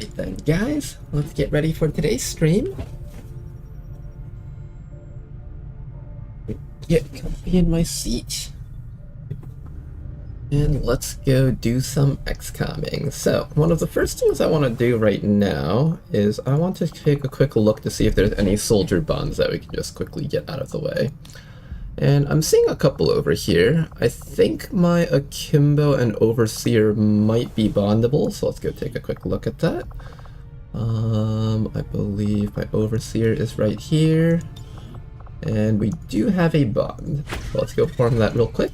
Alright then, guys, let's get ready for today's stream. Get comfy in my seat. And let's go do some XCOMing. So, one of the first things I want to do right now is I want to take a quick look to see if there's any soldier bonds that we can just quickly get out of the way. And I'm seeing a couple over here. I think my Akimbo and Overseer might be bondable, so let's go take a quick look at that. I believe my Overseer is right here. And we do have a bond. So let's go form that real quick.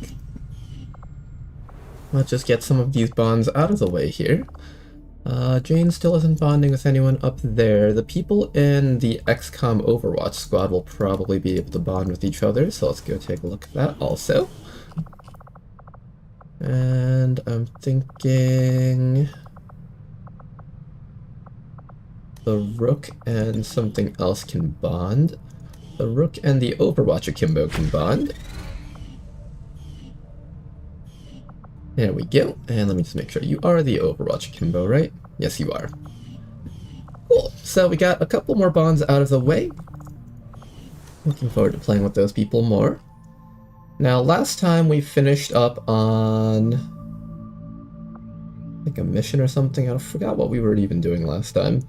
Let's just get some of these bonds out of the way here. Jane still isn't bonding with anyone up there. The people in the XCOM Overwatch squad will probably be able to bond with each other, so let's go take a look at that also. And I'm thinking the Rook and something else can bond. The Rook and the Overwatch Akimbo can bond. There we go, and let me just make sure you are the Overwatch Akimbo, right? Yes, you are. Cool, so we got a couple more bonds out of the way. Looking forward to playing with those people more. Now, last time we finished up on, I think, a mission or something. I forgot what we were even doing last time.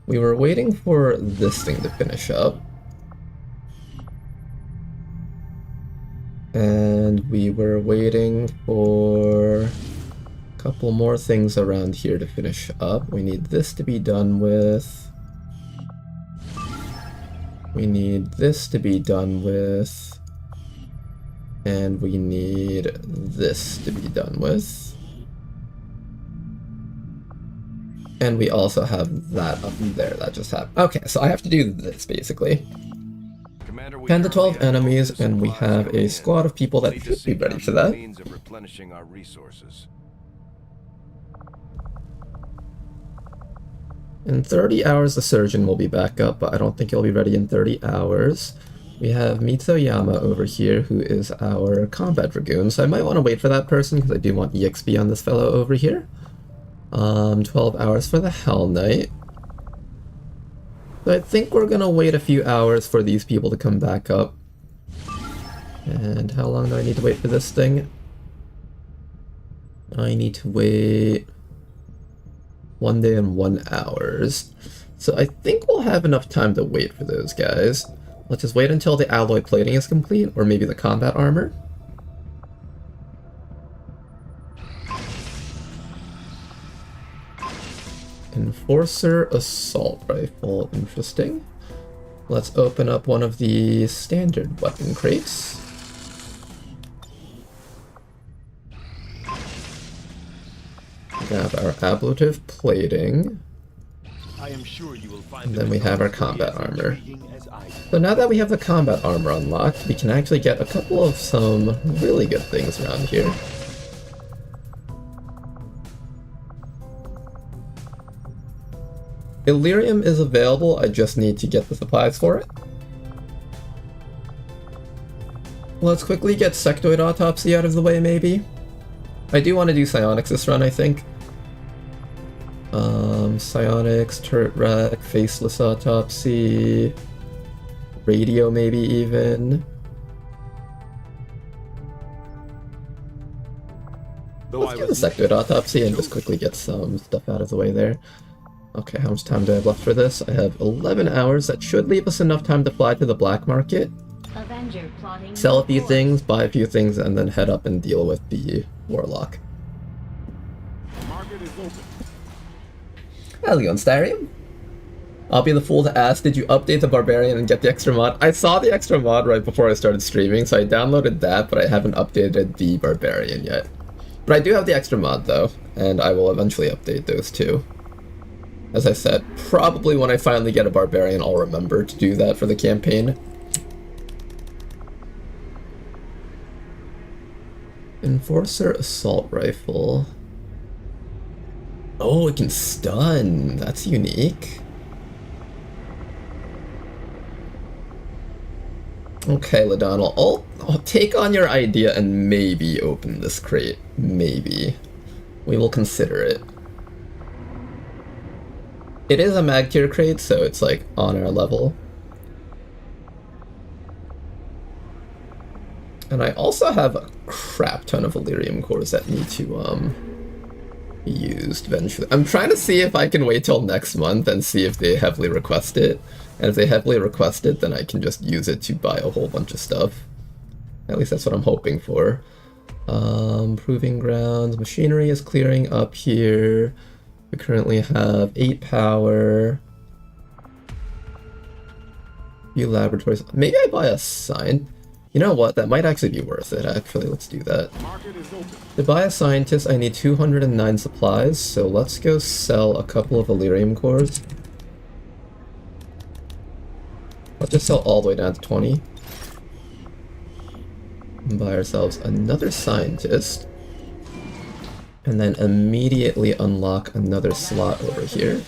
We were waiting for this thing to finish up. And we were waiting for a couple more things around here to finish up. We need this to be done with. We need this to be done with. And we need this to be done with. And we also have that up there that just happened. Okay, so I have to do this basically. 10 to 12 enemies, and we have a squad of people that should be ready for that. In 30 hours, the surgeon will be back up, but I don't think he'll be ready in 30 hours. We have Mitsuyama over here, who is our combat dragoon, so I might want to wait for that person, because I do want EXP on this fellow over here. 12 hours for the Hell Knight. So I think we're gonna wait a few hours for these people to come back up. And how long do I need to wait for this thing? I need to wait 1 day and 1 hour. So I think we'll have enough time to wait for those guys. Let's just wait until the alloy plating is complete, or maybe the combat armor. Enforcer Assault Rifle, interesting. Let's open up one of the standard weapon crates. We have our ablative plating. And then we have our combat armor. So now that we have the combat armor unlocked, we can actually get a couple of some really good things around here. Illyrium is available, I just need to get the supplies for it. Let's quickly get Sectoid Autopsy out of the way, maybe. I do want to do Psionics this run, I think. Psionics, Turret Rack, Faceless Autopsy, Radio maybe even. Let's get the Sectoid Autopsy and just quickly get some stuff out of the way there. Okay, how much time do I have left for this? I have 11 hours. That should leave us enough time to fly to the black market, sell a few things, buy a few things, and then head up and deal with the Warlock. How's it going, Starium? I'll be the fool to ask, did you update the Barbarian and get the extra mod? I saw the extra mod right before I started streaming, so I downloaded that, but I haven't updated the Barbarian yet. But I do have the extra mod, though, and I will eventually update those too. As I said, probably when I finally get a Barbarian, I'll remember to do that for the campaign. Enforcer Assault Rifle. Oh, it can stun. That's unique. Okay, Ladonal, I'll take on your idea and maybe open this crate. Maybe. We will consider it. It is a mag tier crate, so it's like on our level. And I also have a crap ton of Elerium cores that need to be used eventually. I'm trying to see if I can wait till next month and see if they heavily request it. And if they heavily request it, then I can just use it to buy a whole bunch of stuff. At least that's what I'm hoping for. Proving grounds. Machinery is clearing up here. We currently have 8 power. Few laboratories. Maybe I buy a sign. You know what? That might actually be worth it, actually. Let's do that. To buy a scientist, I need 209 supplies, so let's go sell a couple of Elerium cores. Let's just sell all the way down to 20. And buy ourselves another scientist. And then immediately unlock another slot over here.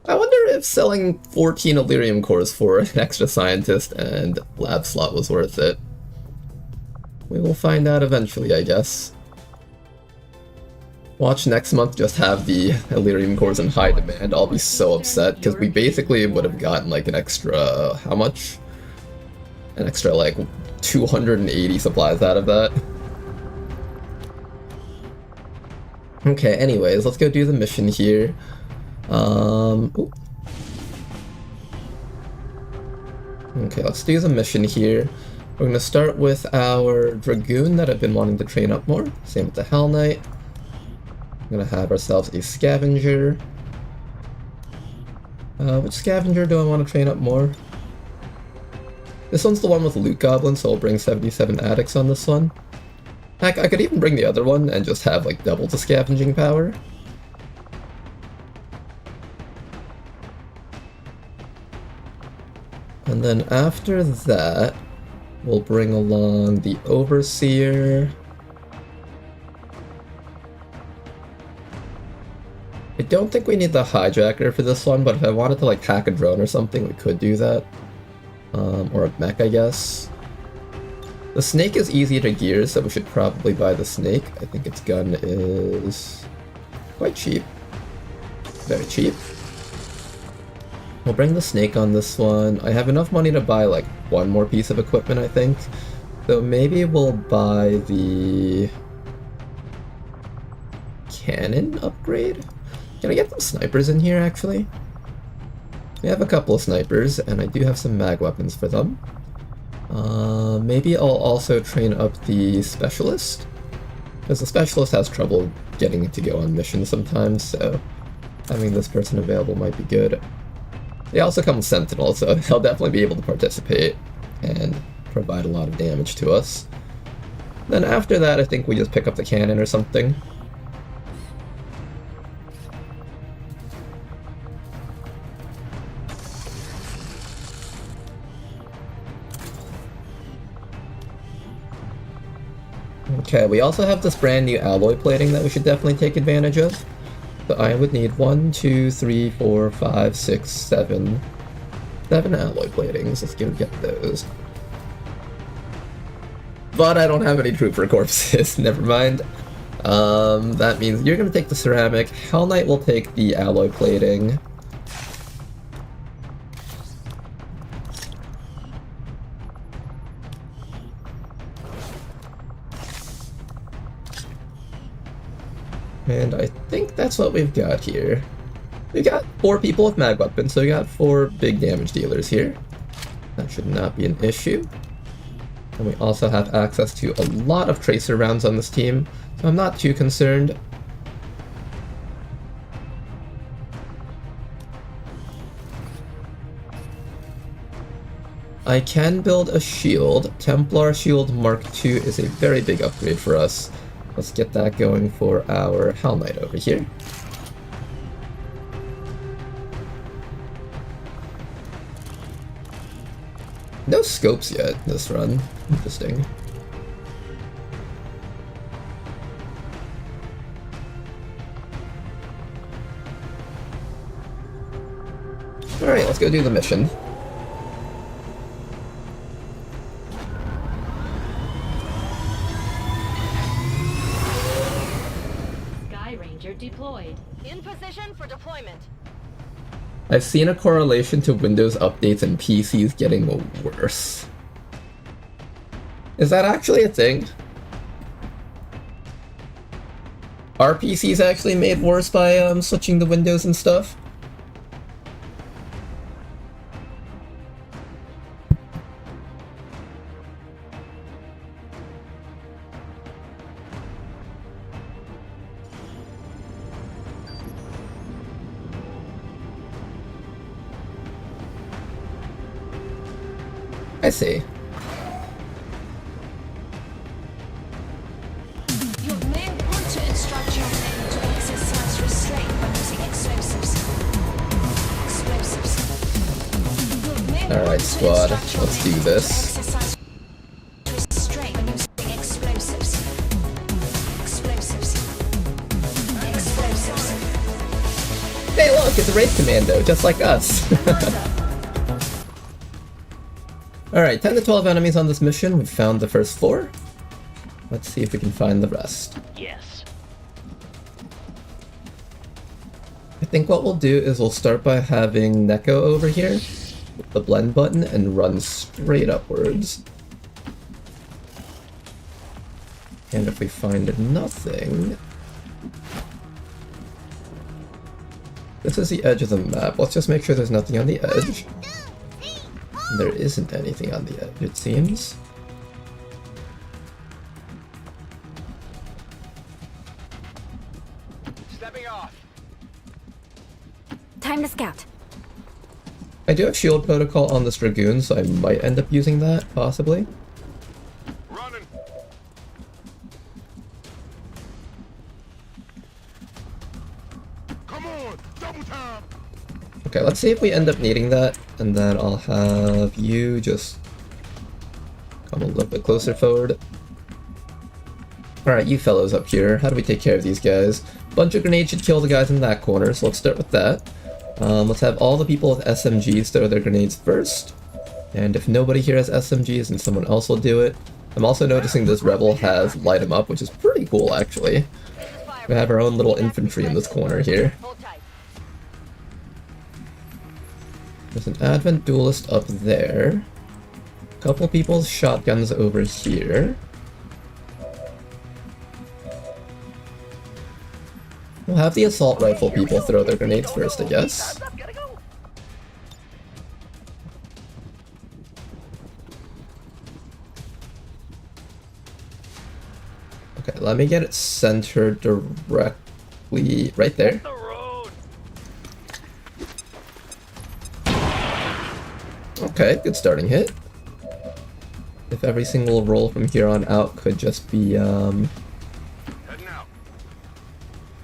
I wonder if selling 14 Elerium cores for an extra scientist and lab slot was worth it. We will find out eventually, I guess. Watch next month just have the Elerium cores in high demand. I'll be so upset, because we basically would have gotten like an extra... how much? An extra like 280 supplies out of that. Okay, anyways, let's go do the mission here. Ooh. Okay, let's do the mission here. We're gonna start with our Dragoon that I've been wanting to train up more. Same with the Hell Knight. We're gonna have ourselves a Scavenger. Which Scavenger do I want to train up more? This one's the one with Loot Goblin, so I'll bring 77 Addicts on this one. Heck, I could even bring the other one and just have like double the scavenging power. And then after that, we'll bring along the Overseer. I don't think we need the Hijacker for this one, but if I wanted to like hack a drone or something, we could do that. Or a mech, I guess. The Snake is easy to gear, so we should probably buy the Snake. I think its gun is quite cheap. Very cheap. We'll bring the Snake on this one. I have enough money to buy like one more piece of equipment, I think. So maybe we'll buy the cannon upgrade? Can I get some snipers in here, actually? We have a couple of snipers, and I do have some mag weapons for them. Maybe I'll also train up the Specialist, because the Specialist has trouble getting it to go on missions sometimes, so having this person available might be good. They also come with Sentinel, so they'll definitely be able to participate and provide a lot of damage to us. Then after that, I think we just pick up the cannon or something. Okay, we also have this brand new alloy plating that we should definitely take advantage of. So I would need 1, 2, 3, 4, 5, 6, 7 alloy platings. Let's go get those. But I don't have any trooper corpses, never mind. That means you're gonna take the ceramic, Hell Knight will take the alloy plating. And I think that's what we've got here. We got 4 people with mag weapons, so we got 4 big damage dealers here. That should not be an issue. And we also have access to a lot of tracer rounds on this team, so I'm not too concerned. I can build a shield. Templar Shield Mark II is a very big upgrade for us. Let's get that going for our Hell Knight over here. No scopes yet this run. Interesting. Alright, let's go do the mission. Deployed. for deployment. I've seen a correlation to Windows updates and PCs getting worse. Is that actually a thing? Are PCs actually made worse by switching to Windows and stuff? I see. You may want to instruct your men to exercise restraint when using explosives. Alright, squad, let's do this. Restraint when using explosives. Hey look, it's a raid commando, just like us. Alright, 10 to 12 enemies on this mission. We've found the first 4. Let's see if we can find the rest. Yes. I think what we'll do is we'll start by having Neko over here with the blend button and run straight upwards. And if we find nothing... This is the edge of the map. Let's just make sure there's nothing on the edge. There isn't anything on the edge, it seems. Stepping off. Time to scout. I do have shield protocol on this Dragoon, so I might end up using that, possibly. Running. Come on, double time. Okay, let's see if we end up needing that, and then I'll have you just come a little bit closer forward. Alright, you fellows up here, how do we take care of these guys? Bunch of grenades should kill the guys in that corner, so let's start with that. Let's have all the people with SMGs throw their grenades first. And if nobody here has SMGs, then someone else will do it. I'm also noticing this rebel has light 'em up, which is pretty cool actually. We have our own little infantry in this corner here. There's an Advent Duelist up there. A couple people's shotguns over here. We'll have the assault rifle people throw their grenades first, I guess. Okay, let me get it centered directly right there. Okay, good starting hit. If every single roll from here on out could just be,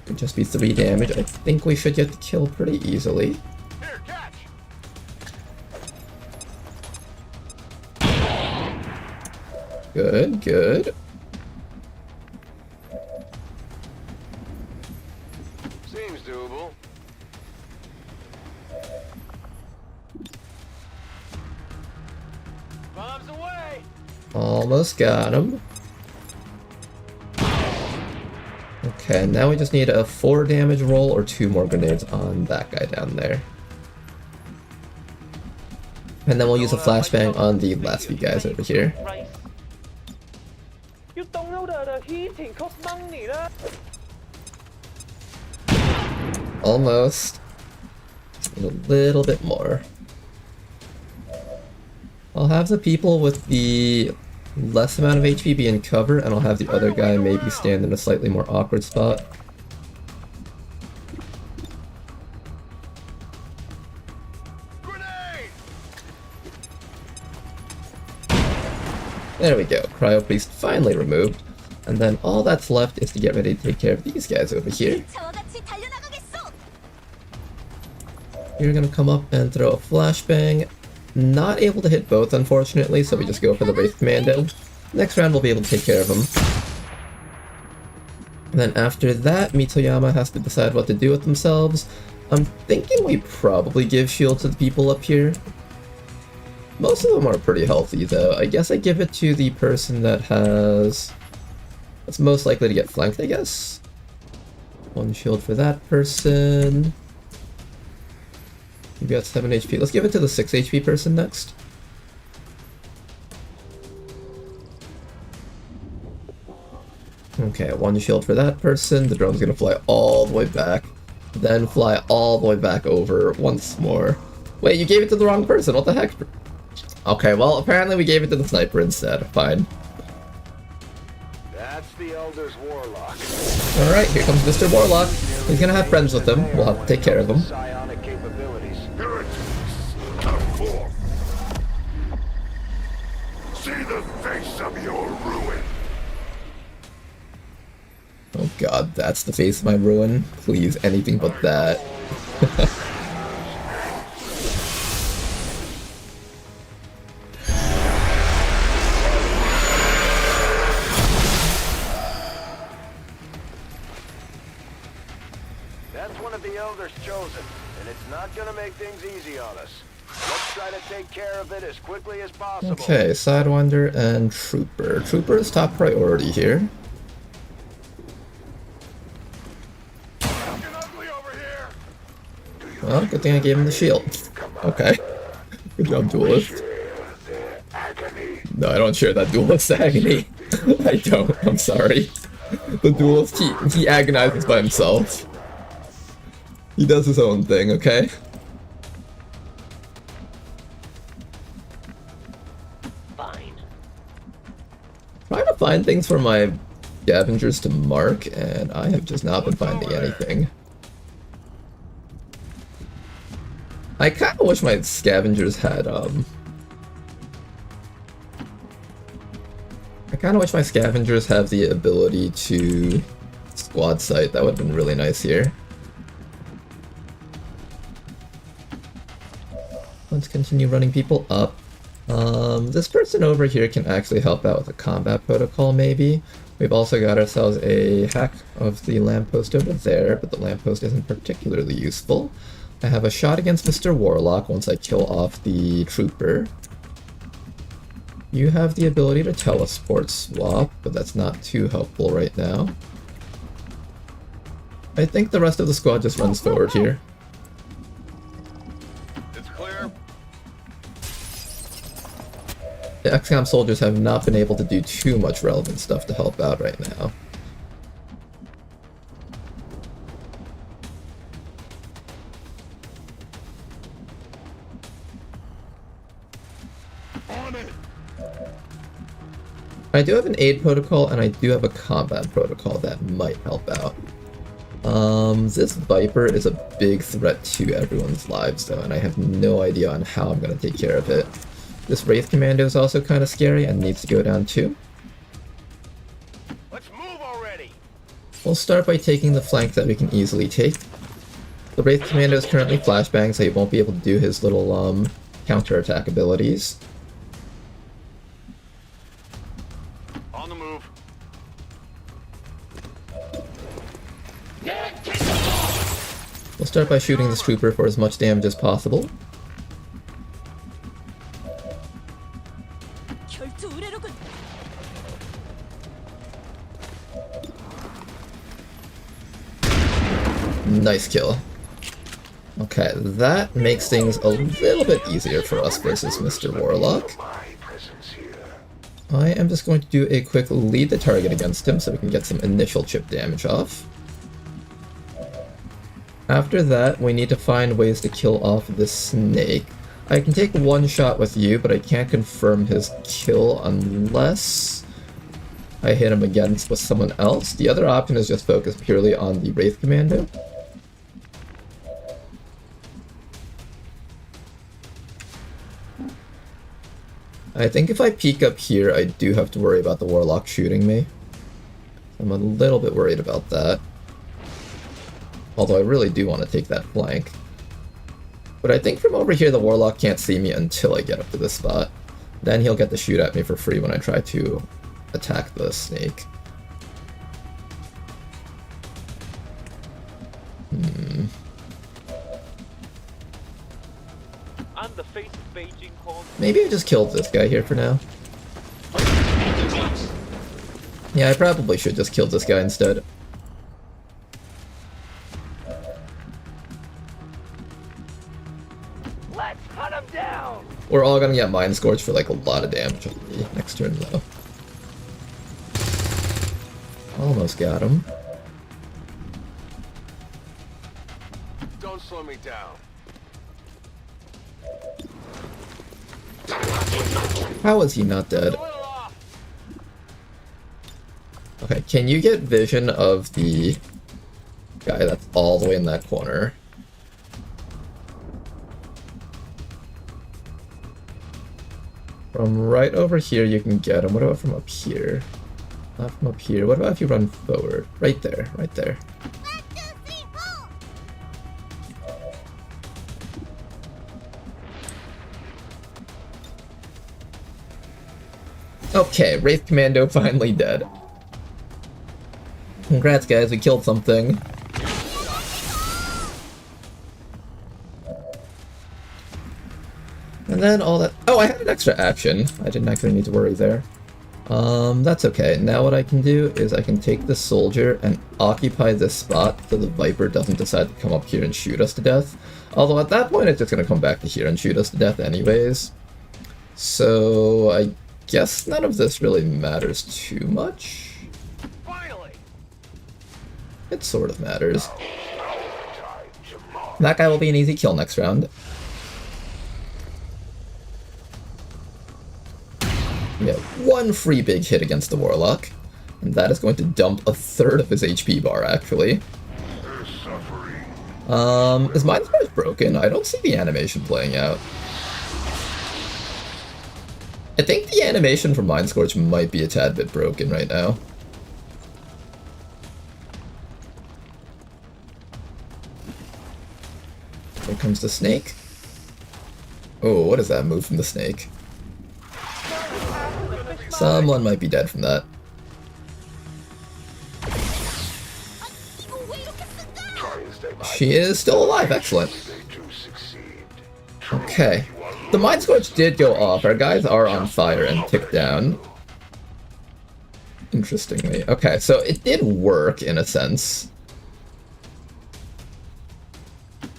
could just be 3 damage, I think we should get the kill pretty easily. Here, catch. Good, good. Seems doable. Bombs away. Almost got him. Okay, now we just need a 4 damage roll or 2 more grenades on that guy down there. And then we'll use a flashbang on the last few guys over here. Almost. Just need a little bit more. I'll have the people with the less amount of HP be in cover, and I'll have the other guy maybe stand in a slightly more awkward spot. Grenade. There we go, Cryo Priest finally removed. And then all that's left is to get ready to take care of these guys over here. You're gonna come up and throw a flashbang. Not able to hit both, unfortunately, so we just go for the Wraith Commando. Next round we'll be able to take care of them. And then after that, Mitoyama has to decide what to do with themselves. I'm thinking we probably give shield to the people up here. Most of them are pretty healthy, though. I guess I give it to the person that has... that's most likely to get flanked, I guess. 1 shield for that person. You got 7 HP. Let's give it to the 6 HP person next. Okay, 1 shield for that person. The drone's gonna fly all the way back. Then fly all the way back over once more. Wait, you gave it to the wrong person. What the heck? Okay, well, apparently we gave it to the sniper instead. Fine. That's the Elder's Warlock. Alright, here comes Mr. Warlock. He's gonna have friends with him. We'll have to take care of him. Psionic capabilities. See the face of your ruin. Oh god, that's the face of my ruin. Please, anything but that. That's one of the Elders chosen, and it's not gonna make things easy on us. Let's try to take care of it as quickly as possible. Okay, Sidewinder and Trooper. Trooper is top priority here. Looking ugly over here. Well, good thing I gave him the shield. Okay. Good job, Duelist. No, I don't share that Duelist agony. I don't, I'm sorry. The Duelist, he agonizes by himself. He does his own thing, okay? Fine. Trying to find things for my scavengers to mark, and I have just not been finding anything. I kind of wish my scavengers had, I kind of wish my scavengers have the ability to squad sight. That would have been really nice here. Let's continue running people up. This person over here can actually help out with the combat protocol, maybe. We've also got ourselves a hack of the lamppost over there, but the lamppost isn't particularly useful. I have a shot against Mr. Warlock once I kill off the trooper. You have the ability to teleport swap, but that's not too helpful right now. I think the rest of the squad just runs forward here. It's clear. The XCOM soldiers have not been able to do too much relevant stuff to help out right now. On it. I do have an aid protocol and I do have a combat protocol that might help out. This Viper is a big threat to everyone's lives though, and I have no idea on how I'm going to take care of it. This Wraith Commando is also kind of scary and needs to go down too. Let's move already. We'll start by taking the flank that we can easily take. The Wraith Commando is currently flashbang, so he won't be able to do his little counterattack abilities. On the move. We'll start by shooting this trooper for as much damage as possible. 결투 의뢰로군. Nice kill. Okay, that makes things a little bit easier for us versus Mr. Warlock. My presence here. I am just going to do a quick lead the target against him so we can get some initial chip damage off. After that, we need to find ways to kill off this snake. I can take one shot with you, but I can't confirm his kill unless I hit him again with someone else. The other option is just focus purely on the Wraith Commando. I think if I peek up here, I do have to worry about the Warlock shooting me. I'm a little bit worried about that. Although I really do want to take that flank. But I think from over here the Warlock can't see me until I get up to this spot. Then he'll get to shoot at me for free when I try to attack the snake. I'm the face of Beijing called. Maybe I just killed this guy here for now. Yeah, I probably should just kill this guy instead. Let's hunt him down! We're all gonna get Mind Scorch for like a lot of damage on the next turn though. Almost got him. Don't slow me down. How is he not dead? Okay, can you get vision of the guy that's all the way in that corner? From right over here you can get him. What about from up here? Not from up here. What about if you run forward? Right there, right there. Okay, Wraith Commando finally dead. Congrats guys, we killed something. And then all that... Oh, I had an extra action. I didn't actually need to worry there. That's okay. Now what I can do is I can take the soldier and occupy this spot so the Viper doesn't decide to come up here and shoot us to death. Although at that point it's just gonna come back to here and shoot us to death anyways. So I guess none of this really matters too much. Finally! It sort of matters. That guy will be an easy kill next round. We get one free big hit against the Warlock, and that is going to dump a third of his HP bar, actually. Is Mind Scorch broken? I don't see the animation playing out. I think the animation for Mind Scorch might be a tad bit broken right now. Here comes the snake. Oh, what is that move from the snake? Someone might be dead from that. She is still alive, excellent. Okay. The Mind Scorch did go off. Our guys are on fire and ticked down. Interestingly. Okay, so it did work in a sense.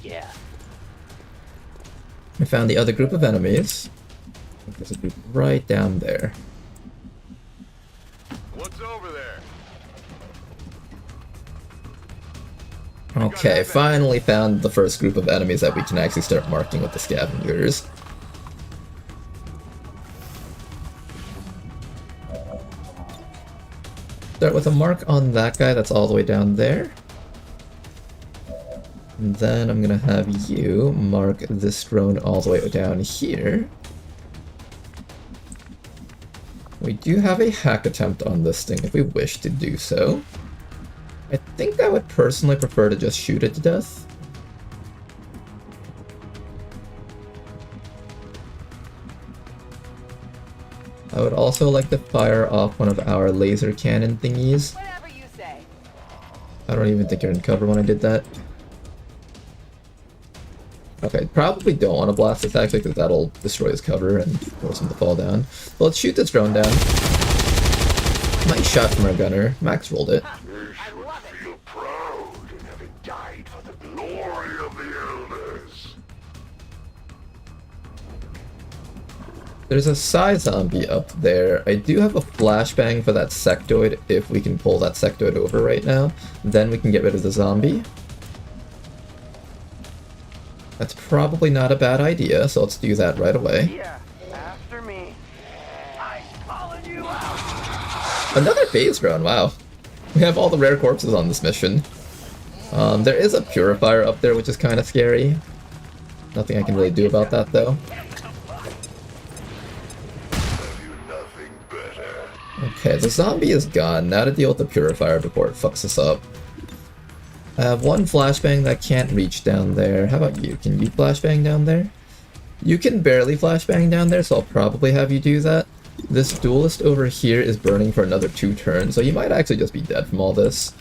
Yeah. I found the other group of enemies. I think there's a group right down there. What's over there? Okay, finally found the first group of enemies that we can actually start marking with the scavengers. Start with a mark on that guy that's all the way down there. And then I'm gonna have you mark this drone all the way down here. We do have a hack attempt on this thing if we wish to do so. I think I would personally prefer to just shoot it to death. I would also like to fire off one of our laser cannon thingies. Whatever you say. I don't even think you're in cover when I did that. Okay, probably don't want to blast this actually because that'll destroy his cover and force him to fall down. But let's shoot this drone down. Nice shot from our gunner. Max rolled it. You should feel proud in having died for the glory of the elders. There's a Psy zombie up there. I do have a flashbang for that sectoid if we can pull that sectoid over right now. Then we can get rid of the zombie. That's probably not a bad idea, so let's do that right away. Yeah, after me. I'm calling you out! Another phase drone, wow. We have all the rare corpses on this mission. There is a purifier up there, which is kind of scary. Nothing I can really do about that, though. Okay, the zombie is gone. Now to deal with the purifier before it fucks us up. I have one flashbang that can't reach down there. How about you? Can you flashbang down there? You can barely flashbang down there, so I'll probably have you do that. This duelist over here is burning for another 2 turns, so you might actually just be dead from all this.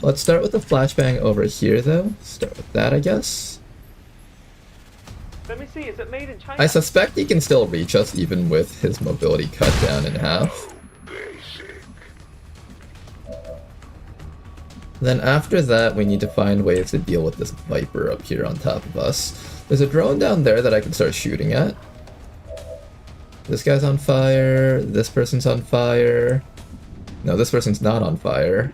Let's start with the flashbang over here, though. Start with that, I guess. Let me see, is it made in China? I suspect he can still reach us even with his mobility cut down in half. Then after that, we need to find ways to deal with this Viper up here on top of us. There's a drone down there that I can start shooting at. This guy's on fire. This person's on fire. No, this person's not on fire.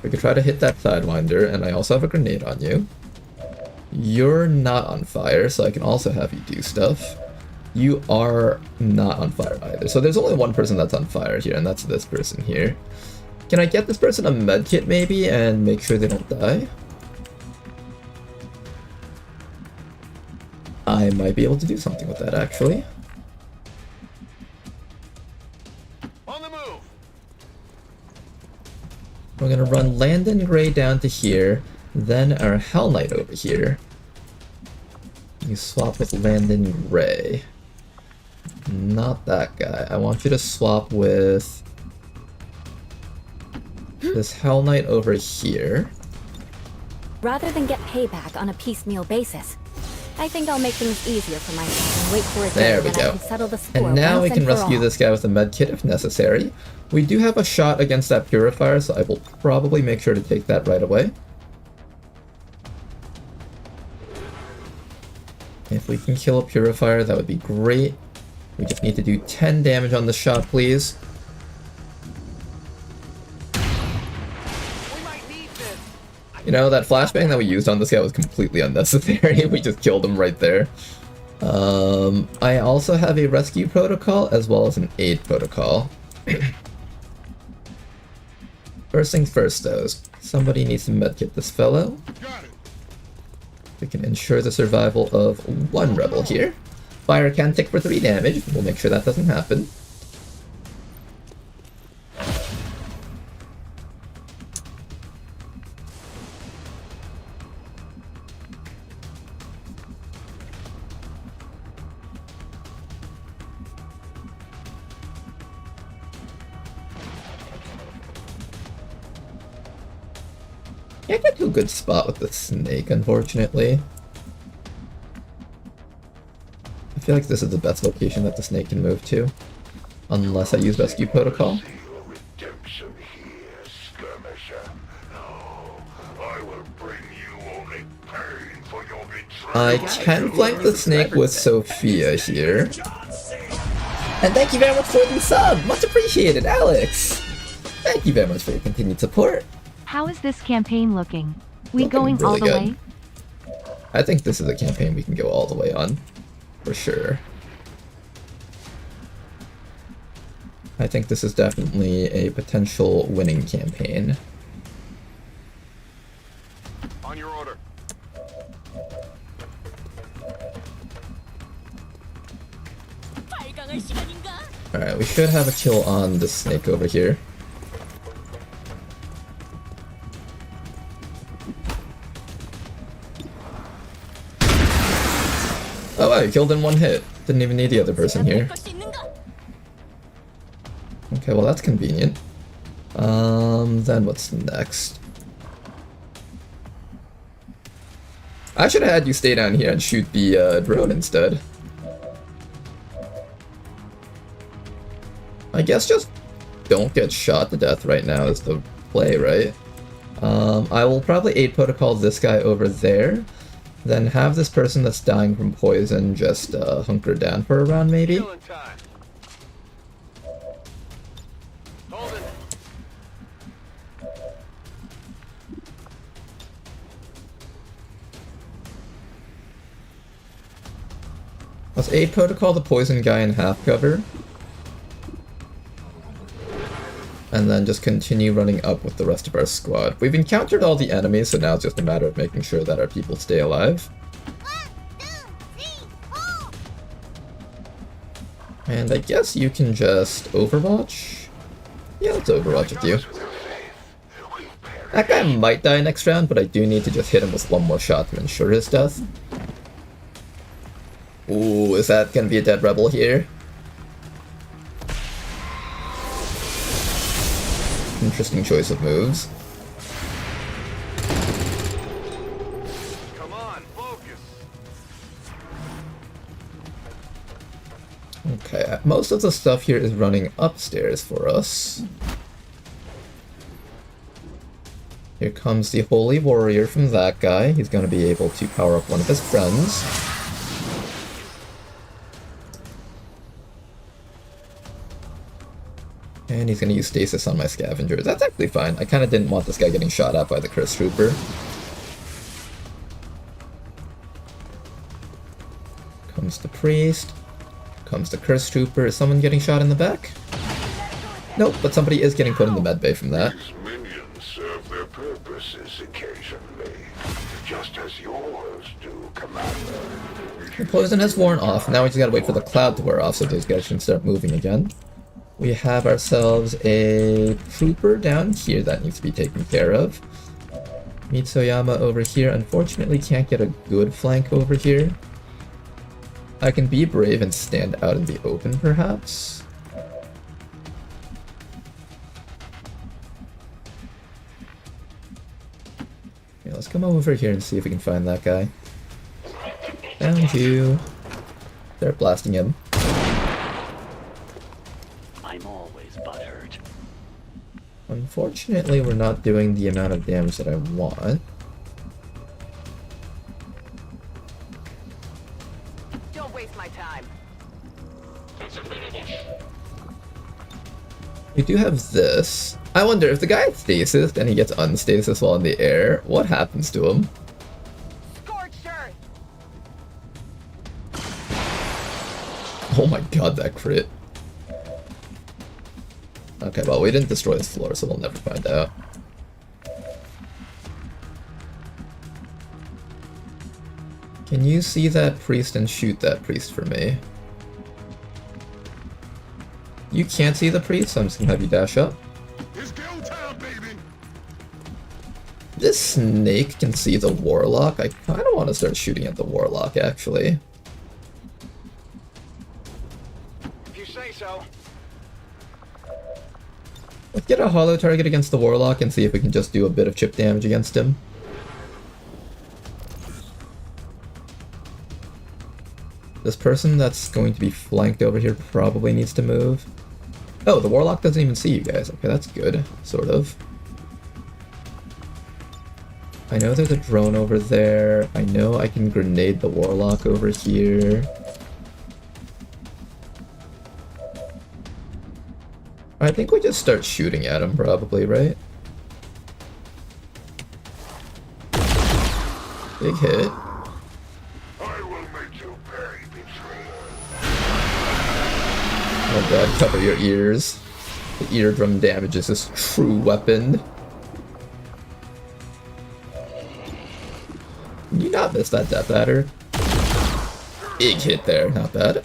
We could try to hit that Sidewinder, and I also have a grenade on you. You're not on fire, so I can also have you do stuff. You are not on fire either. So there's only one person that's on fire here, and that's this person here. Can I get this person a medkit maybe and make sure they don't die? I might be able to do something with that actually. On the move. We're gonna run Landon Gray down to here, then our Hell Knight over here. You swap with Landon Gray. Not that guy. I want you to swap with this Hell Knight over here. Rather than get payback on a piecemeal basis, I think I'll make things easier for myself and wait for a There day we when I go. can settle the score And now we once can and for rescue all. this guy with a medkit if necessary. We do have a shot against that Purifier, so I will probably make sure to take that right away. If we can kill a Purifier, that would be great. We just need to do 10 damage on the shot, please. You know, that flashbang that we used on this guy was completely unnecessary. We just killed him right there. I also have a rescue protocol as well as an aid protocol. First things first though, somebody needs to medkit this fellow. We can ensure the survival of one rebel here. Fire can tick for 3 damage. We'll make sure that doesn't happen. Can't get to a good spot with the snake, unfortunately. I feel like this is the best location that the snake can move to. Unless I use rescue protocol. See your redemption here, skirmisher. No, I will bring you only pain for your betrayal. I can flank the snake with Sophia here. And thank you very much for the sub! Much appreciated, Alex! Thank you very much for your continued support. How is this campaign looking? We Looking going all really the good. way? I think this is a campaign we can go all the way on. For sure. I think this is definitely a potential winning campaign. On your order. Alright, we should have a kill on the snake over here. Oh wow, you killed in one hit. Didn't even need the other person here. Okay, well that's convenient. Then what's next? I should have had you stay down here and shoot the drone instead. I guess just don't get shot to death right now is the play, right? I will probably aid protocol this guy over there. Then have this person that's dying from poison just hunker down for a round, maybe? Killing time. Hold it. Let's aid protocol the poison guy in half cover. And then just continue running up with the rest of our squad. We've encountered all the enemies, so now it's just a matter of making sure that our people stay alive. And I guess you can just Overwatch? Yeah, let's Overwatch with you. That guy might die next round, but I do need to just hit him with one more shot to ensure his death. Ooh, is that gonna be a dead rebel here? Interesting choice of moves. Come on, focus. Okay, most of the stuff here is running upstairs for us. Here comes the Holy Warrior from that guy. He's going to be able to power up one of his friends. And he's going to use Stasis on my Scavengers. That's actually fine. I kind of didn't want this guy getting shot at by the Curse Trooper. Comes the Priest. Comes the Curse Trooper. Is someone getting shot in the back? Nope, but somebody is getting put in the medbay from that. These minions serve their purposes occasionally, just as yours do, Commander. The poison has worn off. Now we just gotta wait for the cloud to wear off so those guys can start moving again. We have ourselves a trooper down here that needs to be taken care of. Mitsuyama over here unfortunately can't get a good flank over here. I can be brave and stand out in the open, perhaps. Yeah, let's come over here and see if we can find that guy. Found you. Start blasting him. I'm always butthurt. Unfortunately, we're not doing the amount of damage that I want. Don't waste my time. We do have this. I wonder if the guy is stasis and he gets unstasis while in the air, what happens to him? Scorched earth. Oh my god, that crit. Okay, well, we didn't destroy this floor, so we'll never find out. Can you see that priest and shoot that priest for me? You can't see the priest, so I'm just gonna have you dash up. It's go time, baby! This snake can see the Warlock. I kinda want to start shooting at the Warlock, actually. If you say so. Let's get a hollow target against the Warlock and see if we can just do a bit of chip damage against him. This person that's going to be flanked over here probably needs to move. Oh, the Warlock doesn't even see you guys. Okay, that's good, sort of. I know there's a drone over there. I know I can grenade the Warlock over here. I think we just start shooting at him, probably, right? Big hit. I will make you pay, betrayer. Oh god, cover your ears. The eardrum damage is his true weapon. Can you not miss that Death Adder? Big hit there, not bad.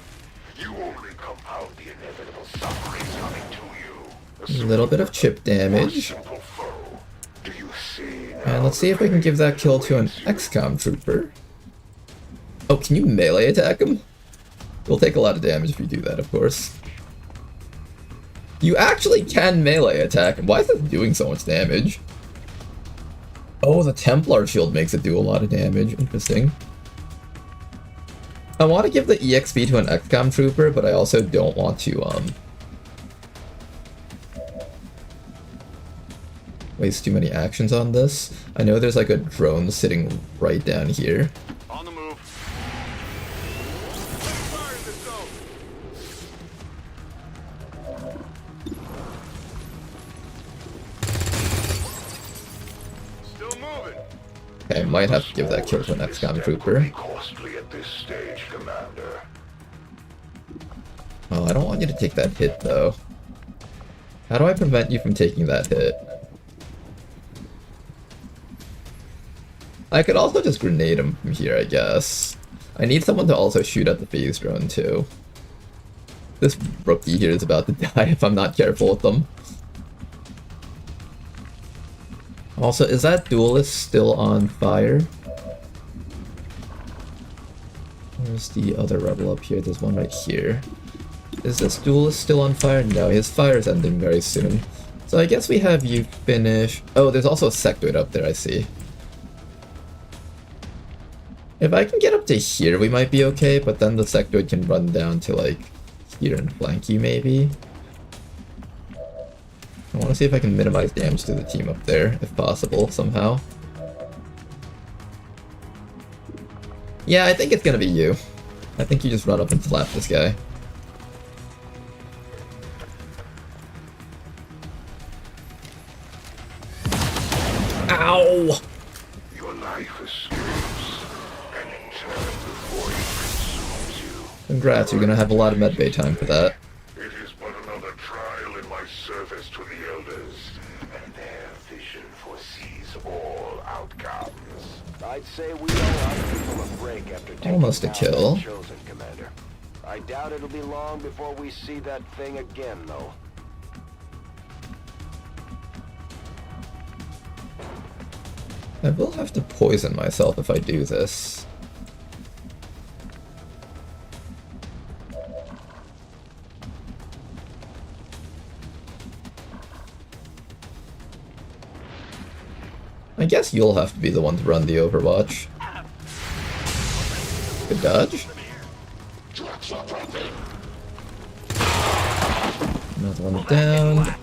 You only compound the inevitable suffering coming to you. A little bit of chip damage. Simple foe. Do you see now? And let's see if we can give that kill to an XCOM trooper. Oh, can you melee attack him? You'll take a lot of damage if you do that, of course. You actually can melee attack him. Why is this doing so much damage? Oh, the Templar shield makes it do a lot of damage. Interesting. I want to give the EXP to an XCOM trooper, but I also don't want to, waste too many actions on this. I know there's like a drone sitting right down here. On the move. Still moving. Okay, I might have to give that kill to an XCOM trooper. Costly at this stage, Commander. Oh, I don't want you to take that hit, though. How do I prevent you from taking that hit? I could also just grenade him from here, I guess. I need someone to also shoot at the phase drone, too. This rookie here is about to die if I'm not careful with them. Also, is that duelist still on fire? Where's the other rebel up here? There's one right here. Is this duelist still on fire? No, his fire is ending very soon. So I guess we have you finish... Oh, there's also a sectoid up there, I see. If I can get up to here, we might be okay, but then the sectoid can run down to, like, here and flank you, maybe. I want to see if I can minimize damage to the team up there, if possible, somehow. Yeah, I think it's gonna be you. I think you just run up and slap this guy. Ow! Your life escapes, and in turn the void consumes you. Congrats, you're gonna have a lot of medbay time for that. It is but another trial in my service to the elders, and their vision foresees all outcomes. I'd say we owe our people a break after taking Almost a down kill. that Chosen, Commander. I doubt it'll be long before we see that thing again, though. I will have to poison myself if I do this. I guess you'll have to be the one to run the Overwatch. Good dodge. Another one down.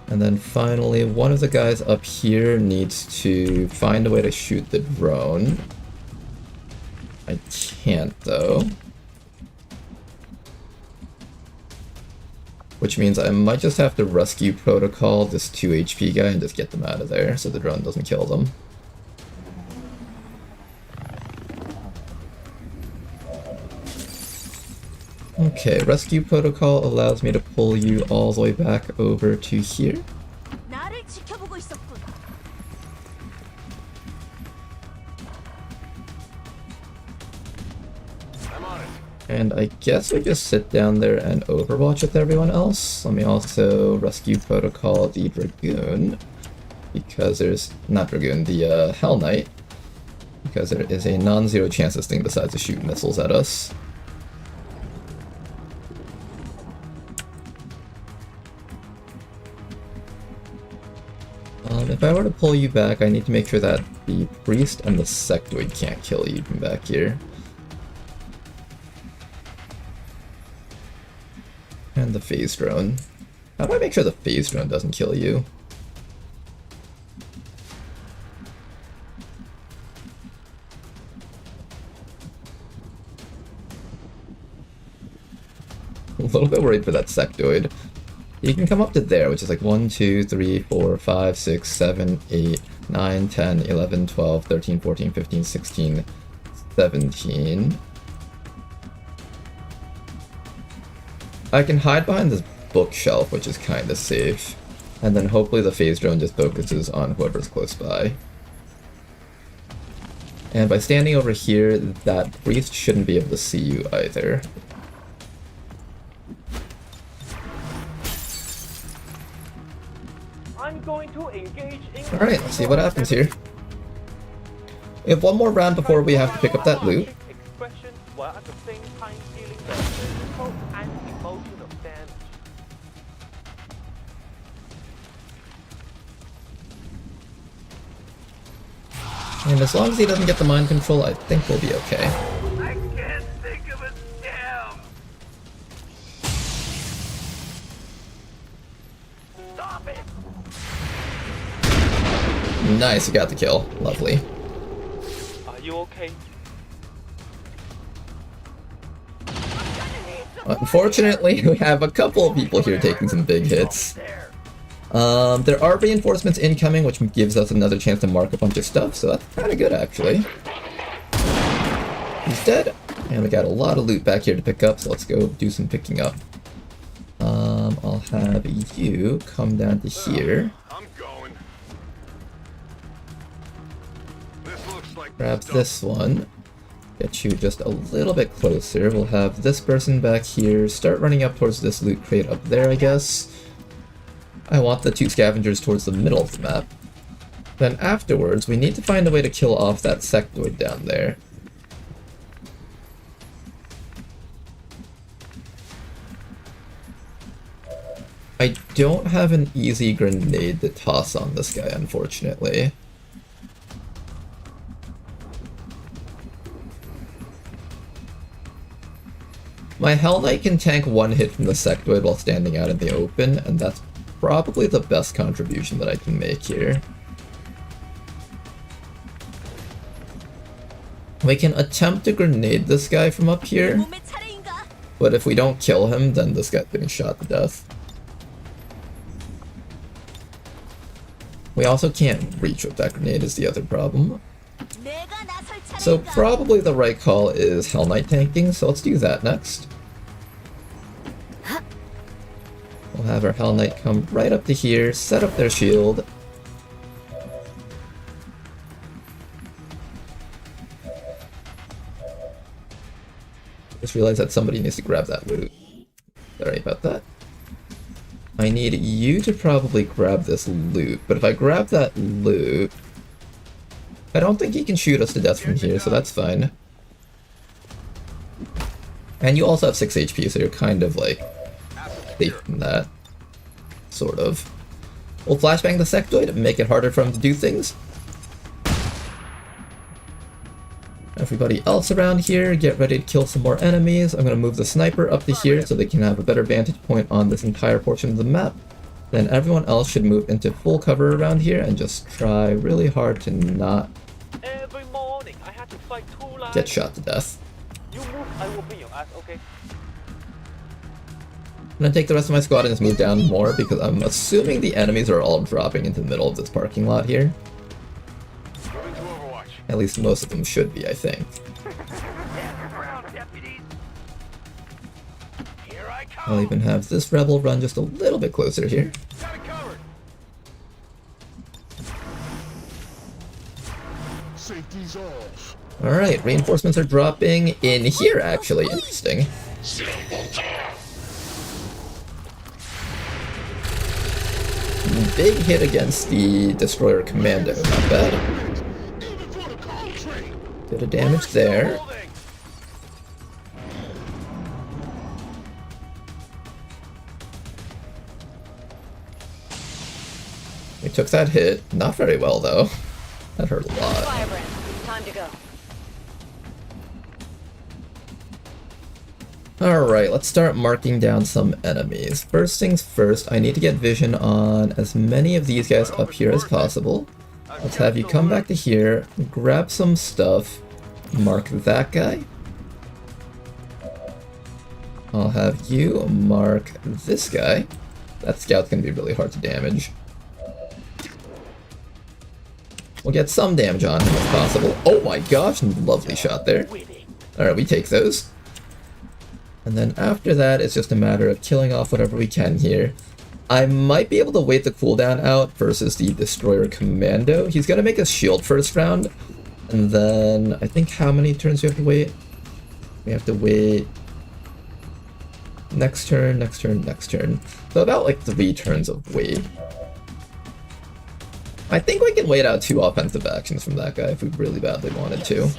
And then finally, one of the guys up here needs to find a way to shoot the drone. I can't, though. Which means I might just have to rescue Protocol, this 2 HP guy, and just get them out of there so the drone doesn't kill them. Okay, rescue protocol allows me to pull you all the way back over to here. I'm on it. And I guess we just sit down there and overwatch with everyone else. Let me also rescue protocol the Dragoon, because there's, not Dragoon, the Hell Knight, because there is a non-zero chance this thing decides to shoot missiles at us. If I were to pull you back, I need to make sure that the priest and the sectoid can't kill you from back here. And the phase drone. How do I make sure the phase drone doesn't kill you? A little bit worried for that sectoid. You can come up to there, which is like 1, 2, 3, 4, 5, 6, 7, 8, 9, 10, 11, 12, 13, 14, 15, 16, 17. I can hide behind this bookshelf, which is kind of safe. And then hopefully the phase drone just focuses on whoever's close by. And by standing over here, that priest shouldn't be able to see you either. I'm going to engage in. Alright, let's see what happens here. We have one more round before we have to pick up that loot. Expression while at the same time dealing the physical and emotional damage. And as long as he doesn't get the mind control, I think we'll be okay. I can't think of a damn. Stop it! Nice, you got the kill. Lovely. Are you okay? Unfortunately, we have a couple of people here taking some big hits. There are reinforcements incoming, which gives us another chance to mark a bunch of stuff, so that's kind of good, actually. He's dead, and we got a lot of loot back here to pick up, so let's go do some picking up. I'll have you come down to here. I'm going. This looks like Grab this one. Get you just a little bit closer. We'll have this person back here. Start running up towards this loot crate up there, I guess. I want the 2 scavengers towards the middle of the map. Then afterwards, we need to find a way to kill off that sectoid down there. I don't have an easy grenade to toss on this guy, unfortunately. My Hell Knight can tank 1 hit from the sectoid while standing out in the open, and that's probably the best contribution that I can make here. We can attempt to grenade this guy from up here, but if we don't kill him, then this guy's getting shot to death. We also can't reach with that grenade is the other problem. So probably the right call is Hell Knight tanking, so let's do that next. We'll have our Hell Knight come right up to here, set up their shield. Just realized that somebody needs to grab that loot. Sorry about that. I need you to probably grab this loot, but if I grab that loot, I don't think he can shoot us to death from here, so that's fine. And you also have 6 HP, so you're kind of like safe from that. Sort of. We'll flashbang the sectoid and make it harder for him to do things. Everybody else around here, get ready to kill some more enemies. I'm going to move the sniper up to here so they can have a better vantage point on this entire portion of the map. Then everyone else should move into full cover around here and just try really hard to not Every morning I had to fight 2 lions. get shot to death. You move, I will beat your ass, okay? I'm going to take the rest of my squad and just move down more because I'm assuming the enemies are all dropping into the middle of this parking lot here. Moving to Overwatch. At least most of them should be, I think. Here I come. I'll even have this rebel run just a little bit closer here. Got it covered. Safety's off. Alright, reinforcements are dropping in here, actually. Interesting. Big hit against the Destroyer Commando, not bad. Bit of damage there. Holding. We took that hit. Not very well, though. That hurt a lot. Firebrand, time to go. Alright, let's start marking down some enemies. First things first, I need to get vision on as many of these guys up here as possible. Let's have you come back to here, grab some stuff, mark that guy. I'll have you mark this guy. That scout's gonna be really hard to damage. We'll get some damage on him if possible. Oh my gosh, lovely shot there. Alright, we take those. And then after that, it's just a matter of killing off whatever we can here. I might be able to wait the cooldown out versus the Destroyer Commando. He's gonna make a shield first round. And then, I think how many turns do we have to wait? We have to wait next turn, next turn, next turn. So about like 3 turns of wait. I think we can wait out 2 offensive actions from that guy if we really badly wanted to.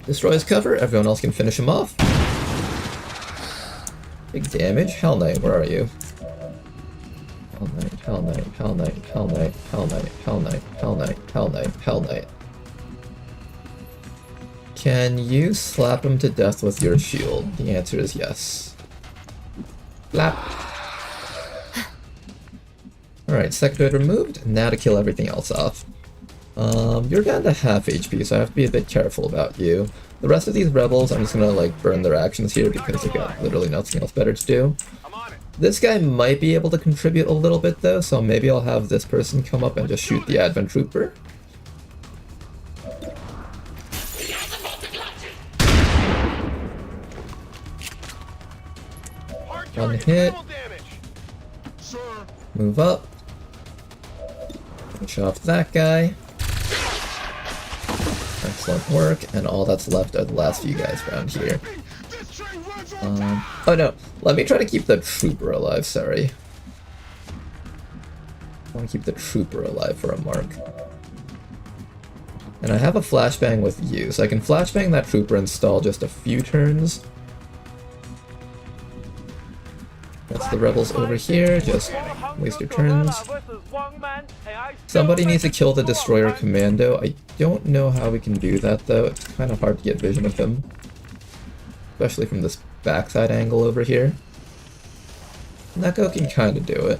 Destroy his cover, everyone else can finish him off. Big damage. Hell Knight, where are you? Hell Knight, Hell Knight, Hell Knight, Hell Knight, Hell Knight, Hell Knight, Hell Knight, Hell Knight, Hell Knight. Can you slap him to death with your shield? The answer is yes. Slap. Alright, sectoid removed. Now to kill everything else off. You're down to half HP, so I have to be a bit careful about you. The rest of these rebels, I'm just gonna like burn their actions here because they've got literally nothing else better to do. I'm on it. This guy might be able to contribute a little bit though, so maybe I'll have this person come up and just shoot the Advent Trooper. One hit. Move up. Finish off that guy. Excellent work, and all that's left are the last few guys around here. Oh no, let me try to keep the trooper alive, sorry. I want to keep the trooper alive for a mark. And I have a flashbang with you, so I can flashbang that trooper and stall just a few turns. That's That's the rebels over here. Just waste your turns. Somebody needs to kill the destroyer commando. I don't know how we can do that though. It's kind of hard to get vision of him, especially from this backside angle over here. Neko can kind of do it.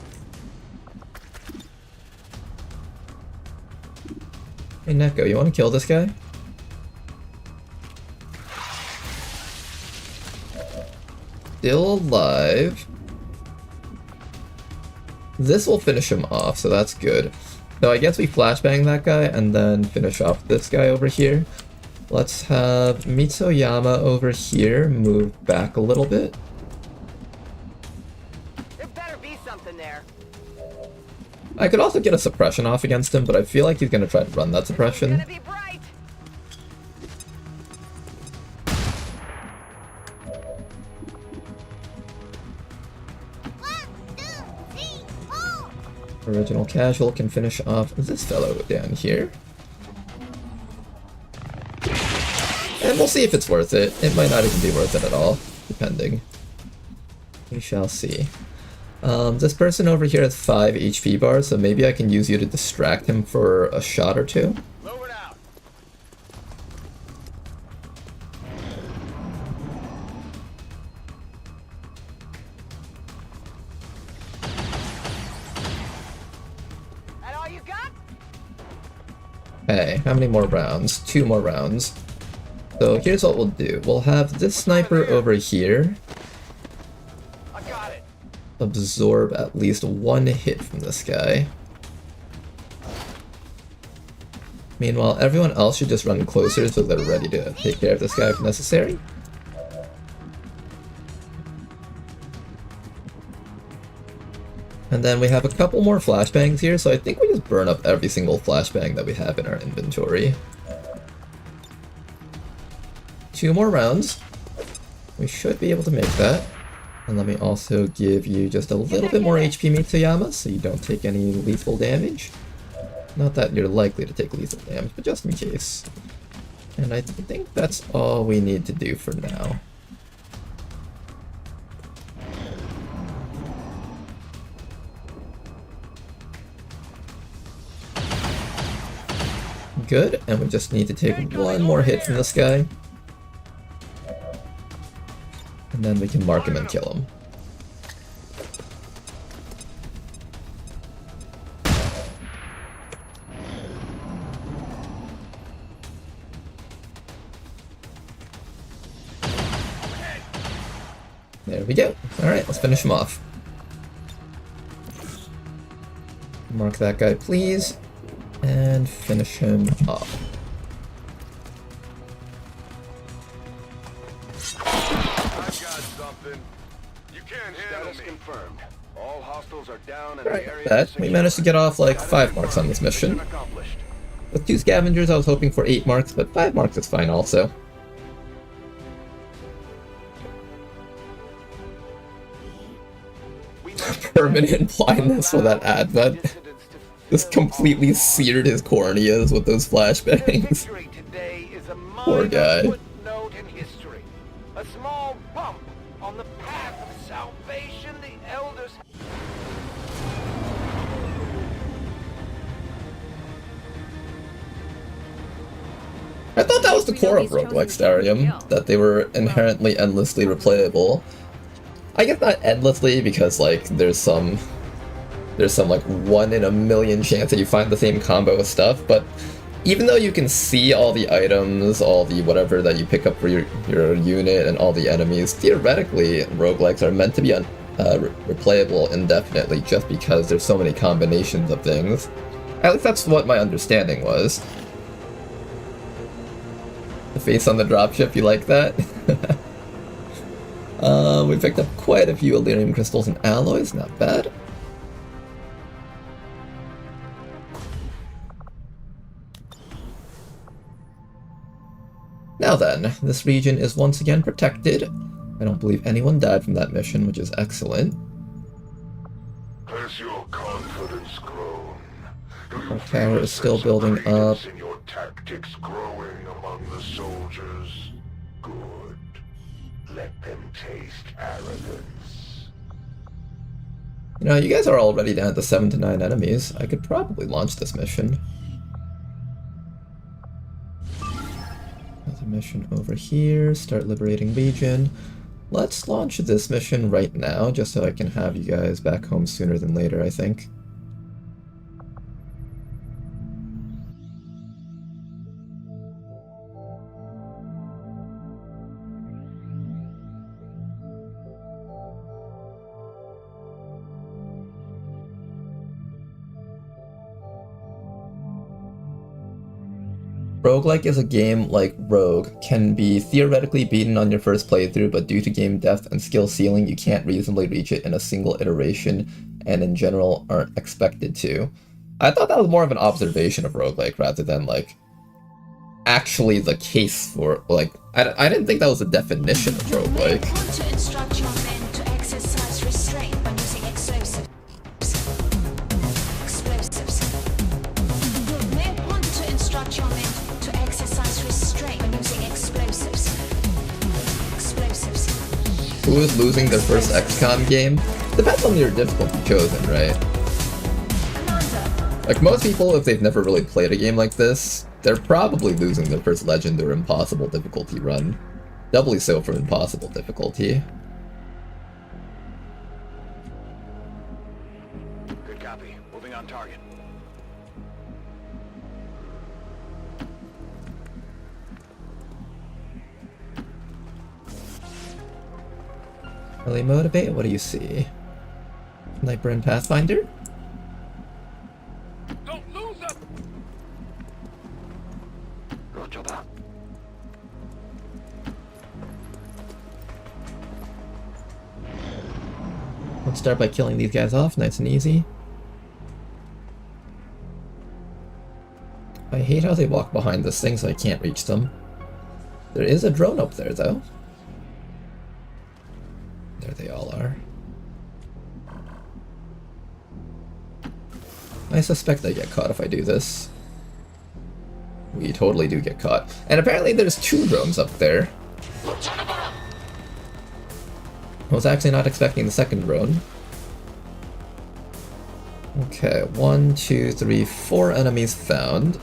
Hey Neko, you want to kill this guy? Still alive. This will finish him off, so that's good. So I guess we flashbang that guy and then finish off this guy over here. Let's have Mitsuyama over here move back a little bit. There better be something there. I could also get a suppression off against him, but I feel like he's gonna try to run that suppression. It's gonna be bright. Original Casual can finish off this fellow down here. And we'll see if it's worth it. It might not even be worth it at all, depending. We shall see. This person over here has 5 HP bars, so maybe I can use you to distract him for a shot or two. Lower it out. That all you got? Hey, how many more rounds? 2 more rounds. So here's what we'll do. We'll have this sniper over here I got it. absorb at least 1 hit from this guy. Meanwhile, everyone else should just run closer so they're ready to take care of this guy if necessary. And then we have a couple more flashbangs here, so I think we just burn up every single flashbang that we have in our inventory. 2 more rounds. We should be able to make that. And let me also give you just a little bit more HP, Mitsuyama, so you don't take any lethal damage. Not that you're likely to take lethal damage, but just in case. And I think that's all we need to do for now. Good, and we just need to take 1 more hit from this guy. And then we can mark him and kill him. There we go. Alright, let's finish him off. Mark that guy, please. And finish him off. Status confirmed. All hostiles are down and Right, the area that is we managed to get off like 5 marks on this mission. accomplished. With 2 scavengers, I was hoping for 8 marks, but 5 marks is fine also. Permanent blindness for that advent. Just completely seared his corneas with those flashbangs. Victory today is a Poor guy. minor footnote in history. A small bump on the path of salvation the elders. I thought that was the core of roguelike Starium, that they were inherently endlessly replayable. I guess not endlessly, because like there's some like 1 in a million chance that you find the same combo of stuff, but even though you can see all the items, all the whatever that you pick up for your unit and all the enemies, theoretically roguelikes are meant to be replayable indefinitely just because there's so many combinations of things. At least that's what my understanding was. The face on the dropship, you like that? We picked up quite a few Elerium crystals and alloys, not bad. Now then, this region is once again protected. I don't believe anyone died from that mission, which is excellent. Has your confidence grown? Do you Our feel tower a is still sense of building up. credence in your tactics growing among the soldiers? Good. Let them taste arrogance. You know, you guys are already down to 7 to 9 enemies. I could probably launch this mission. There's a mission over here. Start liberating Legion. Let's launch this mission right now, just so I can have you guys back home sooner than later, I think. Roguelike is a game like Rogue, can be theoretically beaten on your first playthrough, but due to game depth and skill ceiling, you can't reasonably reach it in a single iteration, and in general aren't expected to. I thought that was more of an observation of roguelike rather than, like, actually the case for, like, I didn't think that was a definition of roguelike. Want to instruct your men to exercise restraint when using explosives. You may want to instruct your men to exercise restraint when using explosives. Who is losing their first XCOM game? Depends on your difficulty chosen, right? Like, most people, if they've never really played a game like this, they're probably losing their first Legend or Impossible difficulty run. Doubly so for Impossible difficulty. Good copy. Moving on target. Really motivate? What do you see? Sniper and Pathfinder? Don't lose us! Roger that. Let's start by killing these guys off, nice and easy. I hate how they walk behind this thing so I can't reach them. There is a drone up there though. There they all are. I suspect I get caught if I do this. We totally do get caught. And apparently there's 2 drones up there. I was actually not expecting the second drone. Okay, 1, 2, 3, 4 enemies found.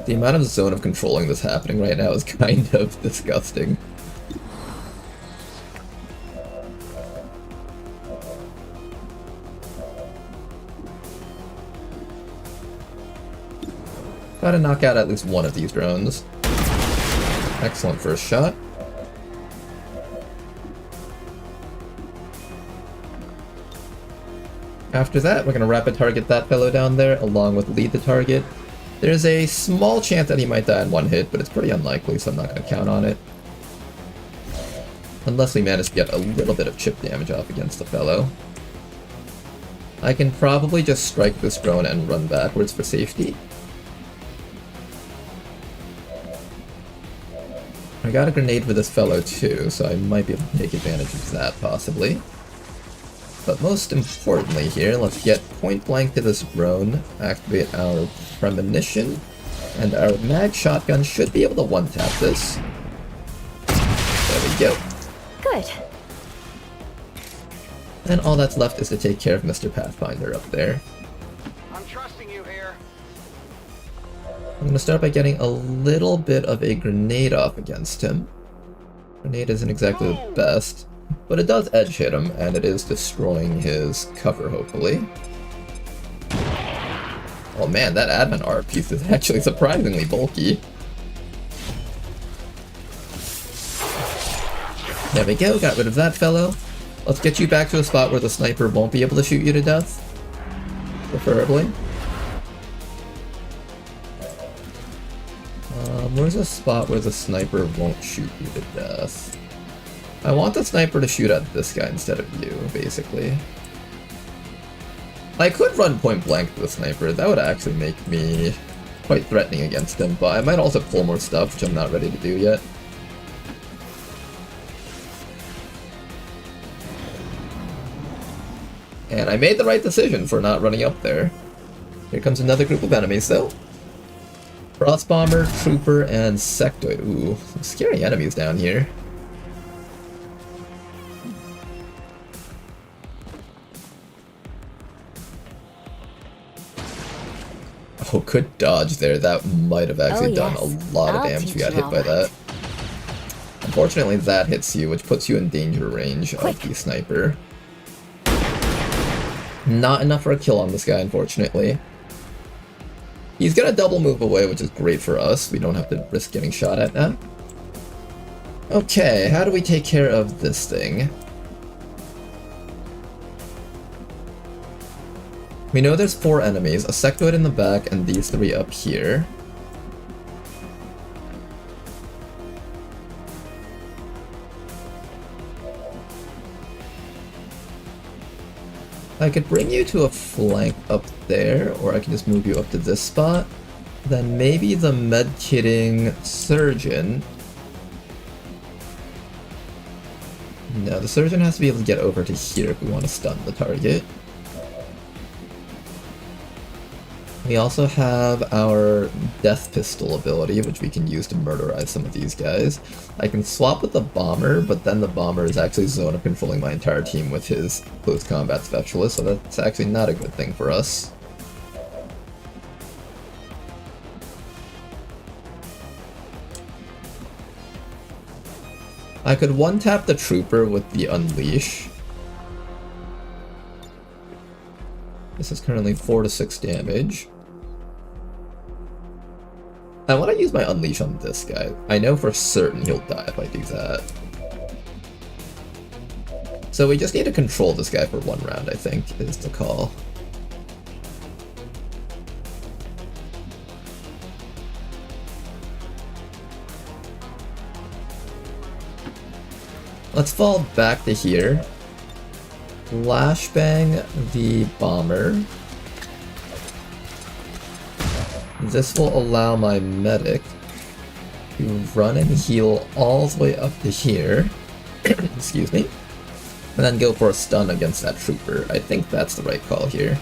The amount of zone of controlling that's happening right now is kind of disgusting. Gotta knock out at least one of these drones. Excellent first shot. After that, we're gonna rapid target that fellow down there, along with lead the target. There's a small chance that he might die in one hit, but it's pretty unlikely, so I'm not gonna count on it. Unless we manage to get a little bit of chip damage off against the fellow. I can probably just strike this drone and run backwards for safety. I got a grenade for this fellow too, so I might be able to take advantage of that, possibly. But most importantly here, let's get point blank to this drone, activate our premonition, and our mag shotgun should be able to one-tap this. There we go. Good. And all that's left is to take care of Mr. Pathfinder up there. I'm trusting you here. I'm going to start by getting a little bit of a grenade off against him. Grenade isn't exactly the best, but it does edge hit him, and it is destroying his cover, hopefully. Oh man, that admin art piece is actually surprisingly bulky. There we go, got rid of that fellow. Let's get you back to a spot where the sniper won't be able to shoot you to death. Preferably. Where's a spot where the sniper won't shoot you to death? I want the sniper to shoot at this guy instead of you, basically. I could run point blank to the sniper, that would actually make me quite threatening against him, but I might also pull more stuff, which I'm not ready to do yet. And I made the right decision for not running up there. Here comes another group of enemies, though. Frost Bomber, Trooper, and Sectoid. Ooh, some scary enemies down here. Oh, good dodge there. That might have actually done a yes. lot of I'll damage if teach you got you hit all by that. that. Unfortunately, that hits you, which puts you in danger range of the sniper. Not enough for a kill on this guy, unfortunately. He's gonna double move away, which is great for us. We don't have to risk getting shot at now. Okay, how do we take care of this thing? We know there's 4 enemies, a sectoid in the back, and these 3 up here. I could bring you to a flank up there, or I can just move you up to this spot. Then maybe the med-kitting surgeon. No, the surgeon has to be able to get over to here if we want to stun the target. We also have our death pistol ability, which we can use to murderize some of these guys. I can swap with the bomber, but then the bomber is actually zone of controlling my entire team with his close combat specialist, so that's actually not a good thing for us. I could one-tap the trooper with the unleash. This is currently 4 to 6 damage. I want to use my unleash on this guy. I know for certain he'll die if I do that. So we just need to control this guy for 1 round, I think, is the call. Let's fall back to here. Flashbang the bomber. This will allow my medic to run and heal all the way up to here. Excuse me. And then go for a stun against that trooper. I think that's the right call here.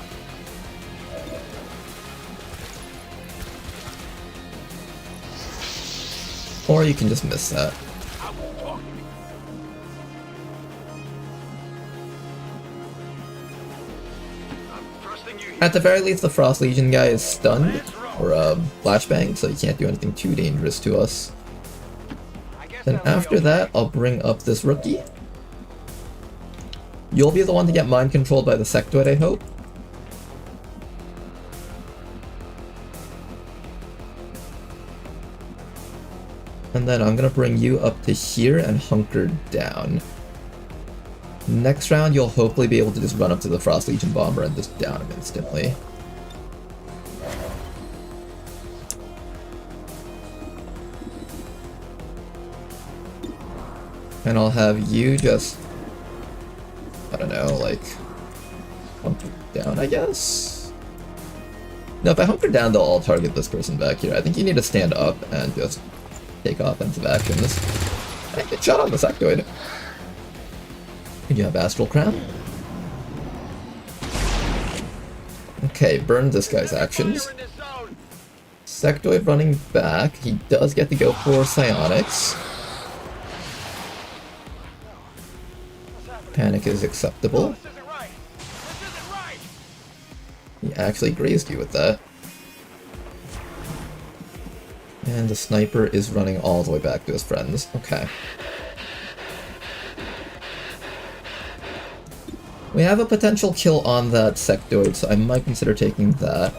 Or you can just miss that. At the very least, the Frost Legion guy is stunned, or flashbang, so he can't do anything too dangerous to us. Then after that, I'll bring up this rookie. You'll be the one to get mind controlled by the sectoid, I hope. And then I'm gonna bring you up to here and hunker down. Next round, you'll hopefully be able to just run up to the Frost Legion bomber and just down him instantly. And I'll have you just, I don't know, like, hunker down, I guess? No, if I hunker down, they'll all target this person back here. I think you need to stand up and just take offensive actions. Hey, get shot on the sectoid. You have Astral Crown. Okay, burn this guy's actions. Sectoid running back. He does get to go for psionics. Panic is acceptable. He actually grazed you with that. And the sniper is running all the way back to his friends. Okay. We have a potential kill on that sectoid, so I might consider taking that.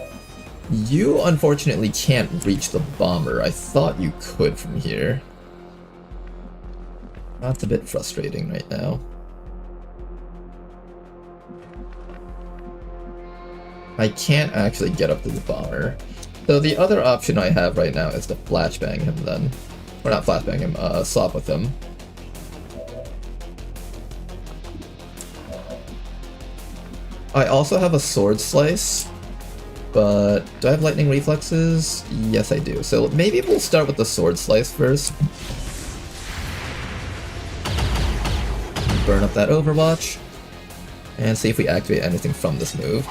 You, unfortunately, can't reach the bomber. I thought you could from here. That's a bit frustrating right now. I can't actually get up to the bomber. So the other option I have right now is to flashbang him then. Or not flashbang him, swap with him. I also have a sword slice, but do I have lightning reflexes? Yes, I do. So maybe we'll start with the sword slice first. Burn up that Overwatch, and see if we activate anything from this move.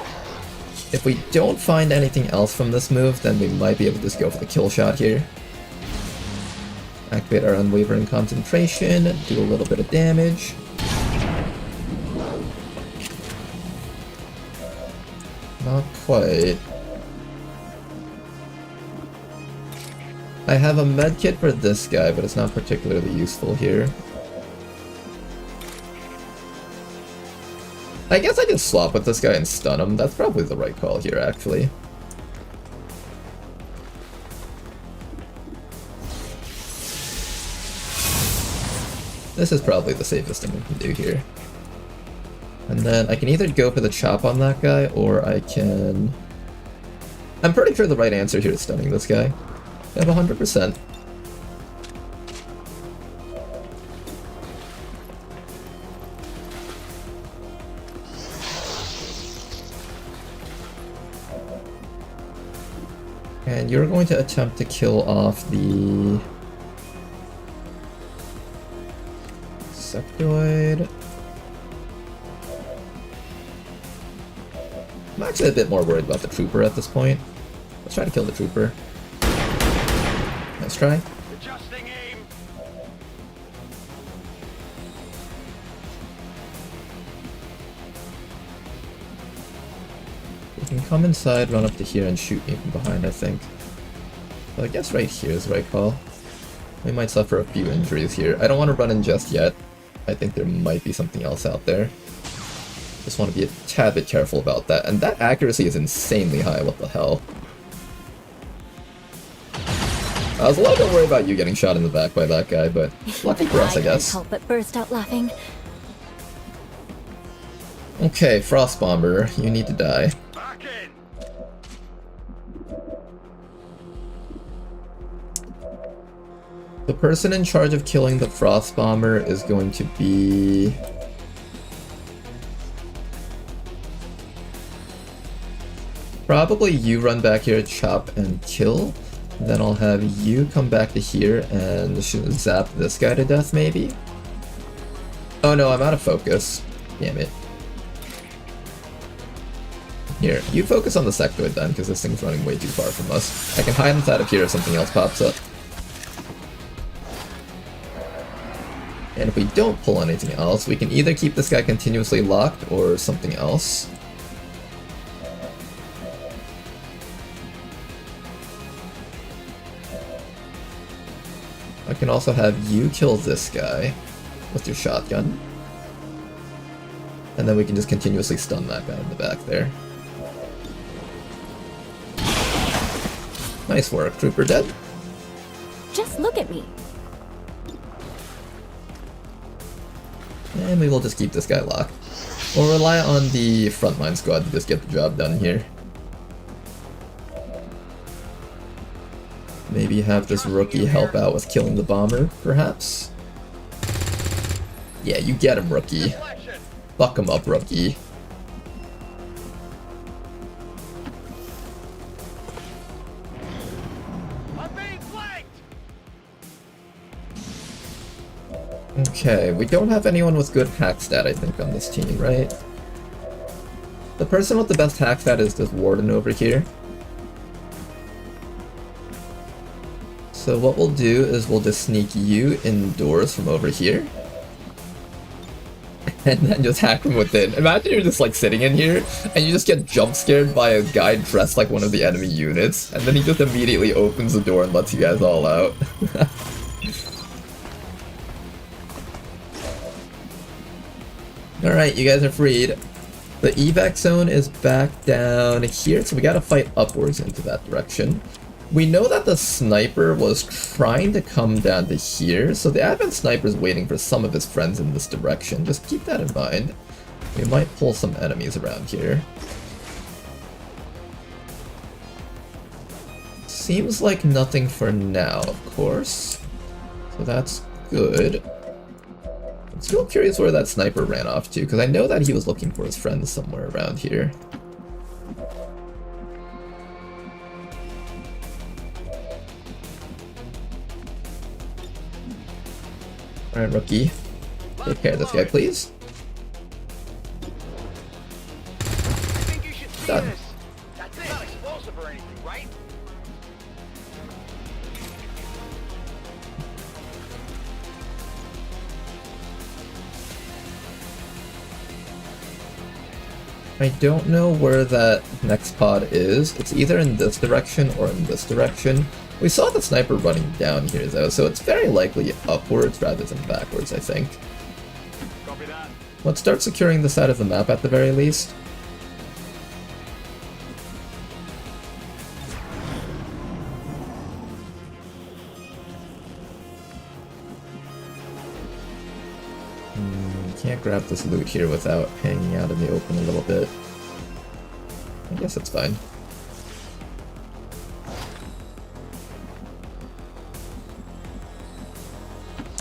If we don't find anything else from this move, then we might be able to just go for the kill shot here. Activate our Unwavering Concentration, do a little bit of damage. Not quite. I have a med kit for this guy, but it's not particularly useful here. I guess I can swap with this guy and stun him. That's probably the right call here, actually. This is probably the safest thing we can do here. And then I can either go for the chop on that guy, or I can... I'm pretty sure the right answer here is stunning this guy. I have 100%. And you're going to attempt to kill off the... Sectoid. I'm actually a bit more worried about the trooper at this point. Let's try to kill the trooper. Nice try. Adjusting aim. You can come inside, run up to here, and shoot me from behind, I think. So I guess right here is the right call. We might suffer a few injuries here. I don't want to run in just yet. I think there might be something else out there. Just want to be a tad bit careful about that. And that accuracy is insanely high, what the hell. I was a little bit worried about you getting shot in the back by that guy, but lucky for us, I guess. Can't help but burst out laughing. Okay, Frost Bomber, you need to die. Back in. The person in charge of killing the Frost Bomber is going to be... probably you run back here, chop, and kill. Then I'll have you come back to here and zap this guy to death, maybe? Oh no, I'm out of focus. Damn it. Here, you focus on the sectoid then, because this thing's running way too far from us. I can hide inside of here if something else pops up. And if we don't pull anything else, we can either keep this guy continuously locked or something else. I can also have you kill this guy with your shotgun. And then we can just continuously stun that guy in the back there. Nice work, Trooper dead. Just look at me. And we will just keep this guy locked. We'll rely on the frontline squad to just get the job done here. Maybe have this rookie help out with killing the bomber, perhaps? Yeah, you get him, rookie. Fuck him up, rookie. I'm being flanked. Okay, we don't have anyone with good hack stat, I think, on this team, right? The person with the best hack stat is this warden over here. So what we'll do is we'll just sneak you indoors from over here. And then just hack from within. Imagine you're just like sitting in here and you just get jump scared by a guy dressed like one of the enemy units. And then he just immediately opens the door and lets you guys all out. Alright, you guys are freed. The evac zone is back down here, so we gotta fight upwards into that direction. We know that the sniper was trying to come down to here, so the advent sniper is waiting for some of his friends in this direction. Just keep that in mind. We might pull some enemies around here. Seems like nothing for now, of course. So that's good. I'm still curious where that sniper ran off to, because I know that he was looking for his friends somewhere around here. Alright, rookie. Take care of this guy, please. I think you should see Done. this. That's it. Not explosive or anything, right? I don't know where that next pod is. It's either in this direction or in this direction. We saw the sniper running down here though, so it's very likely upwards rather than backwards, I think. Copy that. Let's start securing the side of the map at the very least. Can't grab this loot here without hanging out in the open a little bit. I guess it's fine.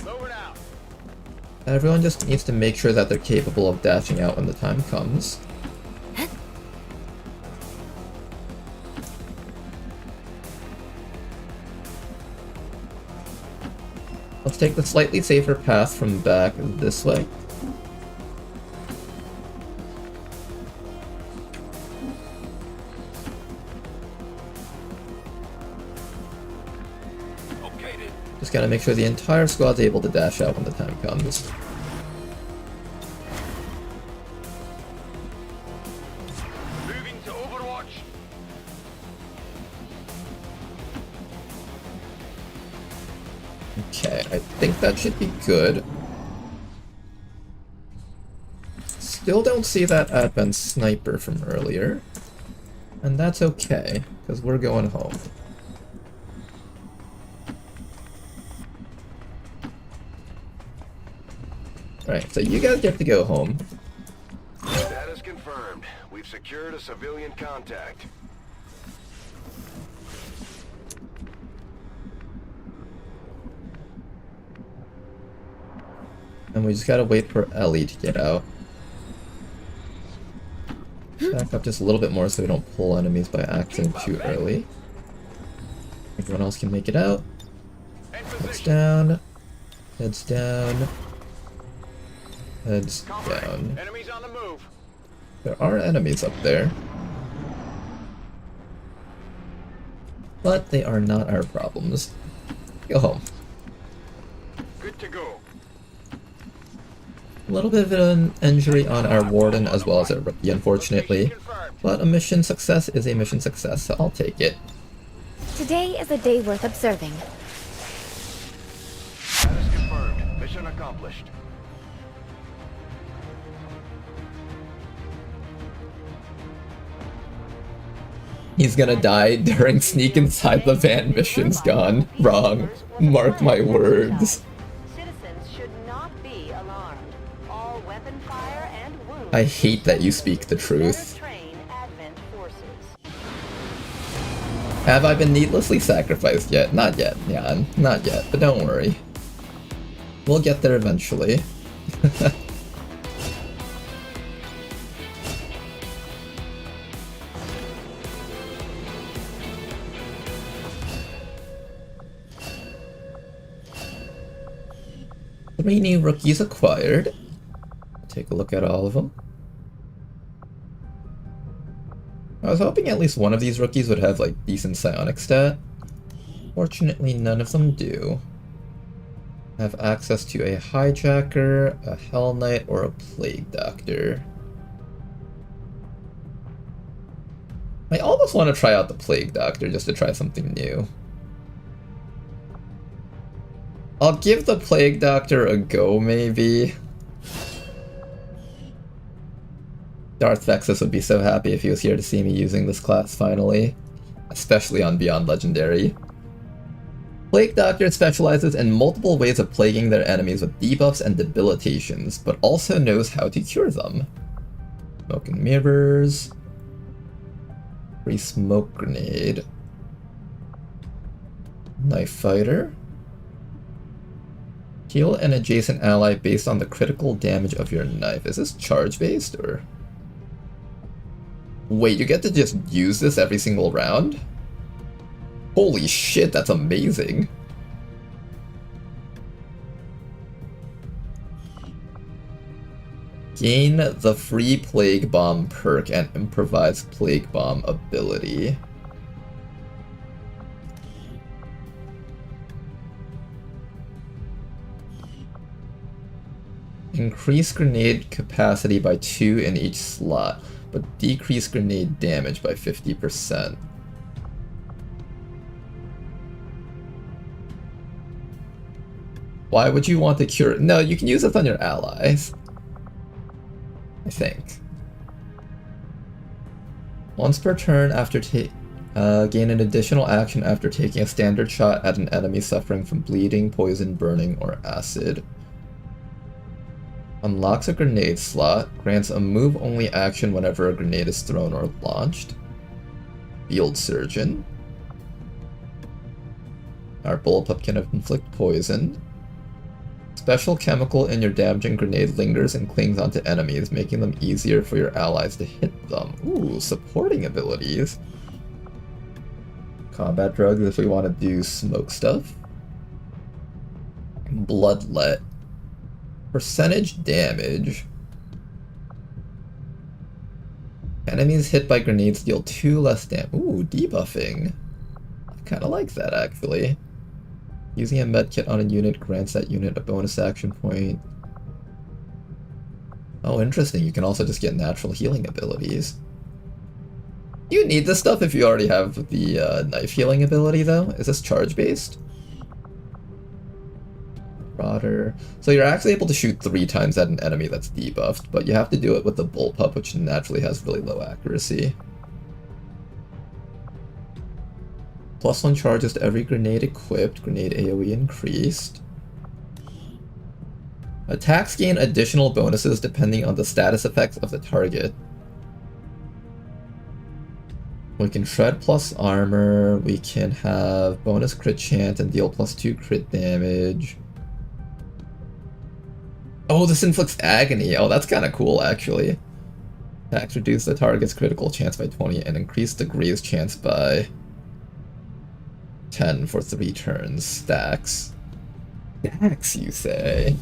Moving out. Everyone just needs to make sure that they're capable of dashing out when the time comes. Let's take the slightly safer path from back this way. Just gotta make sure the entire squad's able to dash out when the time comes. Moving to Overwatch. Okay, I think that should be good. Still don't see that Advent sniper from earlier. And that's okay, because we're going home. Alright, so you guys get to go home. Status confirmed. We've secured a civilian contact. And we just gotta wait for Ellie to get out. Back up just a little bit more so we don't pull enemies by accident too early. Everyone else can make it out. Heads down. Heads down. Heads down. Enemies on the move. There are enemies up there. But they are not our problems. Go home. Good to go. A little bit of an injury on our warden as well as our rookie, unfortunately. But a mission success is a mission success, so I'll take it. Today is a day worth observing. Status confirmed. Mission accomplished. He's gonna die during sneak inside the van mission's gone wrong. Mark my words. Citizens should not be alarmed. All weapon fire and wounds. I hate that you speak the truth. Train Advent forces. Have I been needlessly sacrificed yet? Not yet, Jan. Not yet, but don't worry. We'll get there eventually. Three new rookies acquired. Take a look at all of them. I was hoping at least one of these rookies would have like decent psionic stat. Fortunately, none of them do. Have access to a hijacker, a hell knight, or a plague doctor. I almost want to try out the plague doctor just to try something new. I'll give the plague doctor a go, maybe. Darth Vexus would be so happy if he was here to see me using this class finally, especially on Beyond Legendary. Plague Doctor specializes in multiple ways of plaguing their enemies with debuffs and debilitations, but also knows how to cure them. Smoke and mirrors. Free smoke grenade. Knife fighter. Heal an adjacent ally based on the critical damage of your knife. Is this charge based or? Wait, you get to just use this every single round? Holy shit, that's amazing. Gain the free Plague Bomb perk and improvised Plague Bomb ability. Increase grenade capacity by 2 in each slot, but decrease grenade damage by 50%. Why would you want to cure? No, you can use this on your allies. I think. Once per turn after gain an additional action after taking a standard shot at an enemy suffering from bleeding, poison, burning, or acid. Unlocks a grenade slot, grants a move-only action whenever a grenade is thrown or launched. Field Surgeon. Our bullpup can inflict poison. Special chemical in your damaging grenade lingers and clings onto enemies, making them easier for your allies to hit them. Ooh, supporting abilities. Combat drugs if we want to do smoke stuff. Bloodlet. Percentage damage. Enemies hit by grenades deal 2 less damage. Ooh, debuffing. I kinda like that actually. Using a medkit on a unit grants that unit a bonus action point. Oh, interesting. You can also just get natural healing abilities. Do you need this stuff if you already have the knife healing ability, though? Is this charge-based? Marauder. So you're actually able to shoot 3 times at an enemy that's debuffed, but you have to do it with the bullpup, which naturally has really low accuracy. +1 charges to every grenade equipped, grenade AoE increased. Attacks gain additional bonuses depending on the status effects of the target. We can shred plus armor, we can have bonus crit chance and deal +2 crit damage. Oh, this inflicts agony. Oh, that's kind of cool, actually. Attacks reduce the target's critical chance by 20 and increase the graze chance by 10 for 3 turns. Stacks. Stacks, you say?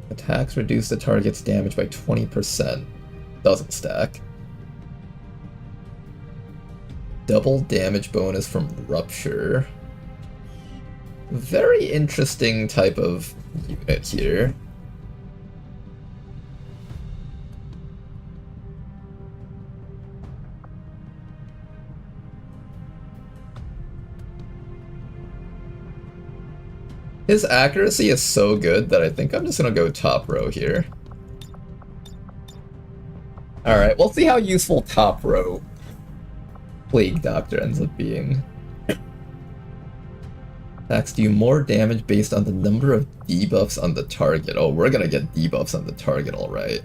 Attacks reduce the target's damage by 20%. Doesn't stack. Double damage bonus from Rupture. Very interesting type of unit here. His accuracy is so good that I think I'm just gonna go top row here. Alright, we'll see how useful top row Plague Doctor ends up being. Attacks do more damage based on the number of debuffs on the target. Oh, we're gonna get debuffs on the target, alright.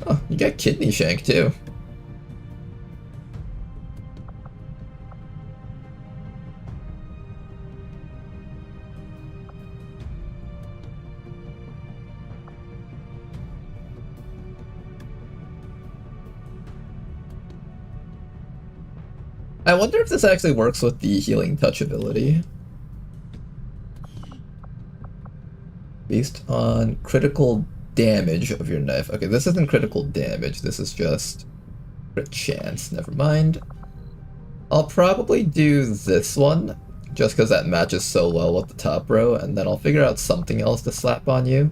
Oh, you got Kidney Shank too. I wonder if this actually works with the Healing Touch ability. Based on critical damage of your knife. Okay, this isn't critical damage, this is just crit chance. Never mind. I'll probably do this one, just because that matches so well with the top row, and then I'll figure out something else to slap on you.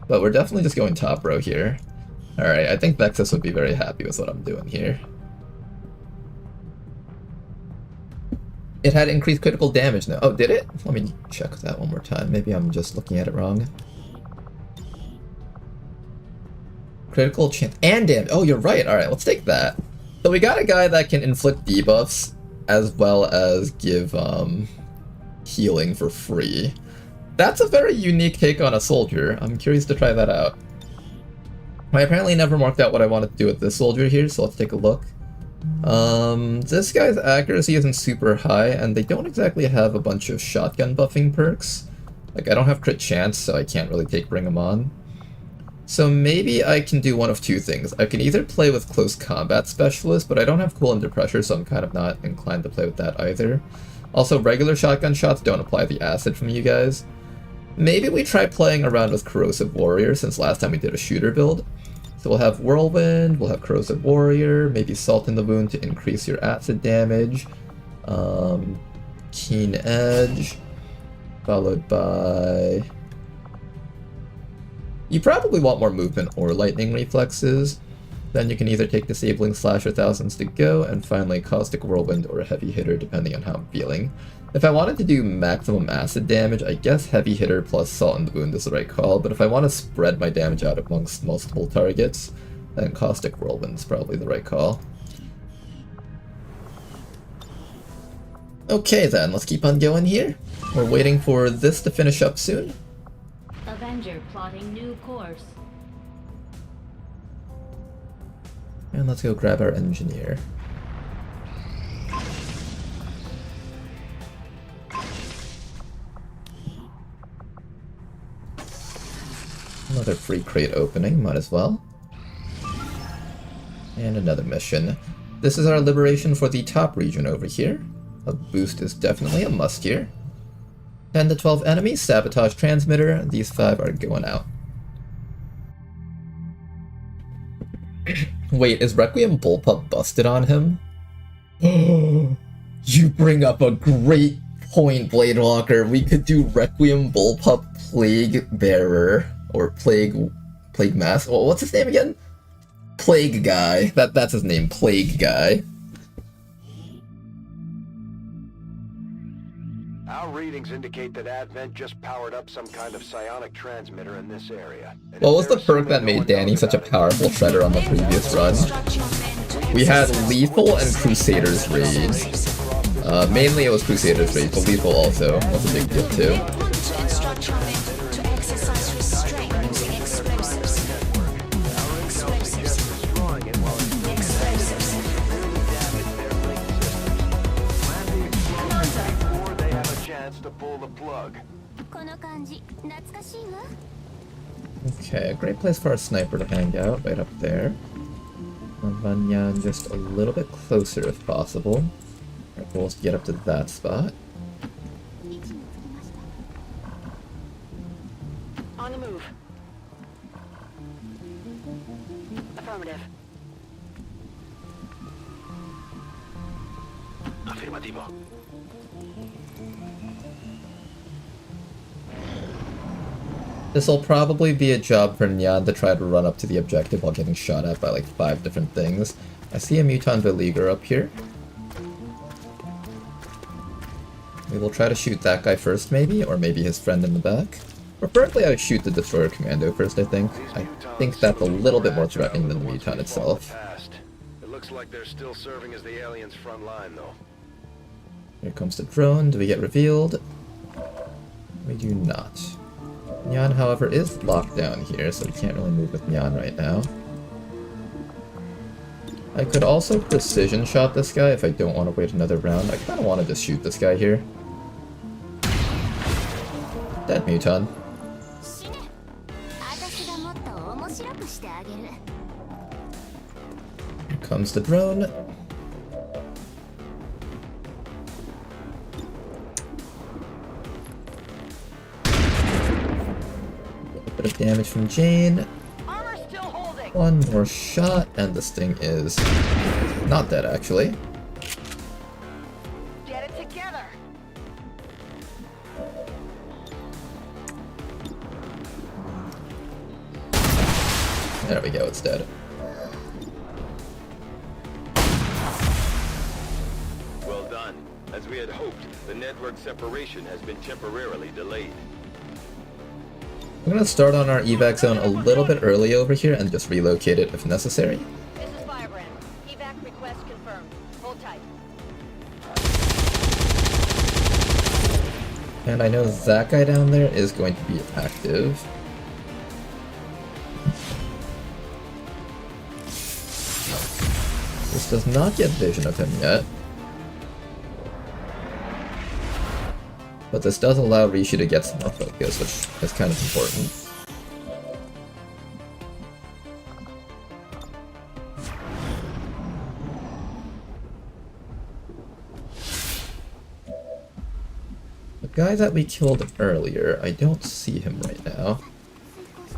But we're definitely just going top row here. Alright, I think Vexus would be very happy with what I'm doing here. It had increased critical damage now. Oh, did it? Let me check that one more time. Maybe I'm just looking at it wrong. Critical chance and damage. Oh, you're right. Alright, let's take that. So we got a guy that can inflict debuffs as well as give healing for free. That's a very unique take on a soldier. I'm curious to try that out. I apparently never marked out what I wanted to do with this soldier here, so let's take a look. This guy's accuracy isn't super high, and they don't exactly have a bunch of shotgun buffing perks. Like, I don't have crit chance, so I can't really take Bring 'em On. So maybe I can do one of two things. I can either play with Close Combat Specialist, but I don't have Cool Under Pressure, so I'm kind of not inclined to play with that either. Also, regular shotgun shots don't apply the acid from you guys. Maybe we try playing around with Corrosive Warrior, since last time we did a shooter build. So we'll have Whirlwind, we'll have Corrosive Warrior, maybe Salt in the Wound to increase your acid damage. Keen Edge, followed by... You probably want more movement or lightning reflexes. Then you can either take Disabling Slash or Thousands to go, and finally Caustic Whirlwind or a Heavy Hitter depending on how I'm feeling. If I wanted to do maximum acid damage, I guess Heavy Hitter plus Salt in the Wound is the right call, but if I want to spread my damage out amongst multiple targets, then Caustic Whirlwind is probably the right call. Okay then, let's keep on going here. We're waiting for this to finish up soon. Avenger plotting new course. And let's go grab our engineer. Another free crate opening, might as well. And another mission. This is our liberation for the top region over here. A boost is definitely a must here. 10 to 12 enemies, sabotage transmitter, these 5 are going out. Wait, is Requiem Bullpup busted on him? You bring up a great point, Bladelocke. We could do Requiem Bullpup Plague Bearer, or Plague Mask. Well, what's his name again? Plague Guy. That's his name, Plague Guy. Our readings indicate that Advent just powered up some kind of psionic transmitter in this area. And What if was the there's perk that something made no one Danny knows such a about it, powerful shredder on the previous run? We had Lethal and Crusader's Rage. Mainly it was Crusader's Rage, but Lethal also was a big deal too. They want to instruct your men to exercise restraint using explosives. Explosives. destroying it while it's still Explosives. damage their link systems. Plan the explosion before they have a chance to pull the plug. Okay, a great place for a sniper to hang out, right up there. And Vanyan just a little bit closer if possible. Our goal is to get up to that spot. On the move. Affirmative. Afirmativo. This'll probably be a job for Nyan to try to run up to the objective while getting shot at by like 5 different things. I see a Muton Beleaguer up here. We will try to shoot that guy first maybe, or maybe his friend in the back. Preferably I would shoot the Destroyer Commando first, I think. I think that's a little bit more threatening than the Muton itself. It looks like they're still serving as the aliens' front line, though. Here comes the drone. Do we get revealed? We do not. Nyan, however, is locked down here, so we can't really move with Nyan right now. I could also precision shot this guy if I don't want to wait another round. I kind of want to just shoot this guy here. Dead Muton. Here comes the drone. Bit of damage from Jane. Armor still holding. One more shot, and this thing is not dead, actually. Get it together. There we go, it's dead. Well done. As we had hoped, the network separation has been temporarily delayed. I'm gonna start on our evac zone a little bit early over here and just relocate it if necessary. This is Firebrand. Evac request confirmed. Hold tight. And I know that guy down there is going to be active. This does not get vision of him yet. But this does allow Rishi to get some more focus, which is kind of important. The guy that we killed earlier, I don't see him right now.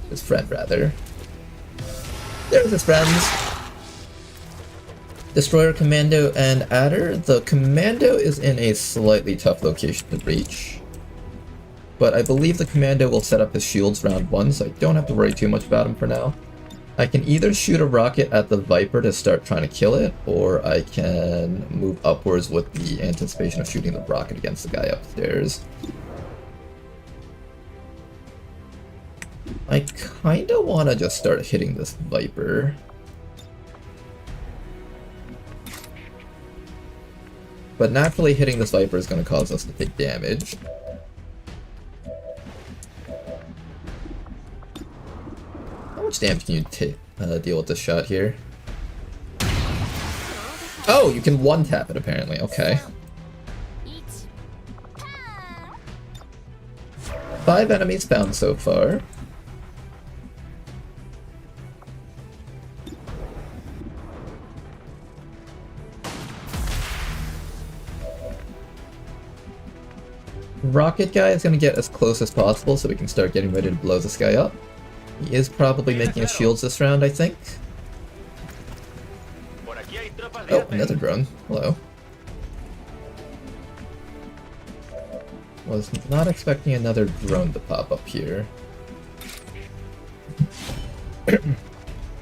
His friend, rather. There's his friends! Destroyer, Commando, and Adder. The Commando is in a slightly tough location to reach. But I believe the Commando will set up his shields round 1, so I don't have to worry too much about him for now. I can either shoot a rocket at the Viper to start trying to kill it, or I can move upwards with the anticipation of shooting the rocket against the guy upstairs. I kinda wanna just start hitting this Viper. But naturally hitting this Viper is gonna cause us to take damage. How much damage can you deal with this shot here? Oh, you can one-tap it apparently, okay. 5 enemies found so far. Rocket guy is going to get as close as possible so we can start getting ready to blow this guy up. He is probably making his shields this round, I think. Oh, another drone. Hello. Was not expecting another drone to pop up here.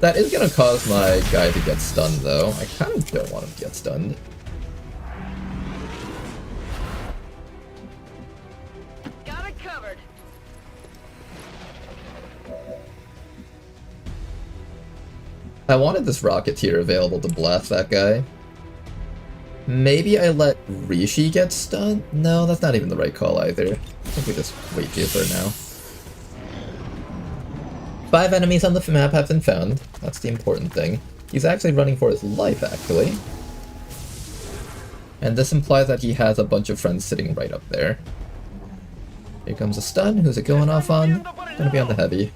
That is going to cause my guy to get stunned, though. I kind of don't want him to get stunned. Got it covered. I wanted this Rocketeer available to blast that guy. Maybe I let Rishi get stunned? No, that's not even the right call either. I think we just wait here for now. 5 enemies on the map have been found. That's the important thing. He's actually running for his life, actually. And this implies that he has a bunch of friends sitting right up there. Here comes a stun. Who's it going off on? Gonna be on the heavy.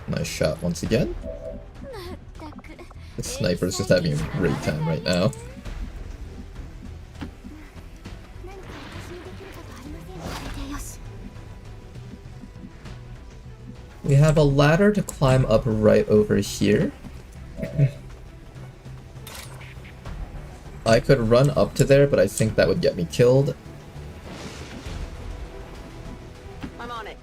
Nice shot once again. The sniper's just having a great time right now. We have a ladder to climb up right over here. I could run up to there, but I think that would get me killed. I'm on it.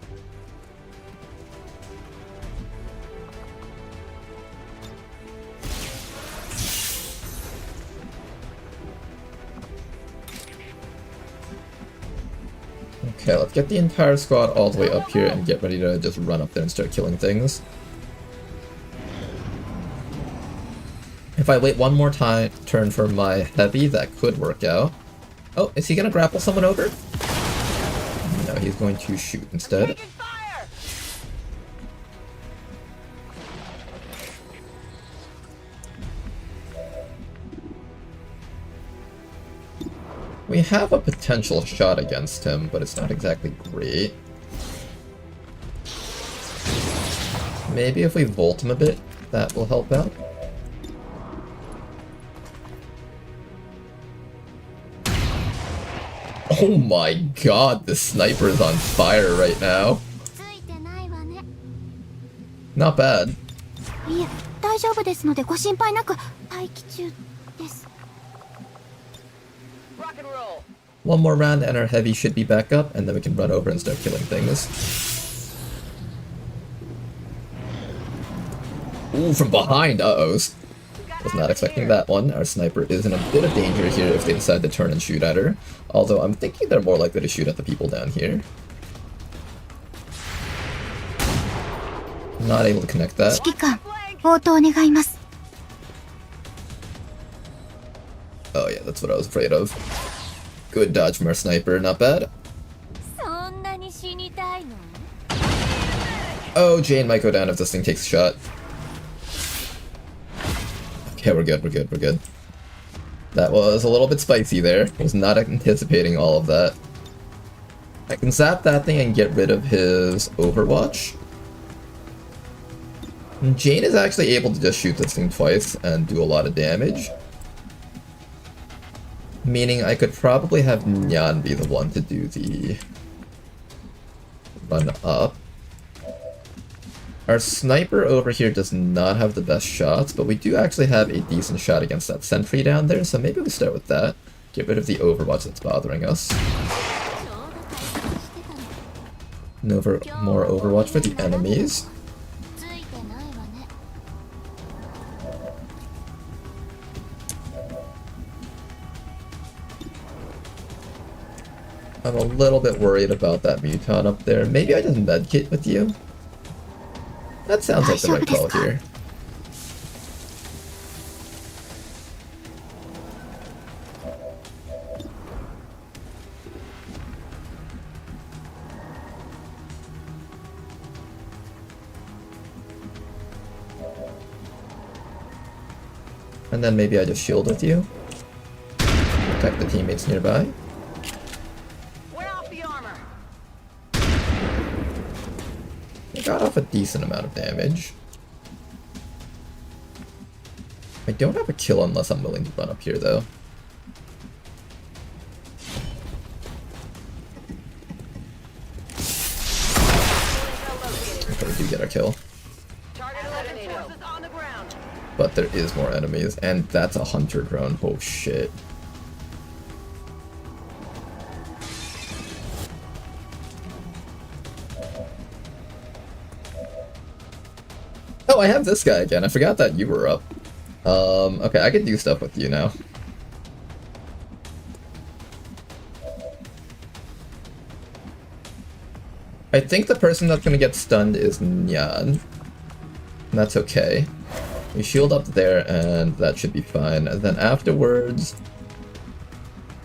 Okay, let's get the entire squad all the way up here and get ready to just run up there and start killing things. If I wait one more turn for my heavy, that could work out. Oh, is he gonna grapple someone over? No, he's going to shoot instead. We have a potential shot against him, but it's not exactly great. Maybe if we volt him a bit, that will help out. Oh my god, the sniper is on fire right now. Not bad. Rock and roll. One more round and our heavy should be back up, and then we can run over and start killing things. Ooh, from behind, uh-oh. Was not expecting that one. Our sniper is in a bit of danger here if they decide to turn and shoot at her. Although I'm thinking they're more likely to shoot at the people down here. Not able to connect that. Oh yeah, that's what I was afraid of. Good dodge from our sniper, not bad. Oh, Jane might go down if this thing takes a shot. Okay, we're good, we're good, we're good. That was a little bit spicy there. Was not anticipating all of that. I can zap that thing and get rid of his Overwatch. Jane is actually able to just shoot this thing twice and do a lot of damage. Meaning I could probably have Nyan be the one to do the run up. Our sniper over here does not have the best shots, but we do actually have a decent shot against that sentry down there, so maybe we start with that. Get rid of the Overwatch that's bothering us. More Overwatch for the enemies. I'm a little bit worried about that Muton up there. Maybe I just medkit with you? That sounds like the right call here. And then maybe I just shield with you. Protect the teammates nearby. Got off a decent amount of damage. I don't have a kill unless I'm willing to run up here, though. Okay, we do get our kill. But there is more enemies, and that's a hunter drone. Oh shit. Oh, I have this guy again. I forgot that you were up. Okay, I can do stuff with you now. I think the person that's gonna get stunned is Nyan. And that's okay. We shield up there, and that should be fine. And then afterwards,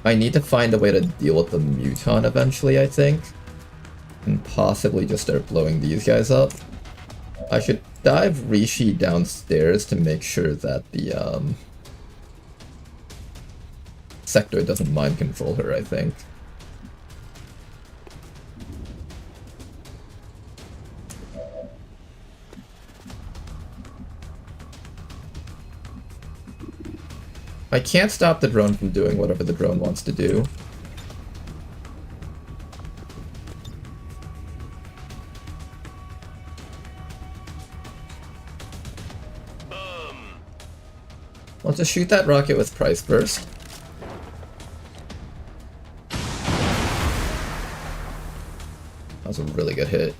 I need to find a way to deal with the Muton eventually, I think. And possibly just start blowing these guys up. I should dive Rishi downstairs to make sure that the Sectoid doesn't mind control her, I think. I can't stop the drone from doing whatever the drone wants to do. I'll just shoot that rocket with Price first. That was a really good hit.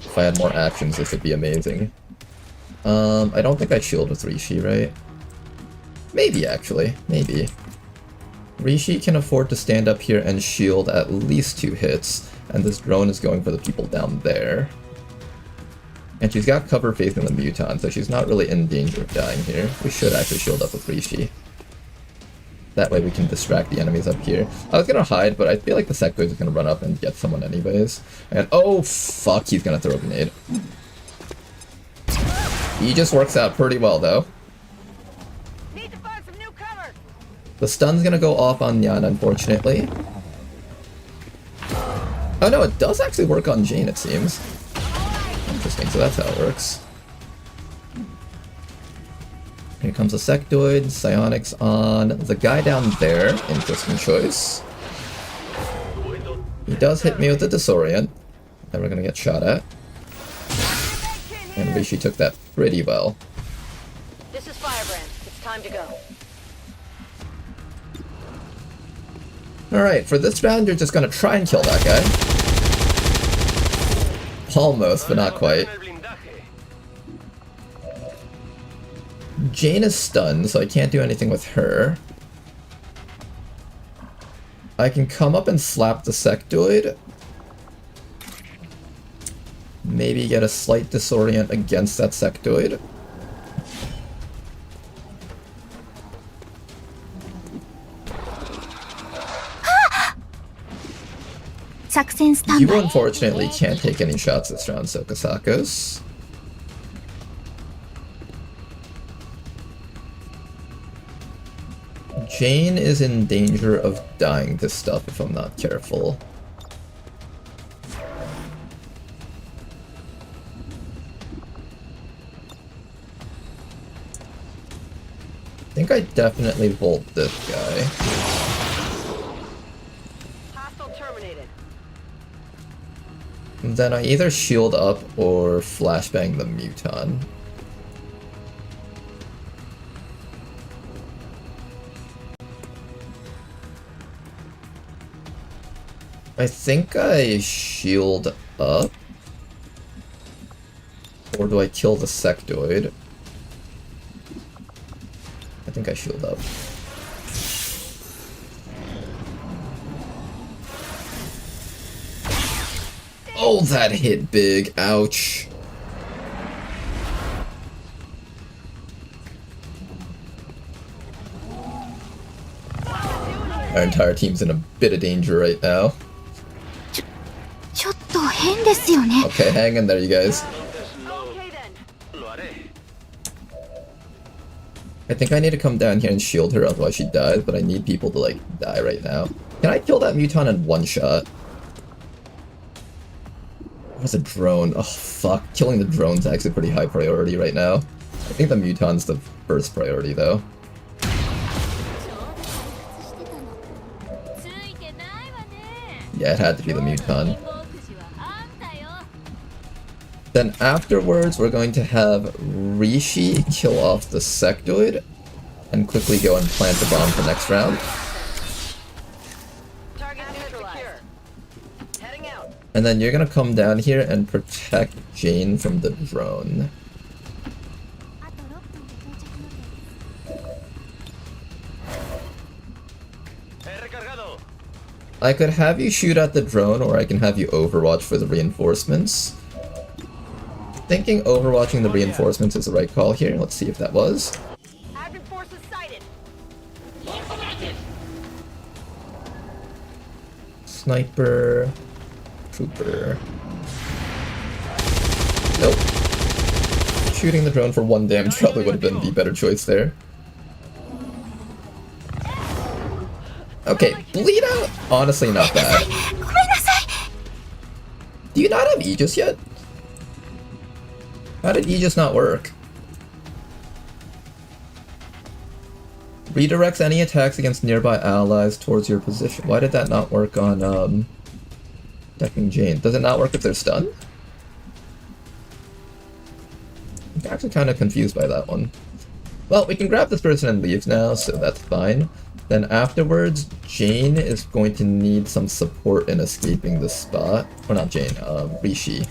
If I had more actions, this would be amazing. I don't think I shield with Rishi, right? Maybe, actually. Maybe. Rishi can afford to stand up here and shield at least 2 hits, and this drone is going for the people down there. And she's got cover facing the Muton, so she's not really in danger of dying here. We should actually shield up with Rishi. That way we can distract the enemies up here. I was gonna hide, but I feel like the Sectoid is gonna run up and get someone anyways. And oh fuck, he's gonna throw a grenade. He just works out pretty well though. Need to find some new cover. The stun's gonna go off on Nyan, unfortunately. Oh no, it does actually work on Jane, it seems. Interesting, so that's how it works. Here comes a Sectoid, Psionics on the guy down there. Interesting choice. He does hit me with the Disorient that we're gonna get shot at. And Rishi took that pretty well. This is Firebrand. It's time to go. Alright, for this round you're just gonna try and kill that guy. Almost, but not quite. Jane is stunned, so I can't do anything with her. I can come up and slap the Sectoid. Maybe get a slight disorient against that Sectoid. You unfortunately can't take any shots this round, Sokasakos. Jane is in danger of dying to stuff if I'm not careful. think I definitely volt this guy. Hostile terminated. And then I either shield up or flashbang the Muton. I think I shield up. Or do I kill the sectoid? I think I shield up. Oh, that hit big. Ouch. Our entire team's in a bit of danger right now. ちょっと変ですよね。 Okay, hang in there, you guys. Okay then. I think I need to come down here and shield her, otherwise she dies, but I need people to, like, die right now. Can I kill that Muton in one shot? What's a drone? Oh, fuck. Killing the drone's actually pretty high priority right now. I think the Muton's the first priority, though. Yeah, it had to be the Muton. Then afterwards, we're going to have Rishi kill off the sectoid and quickly go and plant the bomb for next round. Target neutralized. Heading out. And then you're gonna come down here and protect Jane from the drone. I could have you shoot at the drone, or I can have you overwatch for the reinforcements. Thinking overwatching the reinforcements is the right call here. Let's see if that was. Advent forces sighted. Sniper. Trooper. Nope. Shooting the drone for 1 damage probably would have been the better choice there. Okay, bleed out! Honestly, not bad. Do you not have Aegis yet? How did Aegis not work? Redirects any attacks against nearby allies towards your position. Why did that not work on, decking Jane? Does it not work if they're stunned? I'm actually kind of confused by that one. Well, we can grab this person and leave now, so that's fine. Then afterwards, Jane is going to need some support in escaping this spot. Or not Jane, Rishi.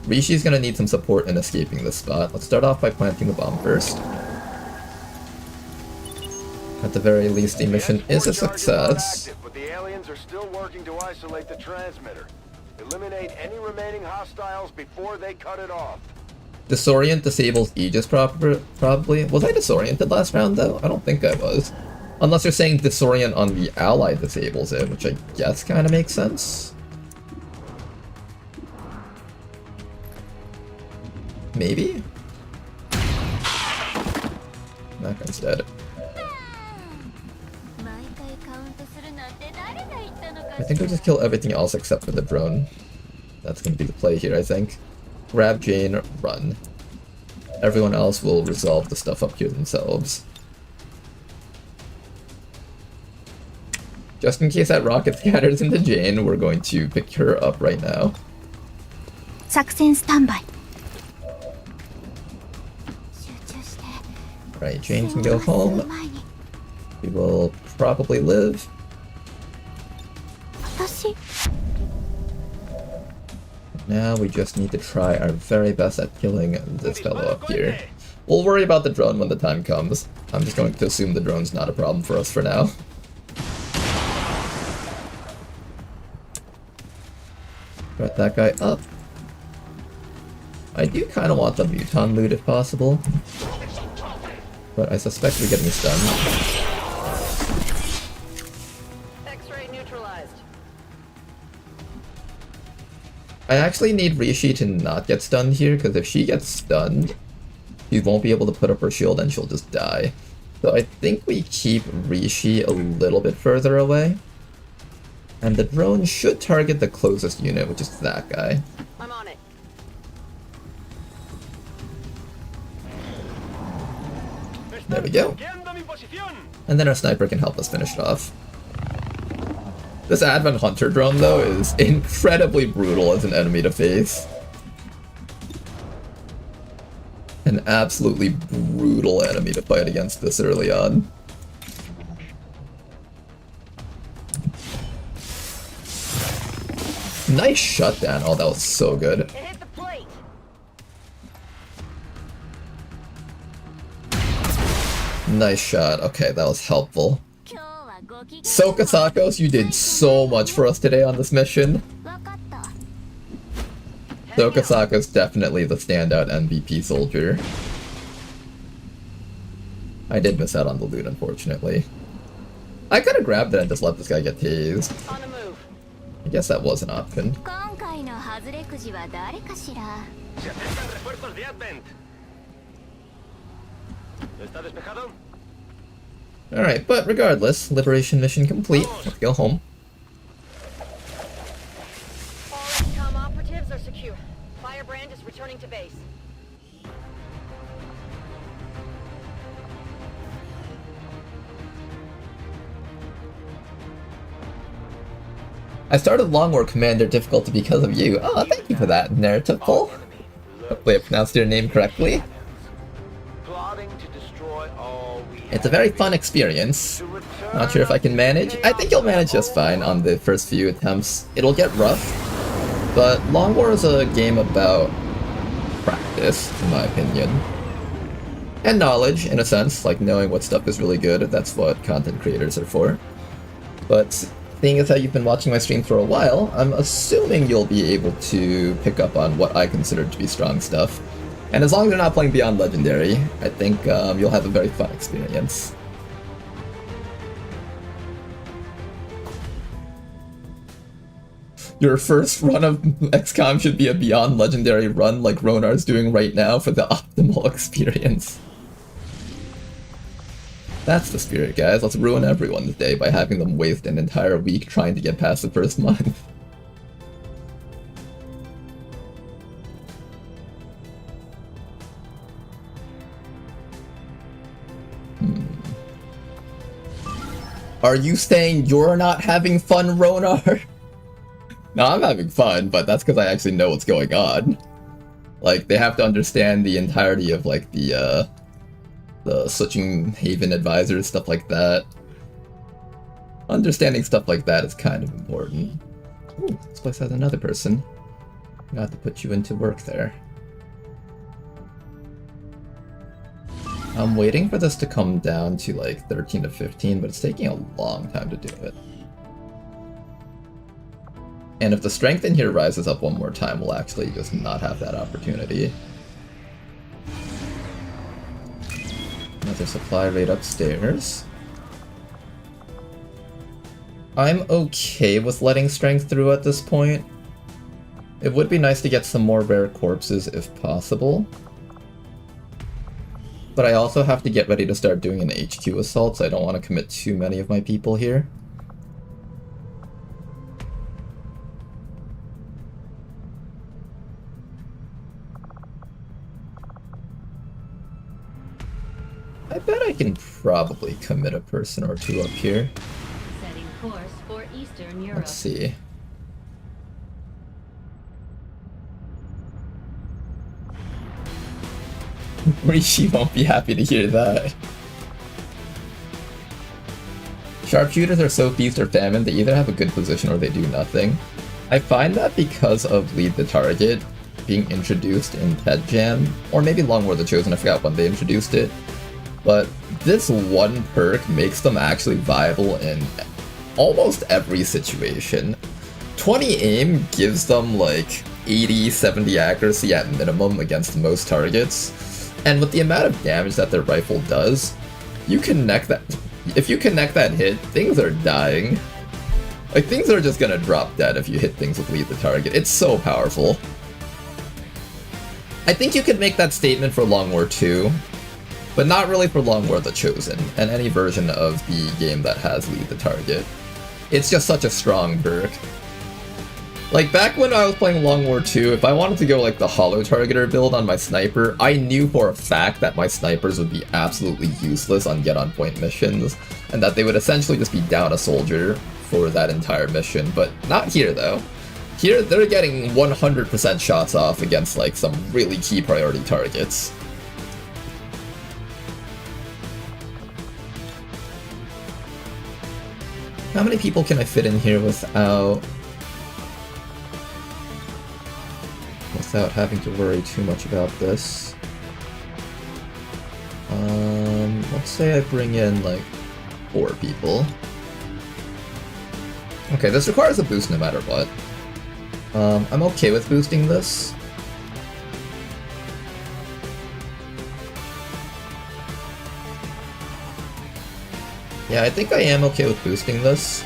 Rishi's gonna need some support in escaping this spot. Let's start off by planting the bomb first. At the very least, the mission is a success. Active, but the aliens are still working to isolate the transmitter. Eliminate any remaining hostiles before they cut it off. Disorient disables Aegis probably. Was I disoriented last round though? I don't think I was. Unless you're saying disorient on the ally disables it, which I guess kind of makes sense. Maybe? That guy's dead. I think we'll just kill everything else except for the drone. That's gonna be the play here, I think. Grab Jane, run. Everyone else will resolve the stuff up here themselves. Just in case that rocket scatters into Jane, we're going to pick her up right now. 作戦スタンバイ。 Alright, Jane can go home. We will probably live. 私 Now we just need to try our very best at killing this fellow up here. We'll worry about the drone when the time comes. I'm just going to assume the drone's not a problem for us for now. Got that guy up. I do kind of want the Muton loot if possible, but I suspect we're getting stunned. X-ray neutralized. I actually need Rishi to not get stunned here, because if she gets stunned, she won't be able to put up her shield and she'll just die. So I think we keep Rishi a little bit further away. And the drone should target the closest unit, which is that guy. I'm on it. There we go. And then our sniper can help us finish it off. This Advent Hunter drone, though, is incredibly brutal as an enemy to face. An absolutely brutal enemy to fight against this early on. Nice shutdown. Oh, that was so good. It hit the plate. Nice shot. Okay, that was helpful. Sokasakos, you did so much for us today on this mission. Sokasako's definitely the standout MVP soldier. I did miss out on the loot, unfortunately. I could have grabbed it and just let this guy get tased. On the move. I guess that was an option. Se acercan refuerzos de Advent. ¿Está despejado? Alright, but regardless, liberation mission complete. Let's go home. All XCOM operatives are secure. Firebrand is returning to base. I started Long War Commander difficulty because of you. Oh, thank you for that, narrative pull. Hopefully I pronounced your name correctly. Plotting to destroy all we It's a very fun experience. Not sure if I can manage. I think you'll manage just fine on the first few attempts. It'll get rough, but Long War is a game about practice, in my opinion. And knowledge, in a sense, like knowing what stuff is really good. That's what content creators are for. But seeing as how you've been watching my stream for a while, I'm assuming you'll be able to pick up on what I consider to be strong stuff. And as long as you're not playing Beyond Legendary, I think you'll have a very fun experience. Your first run of XCOM should be a Beyond Legendary run like Ronar's doing right now for the optimal experience. That's the spirit, guys. Let's ruin everyone's day by having them waste an entire week trying to get past the first month. Are you saying you're not having fun, Ronar? No, I'm having fun, but that's because I actually know what's going on. Like, they have to understand the entirety of, like, the switching Haven advisors, stuff like that. Understanding stuff like that is kind of important. Ooh, this place has another person. I have to put you into work there. I'm waiting for this to come down to like 13 to 15, but it's taking a long time to do it. And if the strength in here rises up one more time, we'll actually just not have that opportunity. Another supply raid upstairs. I'm okay with letting strength through at this point. It would be nice to get some more rare corpses if possible. But I also have to get ready to start doing an HQ assault, so I don't want to commit too many of my people here. I bet I can probably commit a person or two up here. Setting course for Eastern Europe. Let's see. Rishi won't be happy to hear that. Sharpshooters are so feast or famine, they either have a good position or they do nothing. I find that because of Lead the Target being introduced in Ted Jam, or maybe Long War the Chosen, I forgot when they introduced it, but this one perk makes them actually viable in almost every situation. 20 aim gives them like 80-70 accuracy at minimum against most targets. And with the amount of damage that their rifle does, you connect that. If you connect that hit, things are dying. Like, things are just gonna drop dead if you hit things with Lead the Target. It's so powerful. I think you could make that statement for Long War 2, but not really for Long War the Chosen, and any version of the game that has Lead the Target. It's just such a strong perk. Like, back when I was playing Long War 2, if I wanted to go, like, the hollow targeter build on my sniper, I knew for a fact that my snipers would be absolutely useless on get-on-point missions, and that they would essentially just be down a soldier for that entire mission, but not here, though. Here, they're getting 100% shots off against, like, some really key priority targets. How many people can I fit in here without having to worry too much about this? Let's say I bring in, like, 4 people. Okay, this requires a boost no matter what. I'm okay with boosting this. Yeah, I think I am okay with boosting this.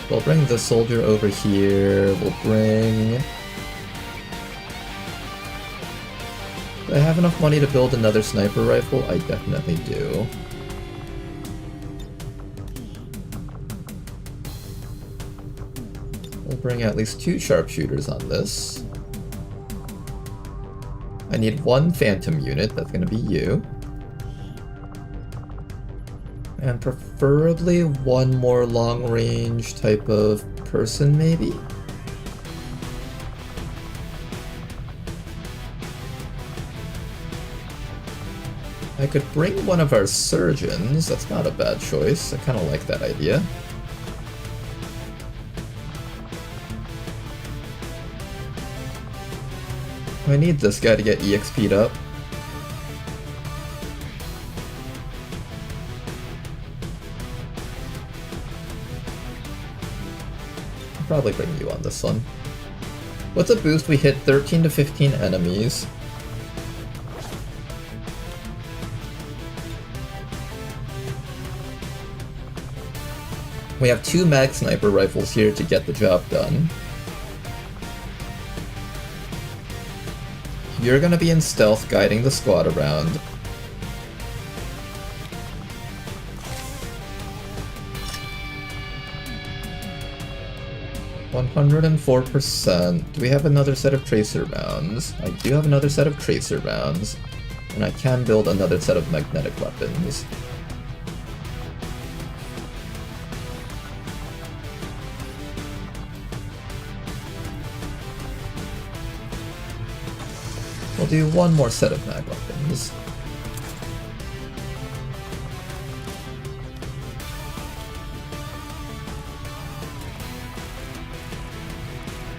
We'll bring the soldier over here. We'll bring... Do I have enough money to build another sniper rifle? I definitely do. We'll bring at least 2 sharpshooters on this. I need 1 phantom unit, that's gonna be you. And preferably 1 more long-range type of person, maybe? I could bring one of our surgeons, that's not a bad choice, I kinda like that idea. I need this guy to get EXP'd up. I'll probably bring you on this one. What's a boost? We hit 13 to 15 enemies. We have 2 mag sniper rifles here to get the job done. You're gonna be in stealth, guiding the squad around. $104%. Do we have another set of tracer rounds? I do have another set of tracer rounds, and I can build another set of magnetic weapons. We'll do 1 more set of mag weapons.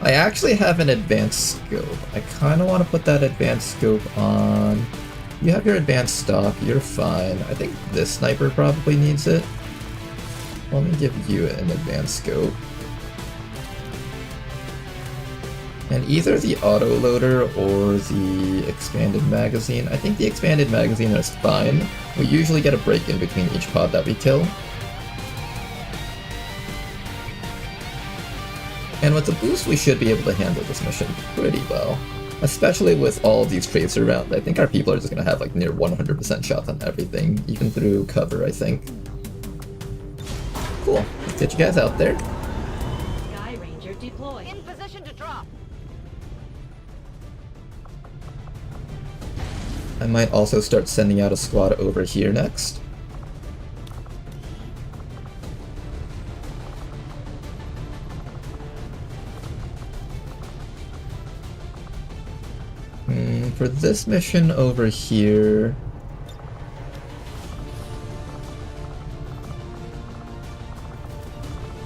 I actually have an advanced scope. I kind of want to put that advanced scope on. You have your advanced stock, you're fine. I think this sniper probably needs it. Let me give you an advanced scope. And either the autoloader or the expanded magazine. I think the expanded magazine is fine. We usually get a break in between each pod that we kill. And with the boost, we should be able to handle this mission pretty well. Especially with all of these tracer rounds. I think our people are just going to have like near 100% shots on everything, even through cover, I think. Cool. Let's get you guys out there. Sky Ranger deployed. In position to drop. I might also start sending out a squad over here next. For this mission over here...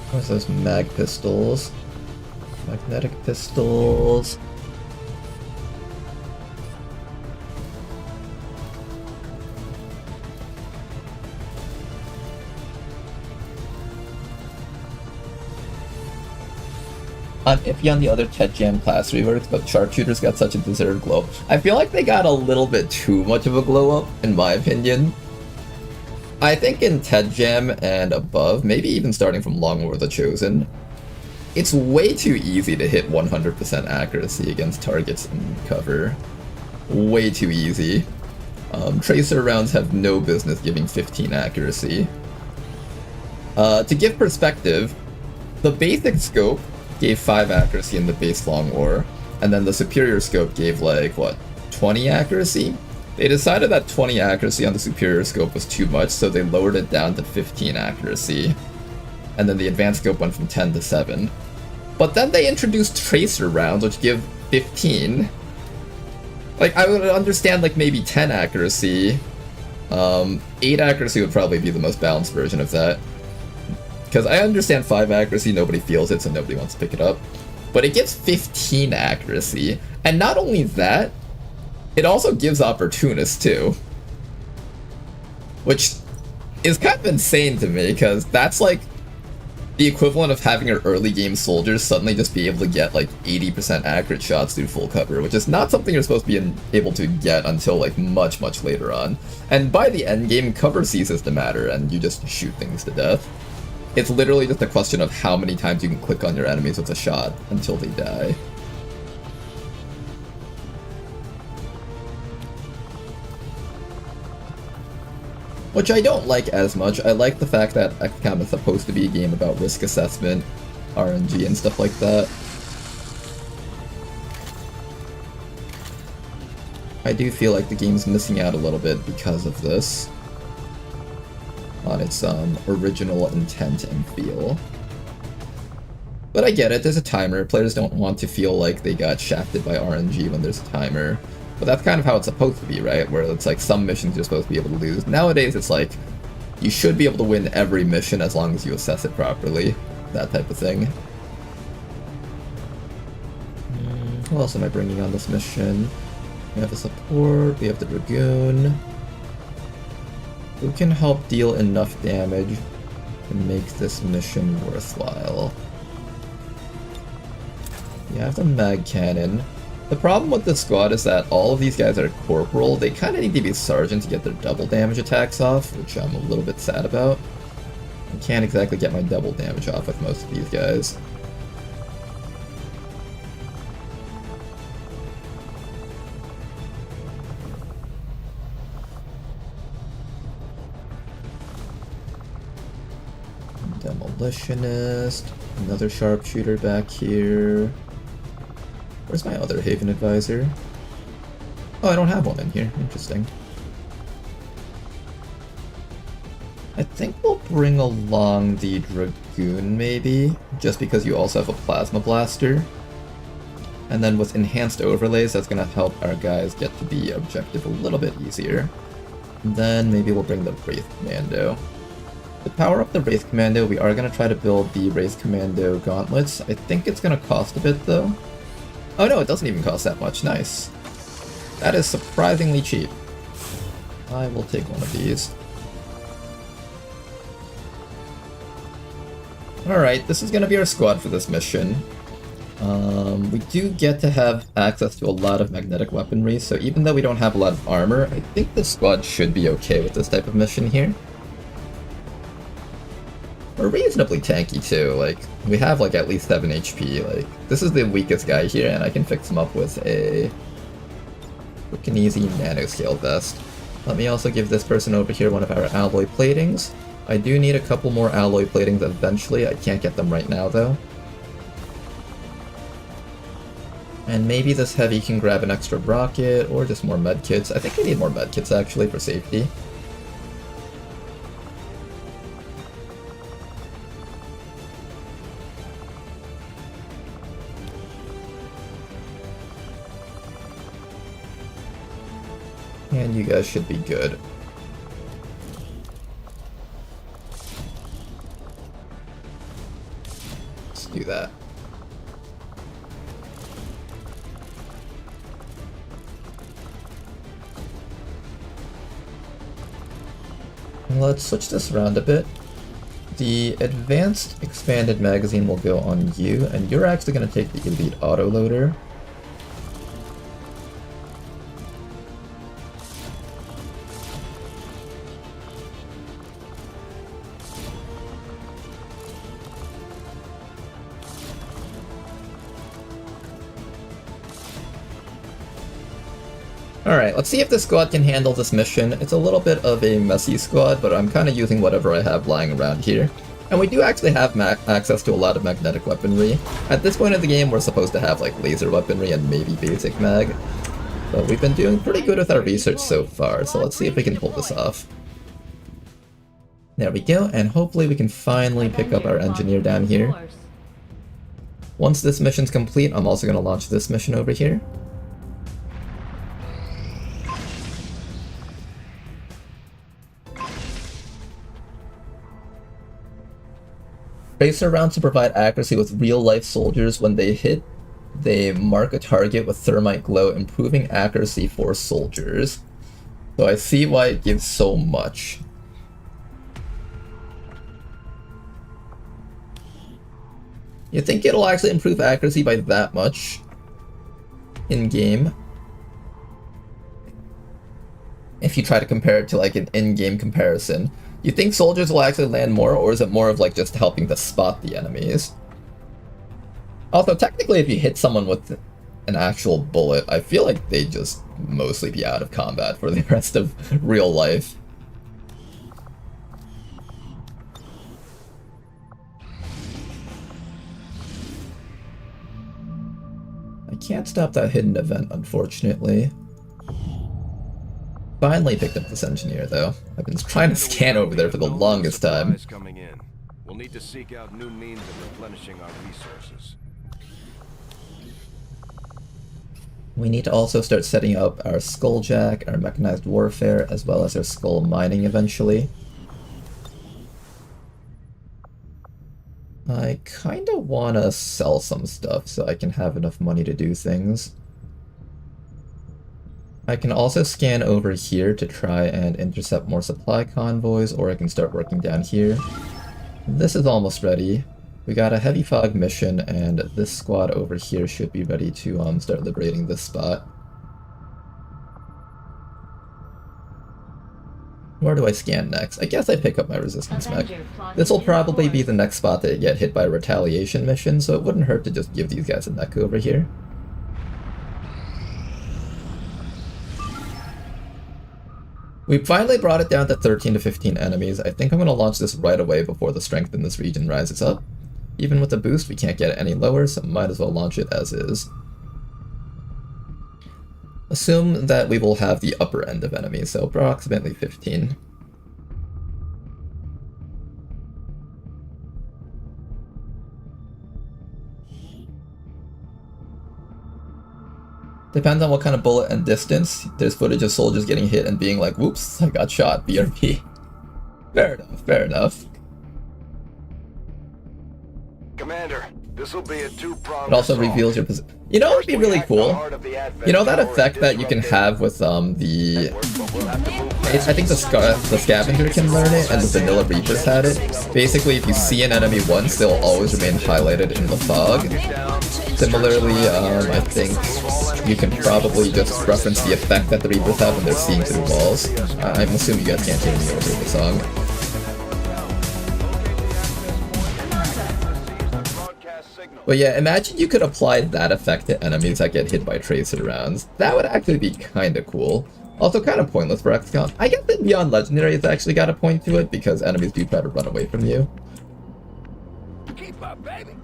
What's those mag pistols? Magnetic pistols... I'm iffy on the other Ted Jam class reworks, but sharpshooters got such a deserved glow. I feel like they got a little bit too much of a glow up, in my opinion. I think in Ted Jam and above, maybe even starting from Long War the Chosen, it's way too easy to hit 100% accuracy against targets in cover. Way too easy. Tracer rounds have no business giving 15 accuracy. To give perspective, the basic scope gave 5 accuracy in the base Long War, and then the superior scope gave like, what, 20 accuracy? They decided that 20 accuracy on the superior scope was too much, so they lowered it down to 15 accuracy. And then the advanced scope went from 10 to 7. But then they introduced tracer rounds, which give 15. Like, I would understand like maybe 10 accuracy. 8 accuracy would probably be the most balanced version of that. Because I understand 5 accuracy, nobody feels it, so nobody wants to pick it up. But it gives 15 accuracy. And not only that, it also gives opportunists too. Which is kind of insane to me, because that's like the equivalent of having your early game soldiers suddenly just be able to get like 80% accurate shots through full cover, which is not something you're supposed to be able to get until like much later on. And by the end game, cover ceases to matter and you just shoot things to death. It's literally just a question of how many times you can click on your enemies with a shot until they die. Which I don't like as much. I like the fact that XCOM is supposed to be a game about risk assessment, RNG, and stuff like that. I do feel like the game's missing out a little bit because of this, on its original intent and feel. But I get it, there's a timer. Players don't want to feel like they got shafted by RNG when there's a timer. But that's kind of how it's supposed to be, right? Where it's like some missions you're supposed to be able to lose. Nowadays it's like, you should be able to win every mission as long as you assess it properly. That type of thing. What else am I bringing on this mission? We have the support, we have the Dragoon. Who can help deal enough damage to make this mission worthwhile? You have the mag cannon. The problem with this squad is that all of these guys are corporal. They kind of need to be sergeant to get their double damage attacks off, which I'm a little bit sad about. I can't exactly get my double damage off with most of these guys. Demolitionist, another sharpshooter back here. Where's my other Haven Advisor? Oh, I don't have one in here. Interesting. I think we'll bring along the Dragoon, maybe, just because you also have a Plasma Blaster. And then with enhanced overlays, that's going to help our guys get to the objective a little bit easier. And then maybe we'll bring the Wraith Commando. To power up the Wraith Commando, we are going to try to build the Wraith Commando gauntlets. I think it's going to cost a bit, though. Oh no, it doesn't even cost that much. Nice. That is surprisingly cheap. I will take one of these. Alright, this is going to be our squad for this mission. We do get to have access to a lot of magnetic weaponry, so even though we don't have a lot of armor, I think the squad should be okay with this type of mission here. We're reasonably tanky too, like, we have like at least 7 HP, like, this is the weakest guy here and I can fix him up with a quick and easy nanoscale vest. Let me also give this person over here one of our alloy platings. I do need a couple more alloy platings eventually, I can't get them right now though. And maybe this heavy can grab an extra rocket, or just more medkits. I think we need more medkits actually for safety. And you guys should be good. Let's do that. Let's switch this around a bit. The advanced expanded magazine will go on you, and you're actually going to take the elite autoloader. Alright, let's see if this squad can handle this mission. It's a little bit of a messy squad, but I'm kind of using whatever I have lying around here. And we do actually have access to a lot of magnetic weaponry. At this point of the game, we're supposed to have like laser weaponry and maybe basic mag. But we've been doing pretty good with our research so far, so let's see if we can pull this off. There we go, and hopefully we can finally pick up our engineer down here. Once this mission's complete, I'm also going to launch this mission over here. Tracer rounds to provide accuracy with real-life soldiers. When they hit, they mark a target with thermite glow, improving accuracy for soldiers. So I see why it gives so much. You think it'll actually improve accuracy by that much in-game? If you try to compare it to like an in-game comparison. You think soldiers will actually land more, or is it more of like just helping to spot the enemies? Also, technically if you hit someone with an actual bullet, I feel like they'd just mostly be out of combat for the rest of real life. I can't stop that hidden event, unfortunately. Finally picked up this engineer, though. I've been trying to scan over there for the longest time. Coming in. We'll need to seek out new means of replenishing our resources. We need to also start setting up our skulljack, our mechanized warfare, as well as our skull mining eventually. I kinda wanna sell some stuff so I can have enough money to do things. I can also scan over here to try and intercept more supply convoys, or I can start working down here. This is almost ready. We got a heavy fog mission, and this squad over here should be ready to start liberating this spot. Where do I scan next? I guess I pick up my resistance mech. This will probably be the next spot that get hit by a retaliation mission, so it wouldn't hurt to just give these guys a mech over here. We finally brought it down to 13 to 15 enemies. I think I'm going to launch this right away before the strength in this region rises up. Even with the boost, we can't get it any lower, so might as well launch it as is. Assume that we will have the upper end of enemies, so approximately 15. Depends on what kind of bullet and distance. There's footage of soldiers getting hit and being like, whoops, I got shot, BRB. Fair enough, fair enough. Commander, this will be a two-pronged It also reveals your position. You know, it'd be really cool. You know that effect that you can have with the... I think the scavenger can learn it, and the vanilla reapers had it. Basically, if you see an enemy once, they'll always remain highlighted in the fog. Similarly, I think you can probably just reference the effect that the reapers have when they're seeing through walls. I'm assuming you guys can't hear me over the song. But yeah, imagine you could apply that effect to enemies that get hit by tracer rounds. That would actually be kinda cool. Also kind of pointless for XCOM. I guess that Beyond Legendary has actually got a point to it, because enemies do try to run away from you. Keep up, baby.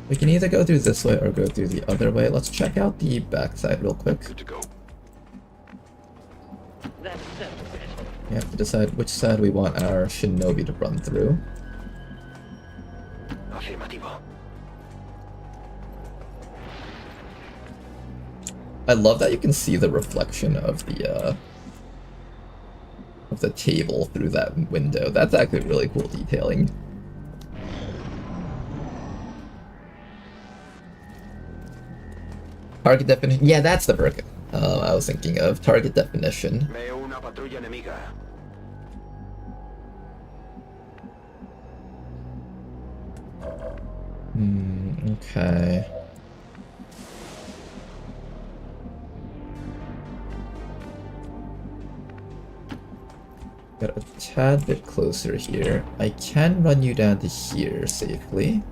We can either go through this way or go through the other way. Let's check out the backside real quick. Good to go. We have to decide which side we want our shinobi to run through. Afirmativo. I love that you can see the reflection of the table through that window. That's actually really cool detailing. Target definition. Yeah, that's the perk I was thinking of. Target definition. Veo una patrulla enemiga. Okay. Got a tad bit closer here. I can run you down to here safely.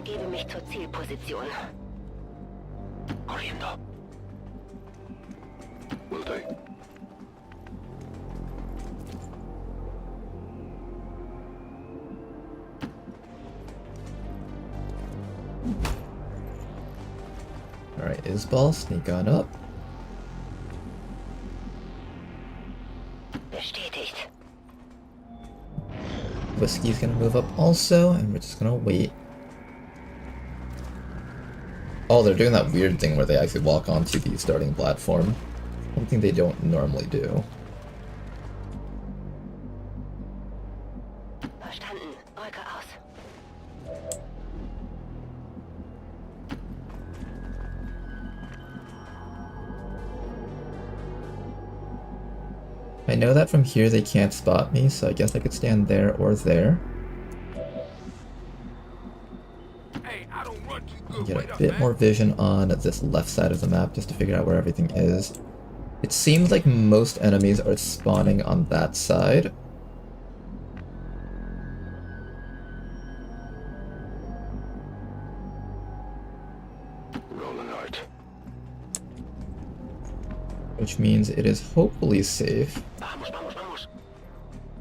begebe mich zur Zielposition. Corriendo. Will do. Alright, Isbal, sneak on up. Bestätigt. Whiskey's gonna move up also, and we're just gonna wait. Oh, they're doing that weird thing where they actually walk onto the starting platform. Something they don't normally do. Verstanden. Wolke aus. I know that from here they can't spot me, so I guess I could stand there or there. Get a bit more vision on this left side of the map just to figure out where everything is. It seems like most enemies are spawning on that side. Rolling out. Which means it is hopefully safe Vamos, vamos, vamos.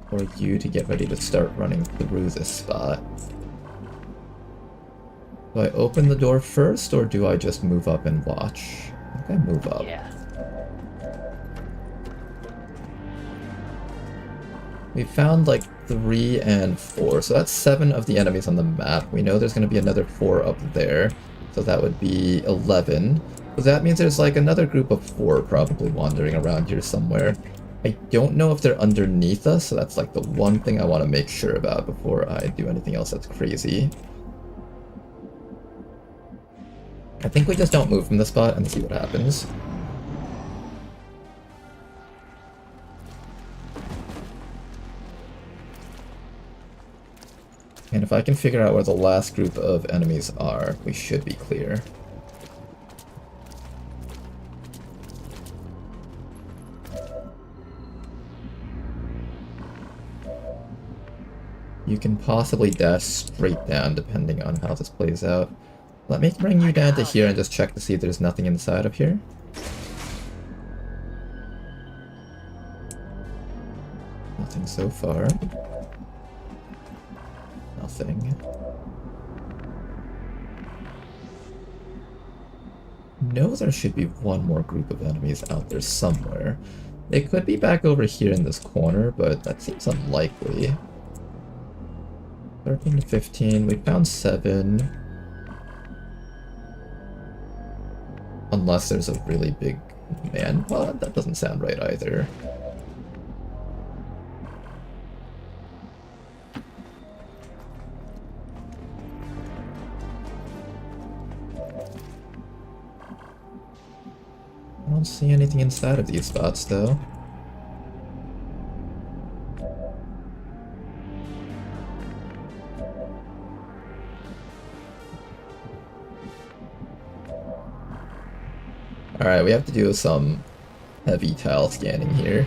for you to get ready to start running through this spot. Do I open the door first, or do I just move up and watch? I think I move up. Yeah. We found like 3 and 4, so that's 7 of the enemies on the map. We know there's going to be another 4 up there, so that would be 11. So that means there's like another group of 4 probably wandering around here somewhere. I don't know if they're underneath us, so that's like the one thing I want to make sure about before I do anything else that's crazy. I think we just don't move from the spot and see what happens. And if I can figure out where the last group of enemies are, we should be clear. You can possibly dash straight down depending on how this plays out. Let me bring you down to here and just check to see if there's nothing inside of here. Nothing so far. Nothing. No, there should be one more group of enemies out there somewhere. They could be back over here in this corner, but that seems unlikely. 13 to 15, we found 7. Unless there's a really big man. Well, that doesn't sound right either. I don't see anything inside of these spots, though. Alright, we have to do some heavy tile scanning here.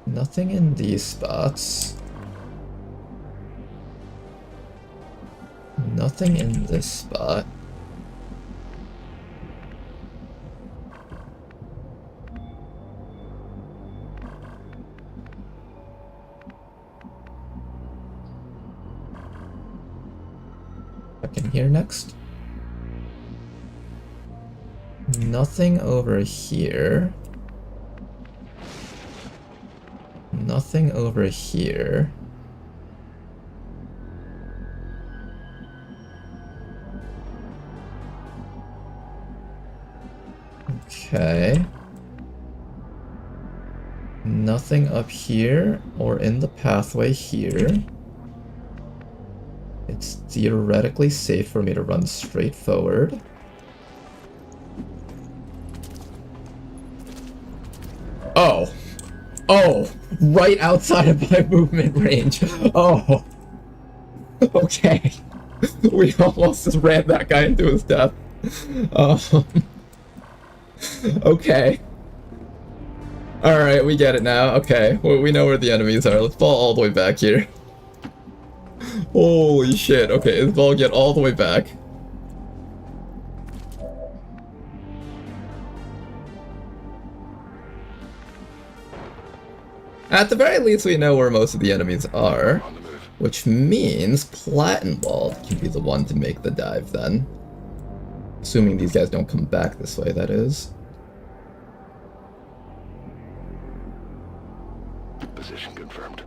Nothing in these spots. Nothing in this spot. Here next. Nothing over here. Nothing over here. Okay. Nothing up here or in the pathway here. It's theoretically safe for me to run straight forward. Oh! Oh! Right outside of my movement range! Oh! Okay. We almost just ran that guy into his death. Okay. Alright, we get it now. Okay, well, we know where the enemies are. Let's fall all the way back here. Holy shit. Okay, let's all get all the way back. At the very least, we know where most of the enemies are, which means Platinwald can be the one to make the dive then. Assuming these guys don't come back this way, that is. Position confirmed.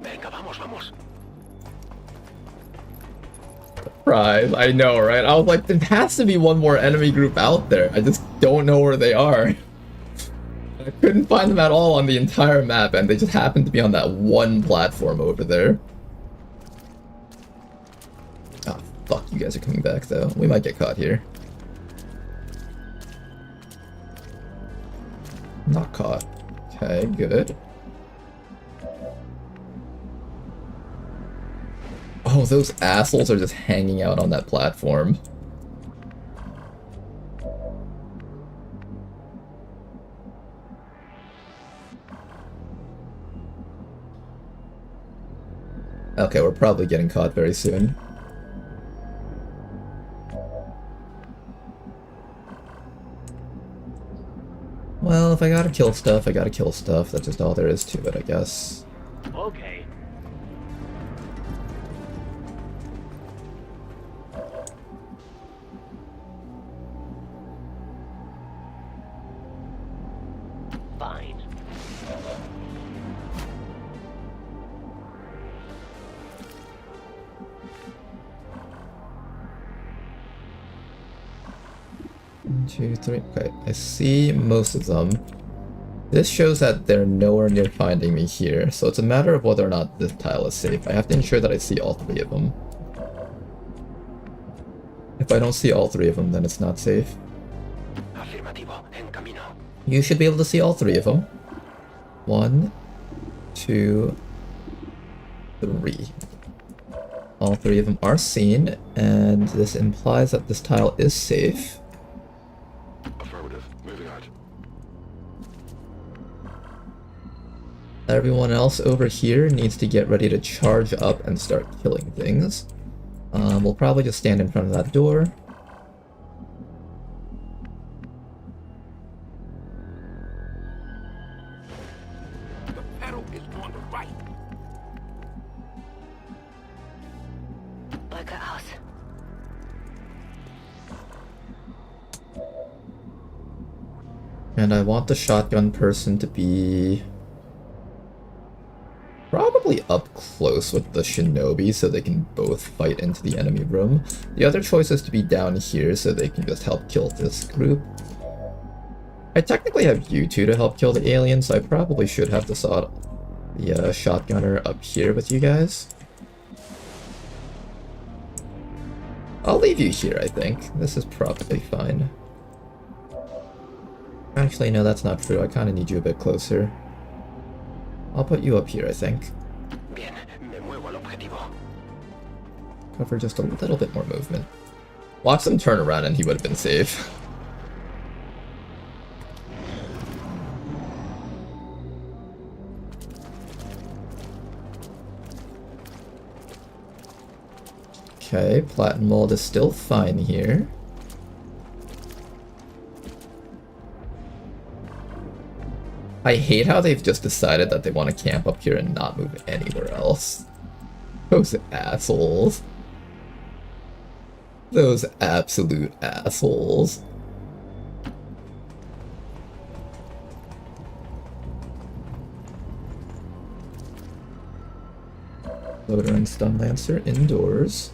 Venga, vamos, vamos. Surprise, I know, right? I was like, there has to be one more enemy group out there. I just don't know where they are. I couldn't find them at all on the entire map, and they just happened to be on that one platform over there. Oh, fuck, you guys are coming back, though. We might get caught here. Not caught. Okay, good. Oh, those assholes are just hanging out on that platform. Okay, we're probably getting caught very soon. Well, if I gotta kill stuff, I gotta kill stuff. That's just all there is to it, I guess. Okay. Fine. One, two, three. Okay, I see most of them. This shows that they're nowhere near finding me here, so it's a matter of whether or not this tile is safe. I have to ensure that I see all three of them. If I don't see all three of them, then it's not safe. Afirmativo, en camino. You should be able to see all three of them. 1, 2, 3. All three of them are seen, and this implies that this tile is safe. Affirmative. Moving out. Everyone else over here needs to get ready to charge up and start killing things. We'll probably just stand in front of that door. The pedal is on the right. Look at us. And I want the shotgun person to be probably up close with the shinobi so they can both fight into the enemy room. The other choice is to be down here so they can just help kill this group. I technically have you two to help kill the aliens, so I probably should have the shotgunner up here with you guys. I'll leave you here, I think. This is probably fine. Actually, no, that's not true. I kind of need you a bit closer. I'll put you up here, I think. Bien, me muevo al objetivo. Cover just a little bit more movement. Watch them turn around and he would have been safe. Okay, Platinum Mold is still fine here. I hate how they've just decided that they want to camp up here and not move anywhere else. Those assholes. Those absolute assholes. Loader and Stun Lancer indoors.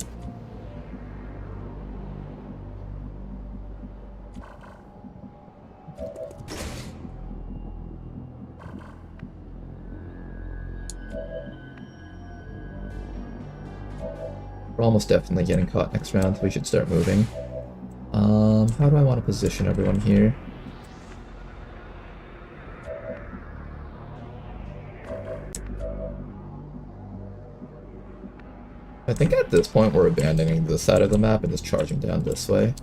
We're almost definitely getting caught next round. We should start moving. How do I want to position everyone here? think at this point we're abandoning this side of the map and just charging down this way.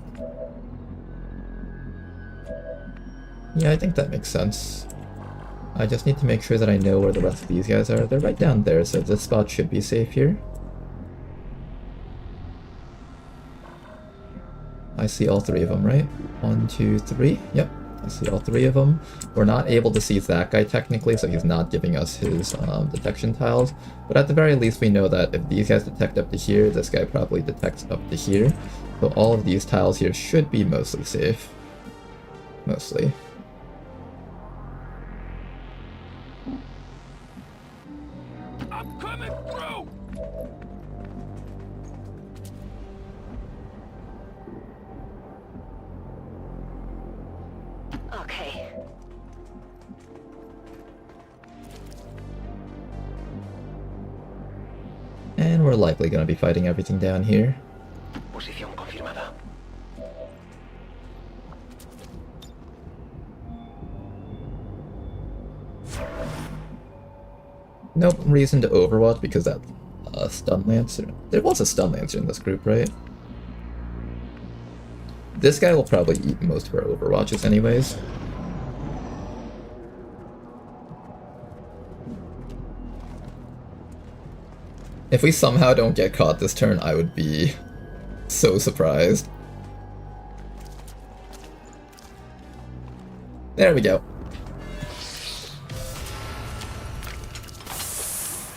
Yeah, I think that makes sense. I just need to make sure that I know where the rest of these guys are. They're right down there, so this spot should be safe here. I see all three of them, right? 1, 2, 3. Yep, I see all three of them. We're not able to see that guy technically, so he's not giving us his detection tiles. But at the very least, we know that if these guys detect up to here, this guy probably detects up to here. So all of these tiles here should be mostly safe. Mostly. I'm coming through! Okay. And we're likely going to be fighting everything down here. Posición confirmada. Nope, reason to Overwatch because that stun lancer. There was a stun lancer in this group, right? This guy will probably eat most of our Overwatches anyways. If we somehow don't get caught this turn, I would be so surprised. There we go.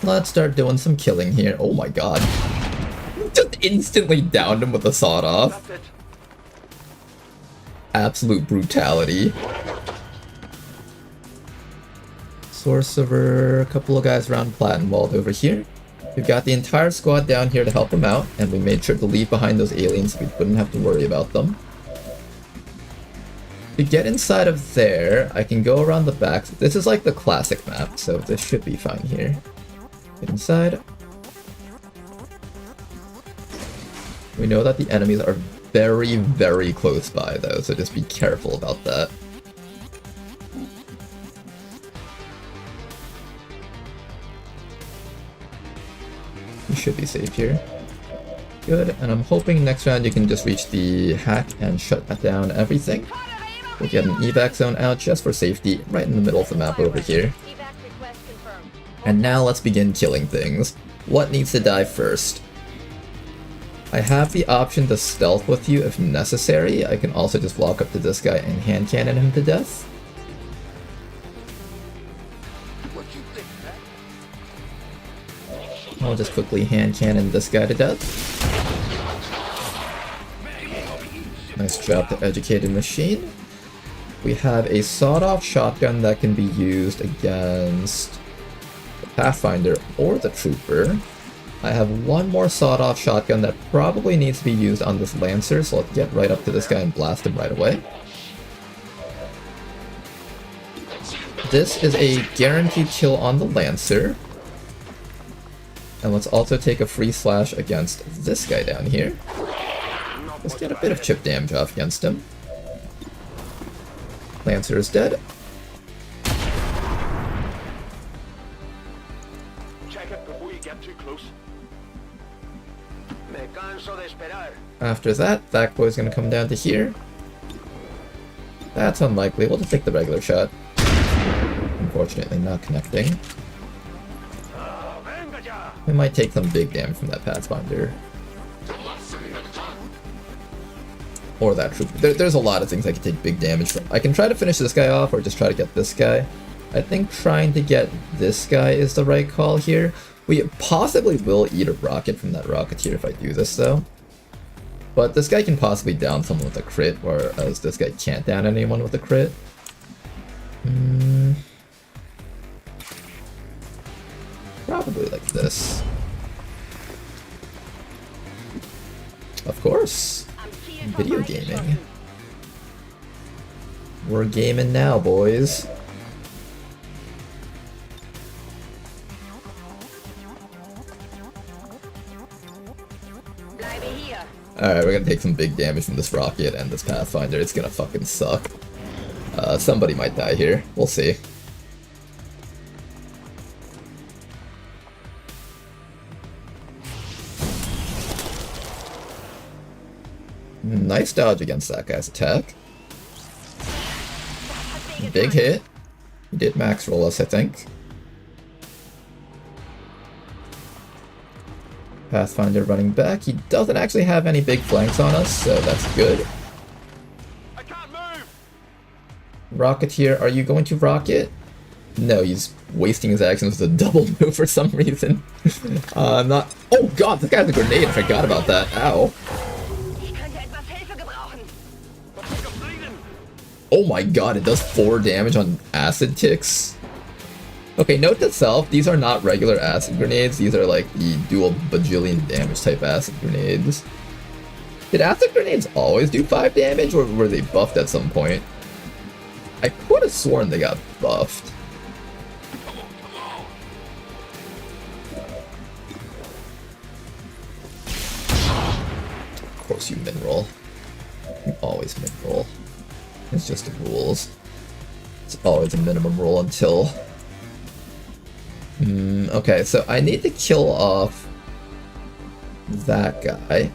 Let's start doing some killing here. Oh my god. Just instantly downed him with a sawed-off. Absolute brutality. Sorcerer, a couple of guys around Platinwald over here. We've got the entire squad down here to help them out, and we made sure to leave behind those aliens so we wouldn't have to worry about them. To get inside of there, I can go around the back. This is like the classic map, so this should be fine here. Get inside. We know that the enemies are very, very close by though, so just be careful about that. You should be safe here. Good, and I'm hoping next round you can just reach the hack and shut down everything. We'll get an evac zone out just for safety, right in the middle of the map over here. And now let's begin killing things. What needs to die first? I have the option to stealth with you if necessary. I can also just walk up to this guy and hand cannon him to death. I'll just quickly hand cannon this guy to death. Nice job to Educated Machine. We have a sawed-off shotgun that can be used against the Pathfinder or the Trooper. I have one more sawed-off shotgun that probably needs to be used on this Lancer, so let's get right up to this guy and blast him right away. This is a guaranteed kill on the Lancer. And let's also take a free slash against this guy down here. Let's get a bit of chip damage off against him. Lancer is dead. Check it before you get too close. Me canso de esperar. After that boy's gonna come down to here. That's unlikely. We'll just take the regular shot. Unfortunately, not connecting. We might take some big damage from that Pathfinder. Or that Trooper. There's a lot of things I can take big damage from. I can try to finish this guy off or just try to get this guy. I think trying to get this guy is the right call here. We possibly will eat a rocket from that Rocketeer if I do this though. But this guy can possibly down someone with a crit, whereas this guy can't down anyone with a crit. Probably like this. Of course. Video gaming. We're gaming now, boys. Alright, we're gonna take some big damage from this rocket and this Pathfinder. It's gonna fucking suck. Somebody might die here. We'll see. Nice dodge against that guy's attack. Big hit. He did max roll us, I think. Pathfinder running back. He doesn't actually have any big flanks on us, so that's good. I can't move. Rocketeer, are you going to rocket? No, he's wasting his actions with a double move for some reason. Not. Oh god, this guy has a grenade. I forgot about that. Ow. Oh my god, it does 4 damage on acid ticks. Okay, note to self, these are not regular acid grenades. These are like the dual bajillion damage type acid grenades. Did acid grenades always do 5 damage, or were they buffed at some point? I could have sworn they got buffed. Of course you min-roll. You always min-roll. It's just the rules. It's always a minimum roll until... okay, so I need to kill off that guy.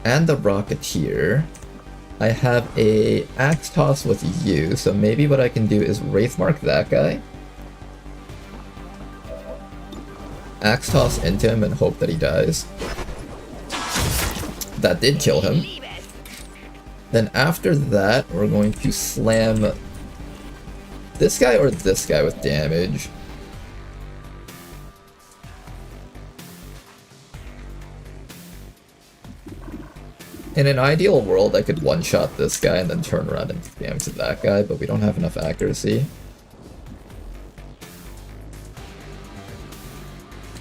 And the Rocketeer. I have a Axe Toss with you, so maybe what I can do is Wraithmark that guy. Axe Toss into him and hope that he dies. That did kill him. Then after that, we're going to slam this guy or this guy with damage. In an ideal world, I could one-shot this guy and then turn around and damage to that guy, but we don't have enough accuracy.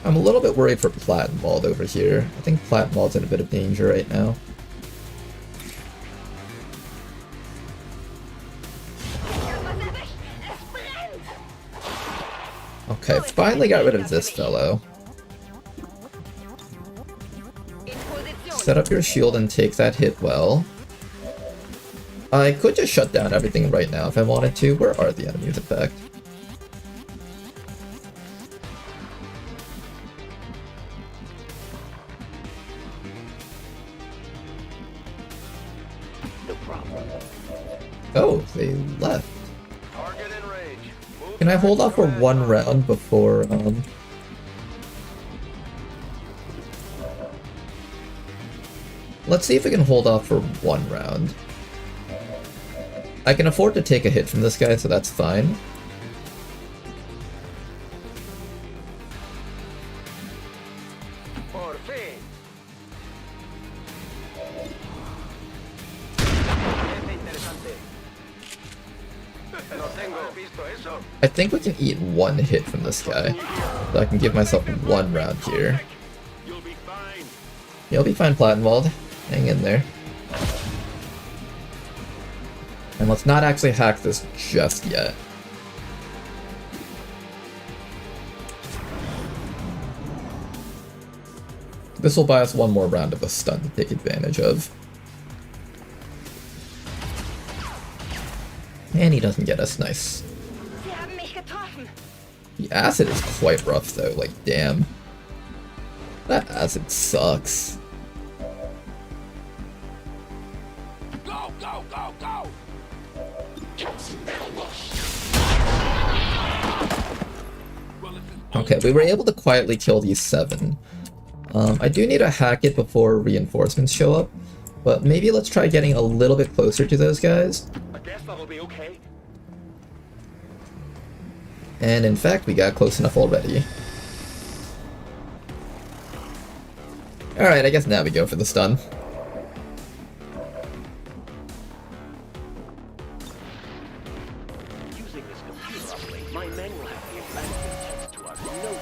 I'm a little bit worried for Plattenwald over here. I think Plattenwald's in a bit of danger right now. Okay, finally got rid of this fellow. Set up your shield and take that hit well. I could just shut down everything right now if I wanted to. Where are the enemies, in fact? Oh, they left. Can I hold off for 1 round before, Let's see if we can hold off for 1 round. I can afford to take a hit from this guy, so that's fine. I think we can eat 1 hit from this guy, so I can give myself 1 round here. You'll be fine, Plattenwald. Hang in there. And let's not actually hack this just yet. This will buy us 1 more round of a stun to take advantage of. And he doesn't get us, nice. The acid is quite rough though, like damn. That acid sucks. Go, go, go, go! Okay, we were able to quietly kill these 7. I do need to hack it before reinforcements show up, but maybe let's try getting a little bit closer to those guys. I guess that'll be okay. And in fact, we got close enough already. Alright, I guess now we go for the stun. Using this computer upgrade, my men will have the advanced to us in no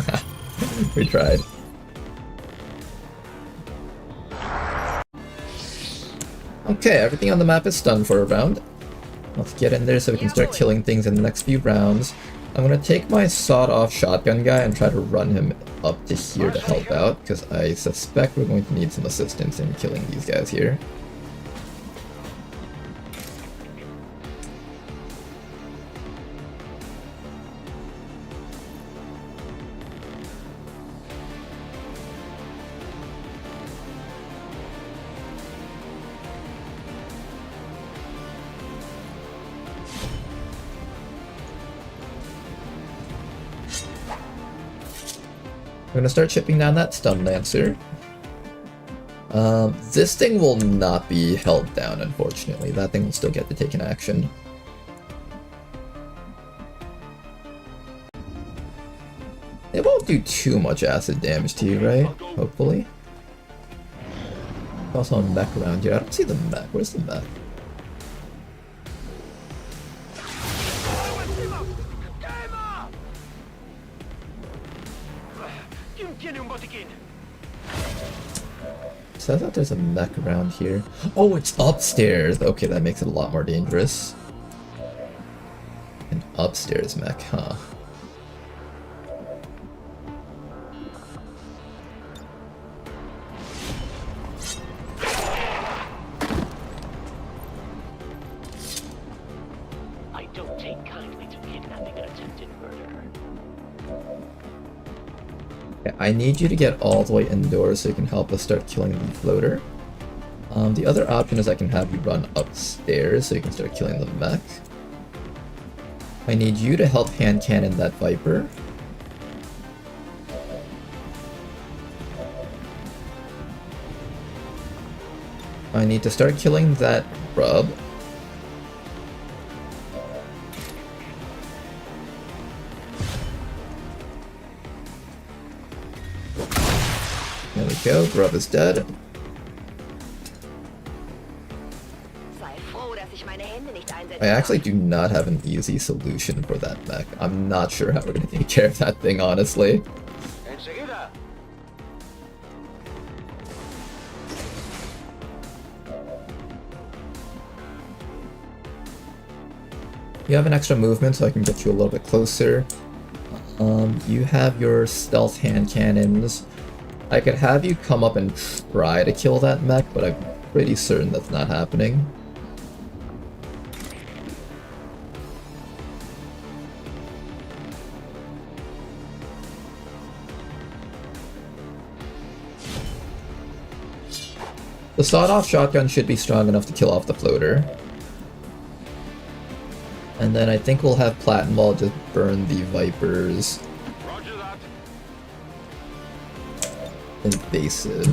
time. We tried. Okay, everything on the map is stunned for a round. Let's get in there so we can start killing things in the next few rounds. I'm gonna take my sawed-off shotgun guy and try to run him up to here to help out, because I suspect we're going to need some assistance in killing these guys here. gonna start chipping down that stun lancer. This thing will not be held down, unfortunately. That thing will still get to take an action. It won't do too much acid damage to you, right? Hopefully. Also a mech around here. I don't see the mech. Where's the mech? So I thought there's a mech around here. Oh, it's upstairs! Okay, that makes it a lot more dangerous. An upstairs mech, huh? I don't take kindly to kidnapping and attempted murder. Okay, I need you to get all the way indoors so you can help us start killing the floater. The other option is I can have you run upstairs so you can start killing the mech. I need you to help hand cannon that Viper. I need to start killing that grub. There we go, grub is dead. I actually do not have an easy solution for that mech. I'm not sure how we're gonna take care of that thing, honestly. Enseguida. You have an extra movement, so I can get you a little bit closer. You have your stealth hand cannons. I could have you come up and try to kill that mech, but I'm pretty certain that's not happening. The sawed-off shotgun should be strong enough to kill off the floater. And then I think we'll have Platinum Ball just burn the Vipers. Roger that. Evasive.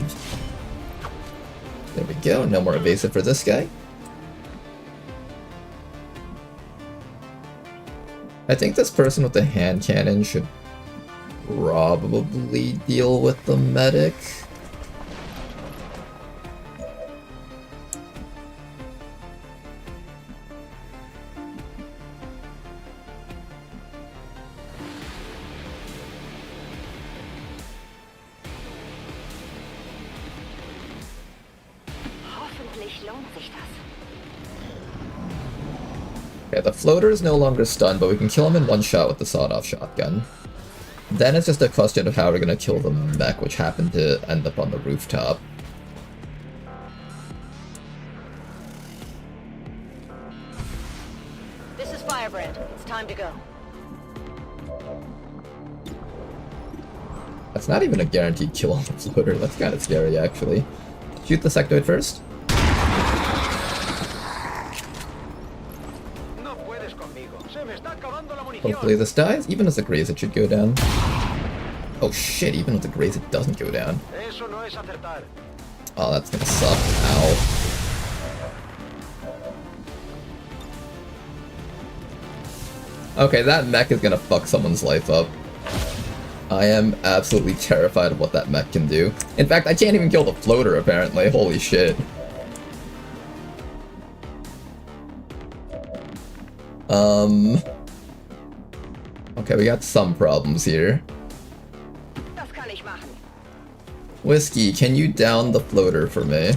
There we go, no more evasive for this guy. I think this person with the hand cannon should probably deal with the medic. Okay, the floater is no longer stunned, but we can kill him in one shot with the sawed-off shotgun. Then it's just a question of how we're gonna kill the mech, which happened to end up on the rooftop. This is Firebrand. It's time to go. That's not even a guaranteed kill on the floater. That's kind of scary, actually. Shoot the sectoid first. Hopefully this dies. Even as it graze, it should go down. Oh shit, even with the graze, it doesn't go down. Oh, that's gonna suck. Ow. Okay, that mech is gonna fuck someone's life up. I am absolutely terrified of what that mech can do. In fact, I can't even kill the floater, apparently. Holy shit. Okay, we got some problems here. Whiskey, can you down the floater for me?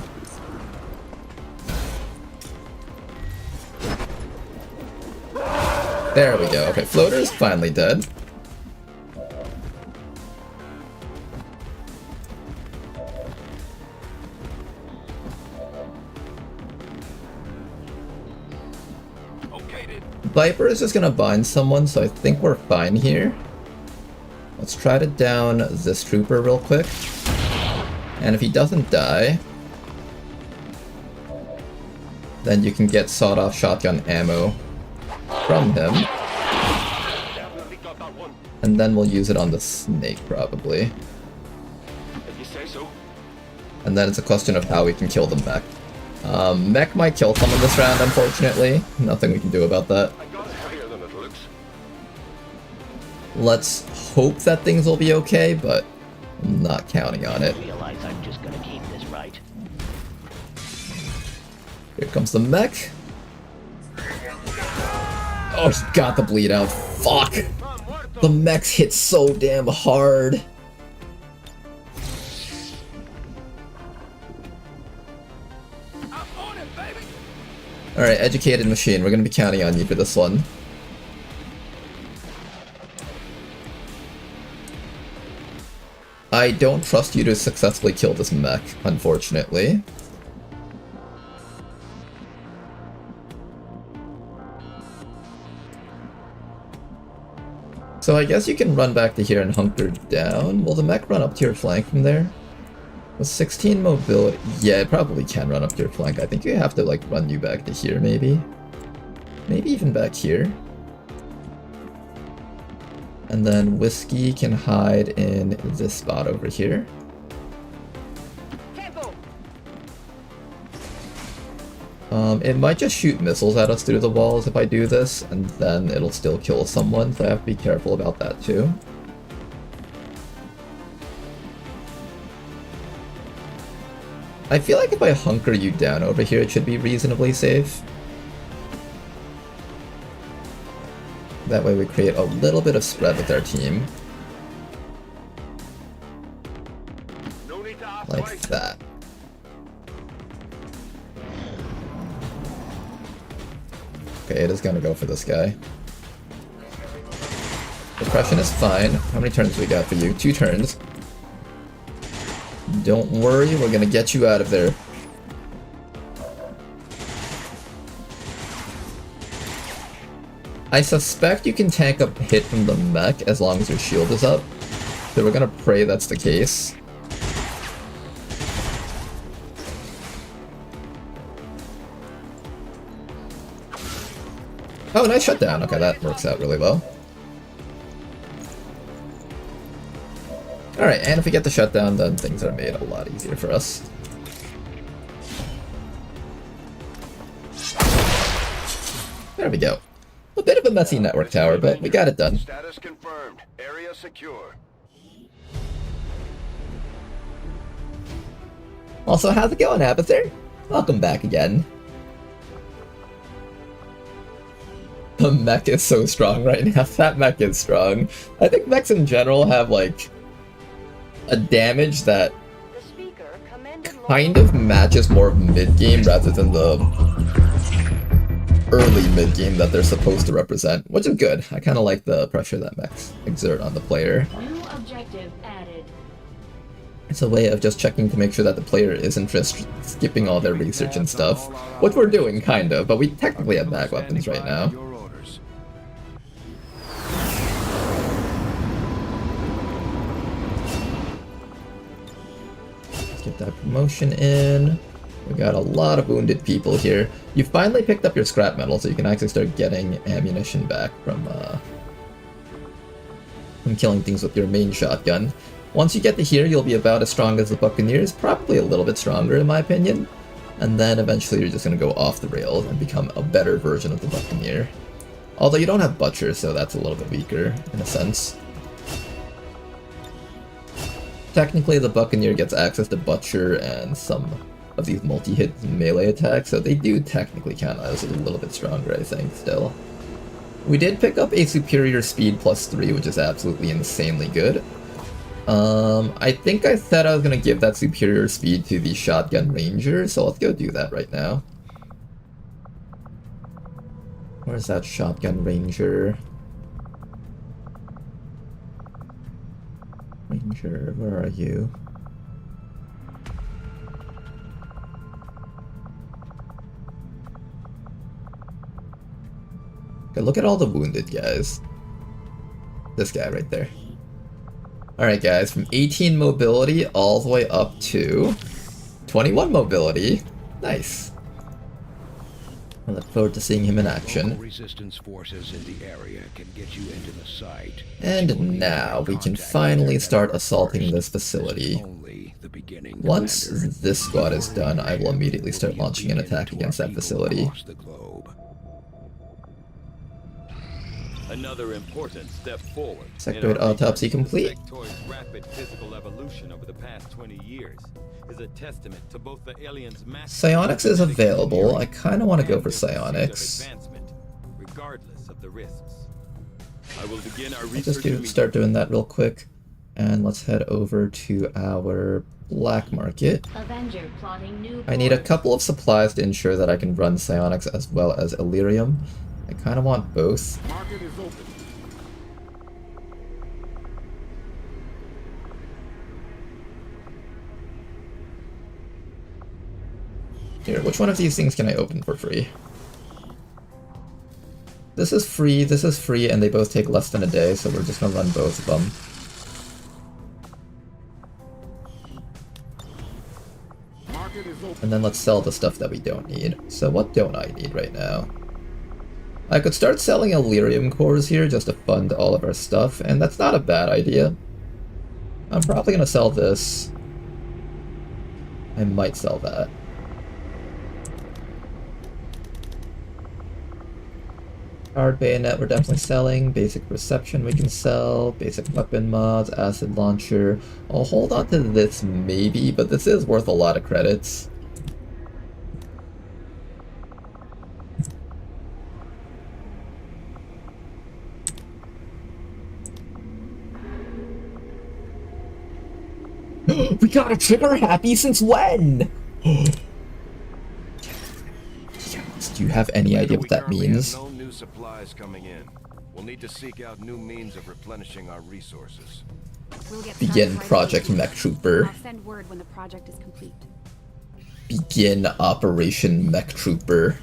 There we go. Okay, floater's finally dead. Viper is just gonna bind someone, so I think we're fine here. Let's try to down this trooper real quick. And if he doesn't die, then you can get sawed-off shotgun ammo from him. one. And then we'll use it on the snake, probably. If you say so. And then it's a question of how we can kill the mech. Mech might kill someone this round, unfortunately. Nothing we can do about that. I got heavier than it looks. Let's hope that things will be okay, but I'm not counting on it. Realize I'm just gonna keep this right. Here comes the mech. Oh, he got the bleed out. Fuck! The mechs hit so damn hard. Alright, educated machine. We're gonna be counting on you for this one. I don't trust you to successfully kill this mech, unfortunately. So I guess you can run back to here and hunker down. Will the mech run up to your flank from there? With 16 mobility, yeah, it probably can run up to your flank. I think you have to like run you back to here, maybe. Maybe even back here. And then Whiskey can hide in this spot over here. It might just shoot missiles at us through the walls if I do this, and then it'll still kill someone, so I have to be careful about that too. I feel like if I hunker you down over here, it should be reasonably safe. That way we create a little bit of spread with our team. Like that. Okay, it is gonna go for this guy. Depression is fine. How many turns do we got for you? 2 turns. Don't worry, we're gonna get you out of there. I suspect you can tank a hit from the mech as long as your shield is up. So we're gonna pray that's the case. Oh, nice shutdown. Okay, that works out really well. Alright, and if we get the shutdown, then things are made a lot easier for us. There we go. A bit of a messy network tower, but we got it done. Status confirmed. Area secure. Also, how's it going, Abather? Welcome back again. The mech is so strong right now. That mech is strong. I think mechs in general have, like, a damage that kind of matches more of mid-game rather than the early mid-game that they're supposed to represent, which is good. I kind of like the pressure that mechs exert on the player. New objective added. It's a way of just checking to make sure that the player isn't just skipping all their research and stuff, which we're doing, kind of, but we technically have mag weapons right now. Let's get that promotion in. We got a lot of wounded people here. You finally picked up your scrap metal, so you can actually start getting ammunition back from killing things with your main shotgun. Once you get to here, you'll be about as strong as the Buccaneers, probably a little bit stronger in my opinion. And then eventually you're just going to go off the rails and become a better version of the Buccaneer. Although you don't have Butcher, so that's a little bit weaker in a sense. Technically, the Buccaneer gets access to Butcher and some of these multi-hit melee attacks, so they do technically count as a little bit stronger, I think, still. We did pick up a superior speed +3, which is absolutely insanely good. I think I said I was going to give that superior speed to the Shotgun Ranger, so let's go do that right now. Where's that Shotgun Ranger? Ranger, where are you? Okay, look at all the wounded guys. This guy right there. Alright guys, from 18 mobility all the way up to 21 mobility. Nice. I look forward to seeing him in Local action. resistance forces in the area can get you into the site. And now we can finally start assaulting this facility. Only the beginning, Once Commander. this squad is done, I will immediately start launching an attack against that facility. Across the globe. Another important step forward. Sectoid autopsy complete. The sectoid's rapid physical evolution over the past 20 years is a testament to both the aliens' massive Psionics is available. I engineering kind of want to go and for their pursuit of psionics. advancement, regardless of the risks. I will begin our I'll research just immediately. start doing that real quick. And let's head over to our black market. Avenger plotting new I need a course. couple of supplies to ensure that I can run psionics as well as Illyrium. I kind of want both. Market is open. Here, which one of these things can I open for free? This is free, and they both take less than a day, so we're just gonna run both of them. Market is open. And then let's sell the stuff that we don't need. So what don't I need right now? I could start selling Illyrium cores here just to fund all of our stuff, and that's not a bad idea. I'm probably gonna sell this. I might sell that. Hard bayonet we're definitely selling. Basic reception we can sell. Basic weapon mods, acid launcher. I'll hold on to this maybe, but this is worth a lot of credits. We got a trigger happy since when? Yes. Do you have any idea what that means? No new supplies coming in. We'll need to seek out new means of replenishing our resources. We'll get Begin started right Project away. Mech Trooper. I'll send word when the project is complete. Begin Operation Mech Trooper.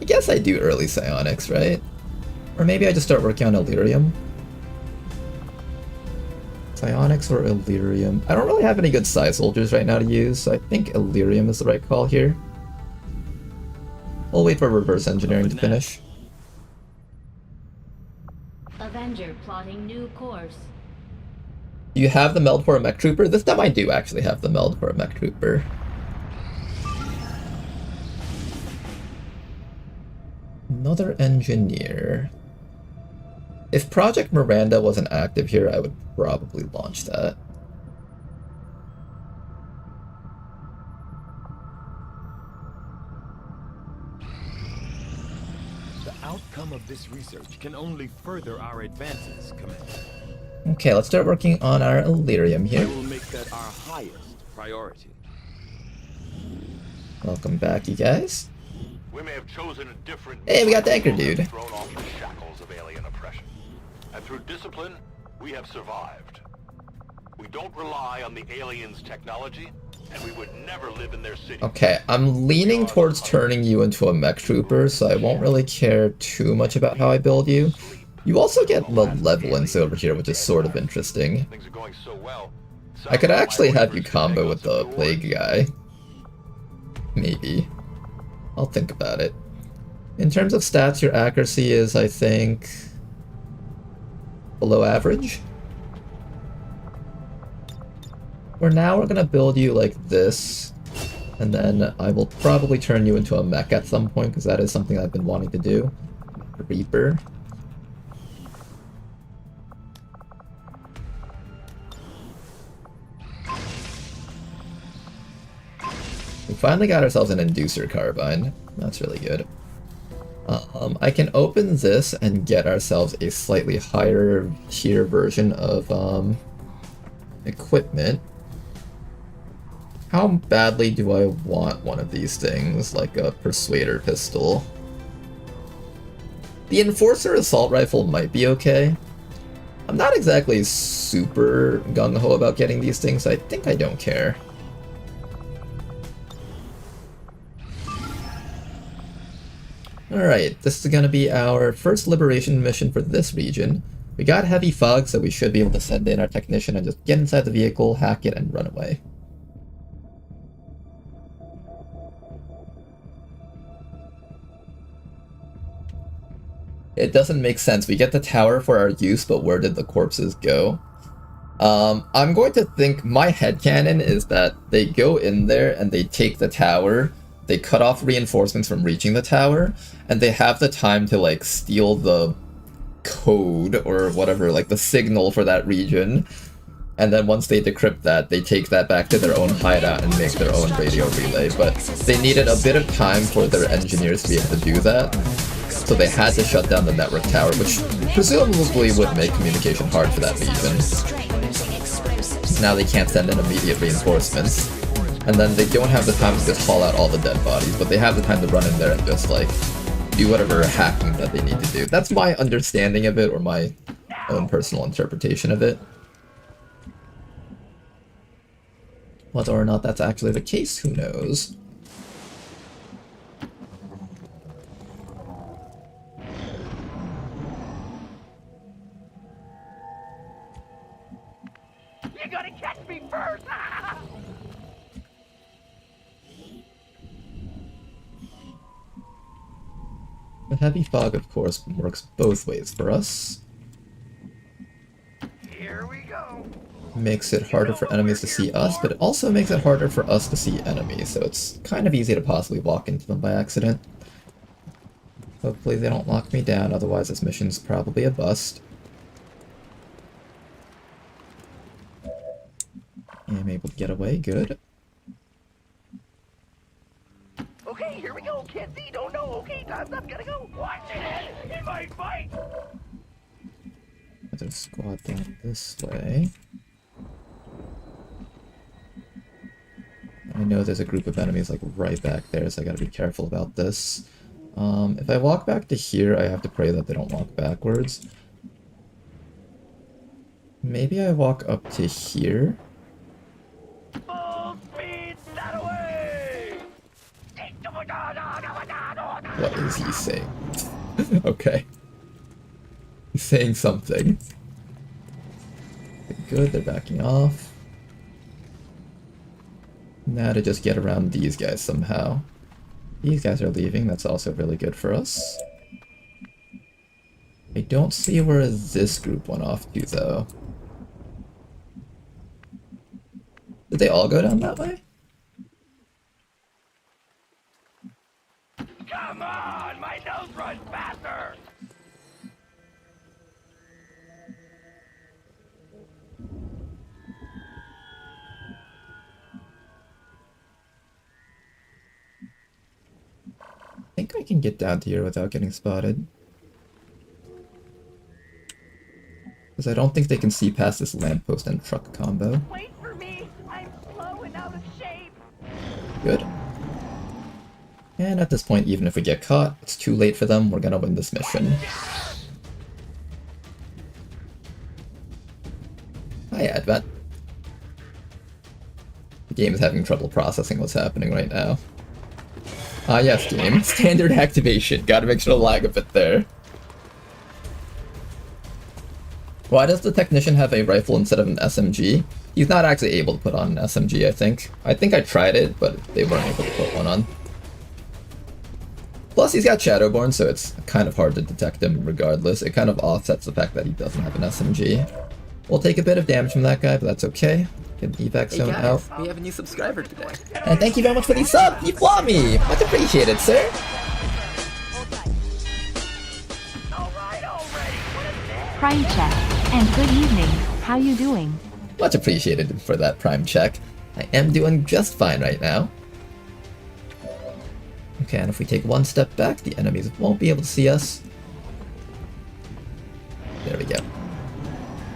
I guess I do early psionics, right? Or maybe I just start working on Illyrium. Psionics or Illyrium. I don't really have any good psi soldiers right now to use, so I think Illyrium is the right call here. We'll wait for reverse engineering to finish. Avenger plotting new course. Do you have the meld for a mech trooper? This time I do actually have the meld for a mech trooper. Another engineer. If Project Miranda wasn't active here, I would probably launch that. The outcome of this research can only further our advances, Commander. Okay, let's start working on our Illyrium I here. will make that our highest priority. Welcome back, you guys. We may have chosen a different. Hey, we got the anchor dude. Thrown off the shackles of alien oppression, and through discipline, we have survived. We don't rely on the aliens' technology, and we would never live in their city. Okay, I'm leaning towards turning you into a mech trooper, so I won't really care too much about how I build you. You also get malevolence over here, which is sort of interesting. Things are going so well. I could actually have you combo with the plague guy. Maybe. I'll think about it. In terms of stats, your accuracy is, I think, below average. For now, we're gonna build you like this, and then I will probably turn you into a mech at some point, because that is something I've been wanting to do. Reaper. We finally got ourselves an inducer carbine. That's really good. I can open this and get ourselves a slightly higher tier version of equipment. How badly do I want one of these things, like a Persuader pistol? The Enforcer assault rifle might be okay. I'm not exactly super gung-ho about getting these things, so I think I don't care. Alright, this is gonna be our first liberation mission for this region. We got heavy fog, so we should be able to send in our technician and just get inside the vehicle, hack it, and run away. It doesn't make sense. We get the tower for our use, but where did the corpses go? I'm going to think my headcanon is that they go in there and they take the tower, they cut off reinforcements from reaching the tower, and they have the time to like steal the code or whatever, like the signal for that region, and then once they decrypt that, they take that back to their own hideout and make their own radio relay. But they needed a bit of time for their engineers to be able to do that, so they had to shut down the network tower, which presumably would make communication hard for that region. Now they can't send in immediate reinforcements, and then they don't have the time to just haul out all the dead bodies, but they have the time to run in there and just like do whatever hacking that they need to do. That's my understanding of it, or my own personal interpretation of it. Whether or not that's actually the case, who knows? You gotta catch me first! The heavy fog, of course, works both ways for us. Here we go. Makes it harder for enemies to see us, but it also makes it harder for us to see enemies, so it's kind of easy to possibly walk into them by accident. Hopefully they don't lock me down, otherwise this mission's probably a bust. I'm able to get away, good. Okay, here we go. Can't see, don't know. Okay, time's up, gotta go. Watch it! He might fight! Another squad down this way. I know there's a group of enemies like right back there, so I gotta be careful about this. If I walk back to here, I have to pray that they don't walk backwards. Maybe I walk up to here. Full speed, that away! What is he saying? Okay. He's saying something. Good, they're backing off. Now to just get around these guys somehow. These guys are leaving, that's also really good for us. I don't see where this group went off to, though. Did they all go down that way? Come on, my nose runs faster! I think I can get down to here without getting spotted. Because I don't think they can see past this lamppost and truck combo. Wait for me! I'm slow and out of shape! Good. And at this point, even if we get caught, it's too late for them, we're gonna win this mission. Hi, Advent. The game is having trouble processing what's happening right now. Ah yes, game. Standard activation. Gotta make sure to lag a bit there. Why does the technician have a rifle instead of an SMG? He's not actually able to put on an SMG, I think. I think I tried it, but they weren't able to put one on. Plus, he's got Shadowborn, so it's kind of hard to detect him regardless. It kind of offsets the fact that he doesn't have an SMG. We'll take a bit of damage from that guy, but that's okay. Get an evac zone out. We have a new subscriber today. And thank you very much for the sub, you flaw me! Much appreciated, sir! Prime check, and good evening. How you doing? Much appreciated for that prime check. I am doing just fine right now. Okay, and if we take one step back, the enemies won't be able to see us. There we go.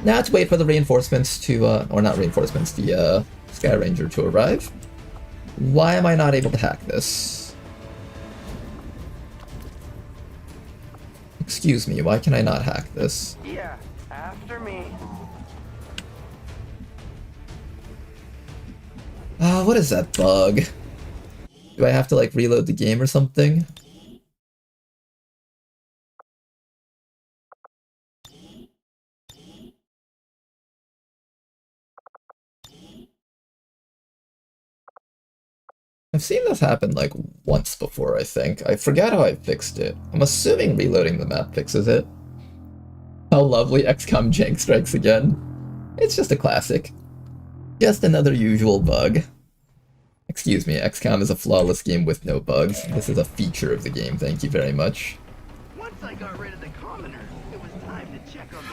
Now let's wait for the reinforcements to, or not reinforcements, the Sky Ranger to arrive. Why am I not able to hack this? Excuse me, why can I not hack this? Yeah, after me. What is that bug? Do I have to like reload the game or something? I've seen this happen like once before, I think. I forgot how I fixed it. I'm assuming reloading the map fixes it. How lovely, XCOM jank strikes again. It's just a classic. Just another usual bug. Excuse me, XCOM is a flawless game with no bugs. This is a feature of the game, thank you very much. Once I got rid of the commoner, it was time to check on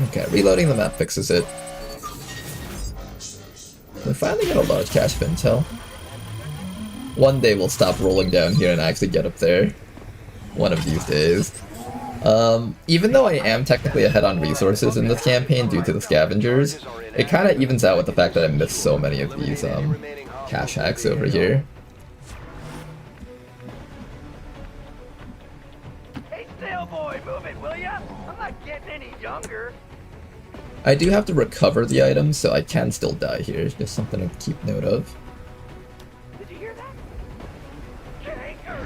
the Okay, reloading the map fixes it. We finally got a large cache of intel. One day we'll stop rolling down here and actually get up there. One of these days. Even though I am technically ahead on resources in this campaign due to the scavengers, it kind of evens out with the fact that I missed so many of these cache hacks over here. Hey, sail boy, move it, will ya? I'm not getting any younger. I do have to recover the items, so I can still die here. It's just something to keep note of. Did you hear that? Canker!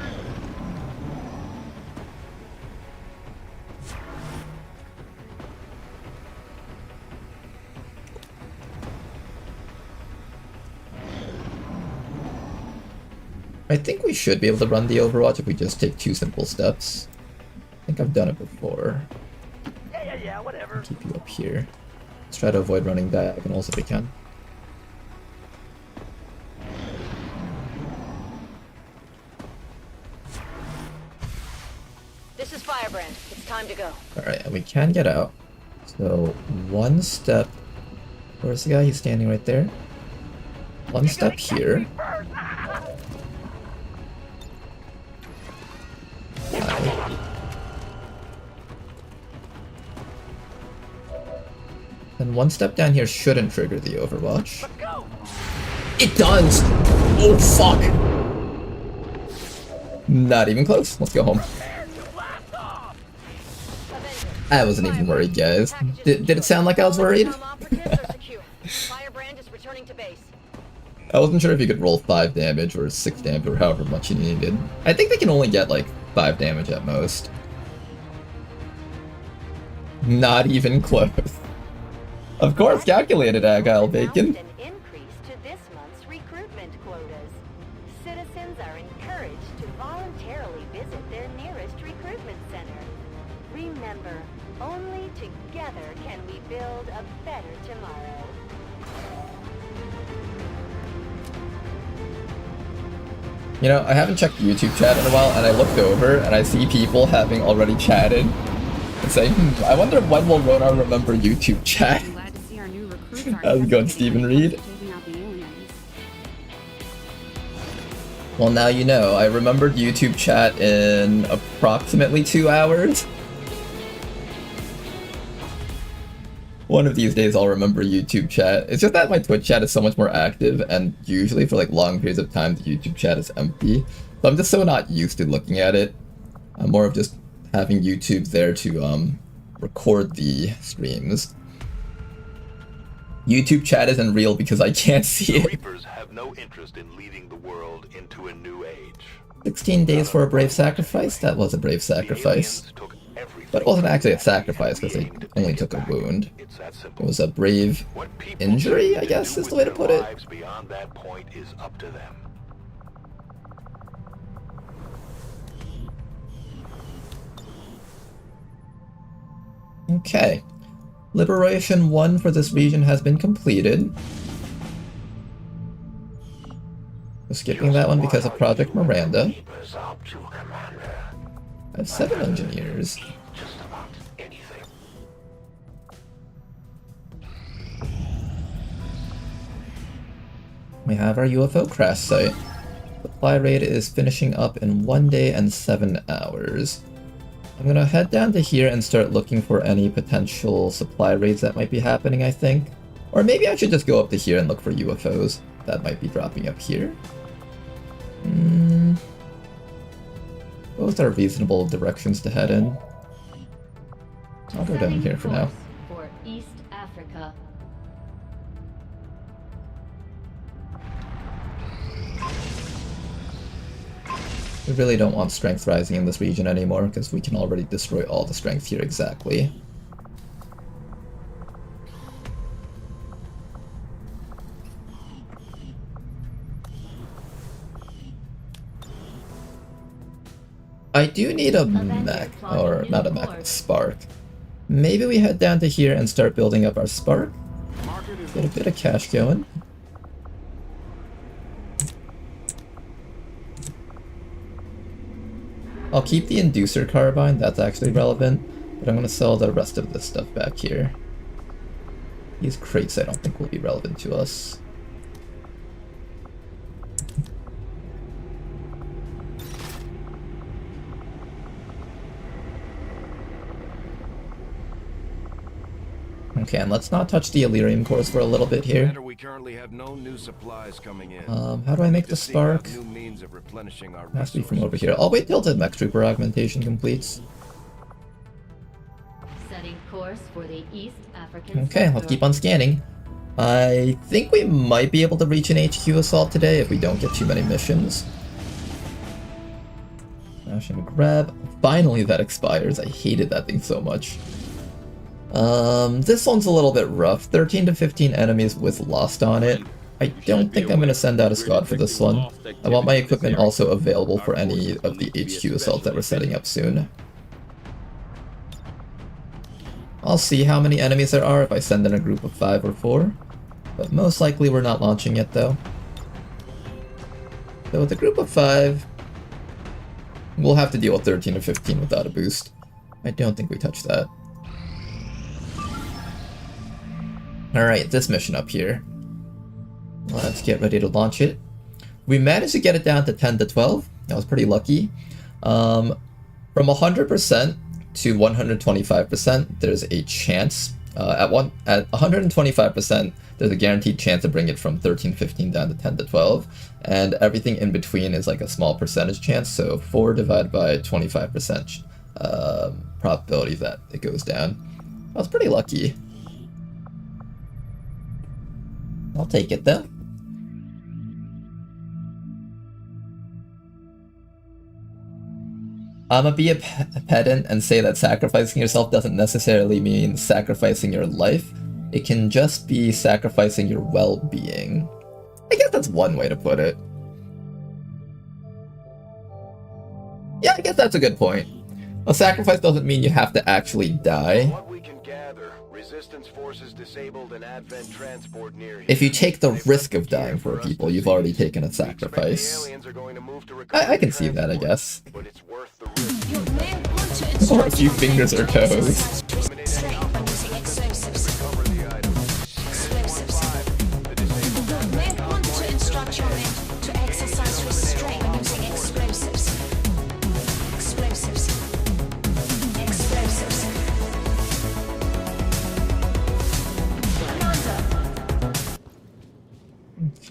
I think we should be able to run the Overwatch if we just take 2 simple steps. I think I've done it before. Yeah, whatever. Keep you up here. Let's try to avoid running diagonals if we can. This is Firebrand. It's time to go. Alright, and we can get out. So, 1 step. Where's the guy? He's standing right there. 1 step here. And 1 step down here shouldn't trigger the Overwatch. It does! Oh fuck! Not even close. Let's go home. I wasn't even worried, guys. Did it sound like I was worried? Firebrand is returning to base. I wasn't sure if you could roll 5 damage or 6 damage or however much you needed. I think they can only get like 5 damage at most. Not even close. Of course, calculated, Agile Bacon. An increase to this month's recruitment quotas. Citizens are encouraged to voluntarily visit their nearest recruitment center. Remember, only together can we build a better tomorrow. You know, I haven't checked the YouTube chat in a while, and I looked over, and I see people having already chatted and saying, I wonder when will Ronar remember YouTube chat? How's it going, Stephen Reed? Well, now you know. I remembered YouTube chat in approximately 2 hours. One of these days I'll remember YouTube chat. It's just that my Twitch chat is so much more active, and usually for like long periods of time the YouTube chat is empty. So I'm just so not used to looking at it. I'm more of just having YouTube there to record the streams. YouTube chat isn't real because I can't see it. Reapers have no interest in leading the world into a new age. 16 days for a brave sacrifice? That was a brave sacrifice. But it wasn't actually a sacrifice because they only took a wound. It was a brave injury, I guess is the way to put it. Beyond that point is up to them. Okay. Liberation 1 for this region has been completed. We're skipping that one because of Project Miranda. I have 7 engineers. We have our UFO crash site. Supply raid is finishing up in 1 day and 7 hours. I'm gonna head down to here and start looking for any potential supply raids that might be happening, I think. Or maybe I should just go up to here and look for UFOs that might be dropping up here. Both are reasonable directions to head in. I'll go down here for now. For East Africa. We really don't want strength rising in this region anymore, because we can already destroy all the strength here exactly. I do need a mech, or not a mech, a spark. Maybe we head down to here and start building up our spark. Get a bit of cash going. I'll keep the inducer carbine, that's actually relevant, but I'm going to sell the rest of this stuff back here. These crates I don't think will be relevant to us. Okay, and let's not touch the Elerium cores for a little bit here. We currently have no new supplies coming in. How do I make the spark? Has to be from over here. I'll wait till the mech trooper augmentation completes. Setting course for the East African Okay, I'll keep on scanning. I think we might be able to reach an HQ assault today if we don't get too many missions. Smash and grab. Finally that expires. I hated that thing so much. This one's a little bit rough. 13 to 15 enemies with Lost on it. I don't think I'm going to send out a squad for this one. I want my equipment also available for any of the HQ assaults that we're setting up soon. I'll see how many enemies there are if I send in a group of 5 or 4. But most likely we're not launching yet though. So with a group of 5, we'll have to deal with 13 or 15 without a boost. I don't think we touch that. Alright, this mission up here. Let's get ready to launch it. We managed to get it down to 10 to 12. That was pretty lucky. From 100% to 125%, there's a chance. At 125%, there's a guaranteed chance to bring it from 13-15 down to 10 to 12. And everything in between is like a small percentage chance. So 4 divided by 25% probability that it goes down. I was pretty lucky. I'll take it though. I'm gonna be a pedant and say that sacrificing yourself doesn't necessarily mean sacrificing your life. It can just be sacrificing your well-being. I guess that's one way to put it. Yeah, I guess that's a good point. A sacrifice doesn't mean you have to actually die. What we can gather, resistance forces disabled an advent transport near here. If you take the risk of dying for people, you've already taken a sacrifice. I can see that, I guess. But it's worth the risk. Or a few fingers or toes.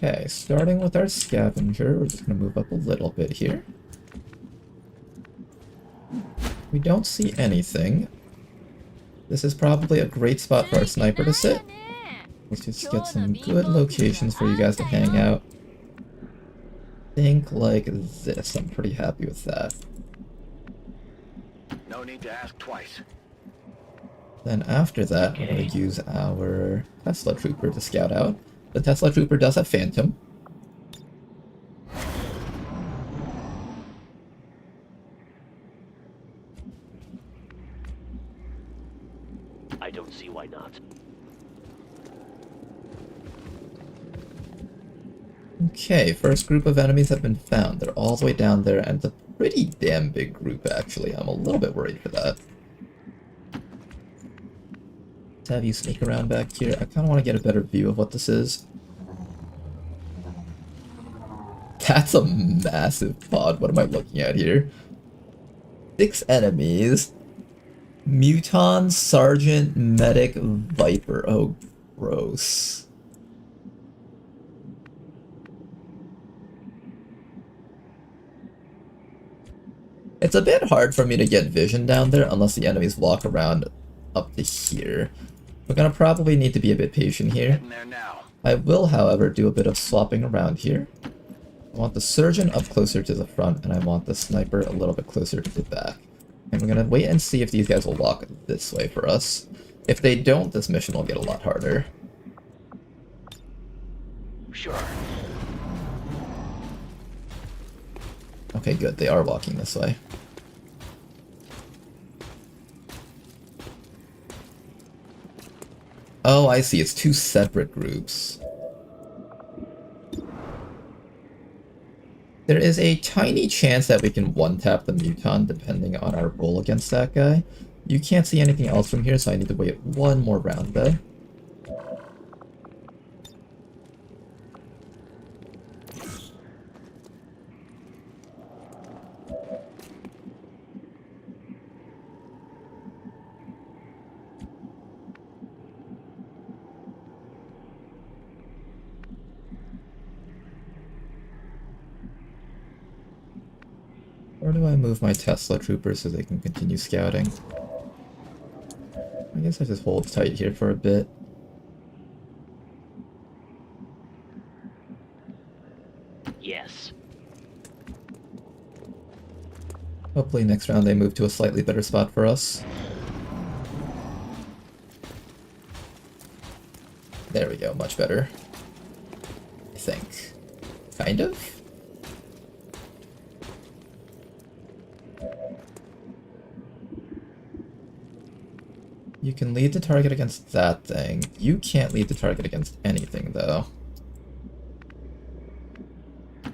Okay, starting with our scavenger, we're just going to move up a little bit here. We don't see anything. This is probably a great spot for our sniper to sit. Let's just get some good locations for you guys to hang out. Think like this. I'm pretty happy with that. No need to ask twice. Then after that, we're going to use our Tesla Trooper to scout out. The Tesla Trooper does have Phantom. I don't see why not. Okay, first group of enemies have been found. They're all the way down there, and it's a pretty damn big group, actually. I'm a little bit worried for that. Let's have you sneak around back here. I kind of want to get a better view of what this is. That's a massive pod. What am I looking at here? 6 enemies. Muton, Sergeant, Medic, Viper. Oh, gross. It's a bit hard for me to get vision down there unless the enemies walk around up to here. We're gonna probably need to be a bit patient here. I will, however, do a bit of swapping around here. I want the surgeon up closer to the front, and I want the sniper a little bit closer to the back. And we're gonna wait and see if these guys will walk this way for us. If they don't, this mission will get a lot harder. Sure. Okay, good. They are walking this way. Oh, I see. It's two separate groups. There is a tiny chance that we can one-tap the Muton depending on our roll against that guy. You can't see anything else from here, so I need to wait one more round though. Where do I move my Tesla troopers so they can continue scouting? I guess I just hold tight here for a bit. Yes. Hopefully next round they move to a slightly better spot for us. There we go, much better. I think. Kind of? You can lead the target against that thing. You can't lead the target against anything, though.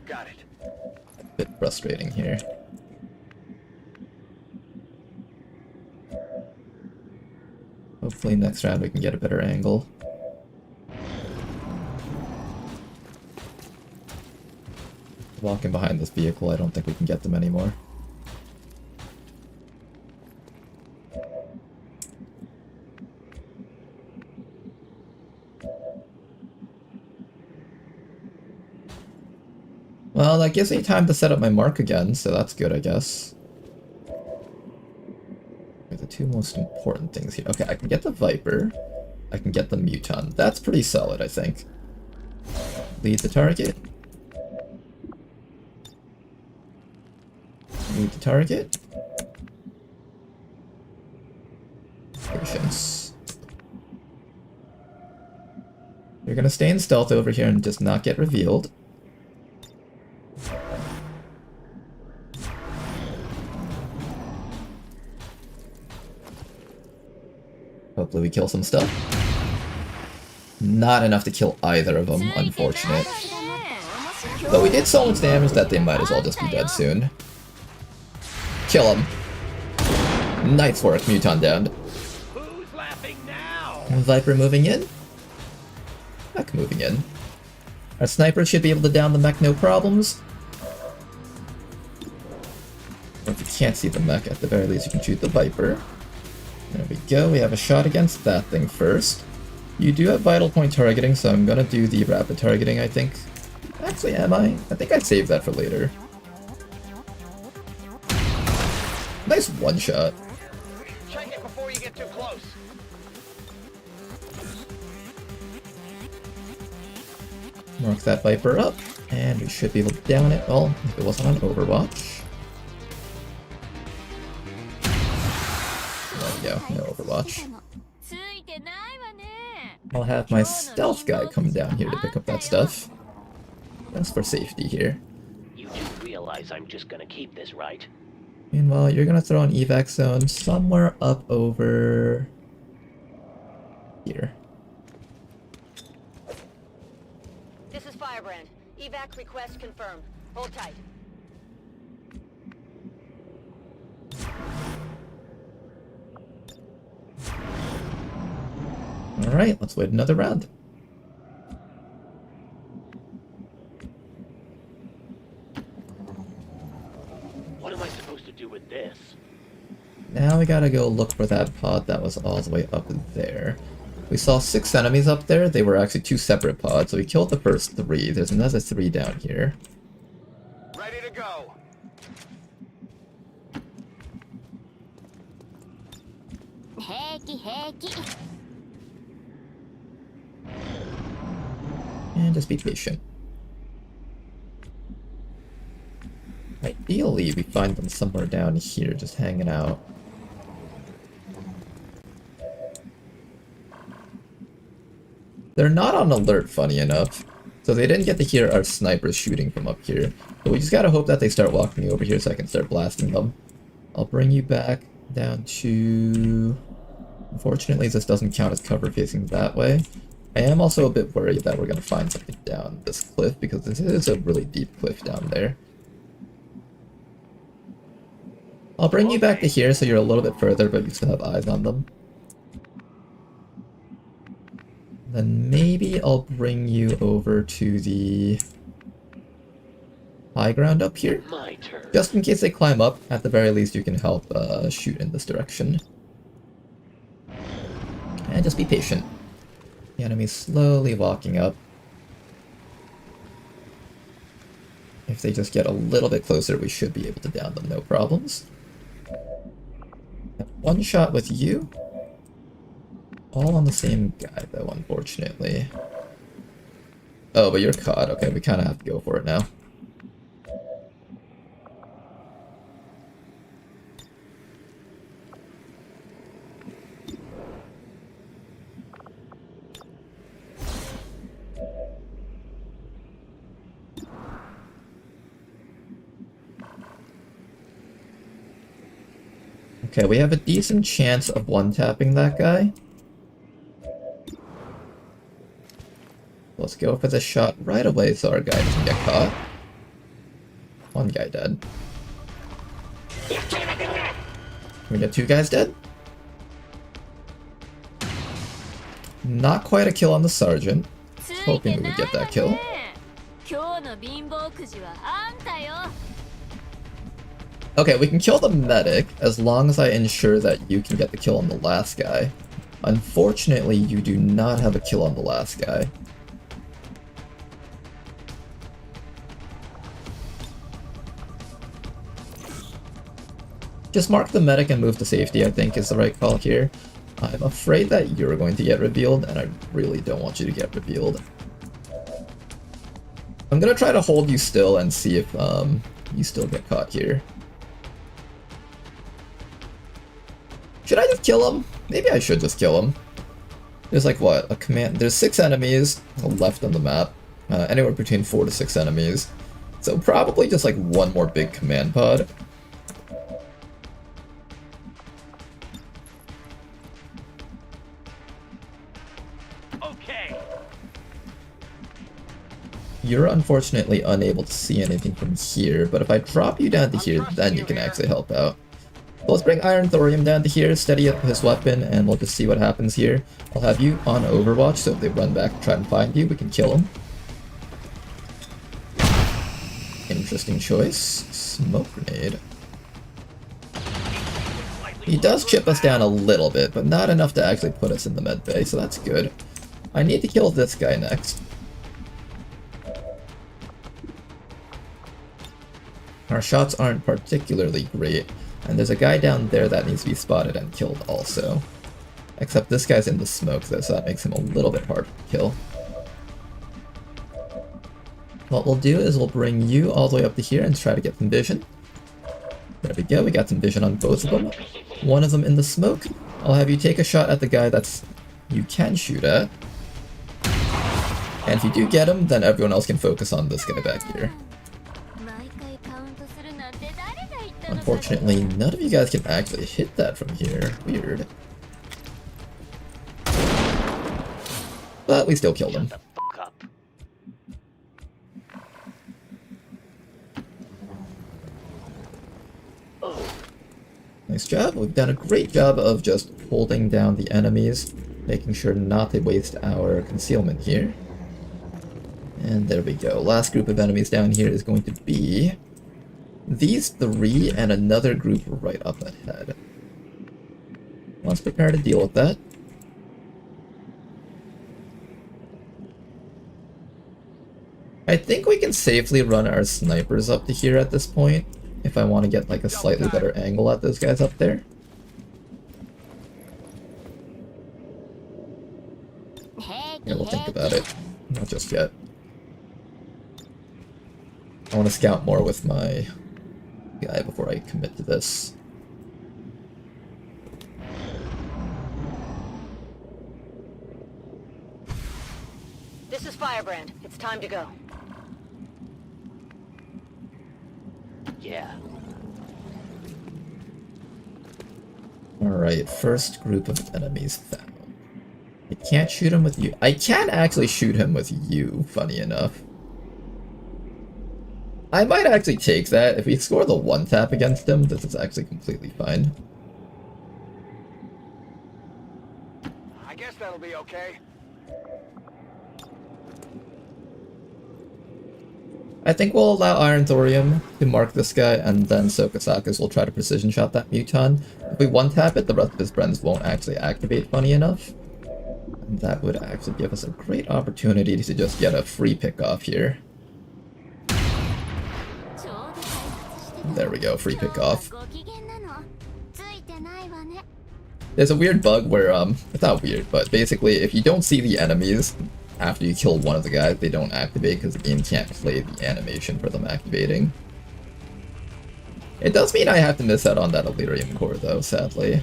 Got it. A bit frustrating here. Hopefully next round we can get a better angle. Walking behind this vehicle, I don't think we can get them anymore. Well, that gives me time to set up my mark again, so that's good, I guess. The two most important things here. Okay, I can get the Viper. I can get the Muton. That's pretty solid, I think. Lead the target. Lead the target. Patience. You're gonna stay in stealth over here and just not get revealed. Hopefully we kill some stuff. Not enough to kill either of them, unfortunate. Though we did so much damage that they might as well just be dead soon. Kill him. Nice work, Muton downed. Who's laughing now? Viper moving in. Mech moving in. Our sniper should be able to down the mech no problems. Or if you can't see the mech, at the very least you can shoot the Viper. There we go, we have a shot against that thing first. You do have vital point targeting, so I'm gonna do the rapid targeting, I think. Actually, am I? I think I'd save that for later. Nice one shot. Check it before you get too close. Mark that Viper up, and we should be able to down it. Well, if it wasn't on Overwatch. There we go, no Overwatch. I'll have my stealth guy come down here to pick up that stuff. That's for safety here. You do realize I'm just gonna keep this, right? Meanwhile, you're gonna throw an evac zone somewhere up over here. This is Firebrand. Evac request confirmed. Hold tight. Alright, let's wait another round. What am I supposed to do with this? Now we gotta go look for that pod that was all the way up there. We saw 6 enemies up there. They were actually 2 separate pods, so we killed the first 3. There's another 3 down here. Ready to go. And just be patient. Ideally, we find them somewhere down here, just hanging out. They're not on alert, funny enough. So they didn't get to hear our snipers shooting from up here. But we just gotta hope that they start walking over here so I can start blasting them. I'll bring you back down to Unfortunately, this doesn't count as cover facing that way. I am also a bit worried that we're going to find something down this cliff, because this is a really deep cliff down there. I'll bring you back to here so you're a little bit further, but you still have eyes on them. Then maybe I'll bring you over to the high ground up here. My turn. Just in case they climb up, at the very least you can help shoot in this direction. And just be patient. The enemy's slowly walking up. If they just get a little bit closer, we should be able to down them, no problems. One shot with you. All on the same guy, though, unfortunately. Oh, but you're caught. Okay, we kind of have to go for it now. Okay, we have a decent chance of one-tapping that guy. Let's go for the shot right away so our guy doesn't get caught. One guy dead. Can we get two guys dead? Not quite a kill on the sergeant. Hoping we would get that kill. Okay, we can kill the medic as long as I ensure that you can get the kill on the last guy. Unfortunately, you do not have a kill on the last guy. Just mark the medic and move to safety, I think, is the right call here. I'm afraid that you're going to get revealed, and I really don't want you to get revealed. I'm gonna try to hold you still and see if you still get caught here. Should I just kill him? Maybe I should just kill him. There's like what? A command. There's 6 enemies left on the map. Anywhere between 4 to 6 enemies. So probably just like one more big command pod. Okay. You're unfortunately unable to see anything from here, but if I drop you down to here, then you can actually help out. So let's bring Iron Thorium down to here, steady up his weapon, and we'll just see what happens here. I'll have you on Overwatch, so if they run back and try and find you, we can kill them. Interesting choice. Smoke grenade. He does chip us down a little bit, but not enough to actually put us in the med bay, so that's good. I need to kill this guy next. Our shots aren't particularly great, and there's a guy down there that needs to be spotted and killed also. Except this guy's in the smoke though, so that makes him a little bit hard to kill. What we'll do is we'll bring you all the way up to here and try to get some vision. There we go, we got some vision on both of them. One of them in the smoke. I'll have you take a shot at the guy that's you can shoot at. And if you do get him, then everyone else can focus on this guy back here. Unfortunately, none of you guys can actually hit that from here. Weird. But we still killed him. Nice job. We've done a great job of just holding down the enemies, making sure not to waste our concealment here. And there we go. Last group of enemies down here is going to be these 3 and another group right up ahead. Let's prepare to deal with that. I think we can safely run our snipers up to here at this point, if I want to get like a slightly better angle at those guys up there. Yeah, we'll think about it. Not just yet. I want to scout more with my guy before I commit to this. This is Firebrand. It's time to go. Yeah. Alright, first group of enemies found. I can't shoot him with you. I can actually shoot him with you, funny enough. I might actually take that. If we score the one tap against him, this is actually completely fine. I guess that'll be okay. I think we'll allow Iron Thorium to mark this guy, and then Sokasakus will try to precision shot that Muton. If we one tap it, the rest of his friends won't actually activate, funny enough. And that would actually give us a great opportunity to just get a free pick off here. There we go, free pick off. There's a weird bug where, it's not weird, but basically if you don't see the enemies after you kill one of the guys, they don't activate because the game can't play the animation for them activating. It does mean I have to miss out on that Elerium core though, sadly.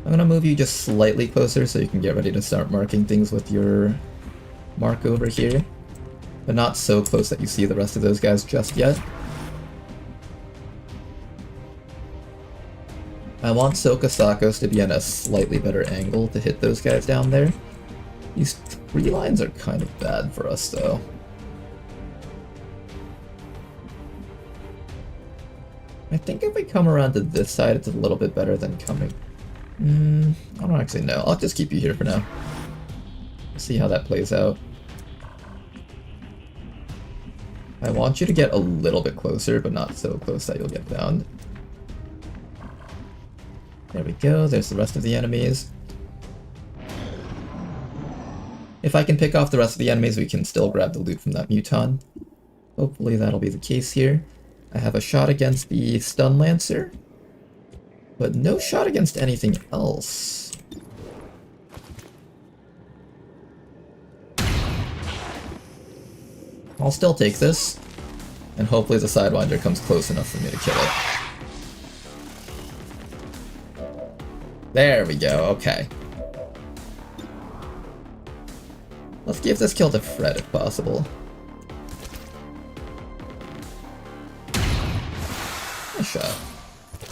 I'm gonna move you just slightly closer so you can get ready to start marking things with your mark over here. But not so close that you see the rest of those guys just yet. I want Sokasakos to be on a slightly better angle to hit those guys down there. These three lines are kind of bad for us though. I think if we come around to this side, it's a little bit better than coming... I don't actually know. I'll just keep you here for now. See how that plays out. I want you to get a little bit closer, but not so close that you'll get downed. There we go, there's the rest of the enemies. If I can pick off the rest of the enemies, we can still grab the loot from that Muton. Hopefully that'll be the case here. I have a shot against the Stun Lancer, but no shot against anything else. I'll still take this, and hopefully the Sidewinder comes close enough for me to kill it. There we go, okay. Let's give this kill to Fred if possible. Nice shot.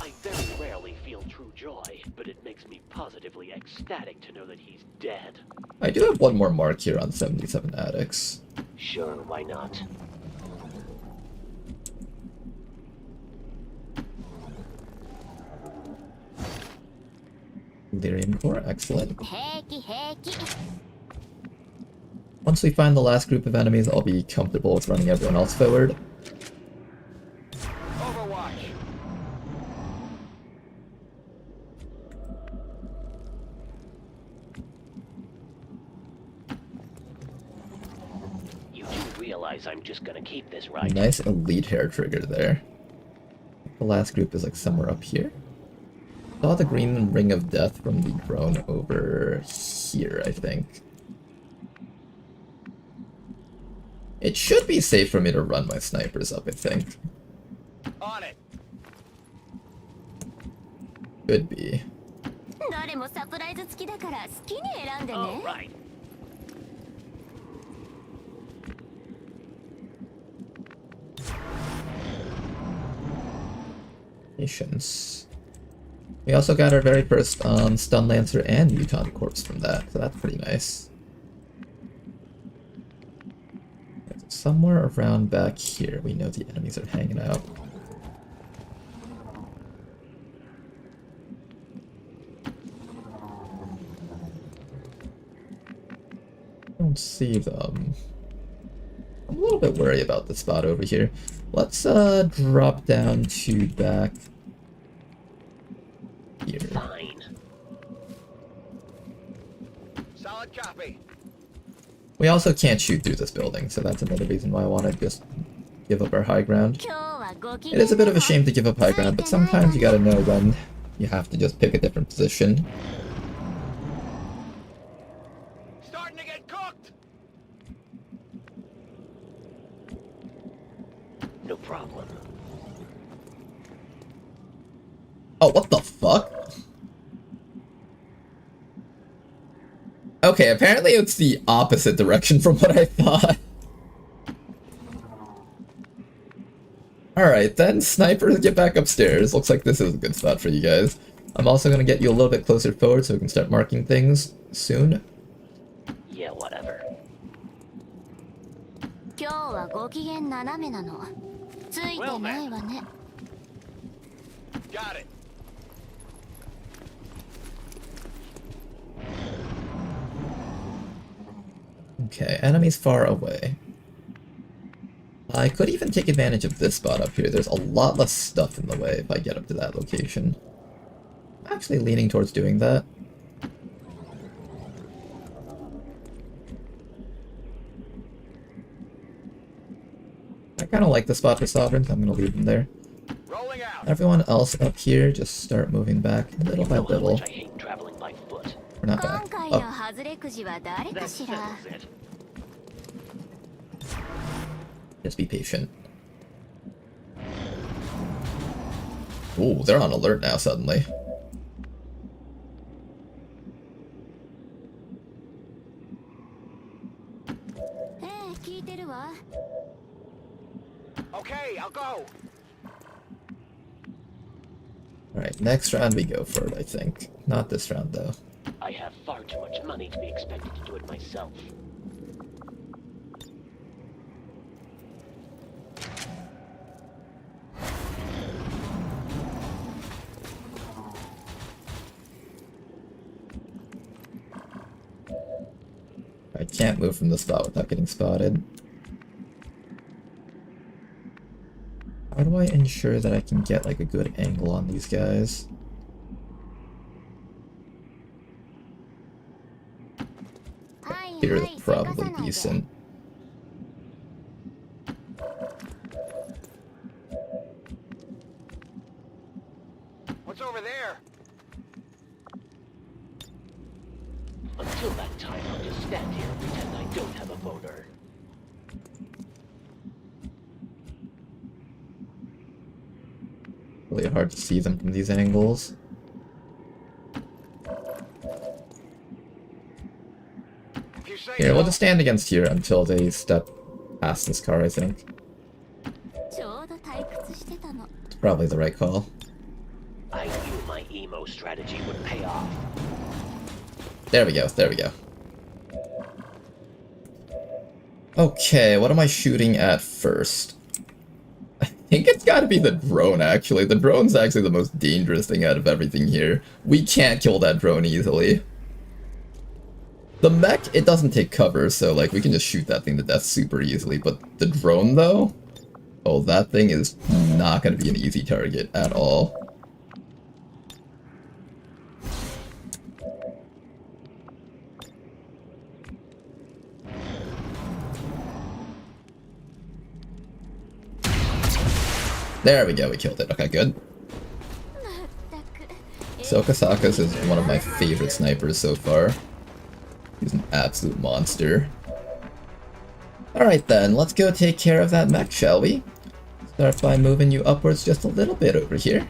I very rarely feel true joy, but it makes me positively ecstatic to know that he's dead. I do have one more mark here on 77 Addicts. Sure, why not? Delirium Core, excellent. Once we find the last group of enemies, I'll be comfortable with running everyone else forward. Overwatch. You do realize I'm just gonna keep this, right? Nice elite hair trigger there. The last group is like somewhere up here. Saw the green ring of death from the drone over here, I think. It should be safe for me to run my snipers up, I think. On it. Could be. Oh, right. Patience. We also got our very first Stun Lancer and Muton Corpse from that, so that's pretty nice. Somewhere around back here, we know the enemies are hanging out. I don't see them. I'm a little bit worried about the spot over here. Let's drop down to back here. Fine. Solid copy. We also can't shoot through this building, so that's another reason why I want to just give up our high ground. It is a bit of a shame to give up high ground, but sometimes you gotta know when you have to just pick a different position. Starting to get cooked. No problem. Oh, what the fuck? Okay, apparently it's the opposite direction from what I thought. Alright then, snipers, get back upstairs. Looks like this is a good spot for you guys. I'm also gonna get you a little bit closer forward so we can start marking things soon. Yeah, whatever. 今日はご機嫌斜めなの。ついてないわね。Got it. Okay, enemies far away. I could even take advantage of this spot up here. There's a lot less stuff in the way if I get up to that location. I'm actually leaning towards doing that. I kind of like the spot for Sovereigns. I'm going to leave them there. Rolling out. Everyone else up here, just start moving back little by little. I hate traveling by foot. We're not back. 今回の Up. 外れくじは誰か That しら。 settles it. Just be patient. Ooh, they're on alert now suddenly. Okay, I'll go. Alright, next round we go for it, I think. Not this round though. I have far too much money to be expected to do it myself. I can't move from the spot without getting spotted. How do I ensure that I can get like a good angle on these guys? Here is probably decent. What's over there? Until that time, I'll just stand here and pretend I don't have a boner. Really hard to see them from these angles. If you say Here, so. we'll just stand against here until they step past this car, I think. ちょうど退屈してたの。 It's probably the right call. I knew my emo strategy would pay off. There we go, there we go. Okay, what am I shooting at first? I think it's gotta be the drone, actually. The drone's actually the most dangerous thing out of everything here. We can't kill that drone easily. The mech, it doesn't take cover, so like we can just shoot that thing to death super easily, but the drone though? Oh, that thing is not gonna be an easy target at all. There we go, we killed it. Okay, good. Sokasaka's is one of my favorite snipers so far. He's an absolute monster. Alright then, let's go take care of that mech, shall we? Start by moving you upwards just a little bit over here.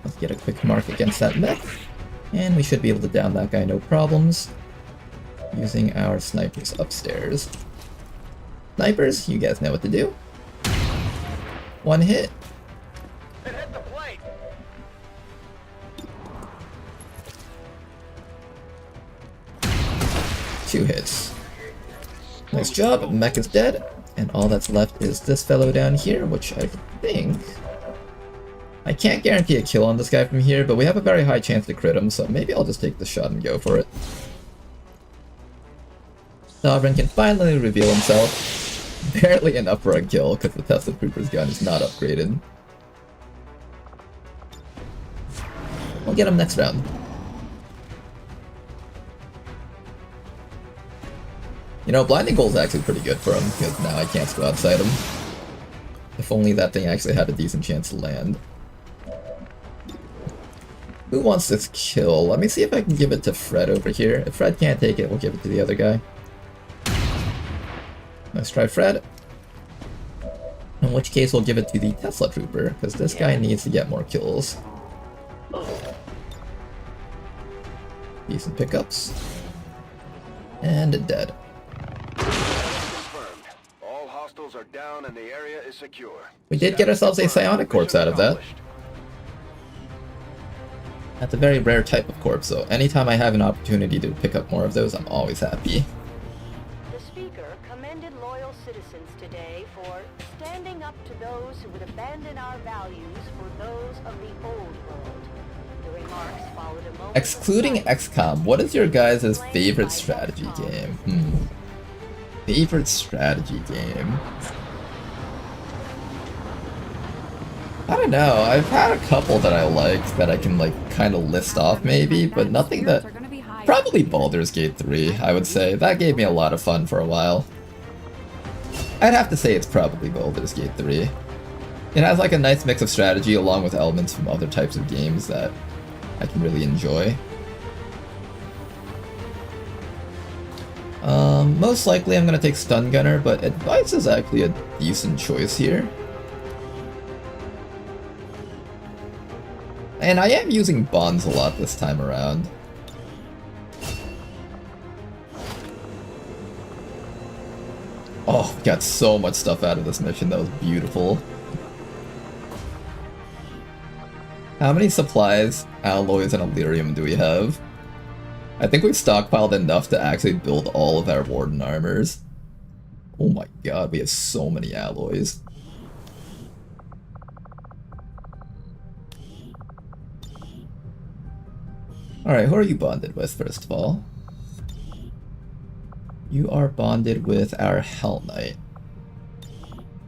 Let's get a quick mark against that mech. And we should be able to down that guy no problems. Using our snipers upstairs. Snipers, you guys know what to do. One hit. It hit the plate. Two hits. Nice job, mech is dead. And all that's left is this fellow down here, which I think... I can't guarantee a kill on this guy from here, but we have a very high chance to crit him, so maybe I'll just take the shot and go for it. Sovereign can finally reveal himself. Barely enough for a kill, because the Tesla Trooper's gun is not upgraded. We'll get him next round. You know, Blinding Goal is actually pretty good for him, because now I can't go outside him. If only that thing actually had a decent chance to land. Who wants this kill? Let me see if I can give it to Fred over here. If Fred can't take it, we'll give it to the other guy. Let's try Fred. In which case we'll give it to the Tesla Trooper, because this guy needs to get more kills. Decent pickups. And dead. Confirmed. All hostiles are down and the area is secure. We did get ourselves a psionic corpse out of that. That's a very rare type of corpse, so anytime I have an opportunity to pick up more of those, I'm always happy. The speaker commended loyal citizens today for standing up to those who would abandon our values for those of the old world. The remarks followed a moment. Excluding XCOM, what is your guys' favorite strategy game? Favorite strategy game? I don't know, I've had a couple that I liked that I can like kind of list off maybe, but nothing that... Probably Baldur's Gate 3, I would say. That gave me a lot of fun for a while. I'd have to say it's probably Baldur's Gate 3. It has like a nice mix of strategy along with elements from other types of games that I can really enjoy. Most likely I'm gonna take Stun Gunner, but Advice is actually a decent choice here. And I am using bonds a lot this time around. Oh, we got so much stuff out of this mission, that was beautiful. How many supplies, alloys, and Elerium do we have? I think we've stockpiled enough to actually build all of our Warden armors. Oh my god, we have so many alloys. Alright, who are you bonded with, first of all? You are bonded with our Hell Knight.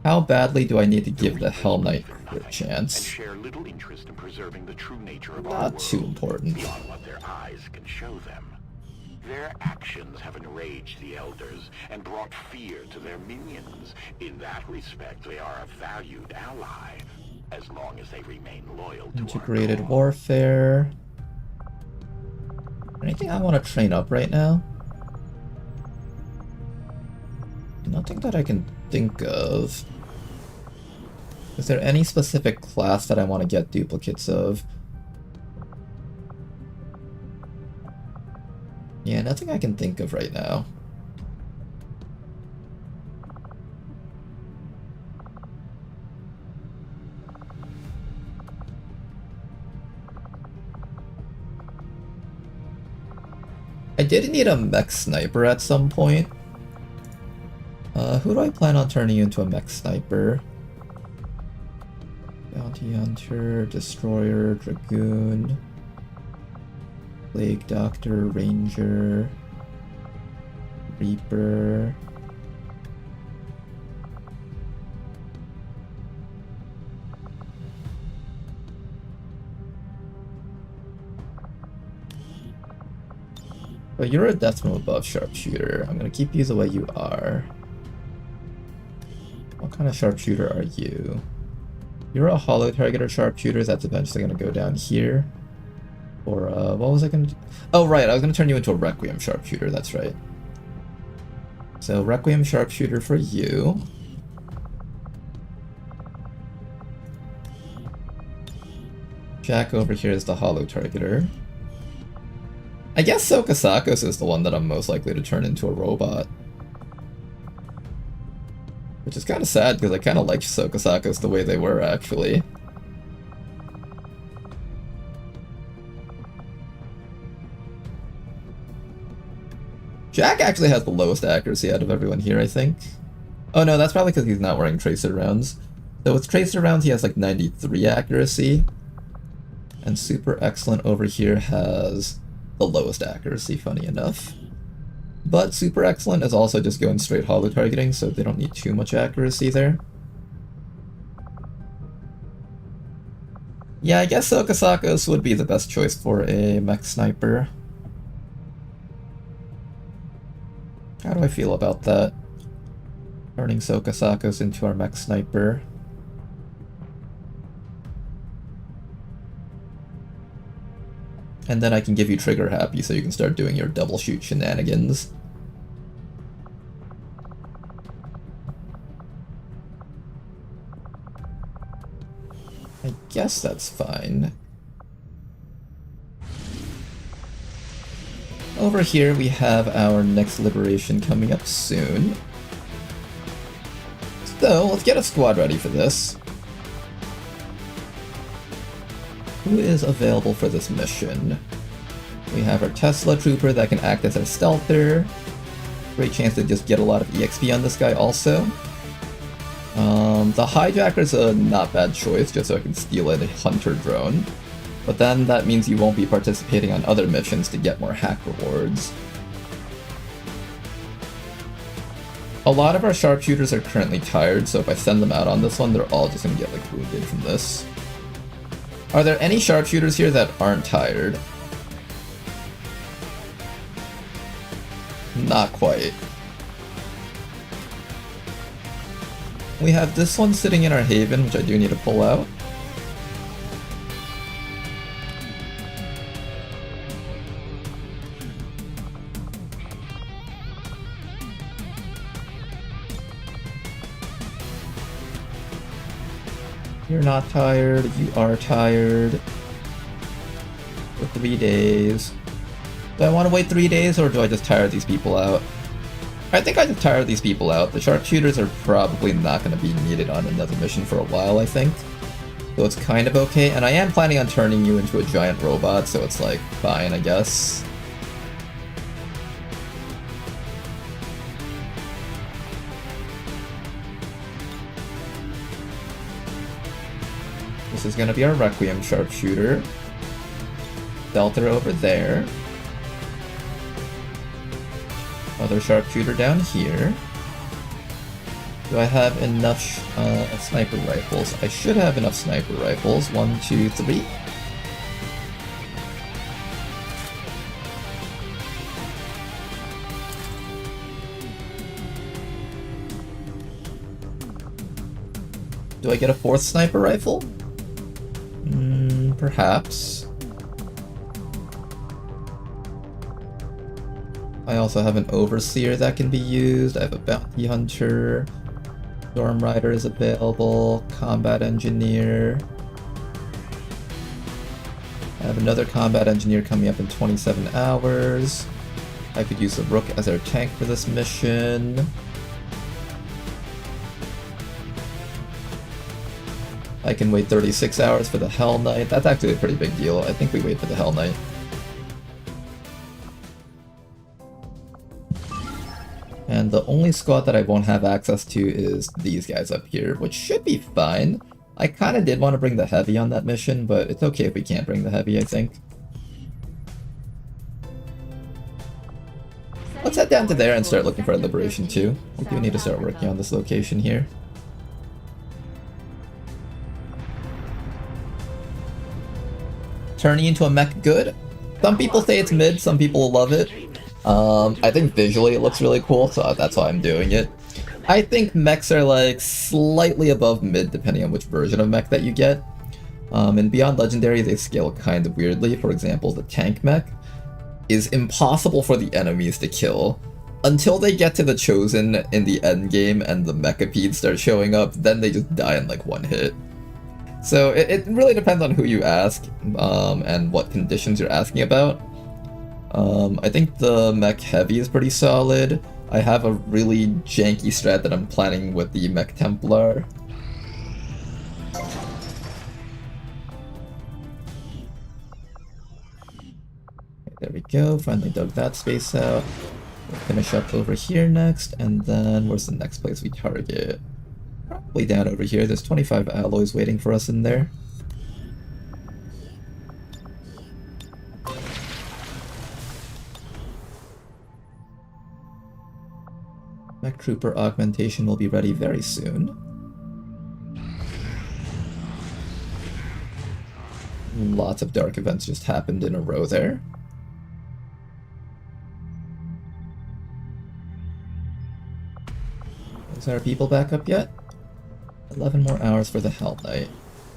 How badly do I need to give the Hell Knight crit chance? Share little interest in preserving the true nature of Not too important. beyond what their eyes can show them. Their actions have enraged the elders and brought fear to their minions. In that respect, they are a valued ally, as long as they remain loyal to Integrated warfare. Anything I want to train up right now? Nothing that I can think of. Is there any specific class that I want to get duplicates of? Yeah, nothing I can think of right now. I did need a mech sniper at some point. Who do I plan on turning into a mech sniper? Bounty Hunter, Destroyer, Dragoon, Plague Doctor, Ranger, Reaper. But you're a death from above sharpshooter. I'm gonna keep you the way you are. What kind of sharpshooter are you? You're a hollow targeter sharpshooter that's eventually gonna go down here. Or what was I gonna do? Oh right, I was gonna turn you into a Requiem sharpshooter, that's right. So Requiem sharpshooter for you. Jack over here is the hollow targeter. I guess Sokasakos is the one that I'm most likely to turn into a robot. Which is kind of sad, because I kind of liked Sokasakos the way they were, actually. Jack actually has the lowest accuracy out of everyone here, I think. Oh no, that's probably because he's not wearing tracer rounds. So with tracer rounds, he has like 93 accuracy. And Super Excellent over here has the lowest accuracy, funny enough. But Super Excellent is also just going straight hollow targeting, so they don't need too much accuracy there. Yeah, I guess Sokasakos would be the best choice for a mech sniper. How do I feel about that? Turning Sokasakos into our mech sniper. And then I can give you trigger happy so you can start doing your double shoot shenanigans. I guess that's fine. Over here we have our next liberation coming up soon. So, let's get a squad ready for this. Who is available for this mission? We have our Tesla Trooper that can act as our stealther. Great chance to just get a lot of EXP on this guy also. The Hijacker's a not bad choice, just so I can steal a Hunter drone. But then that means you won't be participating on other missions to get more hack rewards. A lot of our sharpshooters are currently tired, so if I send them out on this one, they're all just gonna get like wounded from this. Are there any sharpshooters here that aren't tired? Not quite. We have this one sitting in our haven, which I do need to pull out. You're not tired, you are tired. For 3 days. Do I want to wait 3 days, or do I just tire these people out? I think I just tire these people out. The sharpshooters are probably not going to be needed on another mission for a while, I think. So it's kind of okay, and I am planning on turning you into a giant robot, so it's like, fine, I guess. This is going to be our Requiem sharpshooter. Delta over there. Other sharpshooter down here. Do I have enough sniper rifles? I should have enough sniper rifles. 1, 2, 3. Do I get a 4th sniper rifle? Perhaps. I also have an Overseer that can be used. I have a Bounty Hunter. Storm Rider is available. Combat Engineer. I have another Combat Engineer coming up in 27 hours. I could use the Rook as our tank for this mission. I can wait 36 hours for the Hell Knight. That's actually a pretty big deal. I think we wait for the Hell Knight. And the only squad that I won't have access to is these guys up here, which should be fine. I kind of did want to bring the Heavy on that mission, but it's okay if we can't bring the Heavy, I think. Let's head down to there and start looking for a Liberation 2. We do need to start working on this location here. Turning into a mech good? Some people say it's mid, some people love it. I think visually it looks really cool, so that's why I'm doing it. I think mechs are like slightly above mid depending on which version of mech that you get. And beyond Legendary they scale kind of weirdly. For example, the tank mech is impossible for the enemies to kill. Until they get to the Chosen in the end game and the mechapedes start showing up, then they just die in like one hit. So it really depends on who you ask, and what conditions you're asking about. I think the mech heavy is pretty solid. I have a really janky strat that I'm planning with the mech Templar. There we go, finally dug that space out. We'll finish up over here next, and then where's the next place we target? Probably down over here. There's 25 alloys waiting for us in there. Mech Trooper augmentation will be ready very soon. Lots of dark events just happened in a row there. Is our people back up yet? 11 more hours for the Hell Knight.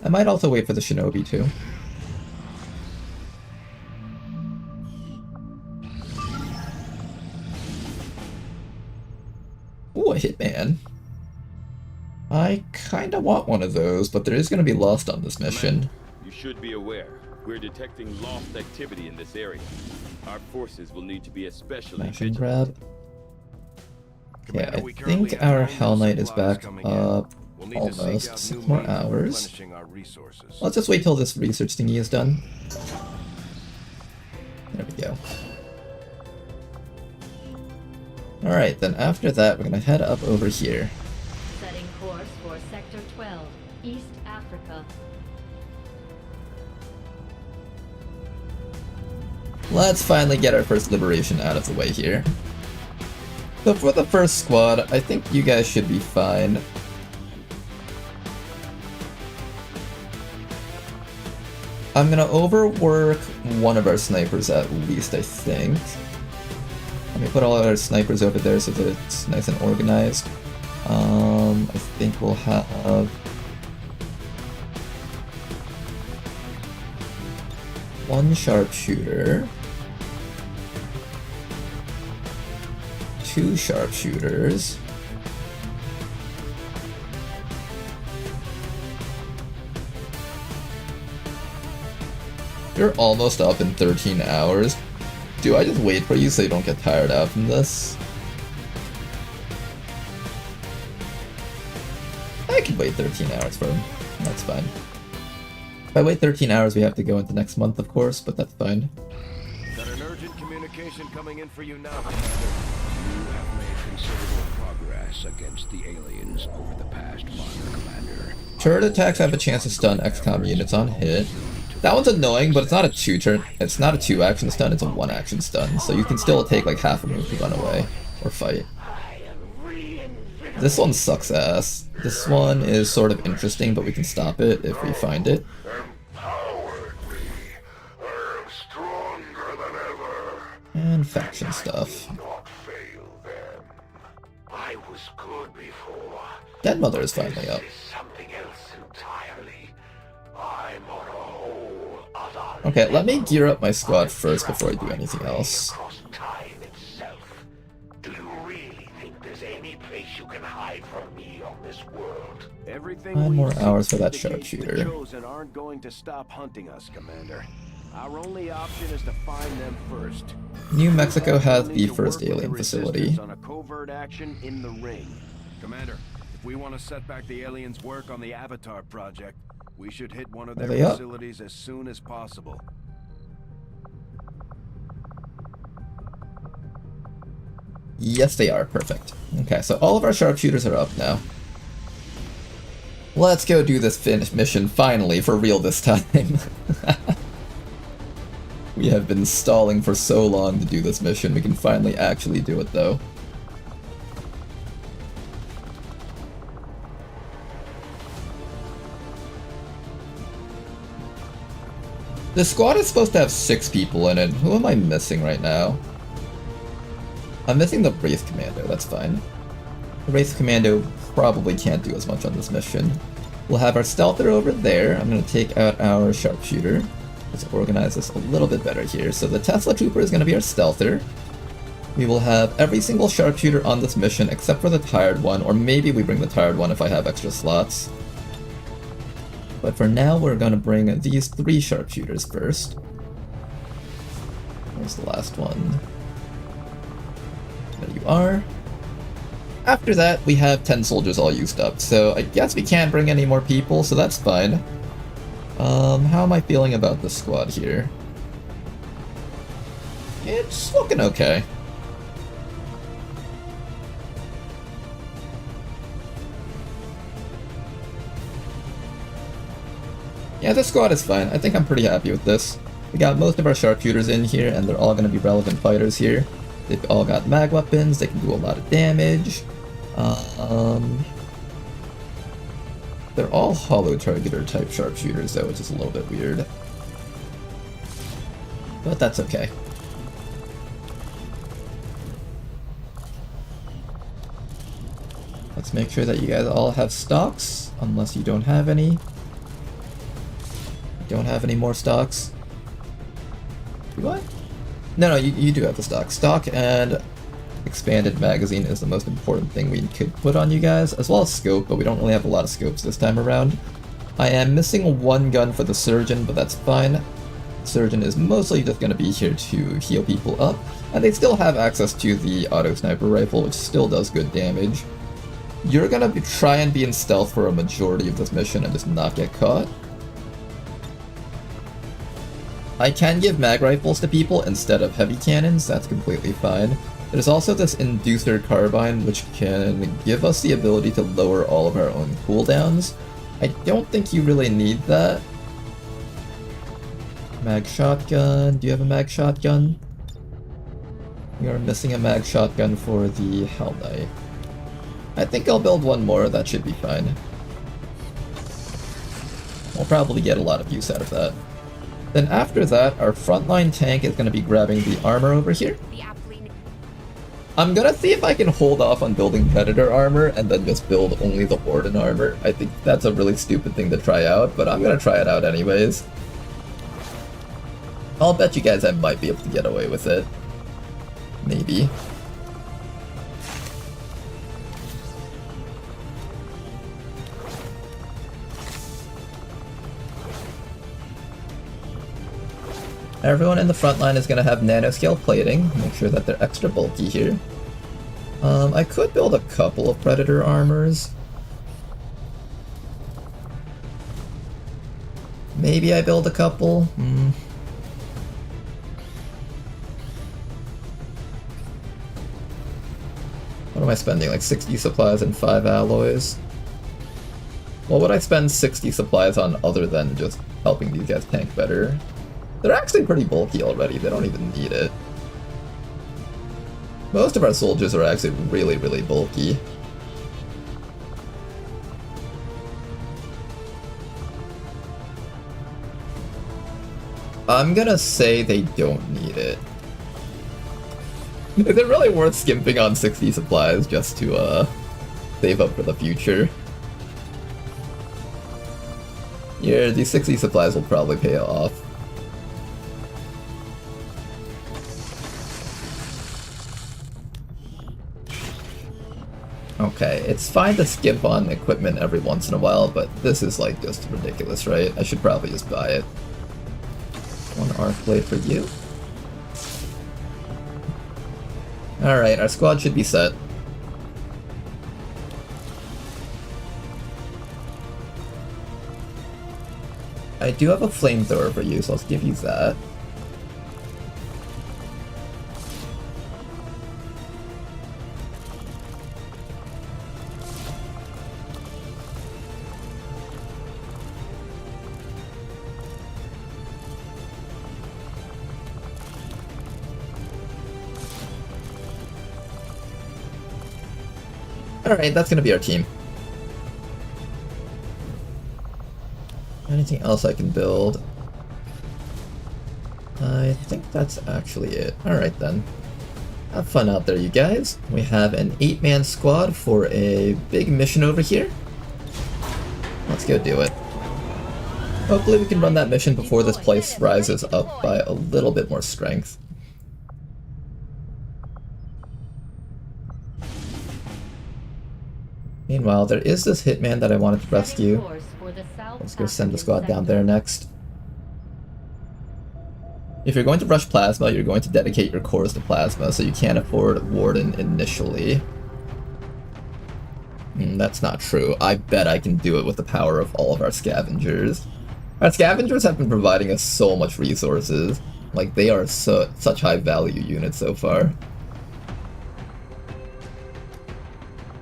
I might also wait for the Shinobi too. Ooh, a Hitman. I kinda want one of those, but there is gonna be Lost on this mission. You should be aware. We're detecting Lost activity in this area. Our forces will need to be especially Smash and grab. Okay, I think our Hell Knight is back up almost. 6 more hours. Let's just wait till this research thingy is done. There we go. Alright, then after that, we're gonna head up over here. Setting course for Sector 12, East Africa. Let's finally get our first liberation out of the way here. So for the first squad, I think you guys should be fine. I'm gonna overwork one of our snipers at least, I think. Let me put all our snipers over there so that it's nice and organized. I think we'll have... one sharpshooter. 2 sharpshooters. You're almost up in 13 hours. Do I just wait for you so you don't get tired out from this? I can wait 13 hours for him. That's fine. If I wait 13 hours, we have to go into next month, of course, but that's fine. Got an urgent communication coming in for you now, Commander. You have made considerable progress against the aliens over the past month, Commander. Turret attacks have a chance to stun XCOM units on hit. That one's annoying, but it's not a 2-turn. It's not a 2-action stun, it's a 1-action stun. So you can still take like half a move to run away or fight. This one sucks ass. This one is sort of interesting, but we can stop it if we find it. And faction stuff. Dead Mother is finally up. Okay, let me gear up my squad first before I do anything else. Do you really think there's any place you can hide from me on this world? Everything 9 more we've seen hours for that indicates sharpshooter. The Chosen aren't going to stop hunting us, Commander. Our only option is to find them first. New Mexico has We'll the need to first work with alien the facility. resistance on a covert action in the ring. Commander, if we want to set back the aliens' work on the Avatar project, we should hit one of Are their they up? facilities as soon as possible. Yes, they are. Perfect. Okay, so all of our sharpshooters are up now. Let's go do this mission finally, for real this time. We have been stalling for so long to do this mission. We can finally actually do it, though. The squad is supposed to have 6 people in it. Who am I missing right now? I'm missing the Wraith Commando, that's fine. The Wraith Commando probably can't do as much on this mission. We'll have our Stealther over there. I'm going to take out our Sharpshooter. Let's organize this a little bit better here. So the Tesla Trooper is going to be our Stealther. We will have every single Sharpshooter on this mission except for the Tired one, or maybe we bring the Tired one if I have extra slots. But for now, we're going to bring these 3 Sharpshooters first. Where's the last one? There you are. After that, we have 10 soldiers all used up, so I guess we can't bring any more people, so that's fine. How am I feeling about this squad here? It's looking okay. Yeah, this squad is fine. I think I'm pretty happy with this. We got most of our sharpshooters in here, and they're all going to be relevant fighters here. They've all got mag weapons, they can do a lot of damage. They're all hollow targeter type sharpshooters though, which is a little bit weird. But that's okay. Let's make sure that you guys all have stocks, unless you don't have any. Don't have any more stocks. Do I? No, you do have the stock. Stock and expanded magazine is the most important thing we could put on you guys, as well as scope, but we don't really have a lot of scopes this time around. I am missing 1 gun for the surgeon, but that's fine. Surgeon is mostly just going to be here to heal people up, and they still have access to the auto sniper rifle, which still does good damage. You're going to try and be in stealth for a majority of this mission and just not get caught. I can give mag rifles to people instead of heavy cannons, that's completely fine. There's also this Inducer Carbine, which can give us the ability to lower all of our own cooldowns. I don't think you really need that. Mag shotgun. Do you have a mag shotgun? We are missing a mag shotgun for the Hell Knight. I think I'll build one more, that should be fine. We'll probably get a lot of use out of that. Then after that, our frontline tank is going to be grabbing the armor over here. I'm gonna see if I can hold off on building Predator armor and then just build only the Warden armor. I think that's a really stupid thing to try out, but I'm gonna try it out anyways. I'll bet you guys I might be able to get away with it. Maybe. Everyone in the front line is going to have nanoscale plating. Make sure that they're extra bulky here. I could build a couple of Predator armors. Maybe I build a couple. What am I spending? Like 60 supplies and 5 alloys? What would I spend 60 supplies on other than just helping these guys tank better? They're actually pretty bulky already, they don't even need it. Most of our soldiers are actually really, really bulky. I'm gonna say they don't need it. Is it really worth skimping on 60 supplies just to save up for the future? Yeah, these 60 supplies will probably pay off. Okay, it's fine to skip on equipment every once in a while, but this is like just ridiculous, right? I should probably just buy it. One arc blade for you. Alright, our squad should be set. I do have a flamethrower for you, so I'll give you that. Alright, that's gonna be our team. Anything else I can build? I think that's actually it. Alright then. Have fun out there, you guys. We have an 8-man squad for a big mission over here. Let's go do it. Hopefully we can run that mission before this place rises up by a little bit more strength. Meanwhile, there is this hitman that I wanted to rescue. Let's go send the squad down there next. If you're going to rush Plasma, you're going to dedicate your cores to Plasma, so you can't afford Warden initially. That's not true. I bet I can do it with the power of all of our scavengers. Our scavengers have been providing us so much resources. Like, they are such high value units so far.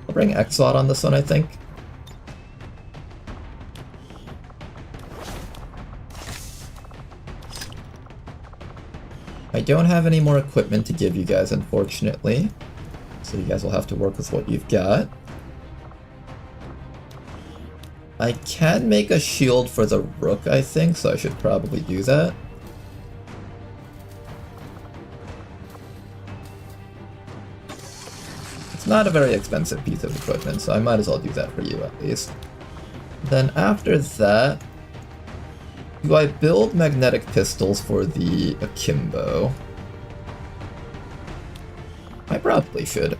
I'll bring XSWAT on this one, I think. I don't have any more equipment to give you guys, unfortunately. So you guys will have to work with what you've got. I can make a shield for the Rook, I think, so I should probably do that. It's not a very expensive piece of equipment, so I might as well do that for you at least. Then after that, do I build magnetic pistols for the Akimbo? I probably should.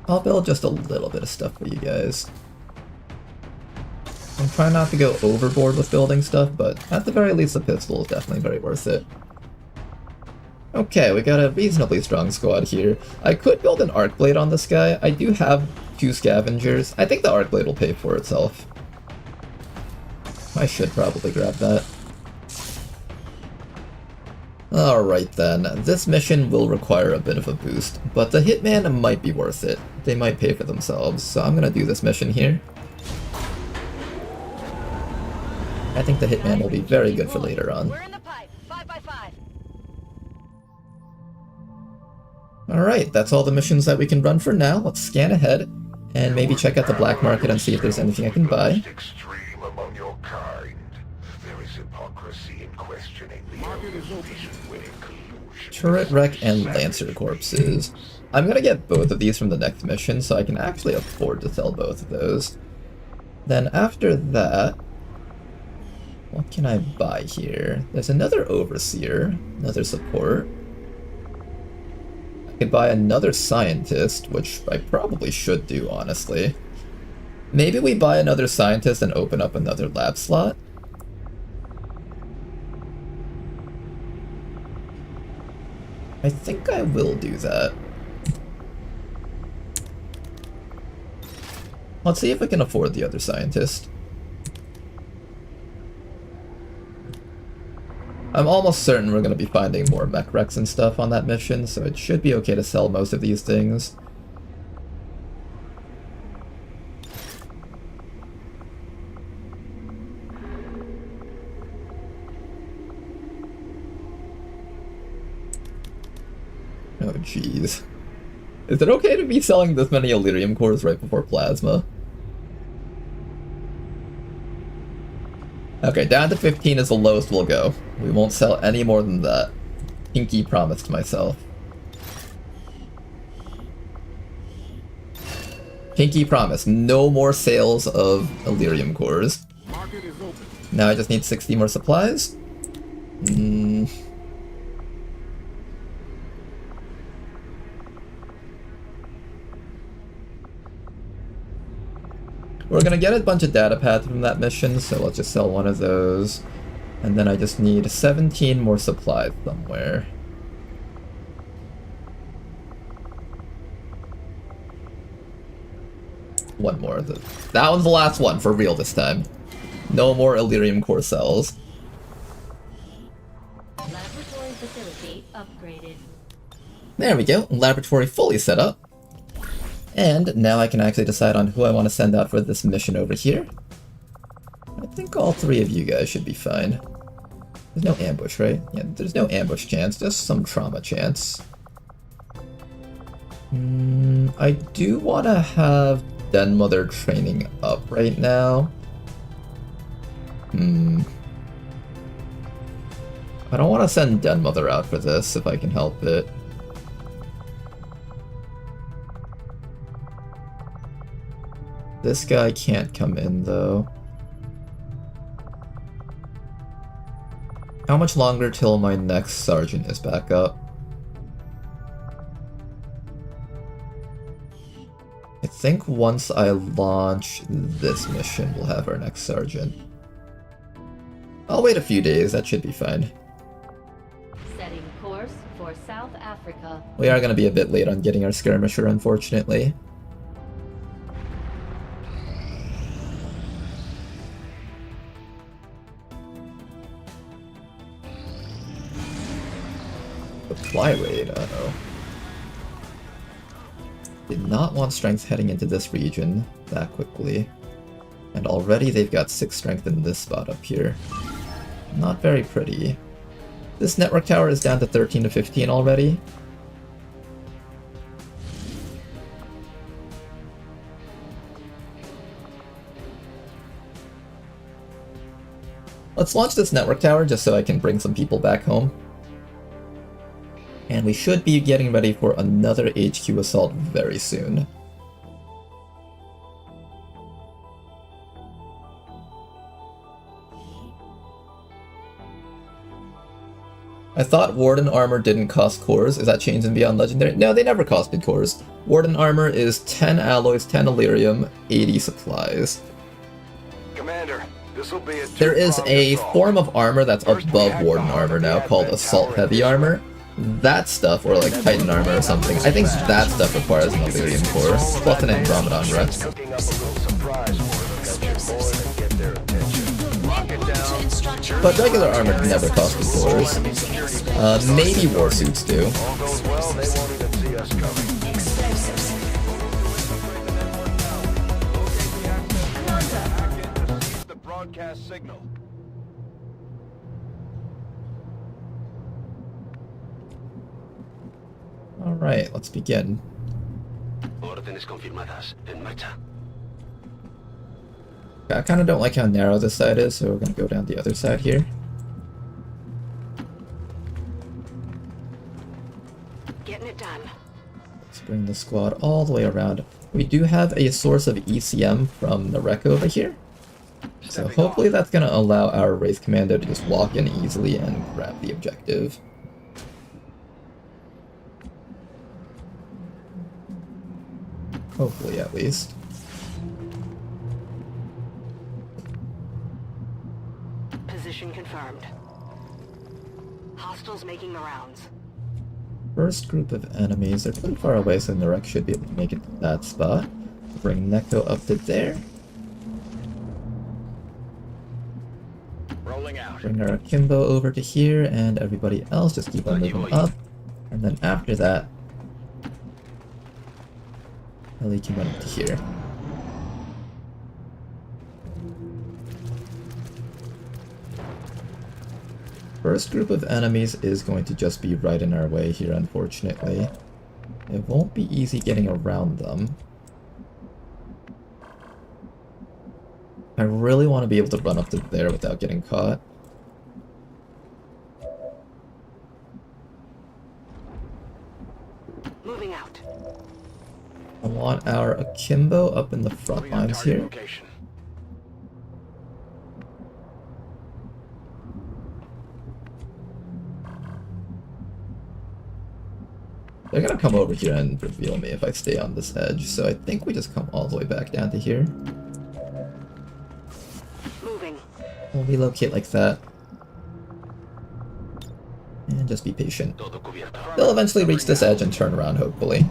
I'll build just a little bit of stuff for you guys. I'm trying not to go overboard with building stuff, but at the very least the pistol is definitely very worth it. Okay, we got a reasonably strong squad here. I could build an arc blade on this guy. I do have 2 scavengers. I think the arc blade will pay for itself. I should probably grab that. Alright then, this mission will require a bit of a boost, but the Hitman might be worth it. They might pay for themselves, so I'm gonna do this mission here. I think the Hitman will be very good for later on. We're in the pipe. 5x5. Alright, that's all the missions that we can run for now. Let's scan ahead, and maybe check out the black market and see if there's anything I can buy. Extreme among your kind. There is hypocrisy in questioning the Turret wreck and Lancer corpses. I'm gonna get both of these from the next mission, so I can actually afford to sell both of those. Then after that, what can I buy here? There's another Overseer, another support. I could buy another Scientist, which I probably should do, honestly. Maybe we buy another Scientist and open up another lab slot? I think I will do that. Let's see if we can afford the other Scientist. I'm almost certain we're going to be finding more mech wrecks and stuff on that mission, so it should be okay to sell most of these things. Oh jeez. Is it okay to be selling this many Elerium cores right before Plasma? Okay, down to 15 is the lowest we'll go. We won't sell any more than that. Pinky promise to myself. Pinky promise, no more sales of Elerium cores. Now I just need 60 more supplies. We're gonna get a bunch of data pads from that mission, so let's just sell one of those. And then I just need 17 more supplies somewhere. One more. That one's the last one, for real this time. No more Elerium core cells. Laboratory facility upgraded. There we go, laboratory fully set up. And now I can actually decide on who I want to send out for this mission over here. I think all 3 of you guys should be fine. There's no ambush, right? Yeah, there's no ambush chance, just some trauma chance. I do want to have Den Mother training up right now. I don't want to send Den Mother out for this if I can help it. This guy can't come in, though. How much longer till my next sergeant is back up? I think once I launch this mission, we'll have our next sergeant. I'll wait a few days, that should be fine. Setting course for South Africa. We are going to be a bit late on getting our skirmisher, unfortunately. Supply raid, uh-oh. Did not want strength heading into this region that quickly. And already they've got 6 strength in this spot up here. Not very pretty. This network tower is down to 13 to 15 already. Let's launch this network tower just so I can bring some people back home. And we should be getting ready for another HQ assault very soon. I thought Warden armor didn't cost cores. Is that changed in Beyond Legendary? No, they never costed cores. Warden armor is 10 alloys, 10 Elerium, 80 supplies. Commander, this'll be a There is a two-pronged form of armor that's above Warden armor now called Assault Heavy Armor. That stuff, or like Titan armor or something, I think that stuff requires an Illyrian core, plus an Andromedon rest. cooking up a little surprise for them that should more than get their attention. Lock it down. But regular armor never costs me cores. Maybe war suits do. All goes well, they won't even see us coming. Explosives. Seize the broadcast signal. Alright, let's begin. Órdenes confirmadas. En marcha. I kind of don't like how narrow this side is, so we're going to go down the other side here. Getting it done. Let's bring the squad all the way around. We do have a source of ECM from Narek over here. So hopefully that's going to allow our Wraith Commando to just walk in easily and grab the objective. Hopefully, at least. Position confirmed. Hostiles making the rounds. First group of enemies, they're pretty far away, so Narek should be able to make it to that spot. Bring Neko up to there. Rolling out. Bring our Akimbo over to here, and everybody else just keep on moving up. And then after that, Ellie can run up to here. First group of enemies is going to just be right in our way here, unfortunately. It won't be easy getting around them. I really want to be able to run up to there without getting caught. Moving out. I want our Akimbo up in the front lines here. Location. They're gonna come over here and reveal me if I stay on this edge, so I think we just come all the way back down to here. Moving. We'll relocate like that. And just be patient. They'll eventually reach this edge and turn around, hopefully.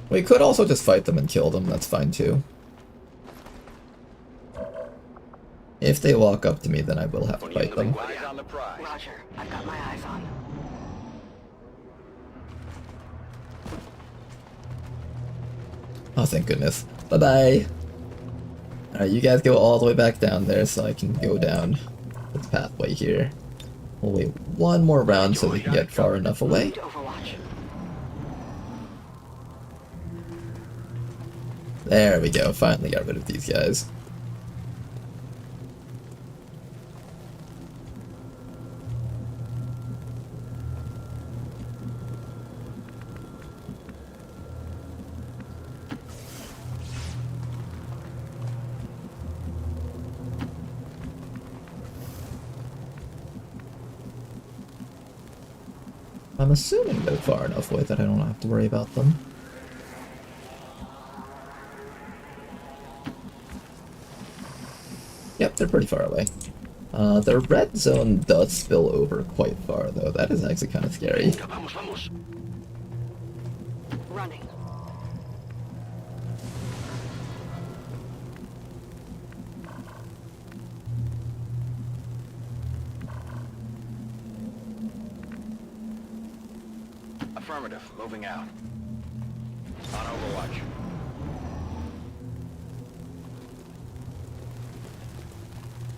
We could also just fight them and kill them, that's fine too. If they walk up to me, then I will have to fight them. Eyes on the prize. Roger. I've got my eyes on. Oh, thank goodness. Bye-bye! Alright, you guys go all the way back down there so I can go down this pathway here. We'll wait one more round so we can get far enough away. Overwatch. There we go, finally got rid of these guys. I'm assuming they're far enough away that I don't have to worry about them. Yep, they're pretty far away. The red zone does spill over quite far, though. That is actually kind of scary. Vamos, vamos. Running. Affirmative. Moving out. On Overwatch.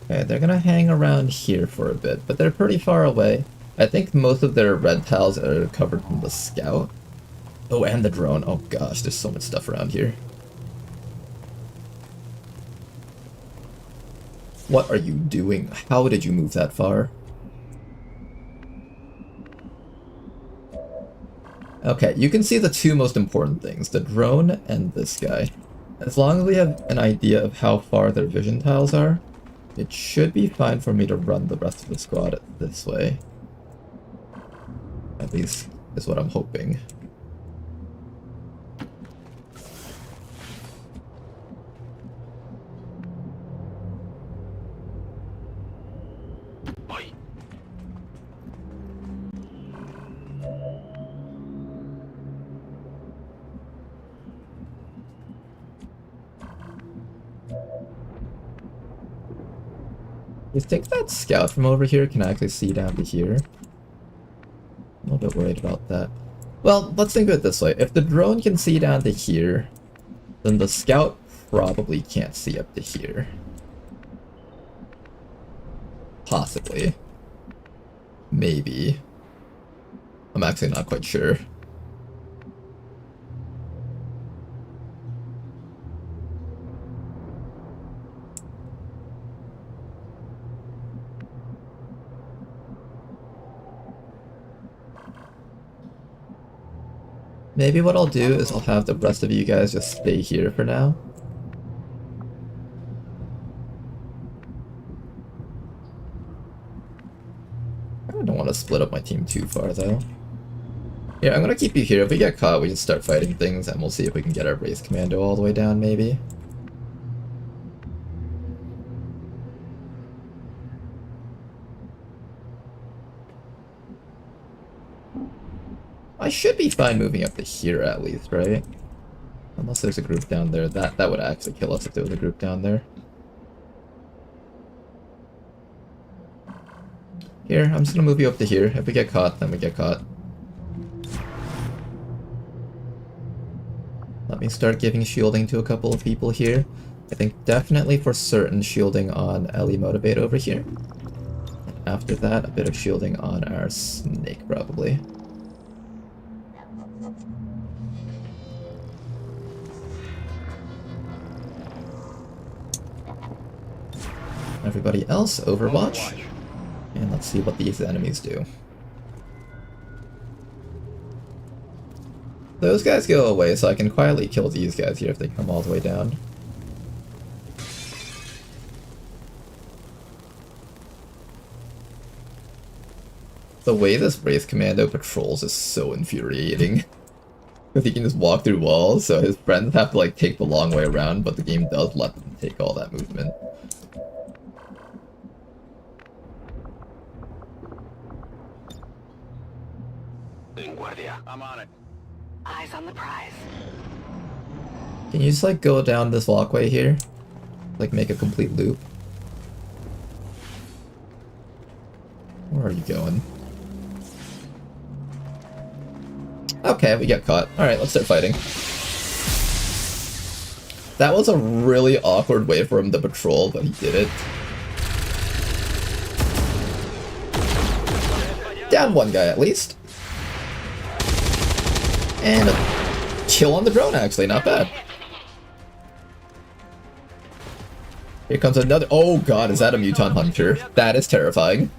Okay, they're gonna hang around here for a bit, but they're pretty far away. I think most of their red pals are covered from the scout. Oh, and the drone. Oh gosh, there's so much stuff around here. What are you doing? How did you move that far? Okay, you can see the two most important things, the drone and this guy. As long as we have an idea of how far their vision tiles are, it should be fine for me to run the rest of the squad this way. At least, is what I'm hoping. I think that scout from over here can actually see down to here. I'm a little bit worried about that. Well, let's think of it this way. If the drone can see down to here, then the scout probably can't see up to here. Possibly. Maybe. I'm actually not quite sure. Maybe what I'll do is I'll have the rest of you guys just stay here for now. I don't want to split up my team too far though. Yeah, I'm gonna keep you here. If we get caught, we just start fighting things and we'll see if we can get our race commando all the way down maybe. I should be fine moving up to here at least, right? Unless there's a group down there. That would actually kill us if there was a group down there. Here, I'm just gonna move you up to here. If we get caught, then we get caught. Let me start giving shielding to a couple of people here. I think definitely for certain shielding on Ellie Motivate over here. And after that, a bit of shielding on our snake probably. Everybody else, Overwatch. And let's see what these enemies do. Those guys go away, so I can quietly kill these guys here if they come all the way down. The way this Wraith Commando patrols is so infuriating. Because he can just walk through walls, so his friends have to like take the long way around, but the game does let them take all that movement. I'm on it. Eyes on the prize. Can you just like go down this walkway here? Like make a complete loop? Where are you going? Okay, we get caught. Alright, let's start fighting. That was a really awkward way for him to patrol, but he did it. Down one guy at least. And a kill on the drone actually, not bad. Here comes another. Oh god, is that a Muton Hunter? That is terrifying.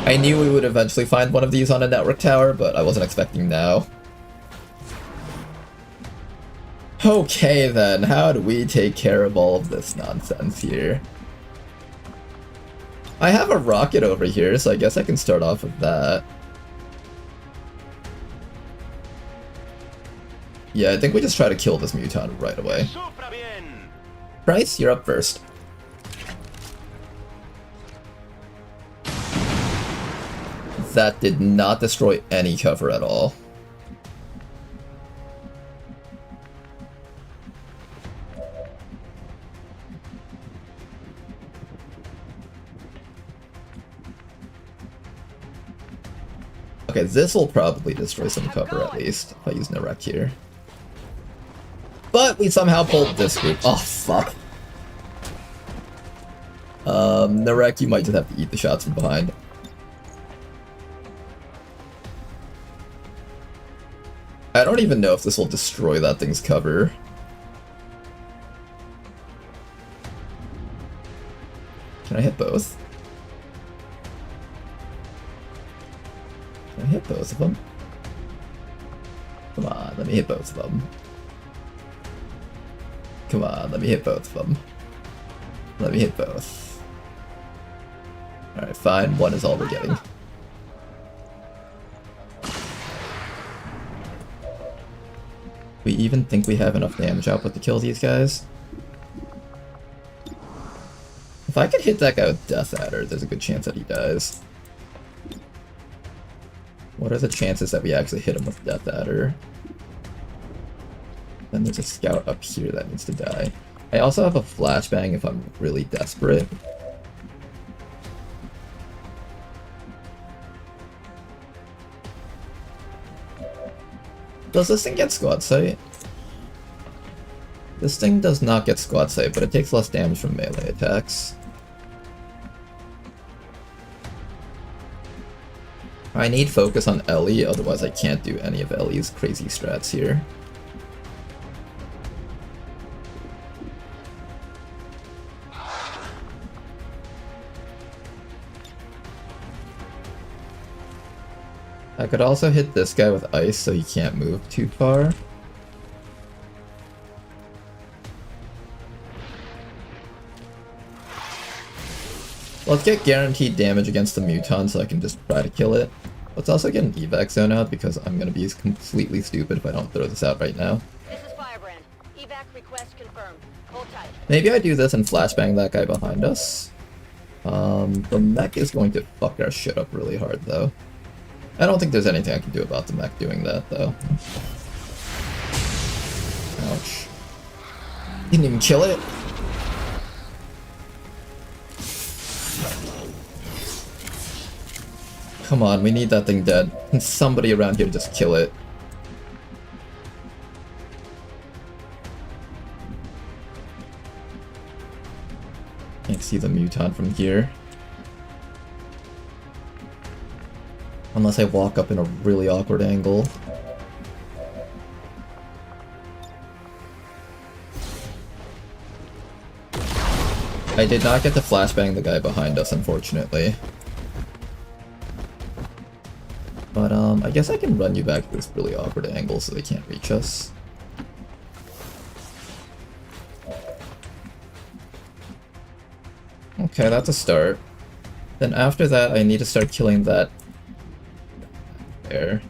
I knew we would eventually find one of these on a network tower, but I wasn't expecting now. Okay then, how do we take care of all of this nonsense here? I have a rocket over here, so I guess I can start off with that. Yeah, I think we just try to kill this Muton right away. Bryce, you're up first. That did not destroy any cover at all. Okay, this will probably destroy some cover at least, if I use Narek here. But we somehow pulled this group. Oh, fuck. Narek, you might just have to eat the shots from behind. I don't even know if this will destroy that thing's cover. Can I hit both? Can I hit both of them? Come on, let me hit both of them. Come on, let me hit both of them. Let me hit both. Alright, fine. One is all we're getting. We even think we have enough damage output to kill these guys. If I could hit that guy with Death Adder, there's a good chance that he dies. What are the chances that we actually hit him with Death Adder? Then there's a scout up here that needs to die. I also have a flashbang if I'm really desperate. Does this thing get squad sight? This thing does not get squad sight, but it takes less damage from melee attacks. I need focus on Ellie, otherwise I can't do any of Ellie's crazy strats here. I could also hit this guy with ice so he can't move too far. Let's get guaranteed damage against the Muton so I can just try to kill it. Let's also get an evac zone out because I'm gonna be completely stupid if I don't throw this out right now. This is Firebrand. Evac request confirmed. Hold tight. Maybe I do this and flashbang that guy behind us. The mech is going to fuck our shit up really hard though. I don't think there's anything I can do about the mech doing that though. Ouch. Didn't even kill it. Come on, we need that thing dead. Can somebody around here just kill it? Can't see the Muton from here. Unless I walk up in a really awkward angle. I did not get to flashbang the guy behind us, unfortunately. But, I guess I can run you back to this really awkward angle so they can't reach us. Okay, that's a start. Then after that, I need to start killing that there.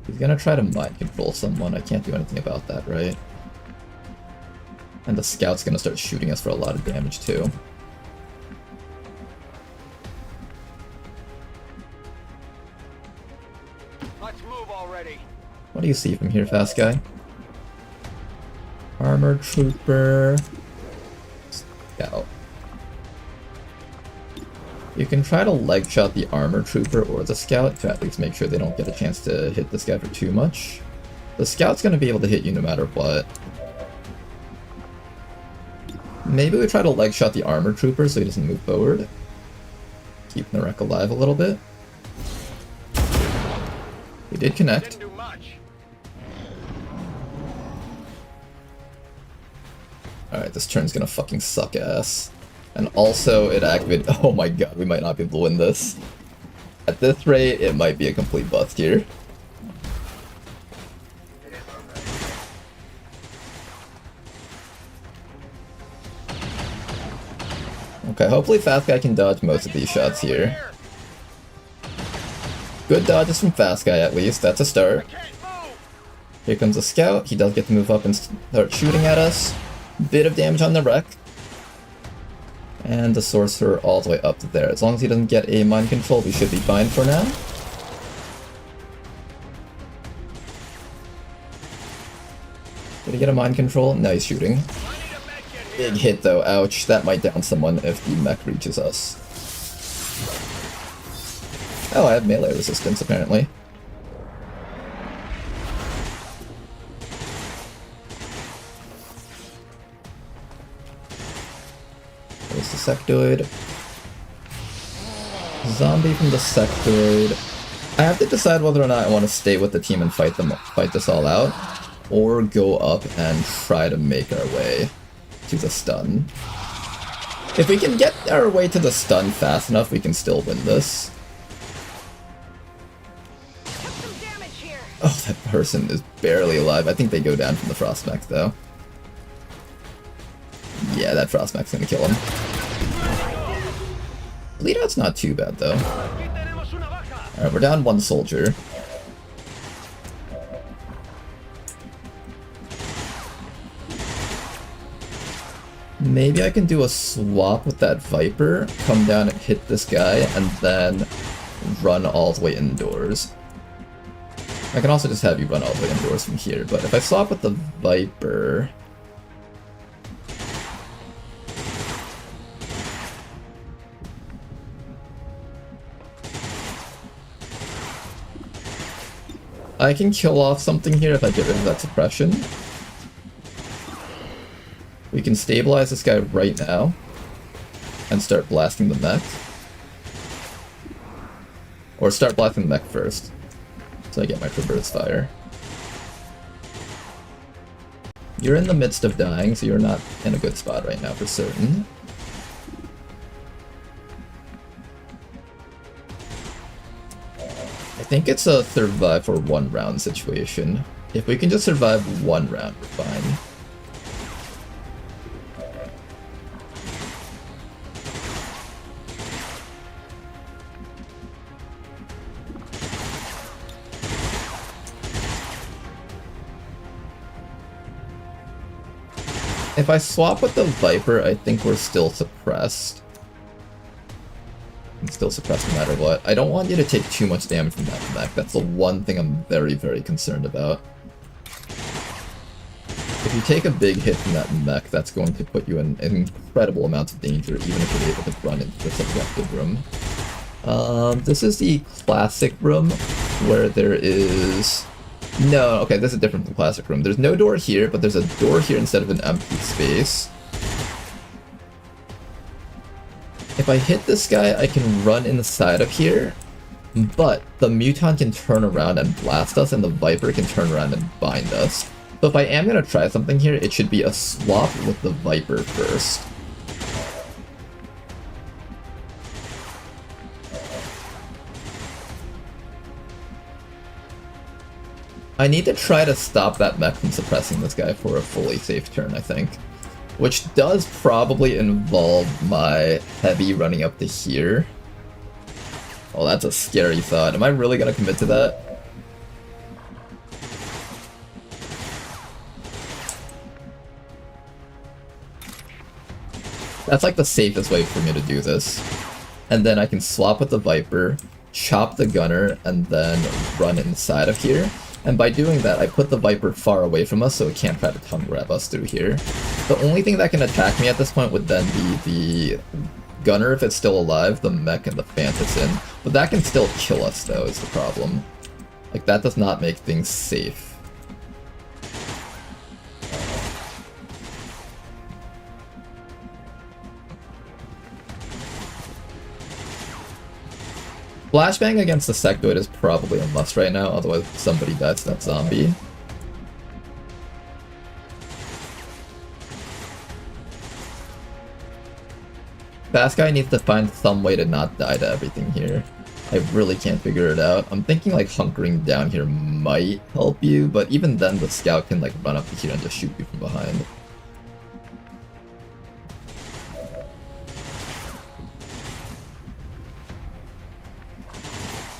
He's gonna try to mind control someone. I can't do anything about that, right? And the scout's gonna start shooting us for a lot of damage too. Let's move already. What do you see from here, fast guy? Armored trooper. Scout. You can try to leg shot the armor trooper or the scout to at least make sure they don't get a chance to hit this guy for too much. The scout's gonna be able to hit you no matter what. Maybe we try to leg shot the armor trooper so he doesn't move forward. Keeping the wreck alive a little bit. We did connect. Didn't do much. Alright, this turn's gonna fucking suck ass. And also, it activated. Oh my god, we might not be able to win this. At this rate, it might be a complete bust here. Okay, hopefully Fast Guy can dodge most of these shots here. Good dodges from Fast Guy at least, that's a start. Here comes a scout, he does get to move up and start shooting at us. Bit of damage on the wreck. And the sorcerer all the way up to there. As long as he doesn't get a mind control, we should be fine for now. Did he get a mind control? No, he's shooting. Big hit though, ouch. That might down someone if the mech reaches us. Oh, I have melee resistance apparently. There's the sectoid. Zombie from the sectoid. I have to decide whether or not I want to stay with the team and fight this all out, or go up and try to make our way to the stun. If we can get our way to the stun fast enough, we can still win this. Oh, that person is barely alive. I think they go down from the Frostmax though. Yeah, that Frostmax's gonna kill him. Bleed out's not too bad though. Alright, we're down one soldier. Maybe I can do a swap with that Viper, come down and hit this guy, and then run all the way indoors. I can also just have you run all the way indoors from here, but if I swap with the Viper... I can kill off something here if I get rid of that suppression. We can stabilize this guy right now and start blasting the mech. Or start blasting the mech first, so I get my traverse fire. You're in the midst of dying, so you're not in a good spot right now for certain. I think it's a survive for 1 round situation. If we can just survive 1 round, we're fine. If I swap with the Viper, I think we're still suppressed. I'm still suppressed no matter what. I don't want you to take too much damage from that mech. That's the one thing I'm very, very concerned about. If you take a big hit from that mech, that's going to put you in an incredible amount of danger, even if you're able to run into this objective room. This is the classic room, where there is... No, okay, this is different from the classic room. There's no door here, but there's a door here instead of an empty space. If I hit this guy, I can run inside of here, but the Mutant can turn around and blast us, and the Viper can turn around and bind us. So if I am going to try something here, it should be a swap with the Viper first. I need to try to stop that mech from suppressing this guy for a fully safe turn, I think. Which does probably involve my heavy running up to here. Oh, that's a scary thought. Am I really going to commit to that? That's like the safest way for me to do this. And then I can swap with the Viper, chop the Gunner, and then run inside of here. And by doing that, I put the Viper far away from us so it can't try to tongue grab us through here. The only thing that can attack me at this point would then be the Gunner if it's still alive, the Mech, and the Fantassin. But that can still kill us though, is the problem. Like, that does not make things safe. Flashbang against the Sectoid is probably a must right now, otherwise somebody dies to that zombie. Fast guy needs to find some way to not die to everything here. I really can't figure it out. I'm thinking like hunkering down here might help you, but even then the scout can like run up to here and just shoot you from behind.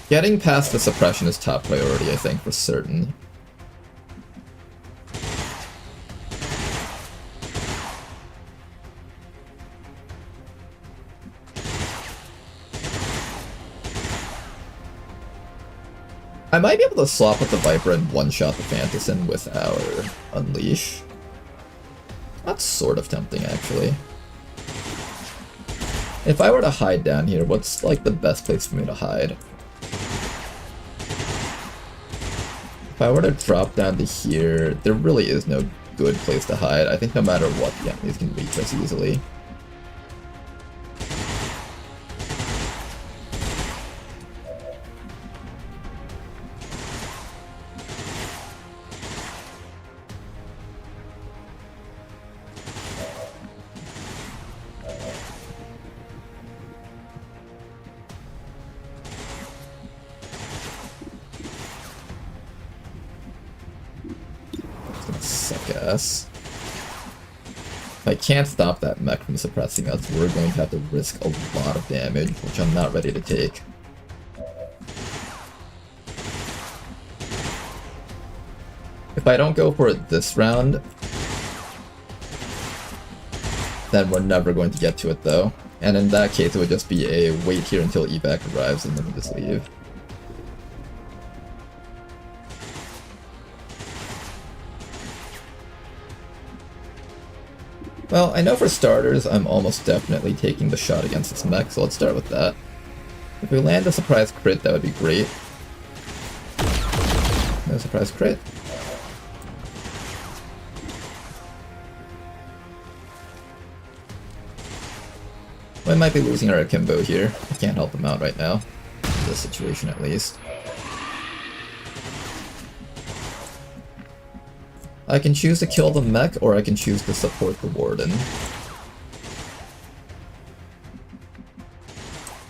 Getting past the suppression is top priority, I think, for certain. I might be able to swap with the Viper and one-shot the Fantassin with our Unleash. That's sort of tempting, actually. If I were to hide down here, what's like the best place for me to hide? If I were to drop down to here, there really is no good place to hide. I think no matter what, the enemies can reach us easily. If I can't stop that mech from suppressing us, we're going to have to risk a lot of damage, which I'm not ready to take. If I don't go for it this round, then we're never going to get to it though. And in that case, it would just be a wait here until evac arrives and then we just leave. Well, I know for starters, I'm almost definitely taking the shot against this mech, so let's start with that. If we land a surprise crit, that would be great. No surprise crit. We might be losing our akimbo here. I can't help him out right now. In this situation at least. I can choose to kill the mech, or I can choose to support the warden.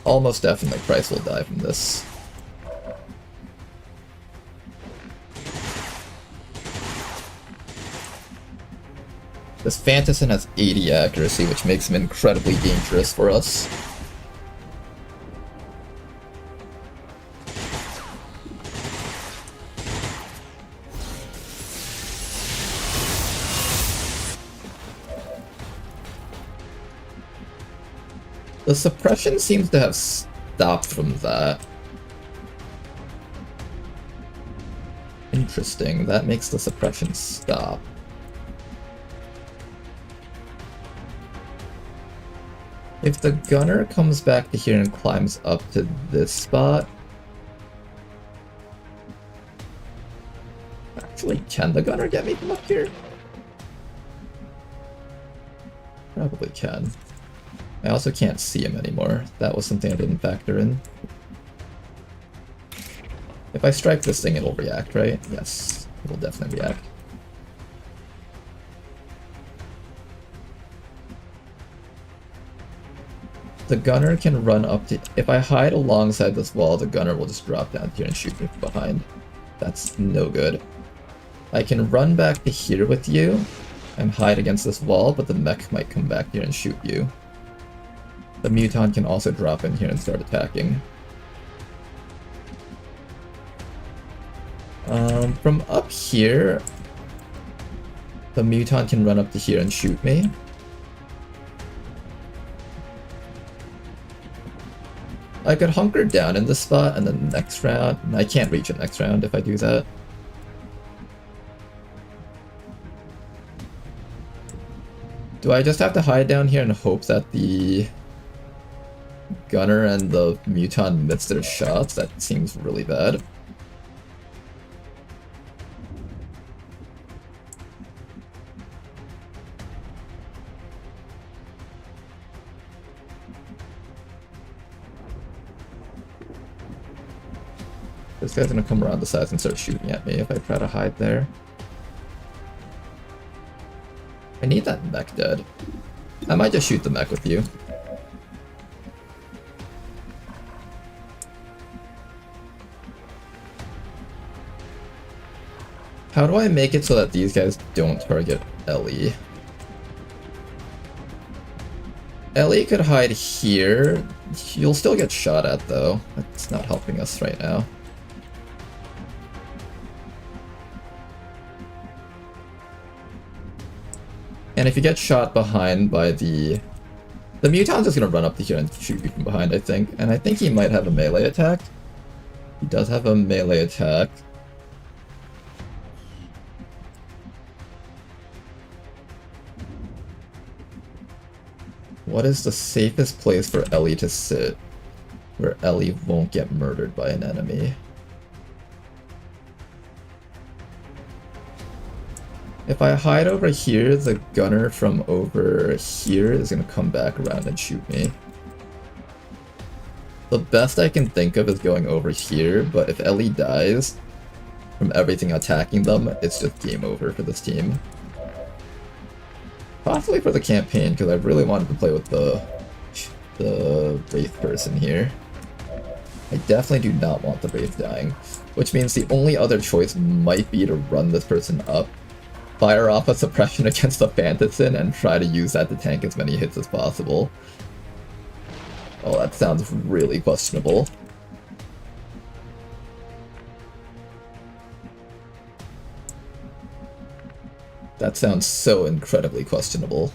Almost definitely Price will die from this. This Fantassin has 80 accuracy, which makes him incredibly dangerous for us. The suppression seems to have stopped from that. Interesting, that makes the suppression stop. If the gunner comes back to here and climbs up to this spot... Actually, can the gunner get me from up here? Probably can. I also can't see him anymore. That was something I didn't factor in. If I strike this thing, it'll react, right? Yes, it will definitely react. The gunner can run up to... If I hide alongside this wall, the gunner will just drop down here and shoot me from behind. That's no good. I can run back to here with you and hide against this wall, but the mech might come back here and shoot you. The mutant can also drop in here and start attacking. From up here, the mutant can run up to here and shoot me. I could hunker down in this spot and then next round... I can't reach it next round if I do that. Do I just have to hide down here and hope that the gunner and the mutant miss their shots? That seems really bad. This guy's gonna come around the sides and start shooting at me if I try to hide there. I need that mech dead. I might just shoot the mech with you. How do I make it so that these guys don't target Ellie? Ellie could hide here. You'll still get shot at though. That's not helping us right now. And if you get shot behind by the mutant's just gonna run up to here and shoot you from behind, I think. And I think he might have a melee attack. He does have a melee attack. What is the safest place for Ellie to sit, where Ellie won't get murdered by an enemy? If I hide over here, the gunner from over here is going to come back around and shoot me. The best I can think of is going over here, but if Ellie dies from everything attacking them, it's just game over for this team. Possibly for the campaign, because I really wanted to play with the Wraith person here. I definitely do not want the Wraith dying, which means the only other choice might be to run this person up, fire off a suppression against the Fantassin, and try to use that to tank as many hits as possible. Oh, that sounds really questionable. That sounds so incredibly questionable.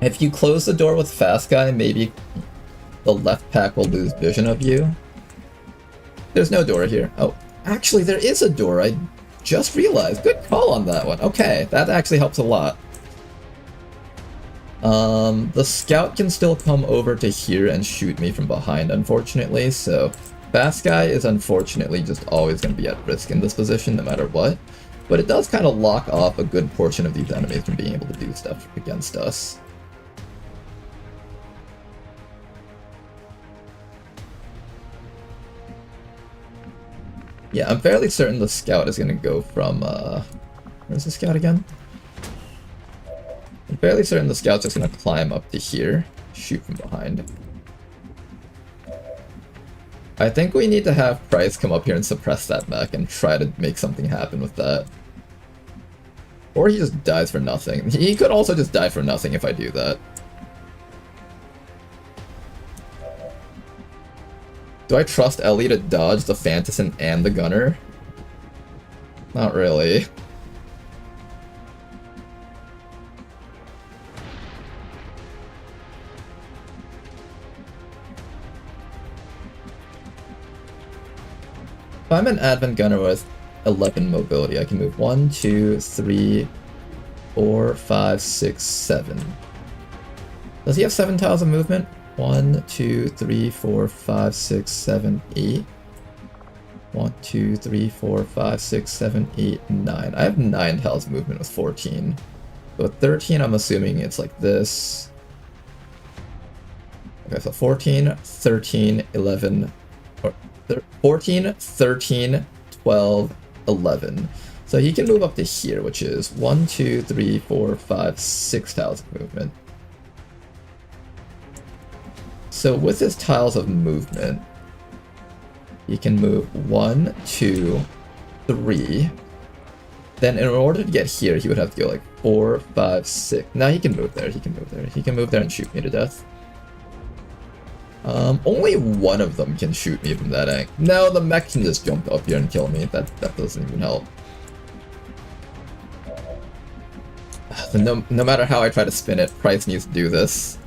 If you close the door with Fast Guy, maybe the left pack will lose vision of you. There's no door here. Oh, actually there is a door. I just realized. Good call on that one. Okay, that actually helps a lot. The scout can still come over to here and shoot me from behind, unfortunately, so fast guy is unfortunately just always going to be at risk in this position no matter what. But it does kind of lock off a good portion of these enemies from being able to do stuff against us. Yeah, I'm fairly certain the scout is going to go from, where's the scout again? I'm fairly certain the scout's just going to climb up to here, shoot from behind. I think we need to have Price come up here and suppress that mech and try to make something happen with that. Or he just dies for nothing. He could also just die for nothing if I do that. Do I trust Ellie to dodge the Fantassin and the Gunner? Not really. If I'm an Advent Gunner with 11 mobility, I can move 1, 2, 3, 4, 5, 6, 7. Does he have 7 tiles of movement? 1, 2, 3, 4, 5, 6, 7, 8. 1, 2, 3, 4, 5, 6, 7, 8, 9. I have 9 tiles of movement with 14. So with 13, I'm assuming it's like this. Okay, so 14, 13, 11, or 14, 13, 12, 11. So he can move up to here, which is 1, 2, 3, 4, 5, 6 tiles of movement. So with his tiles of movement, he can move 1, 2, 3. Then in order to get here, he would have to go like 4, 5, 6. Now he can move there, he can move there. He can move there and shoot me to death. Only one of them can shoot me from that angle. No, the mech can just jump up here and kill me. That doesn't even help. No matter how I try to spin it, Price needs to do this.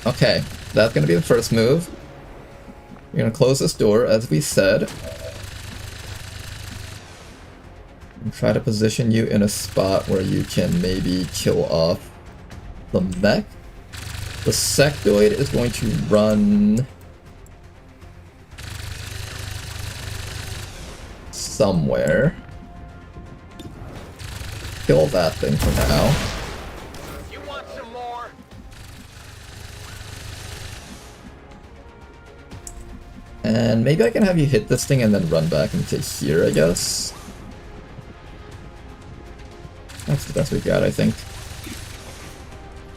Okay, that's gonna be the first move. We're gonna close this door, as we said. And try to position you in a spot where you can maybe kill off the mech. The sectoid is going to run somewhere. Kill that thing for now. And maybe I can have you hit this thing and then run back into here, I guess. That's the best we got, I think.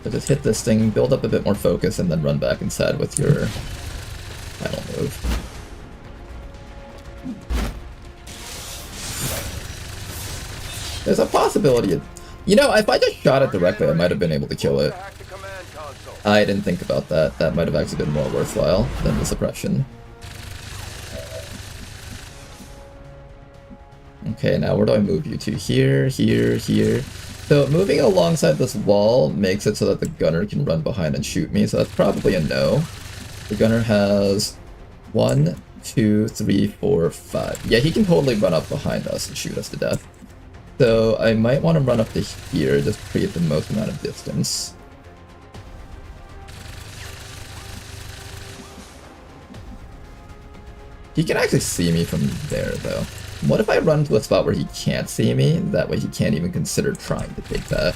So just hit this thing, build up a bit more focus, and then run back inside with your final move. There's a possibility. You know, if I just shot it directly, I might have been able to kill it. I didn't think about that. That might have actually been more worthwhile than the suppression. Okay, now where do I move you to? Here, here, here. So moving alongside this wall makes it so that the gunner can run behind and shoot me, so that's probably a no. The gunner has 1, 2, 3, 4, 5. Yeah, he can totally run up behind us and shoot us to death. So I might want to run up to here, just to create the most amount of distance. He can actually see me from there, though. What if I run to a spot where he can't see me? That way he can't even consider trying to take that.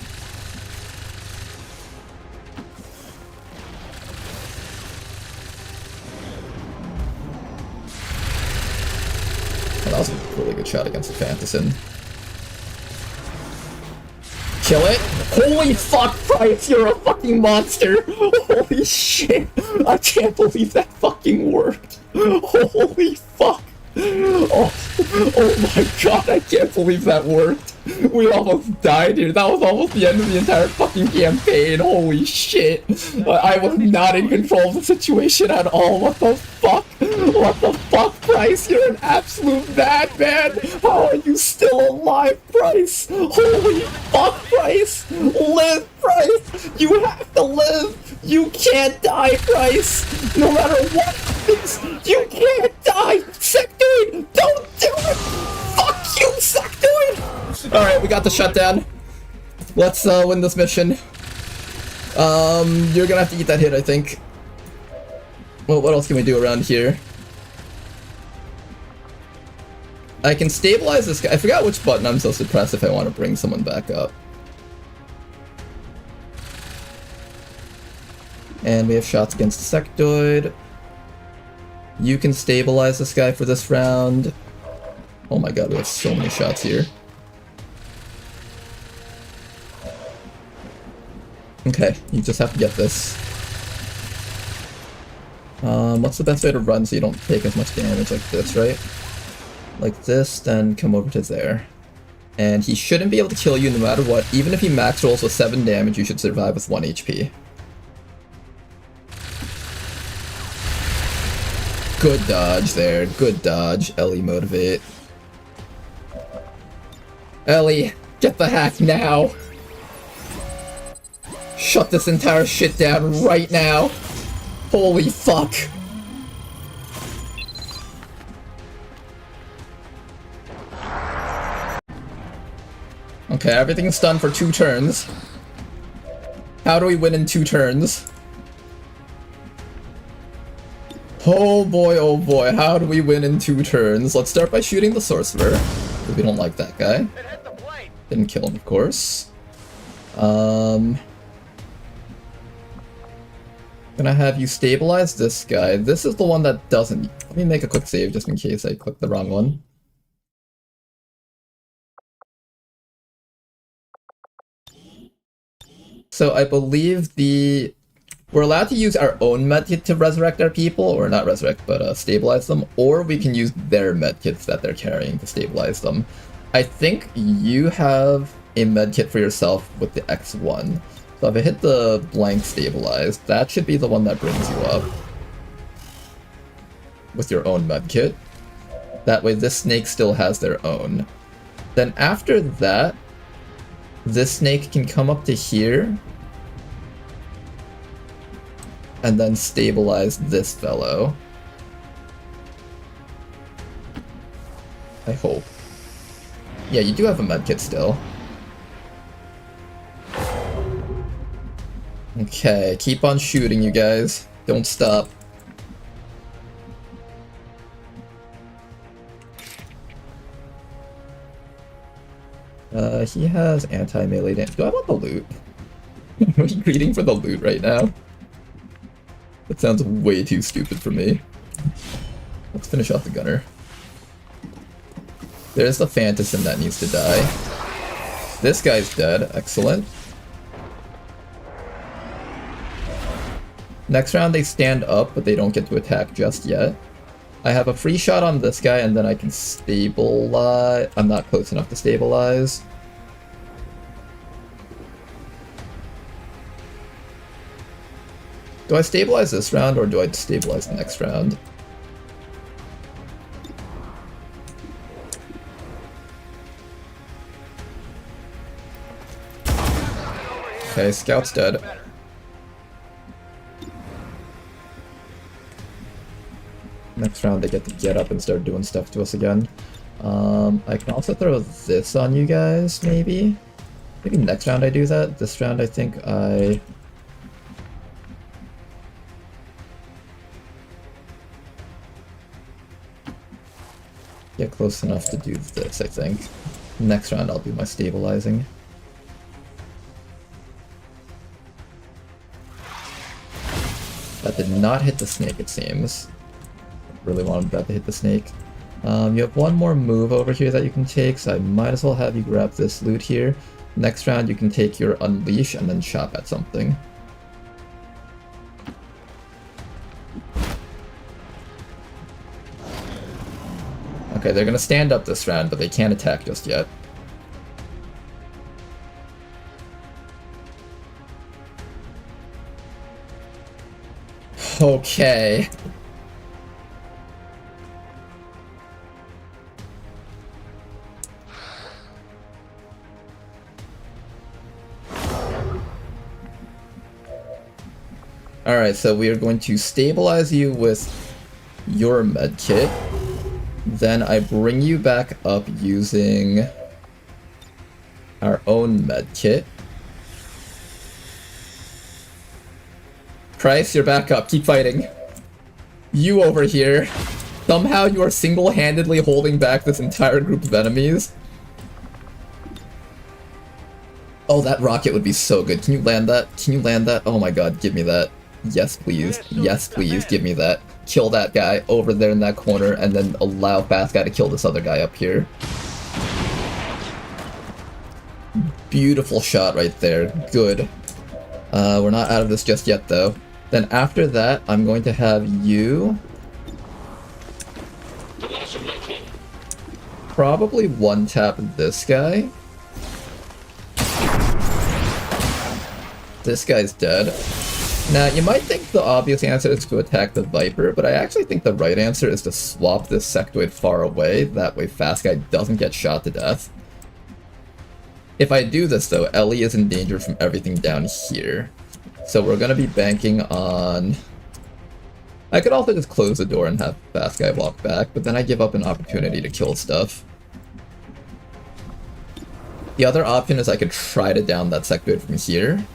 Oh, that was a really good shot against the Fantassin. Kill it? Holy fuck, Price, you're a fucking monster! Holy shit! I can't believe that fucking worked! Holy fuck! Oh my god, I can't believe that worked! We almost died here. That was almost the end of the entire fucking campaign. Holy shit. I was not in control of the situation at all. What the fuck? What the fuck, Price? You're an absolute madman. How are you still alive, Price? Holy fuck, Price. Live, Price. You have to live. You can't die, Price. No matter what happens, you can't die. Sectoid, don't do it. Fuck you, Sectoid. Alright, we got the shutdown. Let's win this mission. You're gonna have to eat that hit, I think. Well, what else can we do around here? I can stabilize this guy. I forgot which button I'm supposed to press if I want to bring someone back up. And we have shots against the sectoid. You can stabilize this guy for this round. Oh my god, we have so many shots here. Okay, you just have to get this. What's the best way to run so you don't take as much damage like this, right? Like this, then come over to there. And he shouldn't be able to kill you no matter what. Even if he max rolls with 7 damage, you should survive with 1 HP. Good dodge there. Good dodge. Ellie, motivate. Ellie, get the hack now. Shut this entire shit down right now. Holy fuck. Okay, everything's done for 2 turns. How do we win in 2 turns? Oh boy, how do we win in 2 turns? Let's start by shooting the sorcerer, because we don't like that guy. Didn't kill him, of course. Gonna have you stabilize this guy. This is the one that doesn't. Let me make a quick save just in case I clicked the wrong one. So I believe we're allowed to use our own medkit to resurrect our people, or not resurrect, but stabilize them, or we can use their medkits that they're carrying to stabilize them. I think you have a medkit for yourself with the X1. So if I hit the blank stabilize, that should be the one that brings you up with your own medkit. That way this snake still has their own. Then after that, this snake can come up to here and then stabilize this fellow. I hope. Yeah, you do have a medkit still. Okay, keep on shooting, you guys. Don't stop. He has anti-melee damage. Do I want the loot? Are we greeting for the loot right now? That sounds way too stupid for me. Let's finish off the gunner. There's the Phantasm that needs to die. This guy's dead. Excellent. Next round they stand up, but they don't get to attack just yet. I have a free shot on this guy, and then I can stabilize. I'm not close enough to stabilize. Do I stabilize this round, or do I stabilize the next round? Okay, Scout's dead. Next round they get up and start doing stuff to us again. I can also throw this on you guys, maybe? Maybe next round I do that. This round I think I... get close enough to do this, I think. Next round I'll do my stabilizing. That did not hit the snake, it seems. Really wanted that to hit the snake. You have one more move over here that you can take, so I might as well have you grab this loot here. Next round you can take your unleash and then chop at something. Okay, they're gonna stand up this round, but they can't attack just yet. Okay. Alright, so we are going to stabilize you with your medkit. Then I bring you back up using our own medkit. Price, you're back up. Keep fighting. You over here. Somehow you are single-handedly holding back this entire group of enemies. Oh, that rocket would be so good. Can you land that? Can you land that? Oh my god, give me that. Yes, please. Yes, please. Give me that. Kill that guy over there in that corner, and then allow Fast Guy to kill this other guy up here. Beautiful shot right there. Good. We're not out of this just yet, though. Then after that, I'm going to have you... probably one-tap this guy. This guy's dead. Now, you might think the obvious answer is to attack the Viper, but I actually think the right answer is to swap this sectoid far away. That way Fast Guy doesn't get shot to death. If I do this, though, Ellie is in danger from everything down here. So we're going to be banking on... I could also just close the door and have Fast Guy walk back, but then I give up an opportunity to kill stuff. The other option is I could try to down that sectoid from here.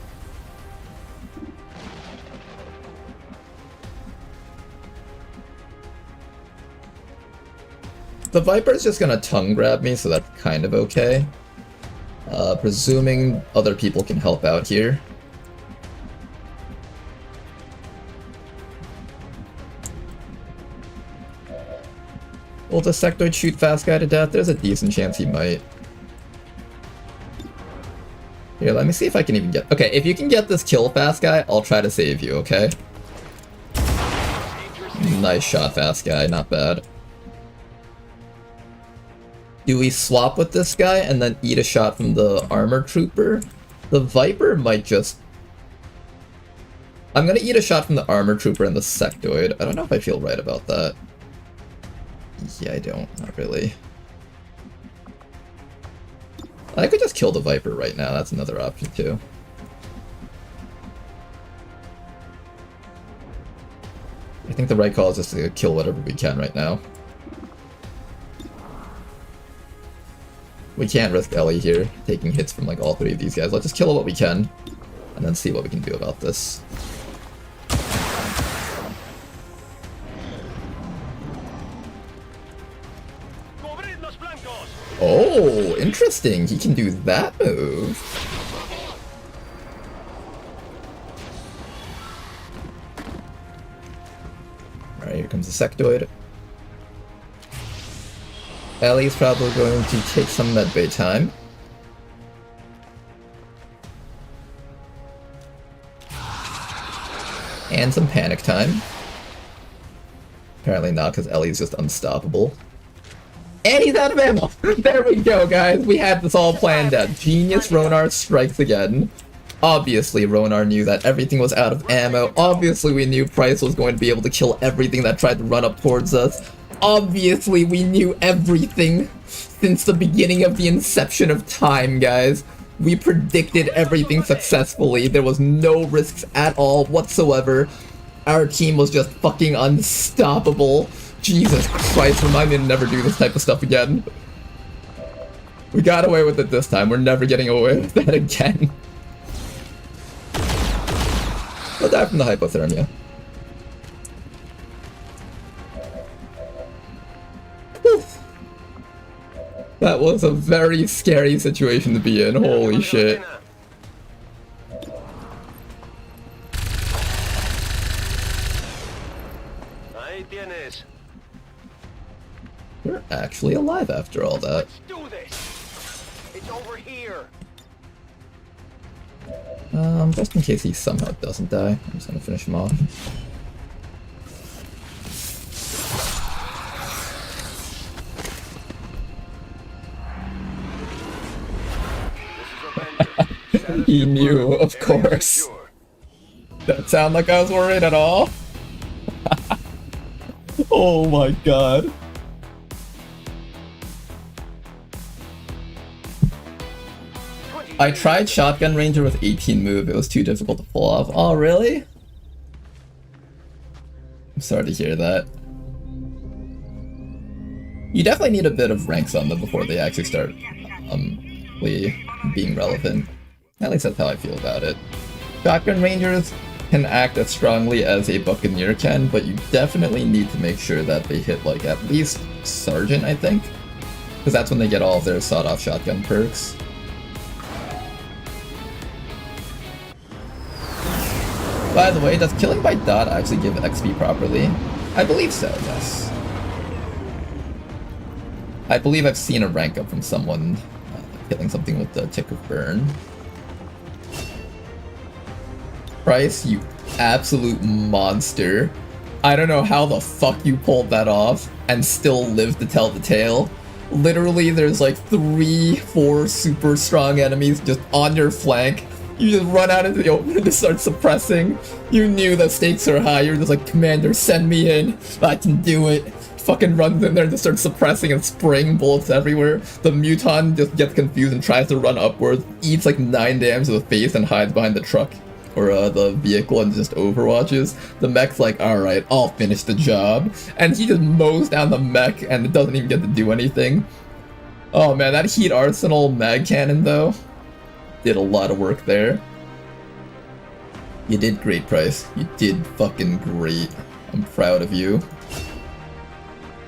The Viper's just gonna tongue grab me, so that's kind of okay. Presuming other people can help out here. Will the sectoid shoot Fast Guy to death? There's a decent chance he might. Here, let me see if I can even get... Okay, if you can get this kill, Fast Guy, I'll try to save you, okay? Nice shot, Fast Guy, not bad. Do we swap with this guy and then eat a shot from the armor trooper? The Viper might just... I'm gonna eat a shot from the armor trooper and the sectoid. I don't know if I feel right about that. Yeah, I don't. Not really. I could just kill the Viper right now. That's another option, too. I think the right call is just to kill whatever we can right now. We can't risk Ellie here, taking hits from like all three of these guys. Let's just kill what we can, and then see what we can do about this. Oh, interesting. He can do that move. Alright, here comes the sectoid. Ellie's probably going to take some medbay time. And some panic time. Apparently not, because Ellie's just unstoppable. And he's out of ammo! There we go, guys! We had this all planned out. Genius Ronar strikes again. Obviously, Ronar knew that everything was out of ammo. Obviously, we knew Price was going to be able to kill everything that tried to run up towards us. Obviously, we knew everything since the beginning of the inception of time, guys. We predicted everything successfully. There was no risks at all whatsoever. Our team was just fucking unstoppable. Jesus Christ, remind me to never do this type of stuff again. We got away with it this time. We're never getting away with that again. We'll die from the hypothermia. That was a very scary situation to be in, holy shit. We're actually alive after all that. Let's do this. It's over here. Just in case he somehow doesn't die, I'm just gonna finish him off. He knew, of course. That sound like I was worried at all? Oh my god. I tried Shotgun Ranger with 18 move, it was too difficult to pull off. Oh, really? I'm sorry to hear that. You definitely need a bit of ranks on them before they actually start being relevant. At least that's how I feel about it. Shotgun Rangers can act as strongly as a Buccaneer can, but you definitely need to make sure that they hit like at least Sergeant, I think. Because that's when they get all of their sawed-off shotgun perks. By the way, does killing by dot actually give XP properly? I believe so, yes. I believe I've seen a rank up from someone killing something with the Tick of Burn. Price, you absolute monster. I don't know how the fuck you pulled that off and still lived to tell the tale. Literally, there's like 3-4 super strong enemies just on your flank. You just run out into the open and just start suppressing. You knew the stakes are high. You're just like, Commander, send me in. I can do it. Fucking runs in there and just starts suppressing and spraying bullets everywhere. The Muton just gets confused and tries to run upwards, eats like 9 damage to the face and hides behind the truck or the vehicle and just overwatches. The mech's like, alright, I'll finish the job. And he just mows down the mech and it doesn't even get to do anything. Oh man, that Heat Arsenal mag cannon though, did a lot of work there. You did great, Price. You did fucking great. I'm proud of you.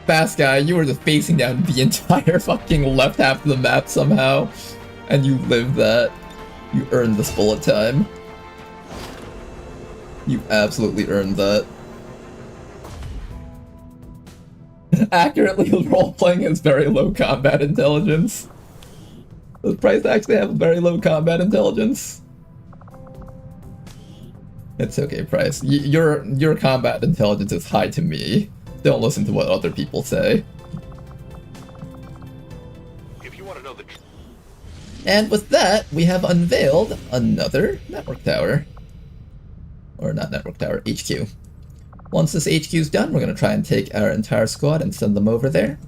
Fast guy, you were just facing down the entire fucking left half of the map somehow. And you lived that. You earned this bullet time. You absolutely earned that. Accurately role-playing is very low combat intelligence. Does Price actually have very low combat intelligence? It's okay, Price. Your combat intelligence is high to me. Don't listen to what other people say. If you want to know the And with that, we have unveiled another network tower. Or not network tower, HQ. Once this HQ is done, we're going to try and take our entire squad and send them over there.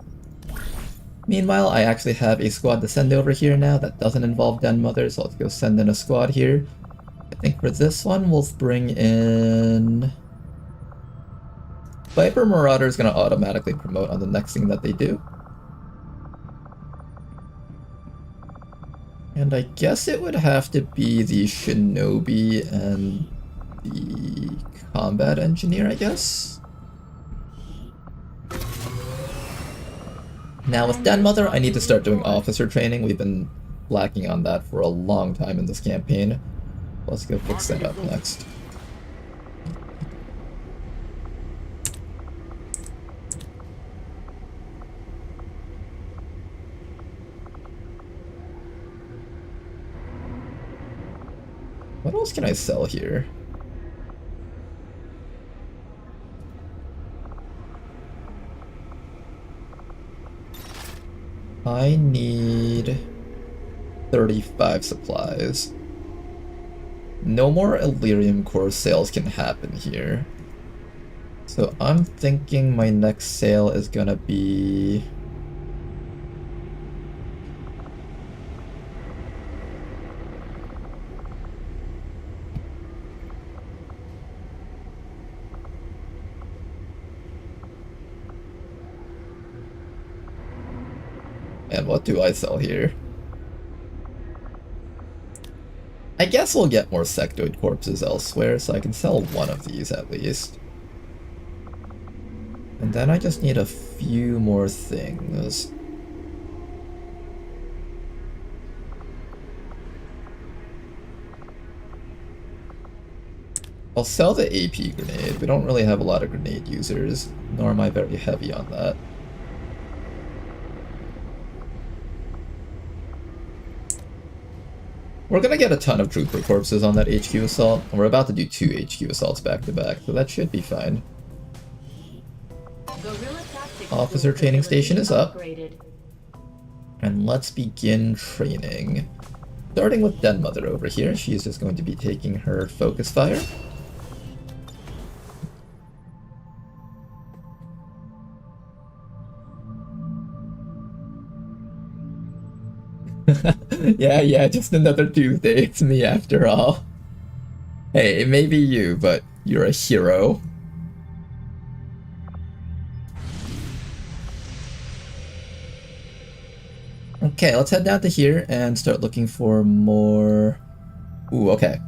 Meanwhile, I actually have a squad to send over here now that doesn't involve Den Mother, so let's go send in a squad here. I think for this one, we'll bring in... Viper Marauder is going to automatically promote on the next thing that they do. And I guess it would have to be the Shinobi and the Combat Engineer, I guess? Now with Den Mother, I need to start doing officer training. We've been lacking on that for a long time in this campaign. Let's go fix that up next. What else can I sell here? I need 35 supplies. No more Illyrium core sales can happen here. So I'm thinking my next sale is gonna be... And what do I sell here? I guess we'll get more sectoid corpses elsewhere, so I can sell one of these at least. And then I just need a few more things. I'll sell the AP grenade. We don't really have a lot of grenade users, nor am I very heavy on that. We're gonna get a ton of trooper corpses on that HQ assault, and we're about to do 2 HQ assaults back to back, so that should be fine. Officer training station is up. And let's begin training. Starting with Den Mother over here, she's just going to be taking her focus fire. Yeah, just another Tuesday. It's me after all. Hey, it may be you, but you're a hero. Okay, let's head down to here and start looking for more... Ooh, okay.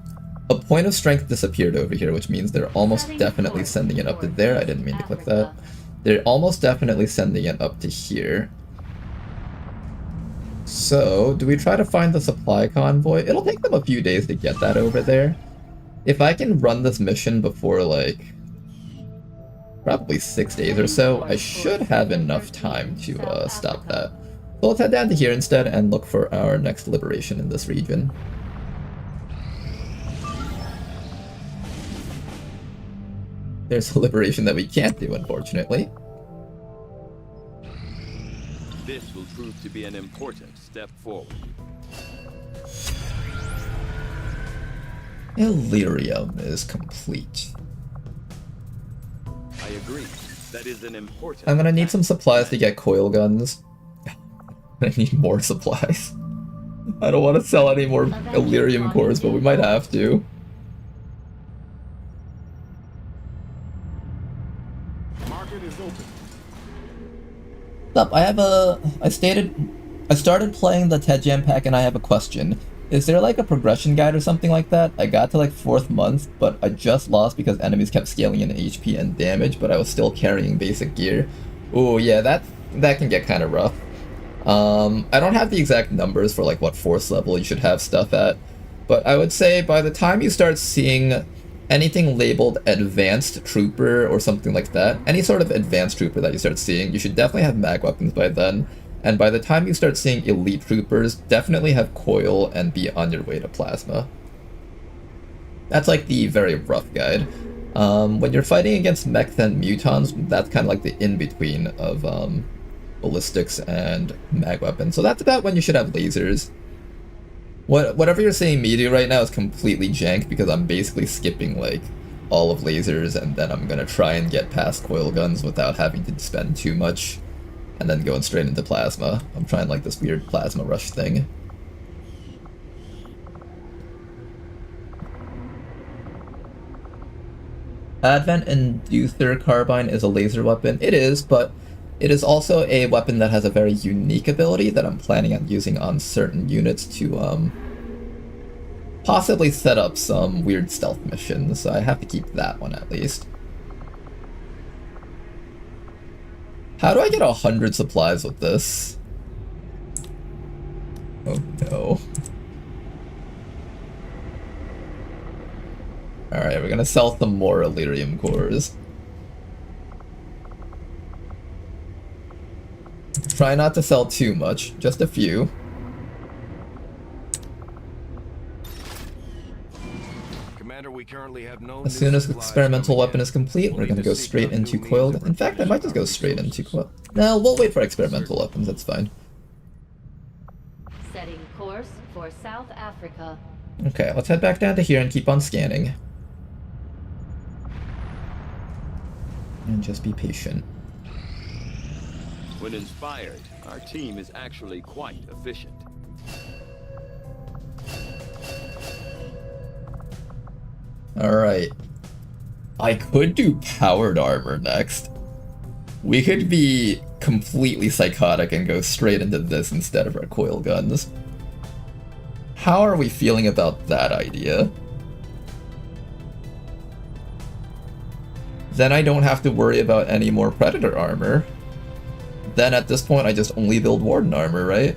A point of strength disappeared over here, which means they're almost definitely sending it up to there. I didn't mean to click that. They're almost definitely sending it up to here. So, do we try to find the supply convoy? It'll take them a few days to get that over there. If I can run this mission before, like, probably 6 days or so, I should have enough time to stop that. So let's head down to here instead and look for our next liberation in this region. There's a liberation that we can't do, unfortunately. This will prove to be an important step forward. Illyrium is complete. I agree. That is an important... I'm gonna need some supplies to get coil guns. I need more supplies. I don't want to sell any more Illyrium cores, but we might have to. Market is open. Up, I started playing the TED Jam pack and I have a question. Is there like a progression guide or something like that? I got to like 4th month, but I just lost because enemies kept scaling in HP and damage, but I was still carrying basic gear. Ooh, yeah, that can get kind of rough. I don't have the exact numbers for like what force level you should have stuff at, but I would say by the time you start seeing anything labeled advanced trooper or something like that, any sort of advanced trooper that you start seeing, you should definitely have mag weapons by then. And by the time you start seeing elite troopers, definitely have coil and be on your way to plasma. That's like the very rough guide. When you're fighting against mechs and mutons, that's kind of like the in-between of ballistics and mag weapons. So that's about when you should have lasers. Whatever you're seeing me do right now is completely jank because I'm basically skipping like all of lasers and then I'm gonna try and get past coil guns without having to spend too much and then going straight into plasma. I'm trying like this weird plasma rush thing. Advent Inducer Carbine is a laser weapon. It is, but it is also a weapon that has a very unique ability that I'm planning on using on certain units to possibly set up some weird stealth missions, so I have to keep that one at least. How do I get 100 supplies with this? Oh no. Alright, we're gonna sell some more Illyrium cores. Try not to sell too much, just a few. Commander, we currently have no As soon as experimental weapon is complete, we're gonna go straight into coiled. In fact, I might just go straight into coiled. No, we'll wait for experimental weapons, that's fine. Setting course for South Africa. Okay, let's head back down to here and keep on scanning. And just be patient. When inspired, our team is actually quite efficient. Alright. I could do powered armor next. We could be completely psychotic and go straight into this instead of our coil guns. How are we feeling about that idea? Then I don't have to worry about any more Predator armor. Then at this point I just only build Warden armor, right?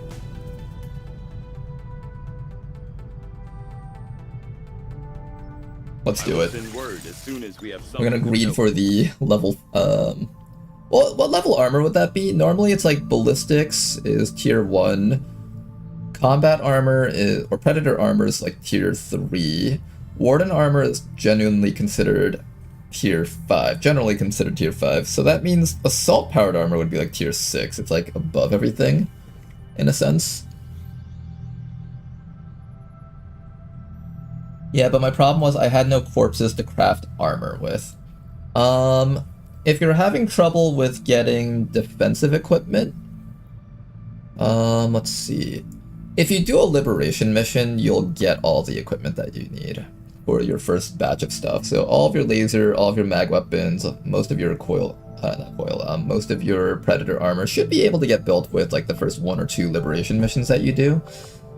Let's do it. We're gonna greed for the level, well, what level armor would that be? Normally it's like ballistics is tier 1, combat armor is, or Predator armor is like tier 3, Warden armor is genuinely considered tier 5, generally considered tier 5, so that means assault powered armor would be like tier 6, it's like above everything, in a sense. Yeah, but my problem was I had no corpses to craft armor with. If you're having trouble with getting defensive equipment, let's see. If you do a liberation mission, you'll get all the equipment that you need for your first batch of stuff. So all of your laser, all of your mag weapons, most of your most of your predator armor should be able to get built with like the first 1 or 2 liberation missions that you do.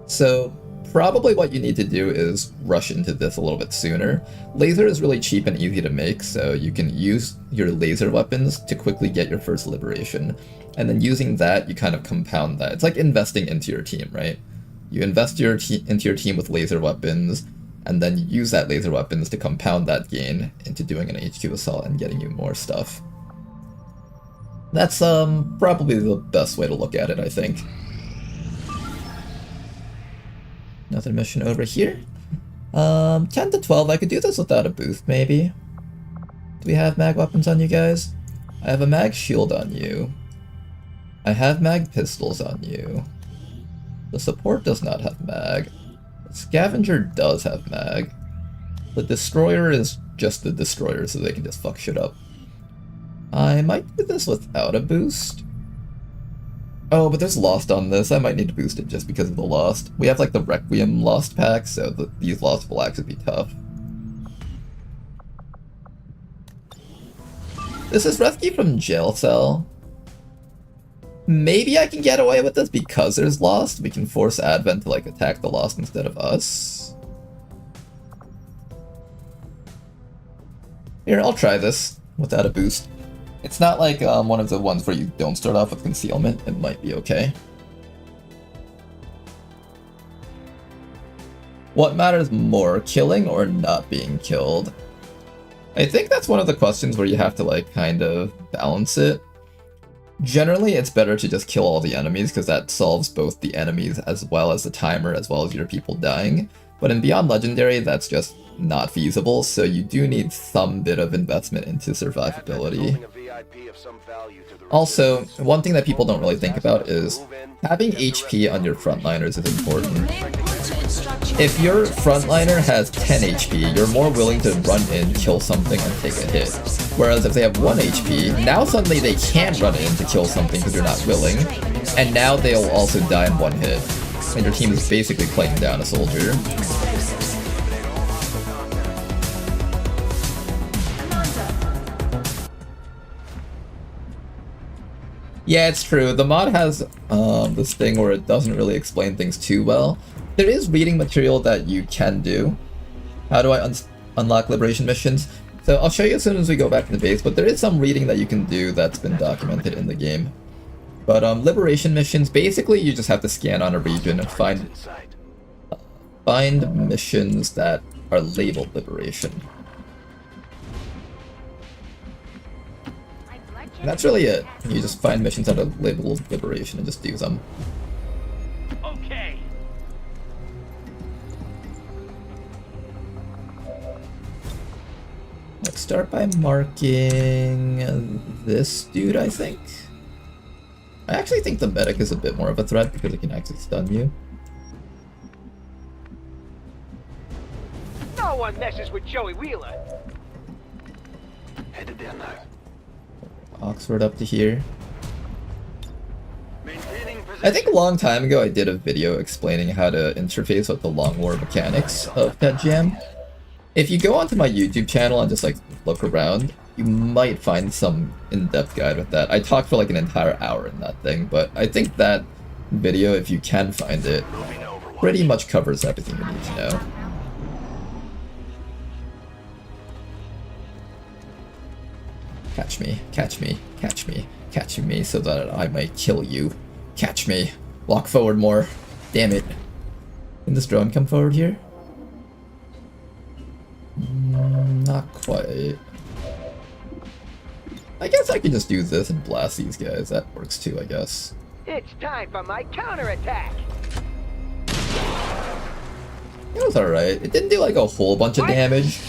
So probably what you need to do is rush into this a little bit sooner. Laser is really cheap and easy to make, so you can use your laser weapons to quickly get your first liberation. And then using that, you kind of compound that. It's like investing into your team, right? You invest into your team with laser weapons, and then you use that laser weapons to compound that gain into doing an HQ assault and getting you more stuff. That's probably the best way to look at it, I think. Another mission over here. 10 to 12, I could do this without a boost, maybe. Do we have mag weapons on you guys? I have a mag shield on you. I have mag pistols on you. The support does not have mag. The scavenger does have mag. The destroyer is just the destroyer, so they can just fuck shit up. I might do this without a boost. Oh, but there's Lost on this. I might need to boost it just because of the Lost. We have like the Requiem Lost pack, so these Lost will actually be tough. This is rescue from jail cell. Maybe I can get away with this because there's Lost. We can force Advent to like attack the Lost instead of us. Here, I'll try this without a boost. It's not like one of the ones where you don't start off with concealment. It might be okay. What matters more, killing or not being killed? I think that's one of the questions where you have to like kind of balance it. Generally, it's better to just kill all the enemies because that solves both the enemies as well as the timer as well as your people dying. But in Beyond Legendary, that's just not feasible, so you do need some bit of investment into survivability. Also, one thing that people don't really think about is having HP on your frontliners is important. If your frontliner has 10 HP, you're more willing to run in, kill something, and take a hit. Whereas if they have 1 HP, now suddenly they can't run in to kill something because you're not willing, and now they'll also die in 1 hit. And your team is basically playing down a soldier. Yeah, it's true. The mod has this thing where it doesn't really explain things too well. There is reading material that you can do. How do I unlock liberation missions? So I'll show you as soon as we go back to the base, but there is some reading that you can do that's been documented in the game. But liberation missions, basically you just have to scan on a region and find missions that are labeled liberation. And that's really it. You just find missions that are labeled liberation and just do them. Okay. Let's start by marking this dude, I think. I actually think the medic is a bit more of a threat because it can actually stun you. No one messes with Joey Wheeler. Headed there now. Oxford up to here. I think a long time ago I did a video explaining how to interface with the Long War mechanics of Pet Jam. If you go onto my YouTube channel and just like look around, you might find some in-depth guide with that. I talked for like an entire hour in that thing, but I think that video, if you can find it, pretty much covers everything you need to know. Catch me, catch me, catch me, catch me so that I might kill you. Catch me. Walk forward more. Damn it. Can this drone come forward here? Not quite. I guess I can just do this and blast these guys. That works too, I guess. It's time for my counterattack. It was alright. It didn't do like a whole bunch of damage,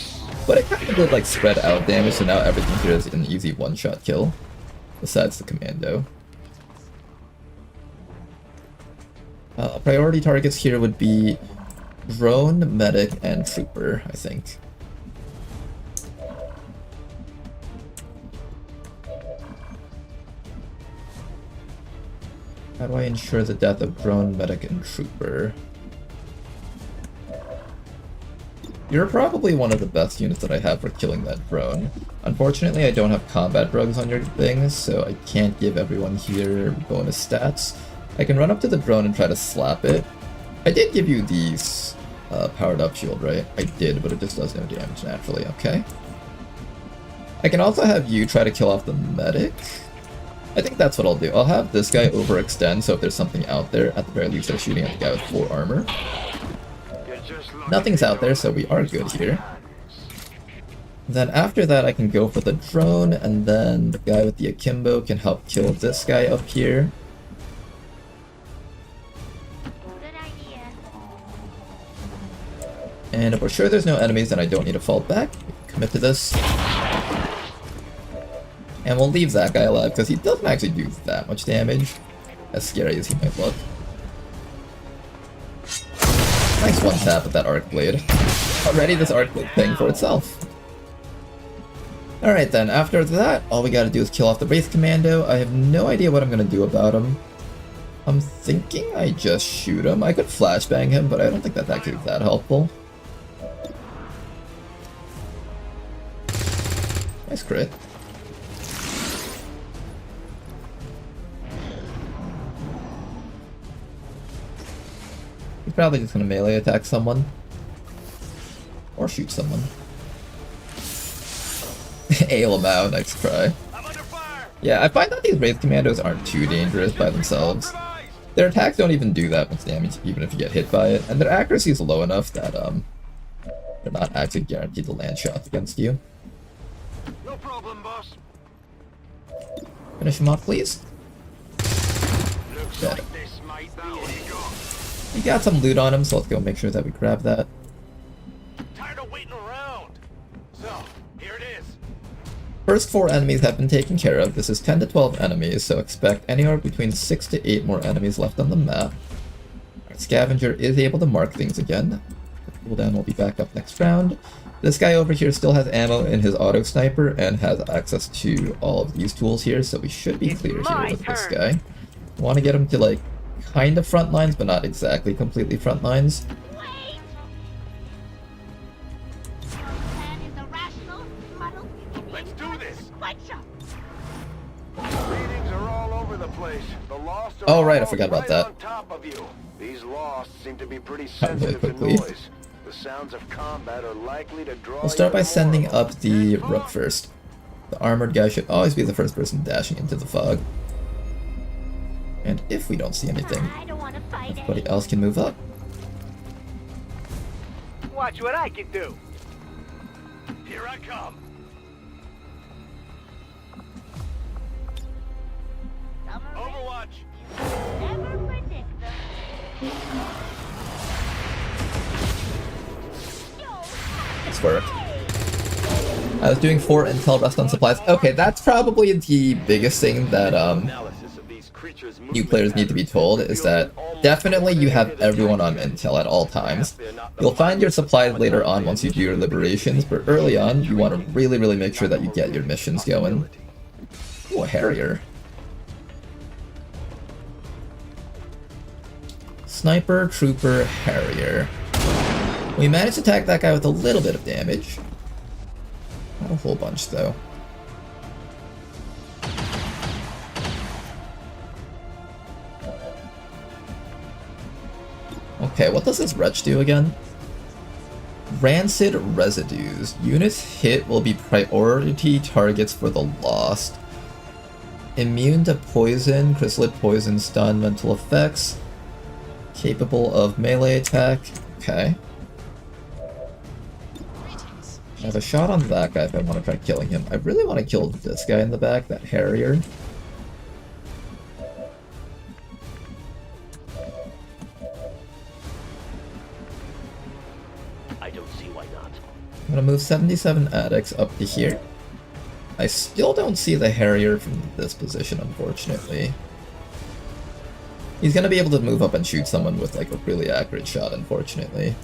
but it kind of did like spread out damage, so now everything here is an easy one-shot kill. Besides the commando. Priority targets here would be drone, medic, and trooper, I think. How do I ensure the death of drone, medic, and trooper? You're probably one of the best units that I have for killing that drone. Unfortunately, I don't have combat drugs on your things, so I can't give everyone here bonus stats. I can run up to the drone and try to slap it. I did give you these powered up shield, right? I did, but it just does no damage naturally, okay? I can also have you try to kill off the medic. I think that's what I'll do. I'll have this guy overextend, so if there's something out there, at the very least they're shooting at the guy with 4 armor. Nothing's out there, so we are good here. Then after that, I can go for the drone, and then the guy with the akimbo can help kill this guy up here. And if we're sure there's no enemies, then I don't need to fall back. Commit to this. And we'll leave that guy alive, because he doesn't actually do that much damage, as scary as he might look. Nice one tap with that arc blade. Already this arc blade paying for itself. Alright then, after that, all we gotta do is kill off the Wraith Commando. I have no idea what I'm gonna do about him. I'm thinking I just shoot him. I could flashbang him, but I don't think that's actually that helpful. Nice crit. He's probably just gonna melee attack someone. Or shoot someone. Ale him out, next cry. Yeah, I find that these Wraith Commandos aren't too dangerous by themselves. Their attacks don't even do that much damage, even if you get hit by it, and their accuracy is low enough that they're not actually guaranteed to land shots against you. No problem, boss. Finish him off, please. Looks Dead. like this might be it. We got some loot on him, so let's go make sure that we grab that. Tired of waiting around. So, here it is. First 4 enemies have been taken care of. This is 10 to 12 enemies, so expect anywhere between 6 to 8 more enemies left on the map. Our scavenger is able to mark things again. The cooldown will be back up next round. This guy over here still has ammo in his auto sniper and has access to all of these tools here, so we should be clear here with this guy. Want to get him to like kind of front lines, but not exactly completely front lines. Let's do this. Readings are all over the place. The lost are Oh right, I all forgot about right that. on top of you. These lost seem to be pretty Really sensitive to quickly. noise. The sounds of combat are likely to draw We'll start by even sending more. up the Rook first. The armored guy should always be the first person dashing into the fog. And if we don't see anything, everybody else can move up. Watch what I can do. Here I come. Overwatch. Nice work. I was doing 4 intel rest on supplies. Okay, that's probably the biggest thing that new players need to be told, is that definitely you have everyone on intel at all times. You'll find your supplies later on once you do your liberations, but early on you want to really make sure that you get your missions going. Ooh, a Harrier. Sniper, Trooper, Harrier. We managed to attack that guy with a little bit of damage. Not a whole bunch, though. Okay, what does this wretch do again? Rancid residues. Units hit will be priority targets for the lost. Immune to poison, chrysalid poison, stun, mental effects. Capable of melee attack. Okay. I have a shot on that guy if I want to try killing him. I really want to kill this guy in the back, that Harrier. I don't see why not. I'm gonna move 77 addicts up to here. I still don't see the Harrier from this position, unfortunately. He's gonna be able to move up and shoot someone with like a really accurate shot, unfortunately.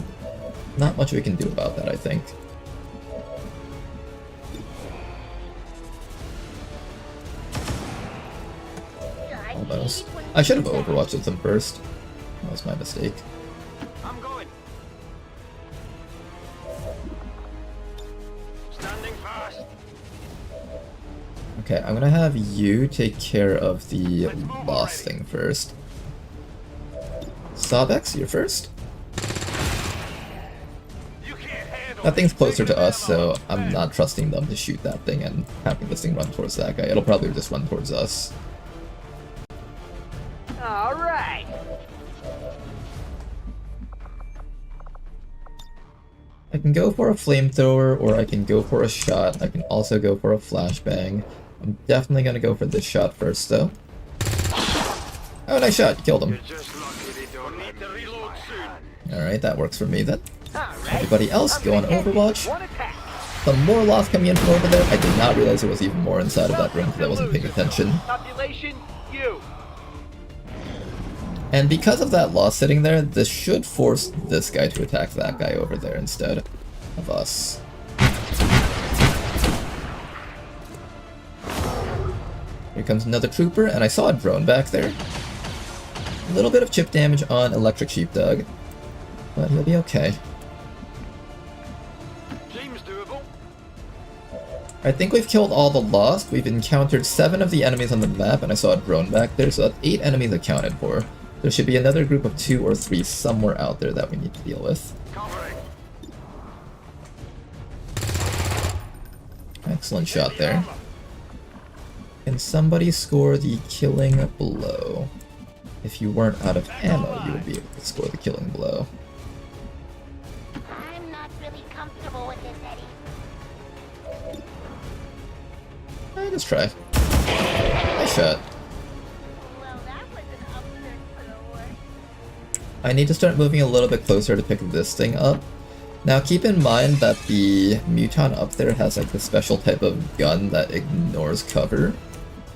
Not much we can do about that, I think. I'll almost. I should have overwatched them first. That was my mistake. I'm going. Standing fast. Okay, I'm gonna have you take care of the lost thing first. Sawbex, you're first. That thing's closer to us, so I'm not trusting them to shoot that thing and having this thing run towards that guy. It'll probably just run towards us. All right. I can go for a flamethrower, or I can go for a shot. I can also go for a flashbang. I'm definitely gonna go for this shot first, though. Oh, nice shot! You killed him. Alright, that works for me then. Everybody else, go on Overwatch. Some more lost coming in from over there. I did not realize there was even more inside of that room because I wasn't paying attention. Population, you. And because of that loss sitting there, this should force this guy to attack that guy over there instead of us. Here comes another trooper, and I saw a drone back there. A little bit of chip damage on Electric Sheepdog, but he'll be okay. Seems doable. I think we've killed all the lost. We've encountered 7 of the enemies on the map, and I saw a drone back there, so that's 8 enemies accounted for. There should be another group of 2 or 3 somewhere out there that we need to deal with. Excellent shot there. Can somebody score the killing blow? If you weren't out of ammo, you would be able to score the killing blow. I'm not really comfortable with this, Eddie. Just try. Nice shot. Well, that was an upturn for the worse. I need to start moving a little bit closer to pick this thing up. Now keep in mind that the Muton up there has like the special type of gun that ignores cover.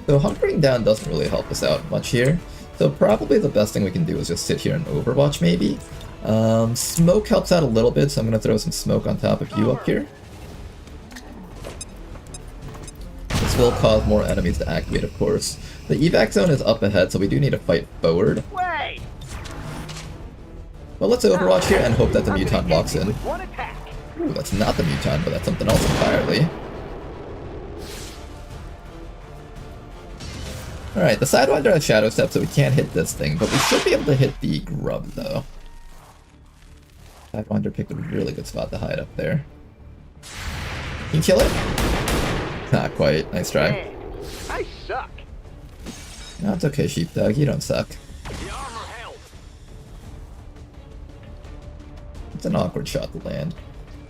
So hunkering down doesn't really help us out much here. So probably the best thing we can do is just sit here and Overwatch maybe. Smoke helps out a little bit, so I'm going to throw some smoke on top of you up here. This will cause more enemies to activate, of course. The evac zone is up ahead, so we do need to fight forward. Wait. Well, let's Overwatch here and hope that the Mutant walks in. One attack. Ooh, that's not the Mutant, but that's something else entirely. Alright, the Sidewinder has Shadow Step, so we can't hit this thing, but we should be able to hit the grub, though. Sidewinder picked a really good spot to hide up there. Can you kill it? Not quite. Nice try. Man, I suck. No, it's okay, Sheepdog. You don't suck. The armor held. It's an awkward shot to land.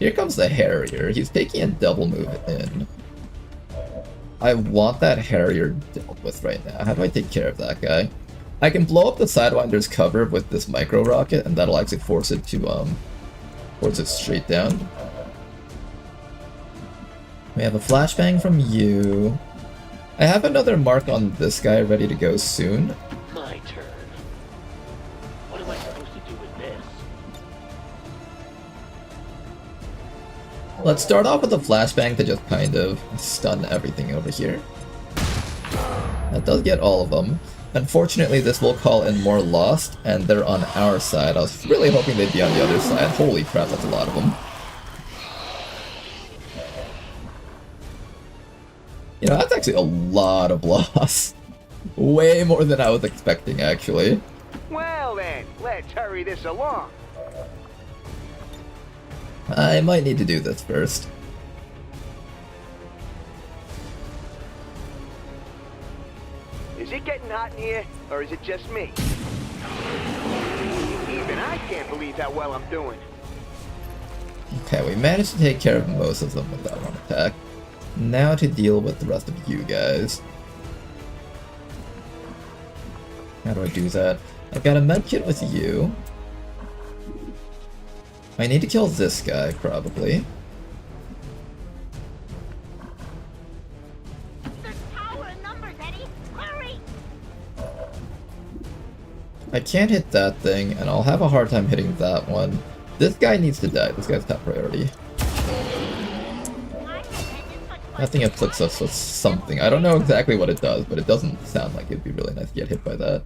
Here comes the Harrier. He's taking a double move in. I want that Harrier dealt with right now. How do I take care of that guy? I can blow up the Sidewinder's cover with this micro rocket, and that'll actually force it to force it straight down. We have a flashbang from you. I have another mark on this guy ready to go soon. My turn. What am I supposed to do with this? Let's start off with a flashbang to just kind of stun everything over here. That does get all of them. Unfortunately, this will call in more lost, and they're on our side. I was really hoping they'd be on the other side. Holy crap, that's a lot of them. You know, that's actually a lot of loss. Way more than I was expecting, actually. Well then, let's hurry this along. I might need to do this first. Is it getting hot in here, or is it just me? Even I can't believe how well I'm doing. Okay, we managed to take care of most of them with that one attack. Now to deal with the rest of you guys. How do I do that? I've got a medkit with you. I need to kill this guy, probably. There's power in numbers, Eddie. Hurry! I can't hit that thing, and I'll have a hard time hitting that one. This guy needs to die. This guy's top priority. My head is such I think it flicks us with something. I don't know exactly what it does, but it doesn't sound like it'd be really nice to get hit by that.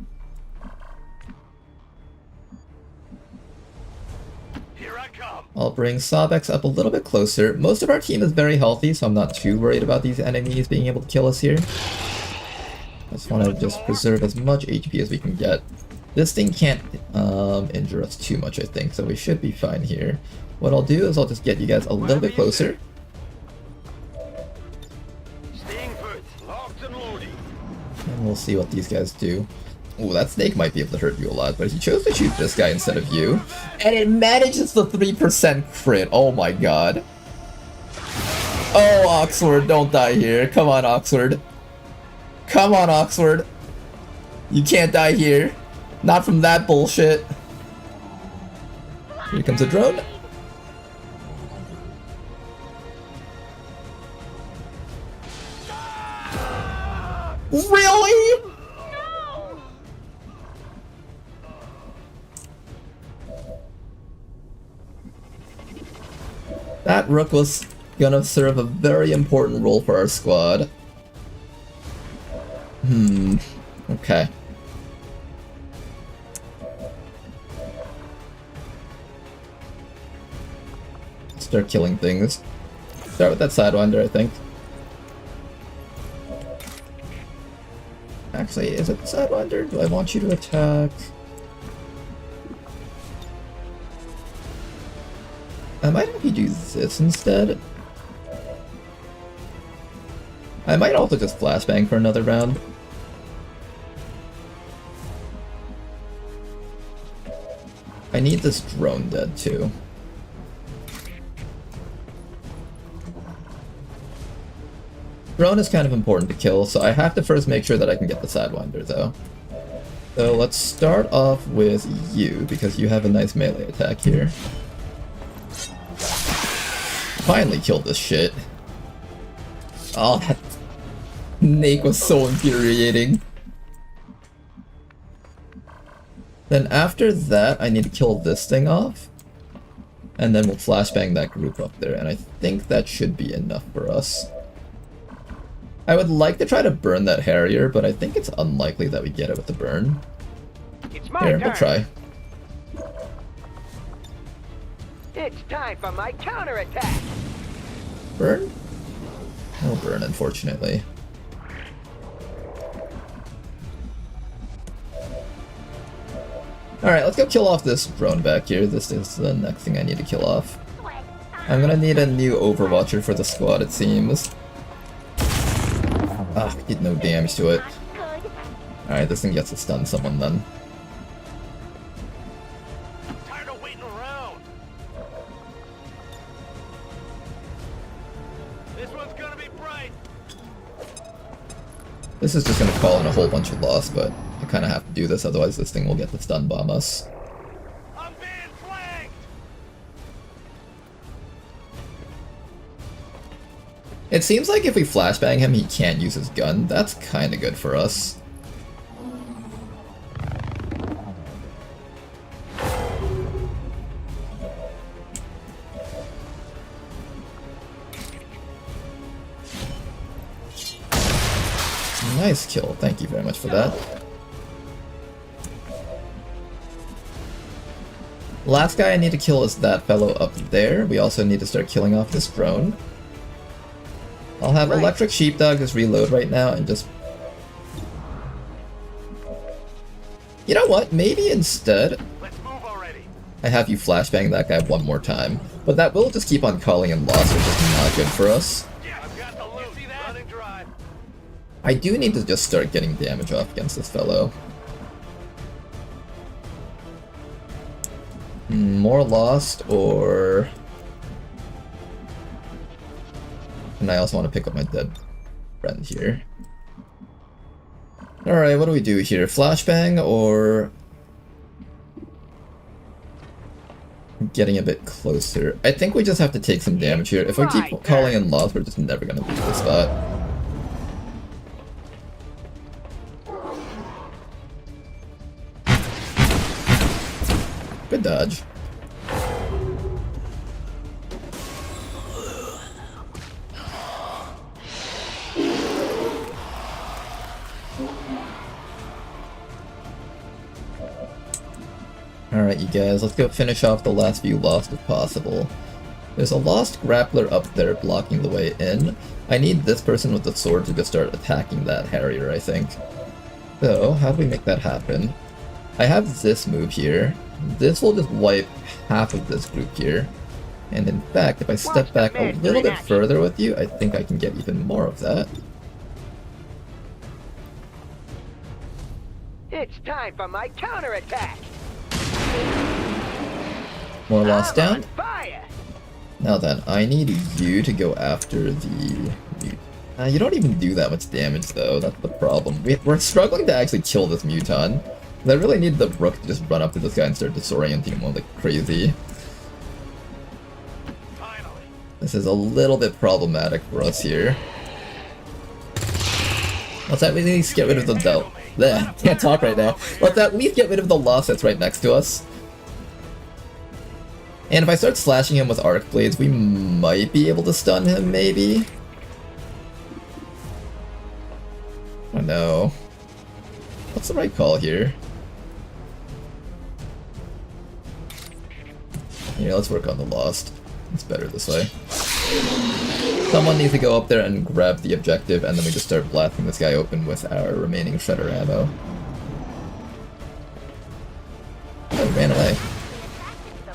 I'll bring Sabex up a little bit closer. Most of our team is very healthy, so I'm not too worried about these enemies being able to kill us here. I just want to just preserve as much HP as we can get. This thing can't injure us too much, I think, so we should be fine here. What I'll do is I'll just get you guys a little bit closer. And we'll see what these guys do. Ooh, that snake might be able to hurt you a lot, but he chose to shoot this guy instead of you. And it manages the 3% crit. Oh my god. Oh, Oxford, don't die here. Come on, Oxford. Come on, Oxford. You can't die here. Not from that bullshit. Here comes a drone. Really? That Rook was gonna serve a very important role for our squad. Okay. Start killing things. Start with that Sidewinder, I think. Actually, is it the Sidewinder? Do I want you to attack? I might have you do this instead. I might also just flashbang for another round. I need this drone dead too. Drone is kind of important to kill, so I have to first make sure that I can get the Sidewinder though. So let's start off with you, because you have a nice melee attack here. Finally killed this shit. Oh, that snake was so infuriating. Then after that, I need to kill this thing off. And then we'll flashbang that group up there, and I think that should be enough for us. I would like to try to burn that Harrier, but I think it's unlikely that we get it with the burn. Here, we'll try. It's time for my counterattack. Burn? No burn, unfortunately. Alright, let's go kill off this drone back here. This is the next thing I need to kill off. I'm gonna need a new Overwatcher for the squad, it seems. Ah, we did no damage to it. Alright, this thing gets to stun someone then. This is just going to call in a whole bunch of loss, but I kind of have to do this, otherwise this thing will get to stun bomb us. I'm being flanked! It seems like if we flashbang him, he can't use his gun. That's kind of good for us. Nice kill, thank you very much for that. Last guy I need to kill is that fellow up there. We also need to start killing off this drone. I'll have Electric Sheepdog just reload right now and just... You know what, maybe instead I have you flashbang that guy one more time. But that will just keep on calling in loss, which is not good for us. I do need to just start getting damage off against this fellow. More lost, or... And I also want to pick up my dead friend here. Alright, what do we do here? Flashbang, or... Getting a bit closer. I think we just have to take some damage here. If we keep calling in loss, we're just never gonna beat this spot. Good dodge. Alright, you guys, let's go finish off the last few Lost if possible. There's a Lost Grappler up there blocking the way in. I need this person with the sword to just start attacking that Harrier, I think. So, how do we make that happen? I have this move here. This will just wipe half of this group here. And in fact, if I step back a little bit further with you, I think I can get even more of that. It's time for my counterattack. More Lost down. Fire! Now then, I need you to go after the... you don't even do that much damage though, that's the problem. We're struggling to actually kill this Muton. I really need the Rook to just run up to this guy and start disorienting him like crazy. This is a little bit problematic for us here. Let's at least get rid of the Del. Bleh, can't talk right now. Let's at least get rid of the Lost that's right next to us. And if I start slashing him with Arc Blades, we might be able to stun him, maybe? Oh no. What's the right call here? Yeah, let's work on the Lost. It's better this way. Someone needs to go up there and grab the objective, and then we just start blasting this guy open with our remaining Shredder ammo. Oh, ran away.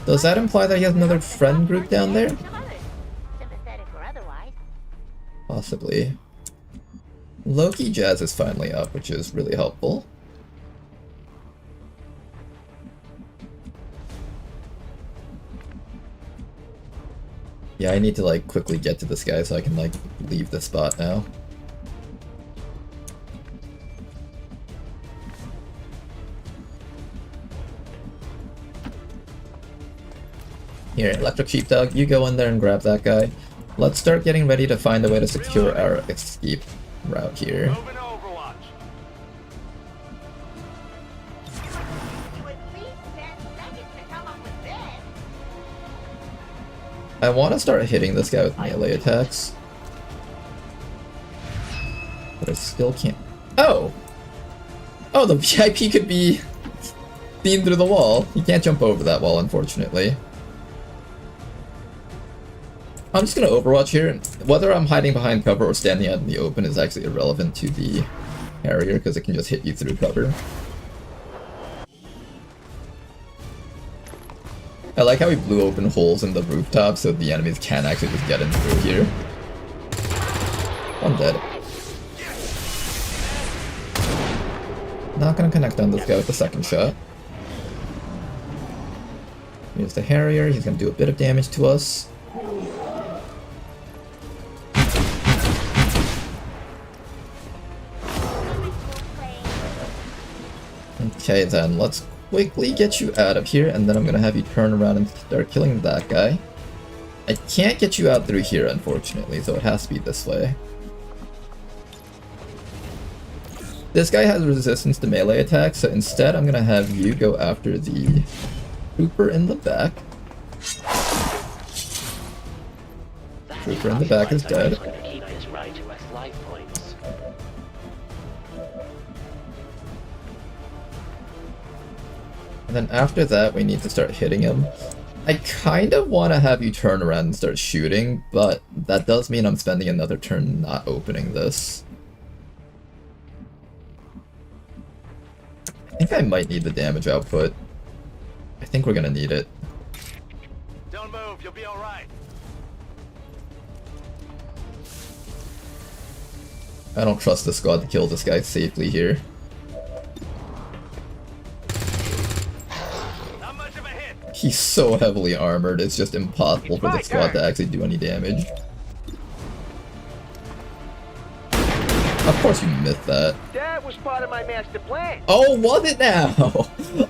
Does that imply that he has another friend group down there? Possibly. Loki Jazz is finally up, which is really helpful. Yeah, I need to like quickly get to this guy so I can like leave the spot now. Here, Electric Sheepdog, you go in there and grab that guy. Let's start getting ready to find a way to secure our escape route here. I want to start hitting this guy with melee attacks. But I still can't... Oh! Oh, the VIP could be seen through the wall. You can't jump over that wall, unfortunately. I'm just gonna Overwatch here. Whether I'm hiding behind cover or standing out in the open is actually irrelevant to the Harrier, because it can just hit you through cover. I like how we blew open holes in the rooftop so the enemies can actually just get in through here. I'm dead. Not gonna connect on this guy with the second shot. Here's the Harrier, he's gonna do a bit of damage to us. Okay then, let's quickly get you out of here, and then I'm gonna have you turn around and start killing that guy. I can't get you out through here, unfortunately, so it has to be this way. This guy has resistance to melee attacks, so instead I'm gonna have you go after the Trooper in the back. Trooper in the back is dead. And then after that, we need to start hitting him. I kind of want to have you turn around and start shooting, but that does mean I'm spending another turn not opening this. I think I might need the damage output. I think we're gonna need it. Don't move, you'll be alright. I don't trust the squad to kill this guy safely here. He's so heavily armored, it's just impossible for the squad to actually do any damage. Of course you missed that. That was part of my master plan. Oh, was it now?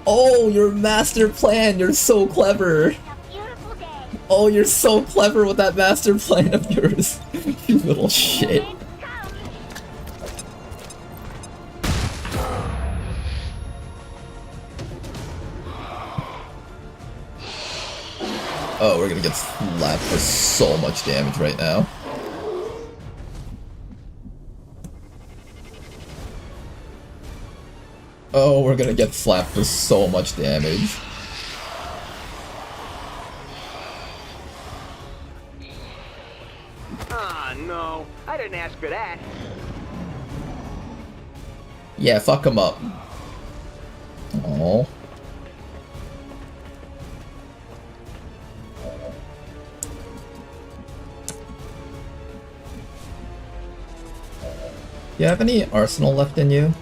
Oh, your master plan, you're so clever. Oh, you're so clever with that master plan of yours. You little shit. Oh, we're gonna get slapped for so much damage right now. Oh, we're gonna get slapped for so much damage. I didn't ask for that. Yeah, fuck him up. Oh. Do you have any arsenal left in you?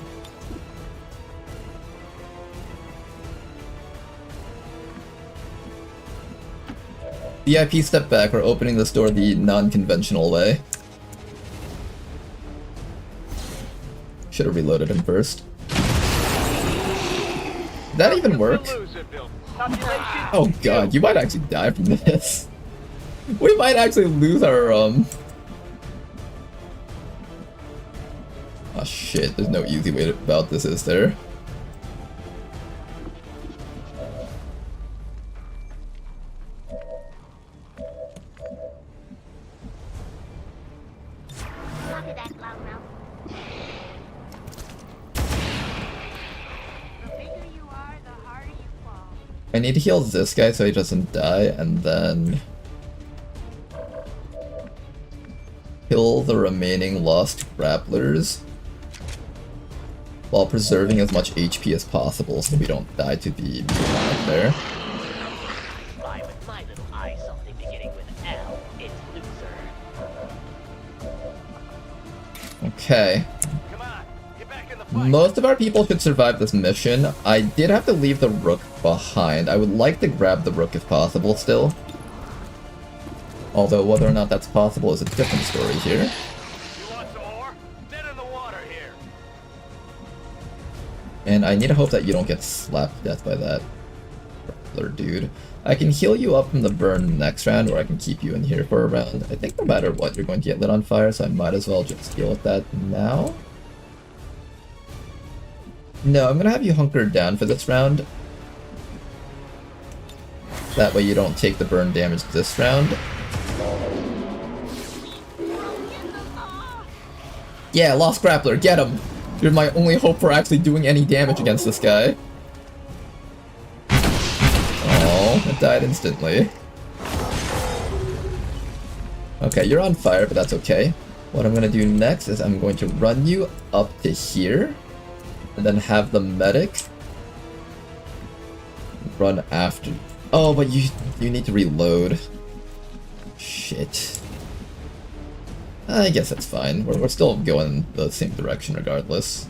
VIP, step back. We're opening this door the non-conventional way. Should have reloaded him first. Did that even work? Oh god, you might actually die from this. We might actually lose our, Oh shit, there's no easy way about this, is there? I need to heal this guy so he doesn't die, and then kill the remaining lost grapplers while preserving as much HP as possible so we don't die to the mutant there. Why with my little eye something beginning with L, it's loser. Okay. Most of our people could survive this mission. I did have to leave the Rook behind. I would like to grab the Rook if possible still. Although whether or not that's possible is a different story here. You want some more? Dead in the water here. And I need to hope that you don't get slapped to death by that grappler dude. I can heal you up from the burn next round, or I can keep you in here for a round. I think no matter what, you're going to get lit on fire, so I might as well just deal with that now. No, I'm gonna have you hunker down for this round. That way you don't take the burn damage this round. Yeah, lost grappler, get him! You're my only hope for actually doing any damage against this guy. Oh, it died instantly. Okay, you're on fire, but that's okay. What I'm gonna do next is I'm going to run you up to here. And then have the medic run after. Oh, but you need to reload. Shit. I guess that's fine. We're still going the same direction regardless.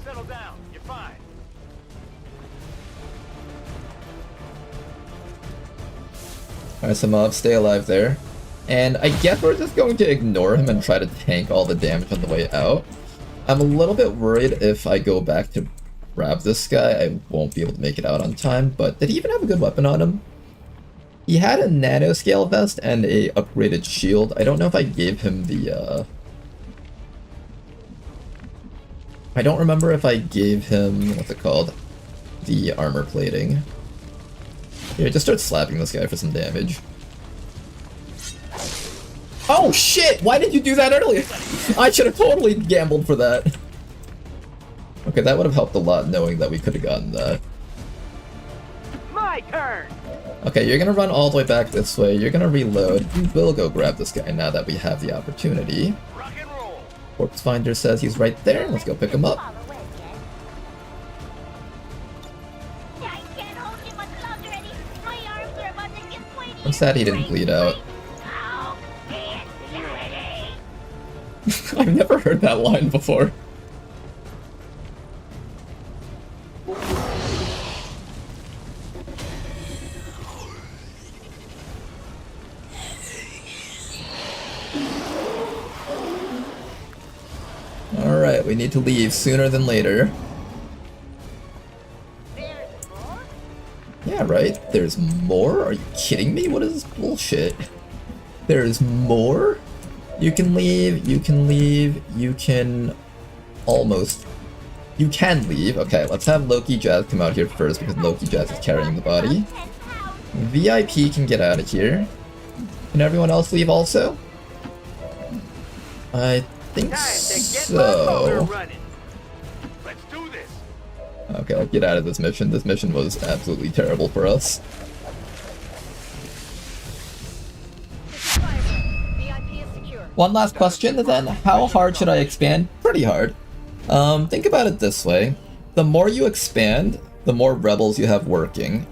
Settle down. You're fine. Alright, so mobs, stay alive there. And I guess we're just going to ignore him and try to tank all the damage on the way out. I'm a little bit worried if I go back to grab this guy, I won't be able to make it out on time, but did he even have a good weapon on him? He had a nanoscale vest and a upgraded shield. I don't know if I gave him the, I don't remember if I gave him, what's it called? The armor plating. Here, just start slapping this guy for some damage. Oh shit! Why did you do that earlier? I should have totally gambled for that. Okay, that would have helped a lot knowing that we could have gotten that. My turn! Okay, you're gonna run all the way back this way. You're gonna reload. You will go grab this guy now that we have the opportunity. Rock and roll. Corpse Finder says he's right there. Let's go pick him up. I'm sad he didn't bleed out. I've never heard that line before. Alright, we need to leave sooner than later. Yeah, right? There's more? Are you kidding me? What is this bullshit? There's more? You can leave, you can leave, you can almost... You can leave. Okay, let's have Loki Jazz come out here first because Loki Jazz is carrying the body. VIP can get out of here. Can everyone else leave also? I think so. Let's do this. Okay, let's get out of this mission. This mission was absolutely terrible for us. One last question then, how hard should I expand? Pretty hard. Think about it this way. The more you expand, the more rebels you have working.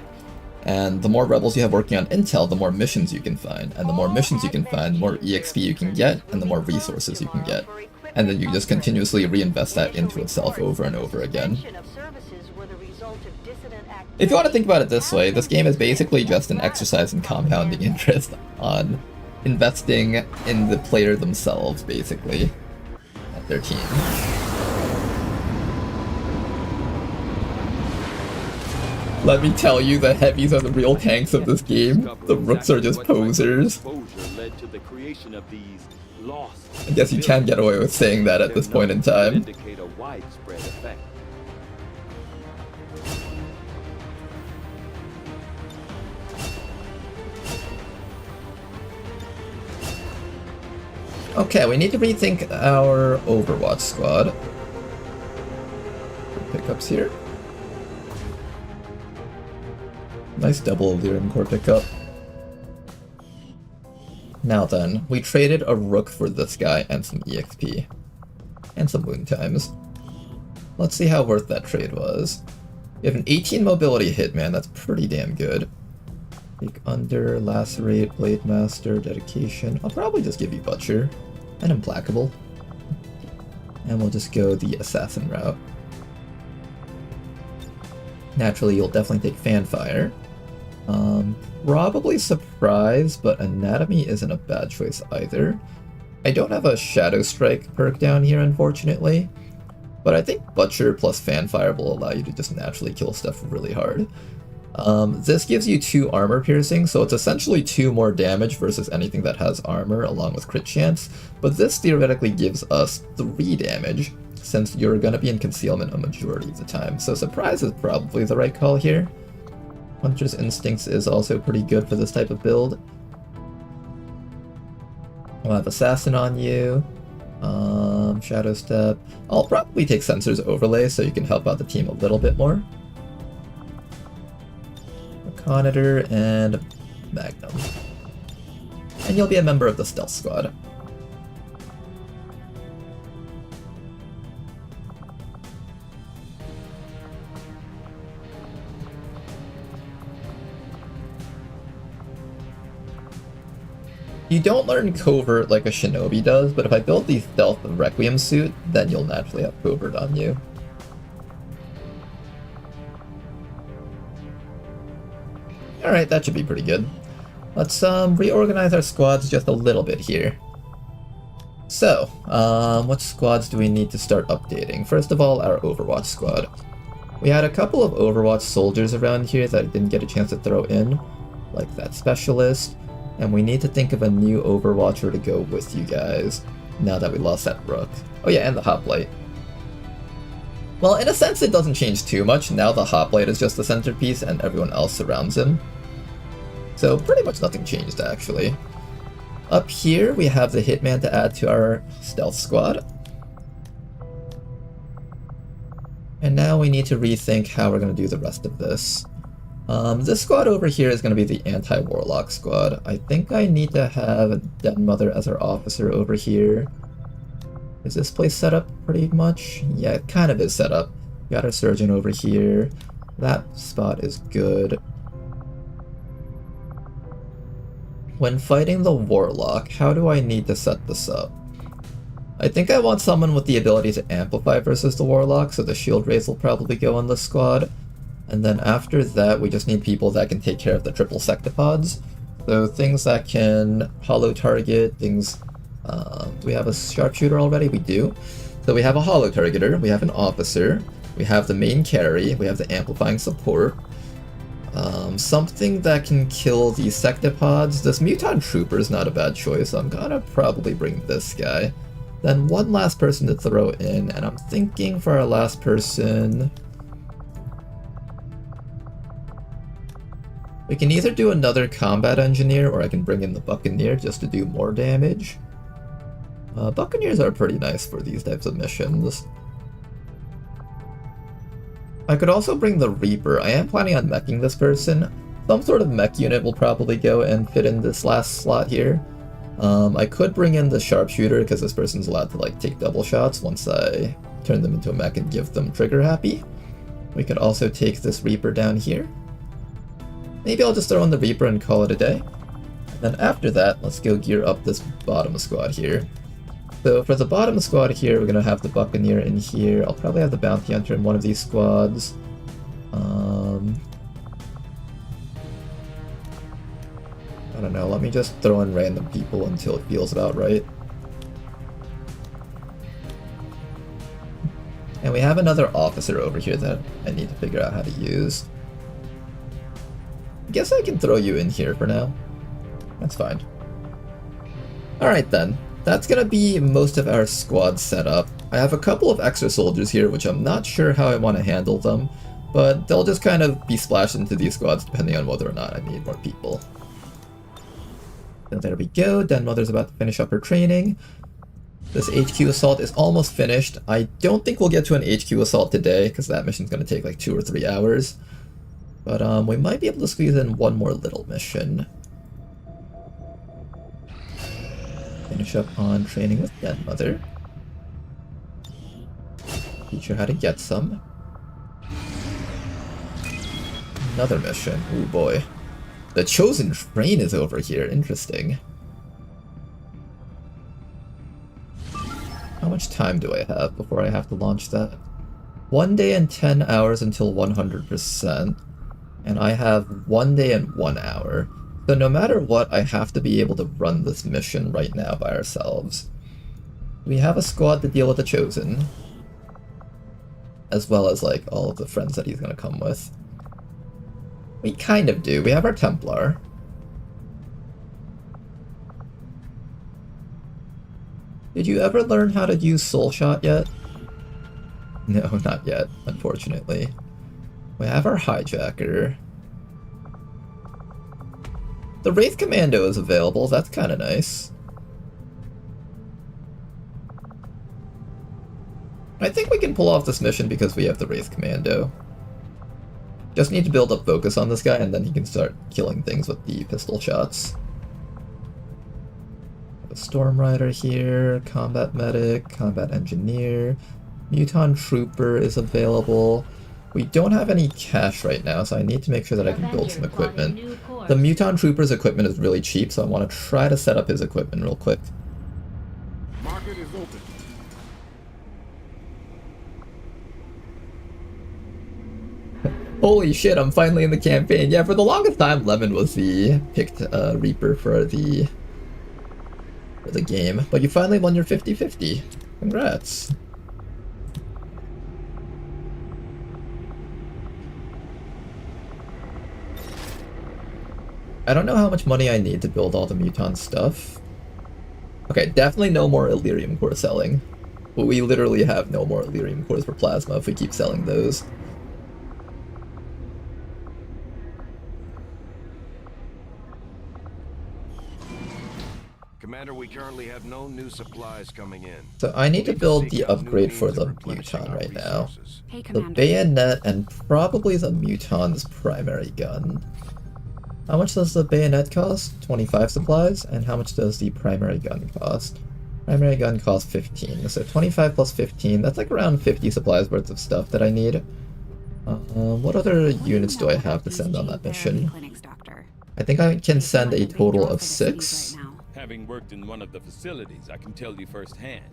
And the more rebels you have working on intel, the more missions you can find. And the more missions you can find, the more EXP you can get, and the more resources you can get. And then you just continuously reinvest that into itself over and over again. If you want to think about it this way, this game is basically just an exercise in compounding interest on investing in the player themselves, basically, at their team. Let me tell you, the heavies are the real tanks of this game. The rooks are just posers. I guess you can get away with saying that at this point in time. Okay, we need to rethink our Overwatch squad. Pickups here. Nice double Lyrium Core pickup. Now then, we traded a Rook for this guy and some EXP. And some wound times. Let's see how worth that trade was. We have an 18 mobility hitman, that's pretty damn good. Take Under, Lacerate, Blade Master, Dedication. I'll probably just give you Butcher. And Implacable. And we'll just go the Assassin route. Naturally, you'll definitely take Fanfire. Probably Surprise, but Anatomy isn't a bad choice either. I don't have a Shadow Strike perk down here, unfortunately. But I think Butcher plus Fanfire will allow you to just naturally kill stuff really hard. This gives you 2 armor piercing, so it's essentially 2 more damage versus anything that has armor along with crit chance, but this theoretically gives us 3 damage, since you're going to be in concealment a majority of the time, so Surprise is probably the right call here. Hunter's Instincts is also pretty good for this type of build. We'll have Assassin on you, Shadow Step. I'll probably take Sensor's Overlay so you can help out the team a little bit more. Monitor and Magnum. And you'll be a member of the Stealth Squad. You don't learn Covert like a Shinobi does, but if I build the Stealth and Requiem suit, then you'll naturally have Covert on you. Alright, that should be pretty good. Let's reorganize our squads just a little bit here. So, what squads do we need to start updating? First of all, our Overwatch squad. We had a couple of Overwatch soldiers around here that I didn't get a chance to throw in, like that Specialist, and we need to think of a new Overwatcher to go with you guys, now that we lost that Rook. Oh yeah, and the Hoplite. Well, in a sense it doesn't change too much, now the Hoplite is just the centerpiece and everyone else surrounds him. So pretty much nothing changed actually. Up here we have the Hitman to add to our Stealth Squad. And now we need to rethink how we're going to do the rest of this. This squad over here is going to be the anti-Warlock squad. I think I need to have Den Mother as our officer over here. Is this place set up pretty much? Yeah, it kind of is set up. Got our Surgeon over here. That spot is good. When fighting the Warlock, how do I need to set this up? I think I want someone with the ability to amplify versus the Warlock, so the Shield Raise will probably go on this squad. And then after that, we just need people that can take care of the triple Sectopods. So things that can hollow target, things... do we have a Sharpshooter already? We do. So we have a hollow targeter, we have an officer, we have the main carry, we have the amplifying support. Something that can kill the Sectopods. This Muton Trooper is not a bad choice, so I'm gonna probably bring this guy. Then one last person to throw in, and I'm thinking for our last person... we can either do another Combat Engineer, or I can bring in the Buccaneer just to do more damage. Buccaneers are pretty nice for these types of missions. I could also bring the Reaper. I am planning on meching this person. Some sort of mech unit will probably go and fit in this last slot here. I could bring in the sharpshooter because this person's allowed to like take double shots once I turn them into a mech and give them trigger happy. We could also take this Reaper down here. Maybe I'll just throw in the Reaper and call it a day. And then after that, let's go gear up this bottom squad here. So for the bottom squad here, we're going to have the Buccaneer in here. I'll probably have the Bounty Hunter in one of these squads. I don't know, let me just throw in random people until it feels about right. And we have another officer over here that I need to figure out how to use. I guess I can throw you in here for now. That's fine. Alright then, that's gonna be most of our squad setup. I have a couple of extra soldiers here, which I'm not sure how I want to handle them, but they'll just kind of be splashed into these squads depending on whether or not I need more people. So there we go, Den Mother's about to finish up her training. This HQ assault is almost finished. I don't think we'll get to an HQ assault today, because that mission's going to take like 2 or 3 hours. But we might be able to squeeze in one more little mission. Finish up on training with Den Mother. Teach her how to get some. Another mission, ooh boy. The Chosen Train is over here, interesting. How much time do I have before I have to launch that? 1 day and 10 hours until 100%, and I have 1 day and 1 hour. So no matter what, I have to be able to run this mission right now by ourselves. We have a squad to deal with the Chosen, as well as like all of the friends that he's gonna come with. We kind of do. We have our Templar. Did you ever learn how to use Soul Shot yet? No, not yet, unfortunately. We have our Hijacker. The Wraith Commando is available, that's kind of nice. I think we can pull off this mission because we have the Wraith Commando. Just need to build up focus on this guy and then he can start killing things with the pistol shots. A Storm Rider here, Combat Medic, Combat Engineer, Muton Trooper is available. We don't have any cash right now, so I need to make sure that I can build some equipment. The Muton Trooper's equipment is really cheap, so I want to try to set up his equipment real quick. Market is open. Holy shit, I'm finally in the campaign. Yeah, for the longest time, Lemon was the picked Reaper for the game. But you finally won your 50-50. Congrats. I don't know how much money I need to build all the Muton stuff. Okay, definitely no more Illyrium core selling. But we literally have no more Illyrium cores for Plasma if we keep selling those. Commander, we currently have no new supplies coming in. So I need to build the upgrade for the Muton right now. The bayonet and probably the Muton's primary gun. How much does the bayonet cost? 25 supplies. And how much does the primary gun cost? Primary gun costs 15. So 25 plus 15, that's like around 50 supplies worth of stuff that I need. What other units do I have to send on that mission? I think I can send a total of 6. Having worked in one of the facilities, I can tell you firsthand.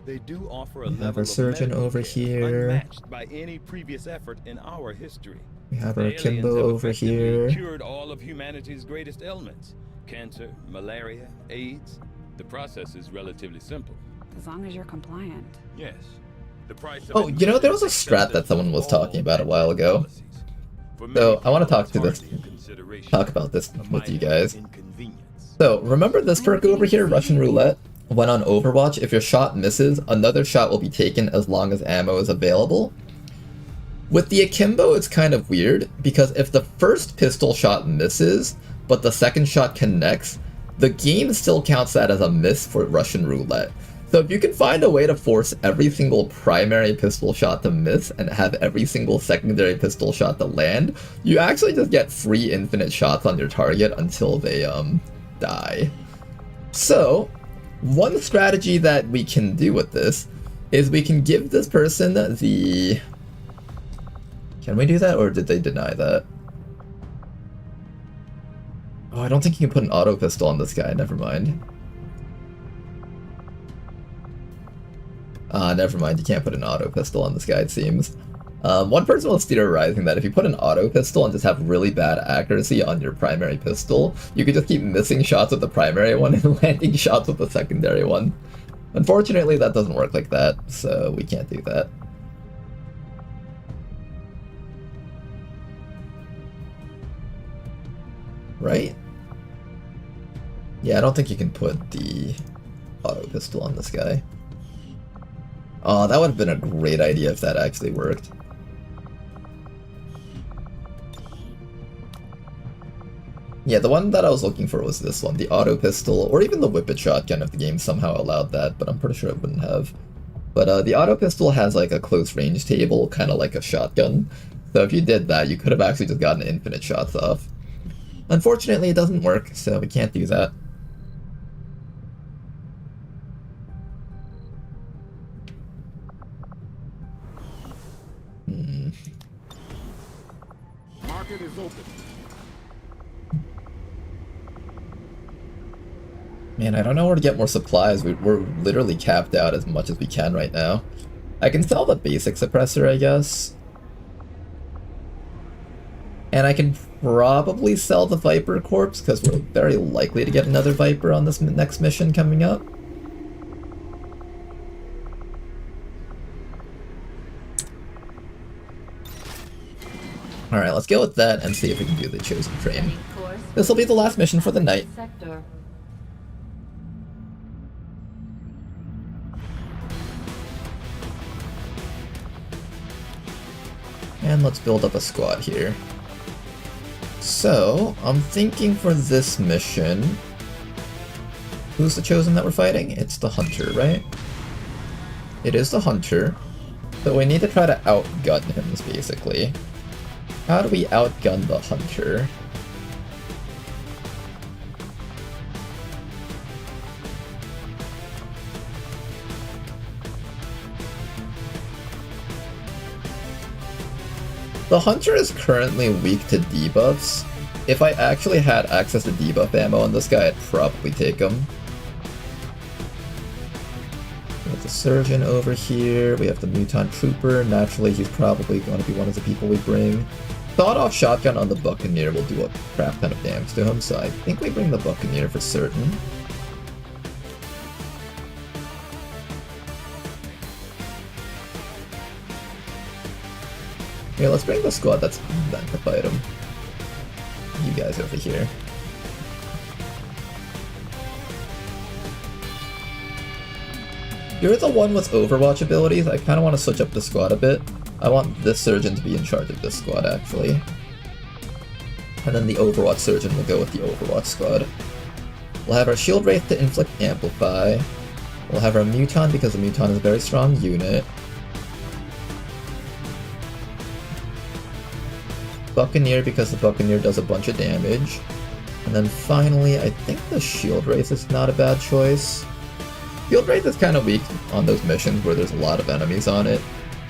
They do offer a We have level our surgeon of over here. unmatched by any previous effort in our history. We have The our aliens Kimbo have over effectively here. Cured all of humanity's greatest ailments: cancer, malaria, AIDS. The process is relatively simple. As long as you're compliant. Yes. The price of Oh, you know, there was a strat that someone was talking about a while ago. So I want to talk about this with you guys. So remember this perk over here, Russian Roulette? When on Overwatch, if your shot misses, another shot will be taken as long as ammo is available. With the Akimbo, it's kind of weird, because if the first pistol shot misses, but the second shot connects, the game still counts that as a miss for Russian Roulette. So if you can find a way to force every single primary pistol shot to miss and have every single secondary pistol shot to land, you actually just get free infinite shots on your target until they die. So, one strategy that we can do with this is we can give this person the... Can we do that, or did they deny that? Oh, I don't think you can put an auto pistol on this guy, never mind. Never mind, you can't put an auto pistol on this guy, it seems. One person was theorizing that if you put an auto pistol and just have really bad accuracy on your primary pistol, you could just keep missing shots with the primary one and landing shots with the secondary one. Unfortunately, that doesn't work like that, so we can't do that. Right? Yeah, I don't think you can put the auto pistol on this guy. Oh, that would have been a great idea if that actually worked. Yeah, the one that I was looking for was this one, the auto pistol, or even the whippet shotgun if the game somehow allowed that, but I'm pretty sure it wouldn't have. But the auto pistol has like a close range table, kind of like a shotgun. So if you did that, you could have actually just gotten infinite shots off. Unfortunately, it doesn't work, so we can't do that. Market is open. Man, I don't know where to get more supplies. We're literally capped out as much as we can right now. I can sell the basic suppressor, I guess. And I can probably sell the Viper Corpse, because we're very likely to get another Viper on this next mission coming up. Alright, let's go with that and see if we can do the Chosen Frame. This will be the last mission for the night. Sector. And let's build up a squad here. So, I'm thinking for this mission... Who's the Chosen that we're fighting? It's the Hunter, right? It is the Hunter. So we need to try to outgun him, basically. How do we outgun the Hunter? The Hunter is currently weak to debuffs. If I actually had access to debuff ammo on this guy, I'd probably take him. We have the Surgeon over here, we have the Mutant Trooper. Naturally, he's probably going to be one of the people we bring. Sawed-off shotgun on the Buccaneer will do a crap ton of damage to him, so I think we bring the Buccaneer for certain. Here, let's bring the squad that's meant to fight him. You guys over here. You're the one with Overwatch abilities. I kind of want to switch up the squad a bit. I want this Surgeon to be in charge of this squad, actually. And then the Overwatch Surgeon will go with the Overwatch squad. We'll have our Shield Wraith to inflict Amplify. We'll have our Muton because the Muton is a very strong unit. Buccaneer because the Buccaneer does a bunch of damage. And then finally, I think the Shield Wraith is not a bad choice. Shield Wraith is kind of weak on those missions where there's a lot of enemies on it.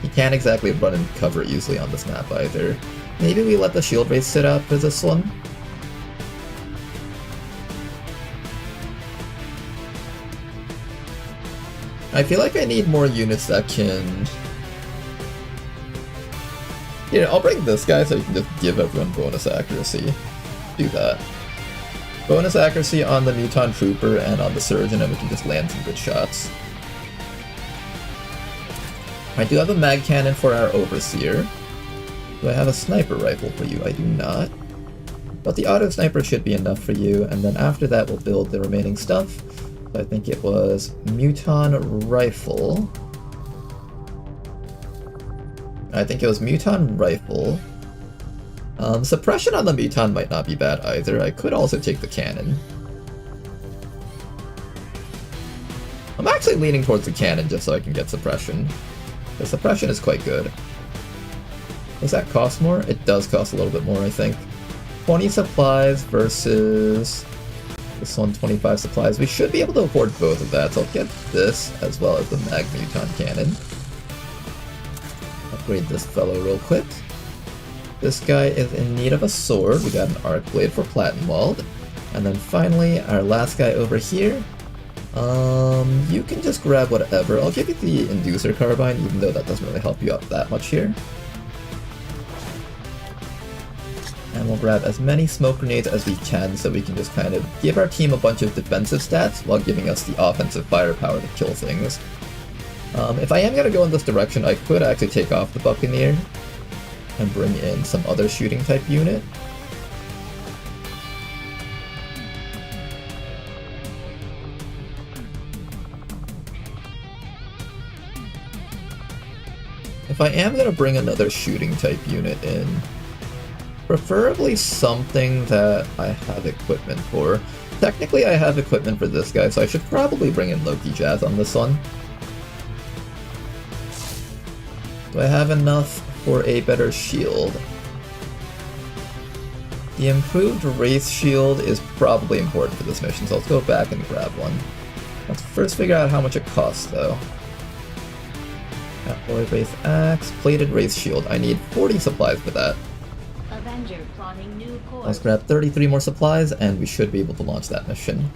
He can't exactly run and cover easily on this map either. Maybe we let the Shield Wraith sit out for this one? I feel like I need more units that can... You know, I'll bring this guy so you can just give everyone bonus accuracy. Do that. Bonus accuracy on the Mutant Trooper and on the Surgeon, and we can just land some good shots. I do have a mag cannon for our Overseer. Do I have a sniper rifle for you? I do not. But the auto sniper should be enough for you, and then after that we'll build the remaining stuff. So I think it was Muton Rifle. I think it was Muton Rifle. Suppression on the Muton might not be bad either. I could also take the cannon. I'm actually leaning towards the cannon just so I can get suppression. The suppression is quite good. Does that cost more? It does cost a little bit more, I think. 20 supplies versus the This one, 25 supplies. We should be able to afford both of that, so I'll get this as well as the Mag Muton Cannon. Upgrade this fellow real quick. This guy is in need of a sword. We got an Arc Blade for Platinwald. And then finally, our last guy over here. You can just grab whatever. I'll give you the Inducer Carbine, even though that doesn't really help you out that much here. And we'll grab as many smoke grenades as we can so we can just kind of give our team a bunch of defensive stats while giving us the offensive firepower to kill things. If I am going to go in this direction, I could actually take off the Buccaneer and bring in some other shooting type unit. If I am going to bring another shooting type unit in, preferably something that I have equipment for. Technically I have equipment for this guy, so I should probably bring in Loki Jazz on this one. Do I have enough for a better shield? The improved Wraith shield is probably important for this mission, so let's go back and grab one. Let's first figure out how much it costs though. Alloy Wraith Axe, Plated Wraith Shield. I need 40 supplies for that. Avenger plotting new course. Let's grab 33 more supplies and we should be able to launch that mission.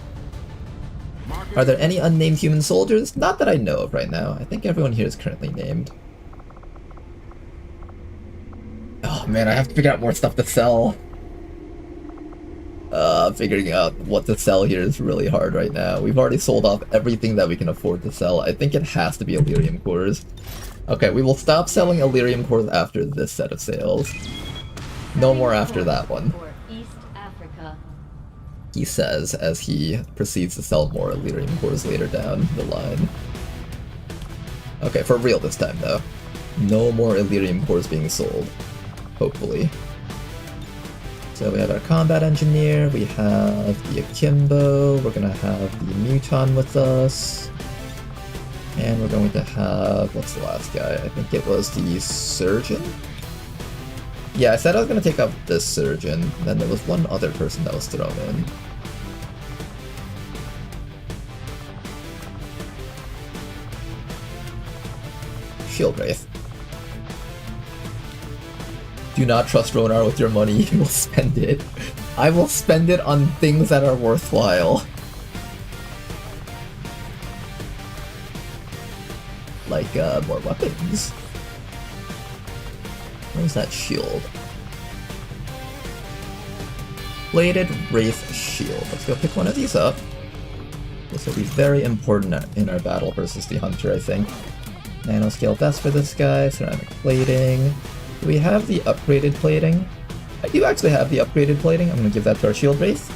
Are there any unnamed human soldiers? Not that I know of right now. I think everyone here is currently named. Oh man, I have to figure out more stuff to sell. Figuring out what to sell here is really hard right now. We've already sold off everything that we can afford to sell. I think it has to be Elerium cores. Okay, we will stop selling Elerium cores after this set of sales. No more after that one. East Africa. He says as he proceeds to sell more Elerium cores later down the line. Okay, for real this time though. No more Elerium cores being sold. Hopefully. So we have our combat engineer, we have the Akimbo, we're gonna have the Muton with us, and we're going to have, what's the last guy? I think it was the Surgeon? Yeah, I said I was gonna take up this Surgeon, then there was one other person that was thrown in. Shield Wraith. Do not trust Ronar with your money, you will spend it. I will spend it on things that are worthwhile. Like, more weapons. Where's that shield? Plated Wraith Shield. Let's go pick one of these up. This will be very important in our battle versus the Hunter, I think. Nanoscale vest for this guy, ceramic plating. Do we have the upgraded plating? I do actually have the upgraded plating. I'm going to give that to our Shield Wraith.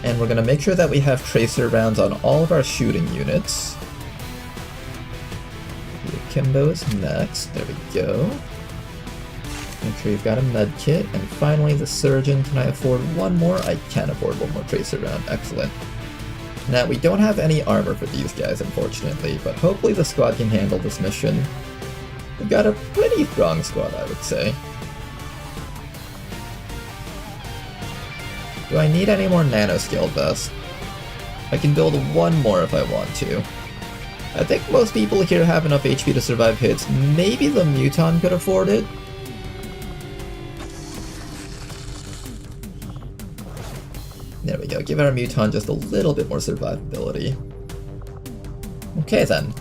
And we're going to make sure that we have tracer rounds on all of our shooting units. The Akimbo is next. There we go. Make sure you've got a med kit, and finally the Surgeon. Can I afford one more? I can afford one more tracer round. Excellent. Now we don't have any armor for these guys, unfortunately, but hopefully the squad can handle this mission. We've got a pretty strong squad, I would say. Do I need any more nanoscale vests? I can build one more if I want to. I think most people here have enough HP to survive hits. Maybe the Muton could afford it. There we go, give our Muton just a little bit more survivability. Okay then.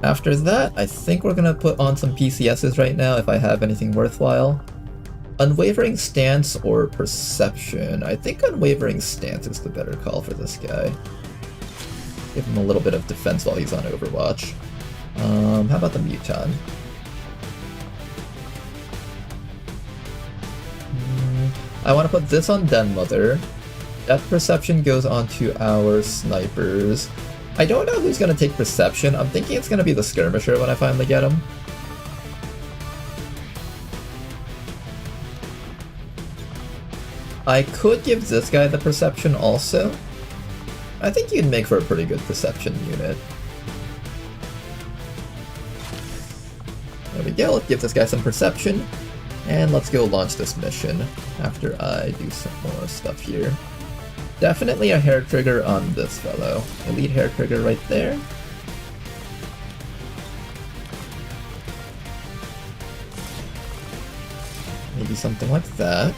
After that, I think we're gonna put on some PCSs right now if I have anything worthwhile. Unwavering Stance or Perception. I think Unwavering Stance is the better call for this guy. Give him a little bit of defense while he's on Overwatch. How about the Muton? I want to put this on Den Mother. Death Perception goes on to our snipers. I don't know who's going to take Perception. I'm thinking it's going to be the Skirmisher when I finally get him. I could give this guy the Perception also. I think you'd make for a pretty good Perception unit. There we go, let's give this guy some perception. And let's go launch this mission after I do some more stuff here. Definitely a hair trigger on this fellow. Elite hair trigger right there. Maybe something like that.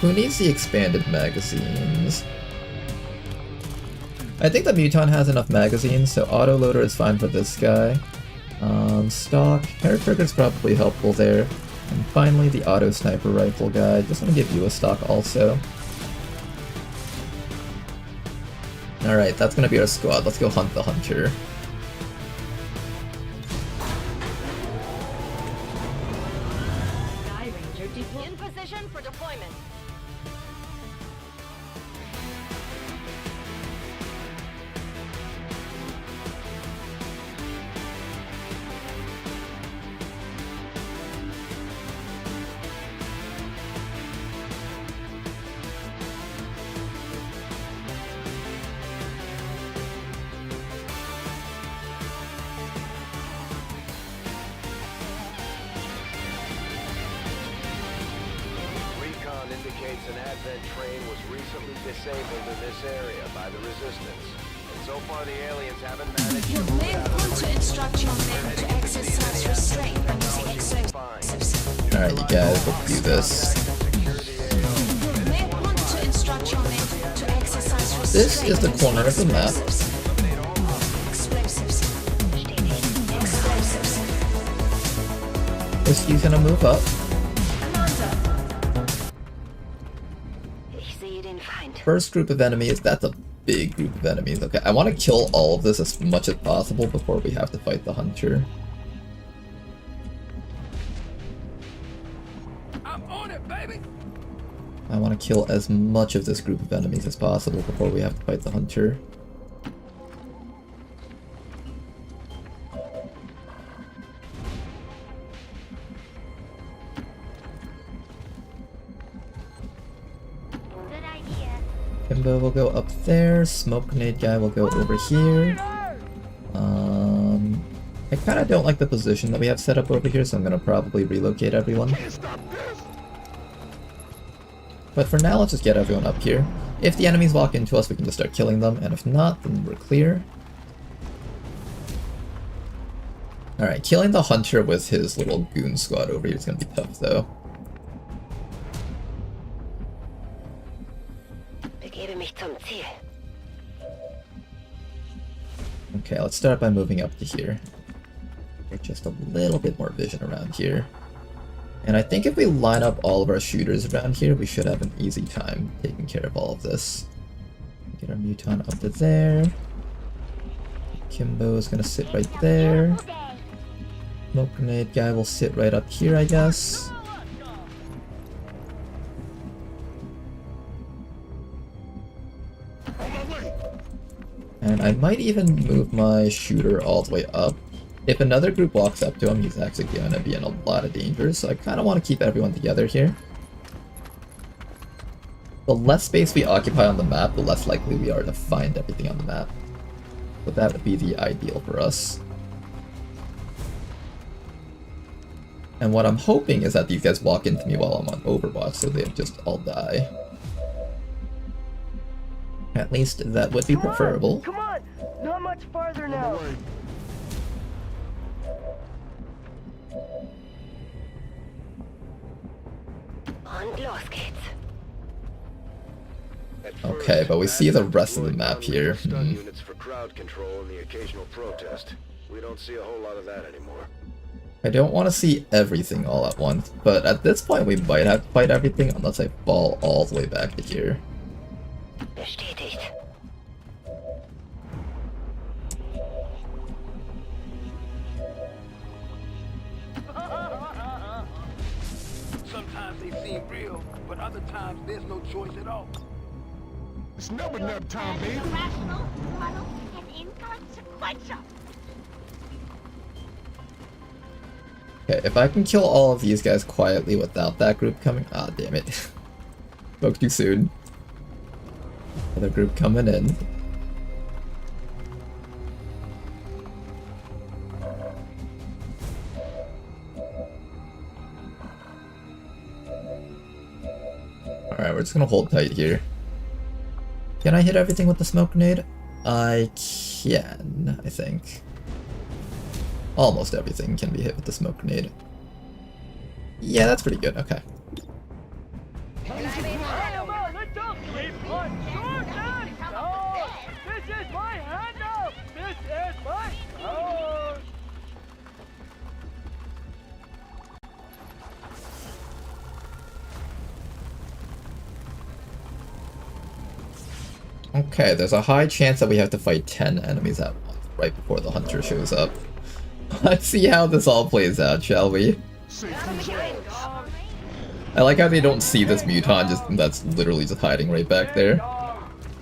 Who needs the expanded magazines? I think the Muton has enough magazines, so autoloader is fine for this guy. Stock, hair trigger is probably helpful there. And finally the auto sniper rifle guy. Just want to give you a stock also. Alright, that's gonna be our squad. Let's go hunt the hunter. In position for deployment. An advent train was recently disabled in this area by the resistance. And so far the aliens haven't managed You may want to instruct your men to exercise restraint when using explosives. Alright, you guys, let's do this. You may want to instruct your men to exercise restraint. This is the corner of the map. Explosives. Whiskey's gonna move up. First group of enemies, that's a big group of enemies. Okay, I want to kill all of this as much as possible before we have to fight the hunter. I'm on it, baby. I want to kill as much of this group of enemies as possible before we have to fight the hunter. Kimbo will go up there, smoke grenade guy will go over here. I kinda don't like the position that we have set up over here, so I'm gonna probably relocate everyone. But for now, let's just get everyone up here. If the enemies walk into us, we can just start killing them, and if not, then we're clear. Alright, killing the hunter with his little goon squad over here is gonna be tough, though. Okay, let's start by moving up to here. Get just a little bit more vision around here. And I think if we line up all of our shooters around here, we should have an easy time taking care of all of this. Get our Muton up to there. Kimbo is gonna sit right there. Smoke grenade guy will sit right up here, I guess. And I might even move my shooter all the way up. If another group walks up to him, he's actually going to be in a lot of danger, so I kind of want to keep everyone together here. The less space we occupy on the map, the less likely we are to find everything on the map. So that would be the ideal for us. And what I'm hoping is that these guys walk into me while I'm on Overwatch, so they just all die. At least that would be preferable. Come on! Not much farther now! Okay, but we see the rest of the map here. Stun units for crowd control and the occasional protest. We don't see a whole lot of that anymore. I don't want to see everything all at once, but at this point we might have to fight everything unless I fall all the way back to here. Sometimes they seem real, but other times there's no choice at all. It's never nap time, baby. Irrational, muddled, and inconsequential. Okay, if I can kill all of these guys quietly without that group coming... Ah, damn it. Spoke too soon. Another group coming in. Alright, we're just gonna hold tight here. Can I hit everything with the smoke grenade? I can, I think. Almost everything can be hit with the smoke grenade. Yeah, that's pretty good, okay. Okay, there's a high chance that we have to fight 10 enemies at once, right before the hunter shows up. Let's see how this all plays out, shall we? I like how they don't see this mutant that's literally just hiding right back there.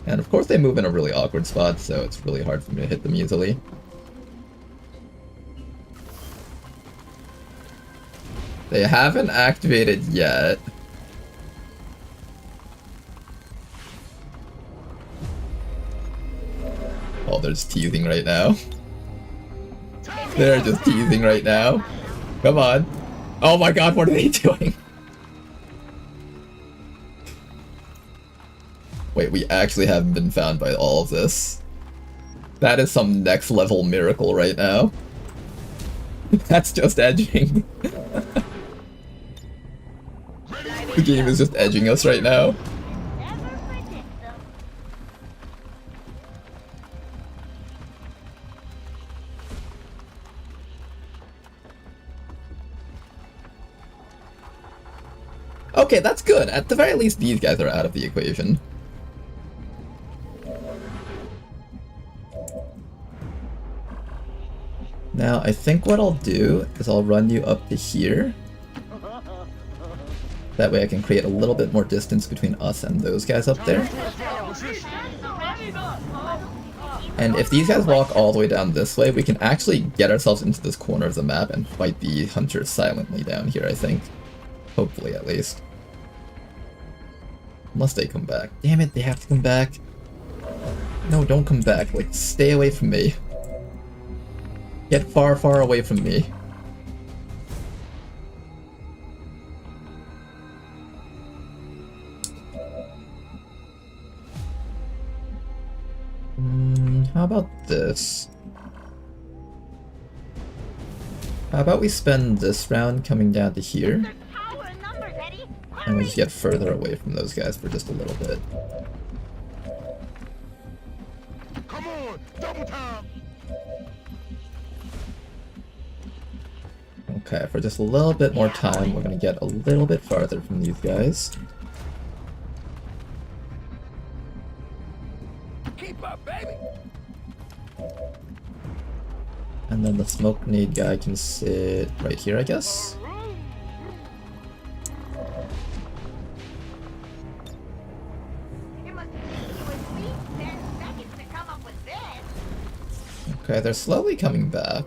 And of course they move in a really awkward spot, so it's really hard for me to hit them easily. They haven't activated yet. Oh, they're just teasing right now. They're just teasing right now. Come on. Oh my god, what are they doing? Wait, we actually haven't been found by all of this. That is some next level miracle right now. That's just edging. The game is just edging us right now. Okay, that's good. At the very least, these guys are out of the equation. Now, I think what I'll do is I'll run you up to here. That way I can create a little bit more distance between us and those guys up there. And if these guys walk all the way down this way, we can actually get ourselves into this corner of the map and fight the hunters silently down here, I think. Hopefully, at least. Unless they come back. Damn it, they have to come back. No, don't come back. Like, stay away from me. Get far, far away from me. How about this? How about we spend this round coming down to here? And we just get further away from those guys for just a little bit. Come on, double time. Okay, for just a little bit more time, we're gonna get a little bit farther from these guys. Keep up, baby. And then the smoke grenade guy can sit right here, I guess. Okay, they're slowly coming back.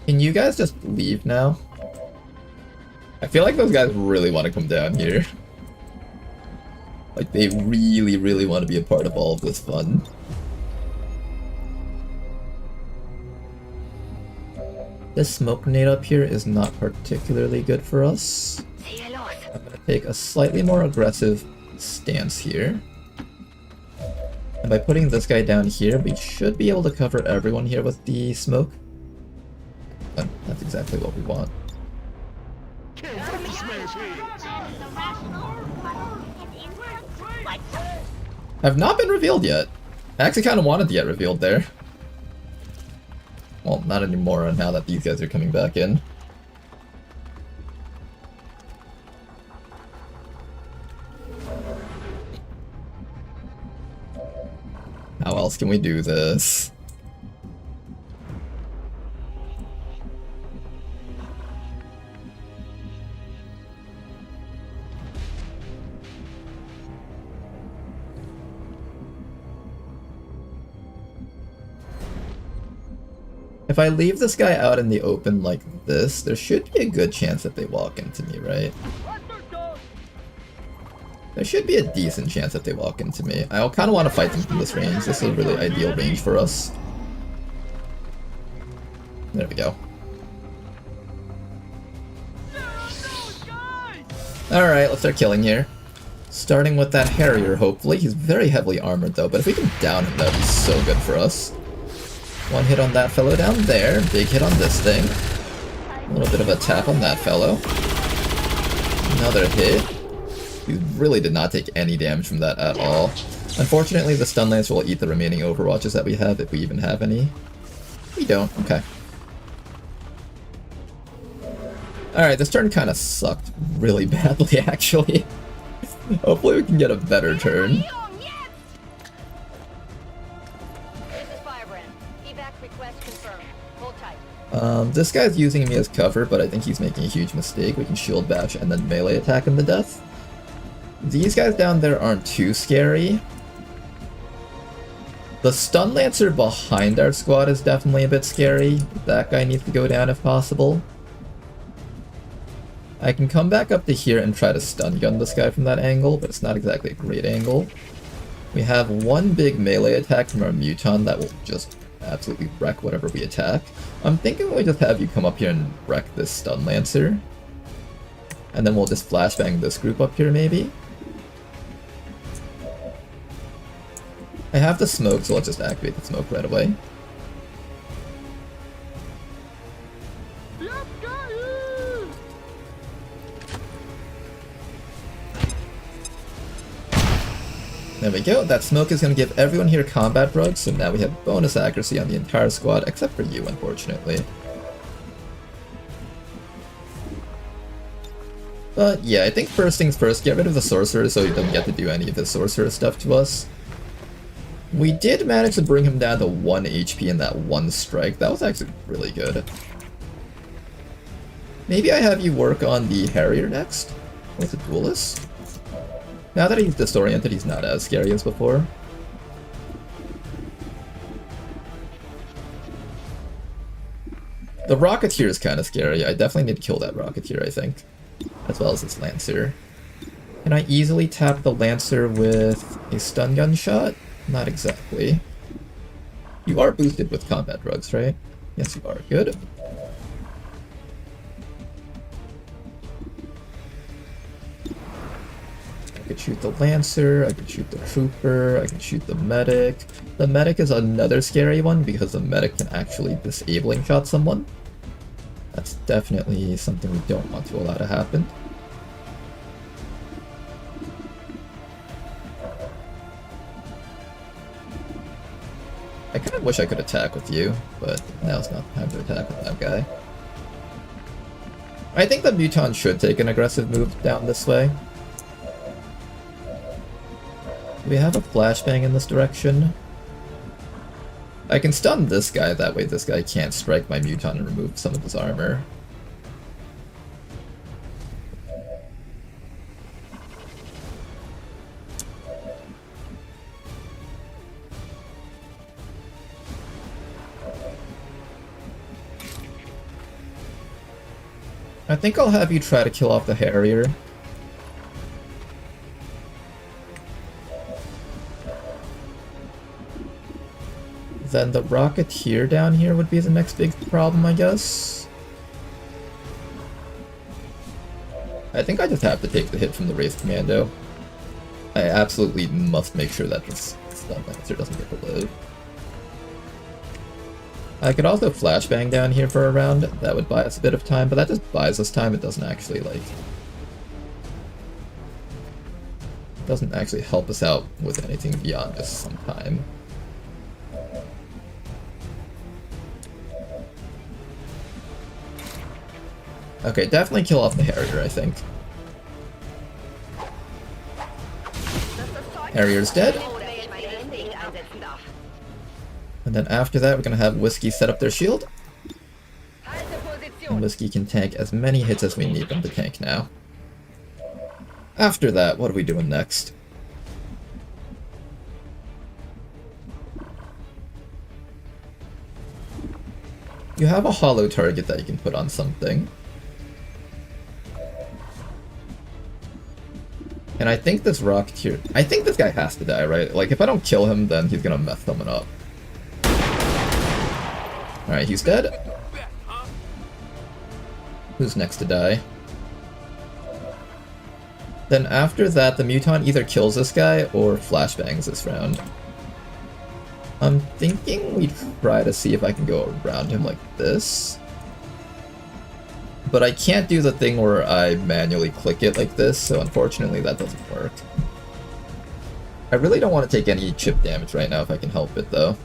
Can you guys just leave now? I feel like those guys really want to come down here. Like, they really, really want to be a part of all of this fun. This smoke grenade up here is not particularly good for us. I'm going to take a slightly more aggressive stance here. And by putting this guy down here, we should be able to cover everyone here with the smoke. And that's exactly what we want. Have not been revealed yet. I actually kind of wanted to get revealed there. Well, not anymore now that these guys are coming back in. How else can we do this? If I leave this guy out in the open like this, there should be a good chance that they walk into me, right? There should be a decent chance that they walk into me. I kind of want to fight them from this range. This is a really ideal range for us. There we go. Alright, let's start killing here. Starting with that Harrier, hopefully. He's very heavily armored though, but if we can down him, that would be so good for us. One hit on that fellow down there, big hit on this thing. A little bit of a tap on that fellow. Another hit. We really did not take any damage from that at all. Unfortunately, the Stun Lancer will eat the remaining Overwatches that we have, if we even have any. We don't, okay. Alright, this turn kind of sucked really badly, actually. Hopefully we can get a better turn. This guy's using me as cover, but I think he's making a huge mistake. We can shield bash and then melee attack him to death. These guys down there aren't too scary. The Stun Lancer behind our squad is definitely a bit scary. That guy needs to go down if possible. I can come back up to here and try to stun gun this guy from that angle, but it's not exactly a great angle. We have one big melee attack from our Muton that will just absolutely wreck whatever we attack. I'm thinking we just have you come up here and wreck this Stun Lancer. And then we'll just flashbang this group up here maybe. I have the smoke, so let's just activate the smoke right away. There we go, that smoke is going to give everyone here combat drugs, so now we have bonus accuracy on the entire squad, except for you, unfortunately. But yeah, I think first things first, get rid of the Sorcerer so he doesn't get to do any of his Sorcerer stuff to us. We did manage to bring him down to 1 HP in that one strike, that was actually really good. Maybe I have you work on the Harrier next? Or the Duelist? Now that he's disoriented, he's not as scary as before. The Rocketeer is kind of scary. I definitely need to kill that Rocketeer, I think. As well as this Lancer. Can I easily tap the Lancer with a stun gun shot? Not exactly. You are boosted with combat drugs, right? Yes, you are. Good. I could shoot the Lancer, I could shoot the Trooper, I can shoot the Medic. The Medic is another scary one because the Medic can actually disabling shot someone. That's definitely something we don't want to allow to happen. I kind of wish I could attack with you, but now's not the time to attack with that guy. I think the Muton should take an aggressive move down this way. Do we have a flashbang in this direction? I can stun this guy, that way this guy can't strike my Muton and remove some of his armor. I think I'll have you try to kill off the Harrier. Then the Rocketeer down here would be the next big problem, I guess. I think I just have to take the hit from the Wraith Commando. I absolutely must make sure that this Stun Lancer doesn't get the load. I could also flashbang down here for a round. That would buy us a bit of time, but that just buys us time. It doesn't actually, like... doesn't actually help us out with anything beyond just some time. Okay, definitely kill off the Harrier, I think. Harrier's dead. And then after that, we're going to have Whiskey set up their shield. And Whiskey can tank as many hits as we need them to tank now. After that, what are we doing next? You have a hollow target that you can put on something. And I think this Rocketeer... I think this guy has to die, right? Like, if I don't kill him, then he's gonna mess someone up. Alright, he's dead. Who's next to die? Then after that, the Muton either kills this guy or flashbangs this round. I'm thinking we try to see if I can go around him like this. But I can't do the thing where I manually click it like this, so unfortunately that doesn't work. I really don't want to take any chip damage right now if I can help it though.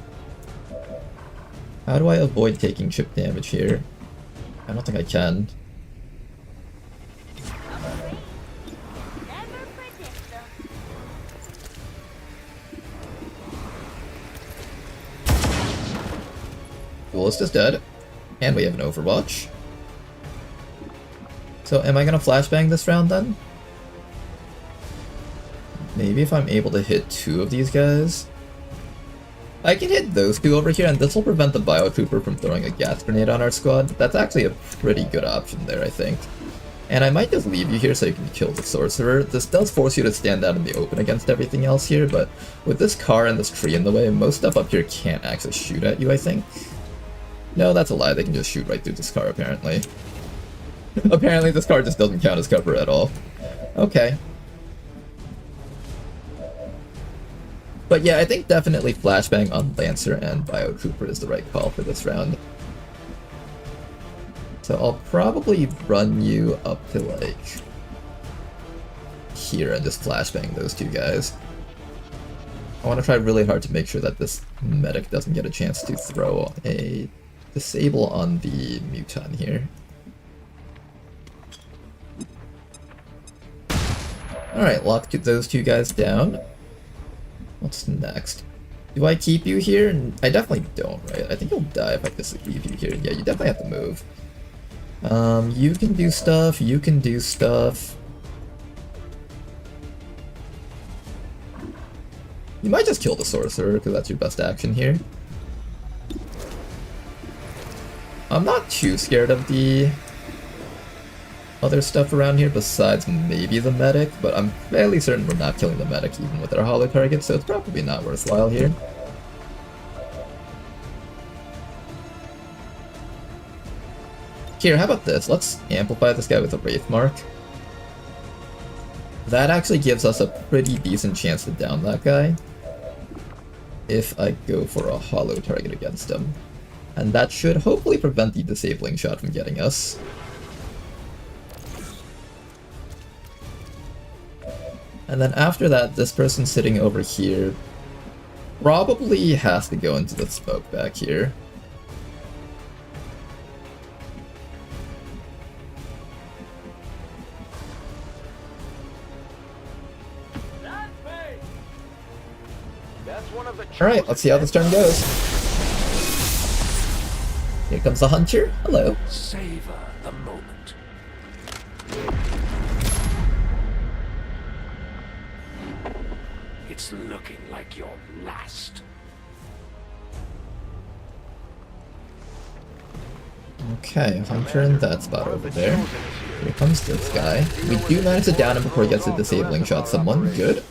How do I avoid taking chip damage here? I don't think I can. Duelist is dead, and we have an Overwatch. So am I gonna flashbang this round then? Maybe if I'm able to hit 2 of these guys. I can hit those 2 over here, and this will prevent the Biotrooper from throwing a gas grenade on our squad. That's actually a pretty good option there, I think. And I might just leave you here so you can kill the Sorcerer. This does force you to stand out in the open against everything else here, but with this car and this tree in the way, most stuff up here can't actually shoot at you, I think. No, that's a lie. They can just shoot right through this car, apparently. Apparently this car just doesn't count as cover at all. Okay. But yeah, I think definitely flashbang on Lancer and Biotrooper is the right call for this round. So I'll probably run you up to like here and just flashbang those 2 guys. I want to try really hard to make sure that this medic doesn't get a chance to throw a disable on the Muton here. Alright, lock those 2 guys down. What's next? Do I keep you here? I definitely don't, right? I think you'll die if I just leave you here. Yeah, you definitely have to move. You can do stuff, you can do stuff. You might just kill the Sorcerer, because that's your best action here. I'm not too scared of the other stuff around here besides maybe the medic, but I'm fairly certain we're not killing the medic even with our holo target, so it's probably not worthwhile here. Here, how about this? Let's amplify this guy with a Wraith Mark. That actually gives us a pretty decent chance to down that guy if I go for a holo target against him. And that should hopefully prevent the disabling shot from getting us. And then after that, this person sitting over here probably has to go into the smoke back here. Alright, let's see how this turn goes. Here comes the Hunter. Hello. Savor the moment. It's looking like your last. Okay, Hunter in that spot over there. Here comes this guy. We do manage to down him before he gets a disabling shot. Someone good.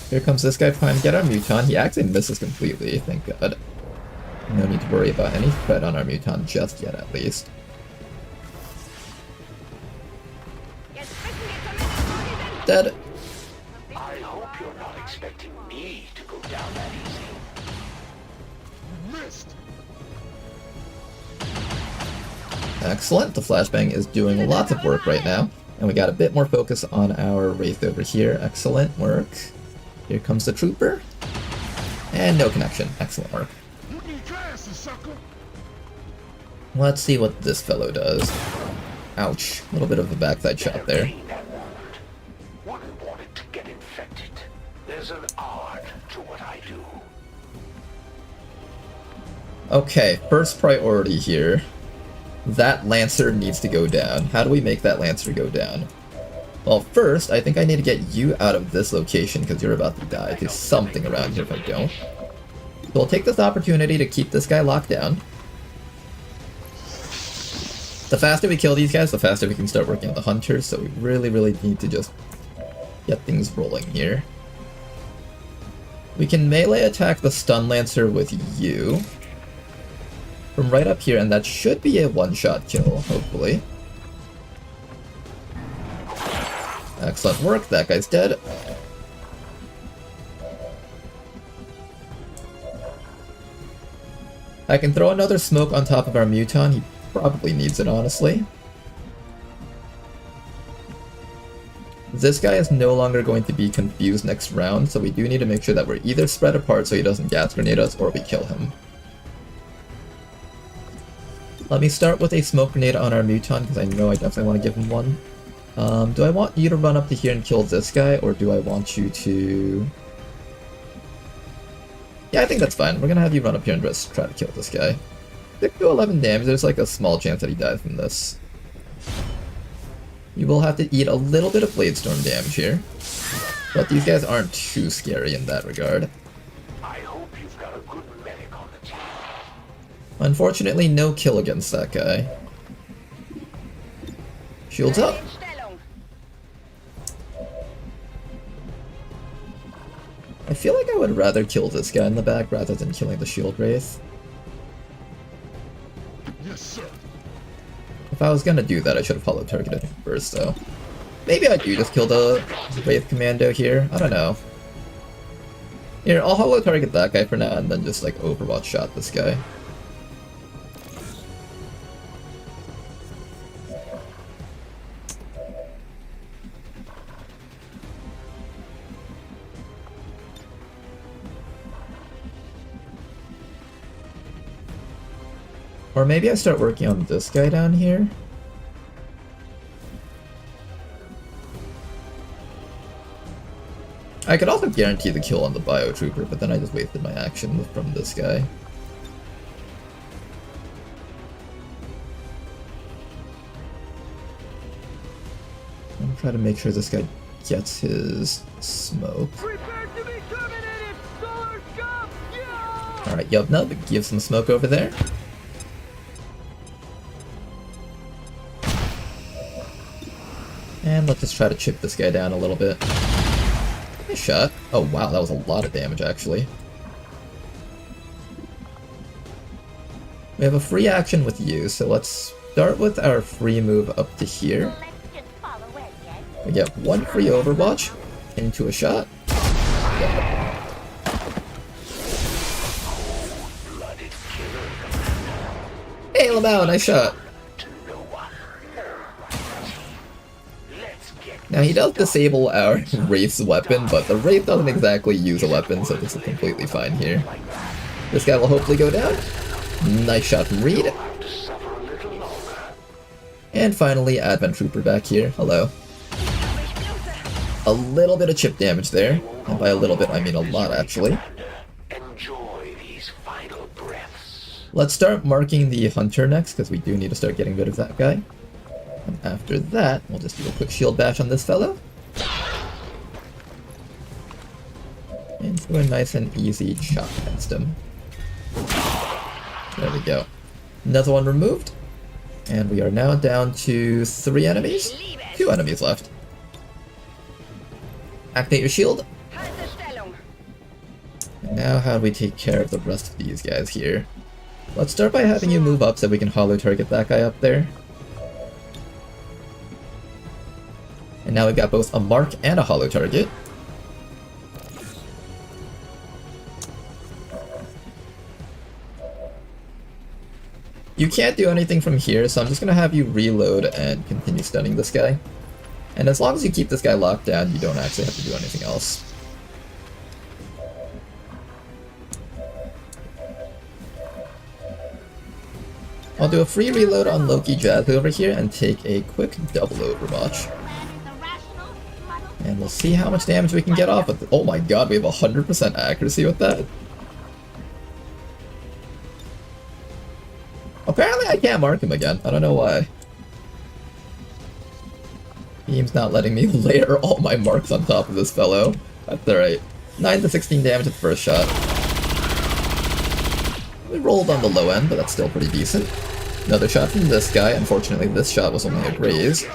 Here comes this guy trying to get our Muton. He actually misses completely, thank god. No need to worry about any threat on our Muton just yet, at least. Dead. I hope you're not expecting me to go down that easy. Missed. Excellent. The flashbang is doing lots of work right now. And we got a bit more focus on our Wraith over here. Excellent work. Here comes the Trooper. And no connection. Excellent work. Let's see what this fellow does. Ouch. A little bit of a backside shot there. Wouldn't want it to get infected. There's an art to what I do. Okay, first priority here. That Lancer needs to go down. How do we make that Lancer go down? Well, first, I think I need to get you out of this location because you're about to die. There's something around here if I don't. So we'll take this opportunity to keep this guy locked down. The faster we kill these guys, the faster we can start working on the Hunters, so we really need to just get things rolling here. We can melee attack the Stun Lancer with you from right up here, and that should be a one-shot kill, hopefully. Excellent work, that guy's dead. I can throw another smoke on top of our Muton. He probably needs it, honestly. This guy is no longer going to be confused next round, so we do need to make sure that we're either spread apart so he doesn't gas grenade us, or we kill him. Let me start with a smoke grenade on our Muton, because I know I definitely want to give him one. Do I want you to run up to here and kill this guy, or do I want you to... Yeah, I think that's fine. We're gonna have you run up here and just try to kill this guy. 6 to 11 damage, there's like a small chance that he dies from this. You will have to eat a little bit of Blade Storm damage here. But these guys aren't too scary in that regard. I hope you've got a good medic on the team. Unfortunately, no kill against that guy. Shields up. I feel like I would rather kill this guy in the back rather than killing the shield wraith. Yes, sir. If I was gonna do that, I should have hollow targeted him first, though. Maybe I do just kill the wraith commando here. I don't know. Here, I'll hollow target that guy for now, and then just like Overwatch shot this guy. Or maybe I start working on this guy down here. I could also guarantee the kill on the Biotrooper, but then I just wasted my action from this guy. I'm gonna try to make sure this guy gets his smoke. Alright, Yubnub, give some smoke over there. And let's just try to chip this guy down a little bit. Nice shot. Oh wow, that was a lot of damage actually. We have a free action with you, so let's start with our free move up to here. We get one free Overwatch into a shot. Hey Lamau, nice shot. Now he does disable our Wraith's weapon, but the Wraith doesn't exactly use a weapon, so this is completely fine here. This guy will hopefully go down. Nice shot from Reed. And finally, Advent Trooper back here. Hello. A little bit of chip damage there. And by a little bit, I mean a lot, actually. Let's start marking the Hunter next, because we do need to start getting rid of that guy. And after that, we'll just do a quick shield bash on this fellow. And do a nice and easy chop against him. There we go. Another one removed. And we are now down to 3 enemies. 2 enemies left. Activate your shield. And now how do we take care of the rest of these guys here? Let's start by having you move up so we can hollow target that guy up there. And now we've got both a mark and a hollow target. You can't do anything from here, so I'm just going to have you reload and continue stunning this guy. And as long as you keep this guy locked down, you don't actually have to do anything else. I'll do a free reload on Loki Jazz over here and take a quick double Overwatch. And we'll see how much damage we can get off with it. Oh my god, we have 100% accuracy with that. Apparently I can't mark him again. I don't know why. Beam's not letting me layer all my marks on top of this fellow. That's alright. 9 to 16 damage at the first shot. We rolled on the low end, but that's still pretty decent. Another shot from this guy. Unfortunately, this shot was only a graze.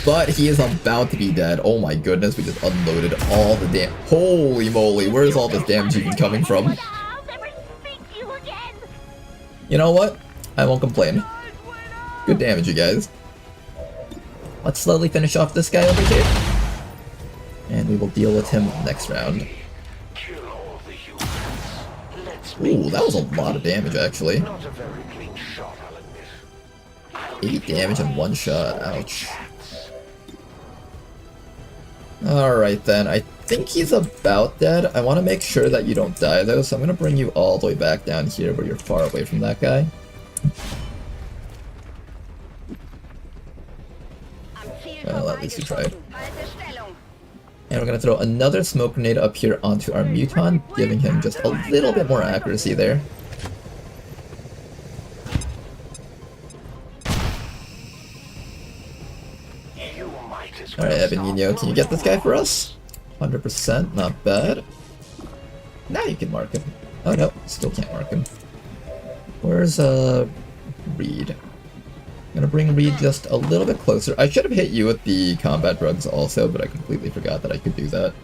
But he is about to be dead. Oh my goodness, we just unloaded all the damage. Holy moly, where's all this damage even coming from? You know what? I won't complain. Good damage, you guys. Let's slowly finish off this guy over here. And we will deal with him next round. Ooh, that was a lot of damage actually. 8 damage in one shot, ouch. Alright then, I think he's about dead. I want to make sure that you don't die though, so I'm going to bring you all the way back down here where you're far away from that guy. Well, at least you tried. And we're going to throw another smoke grenade up here onto our Muton, giving him just a little bit more accuracy there. Alright, Ebenino, can you get this guy for us? 100%, not bad. Now you can mark him. Oh no, still can't mark him. Where's, Reed? I'm gonna bring Reed just a little bit closer. I should have hit you with the combat drugs also, but I completely forgot that I could do that.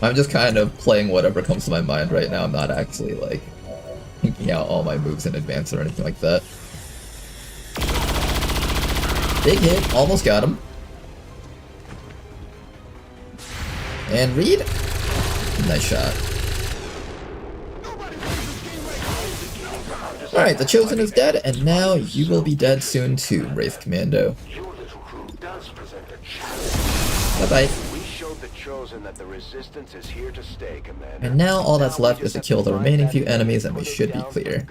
I'm just kind of playing whatever comes to my mind right now. I'm not actually, like, thinking out all my moves in advance or anything like that. Big hit, almost got him. And Reed? Nice shot. Alright, the Chosen is dead, and now you will be dead soon too, Wraith Commando. Bye-bye. And now all that's left is to kill the remaining few enemies and we should be clear.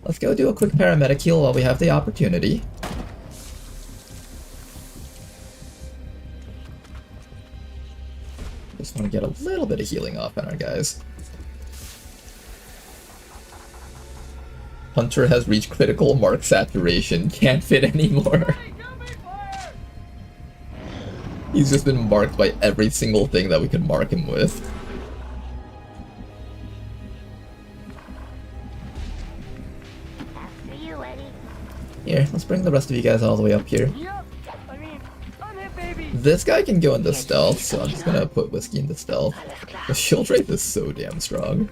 Let's go do a quick paramedic heal while we have the opportunity. Just want to get a little bit of healing off on our guys. Hunter has reached critical mark saturation, can't fit anymore. He's just been marked by every single thing that we could mark him with. Here, let's bring the rest of you guys all the way up here. This guy can go into stealth, so I'm just gonna put Whiskey into stealth. The shield wraith is so damn strong.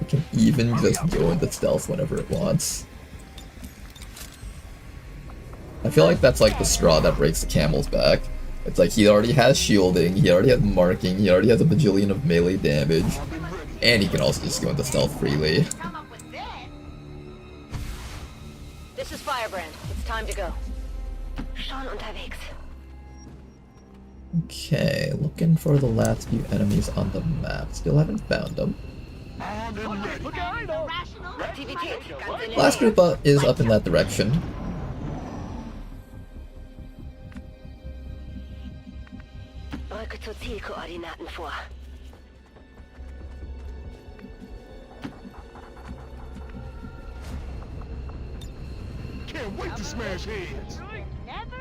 It can even just go into stealth whenever it wants. I feel like that's like the straw that breaks the camel's back. It's like he already has shielding, he already has marking, he already has a bajillion of melee damage, and he can also just go into stealth freely. This is Firebrand. It's time to go. Schon unterwegs. Okay, looking for the last few enemies on the map. Still haven't found them. Last group up is up in that direction. Rücke zu Zielkoordinaten vor. Can't wait to smash heads.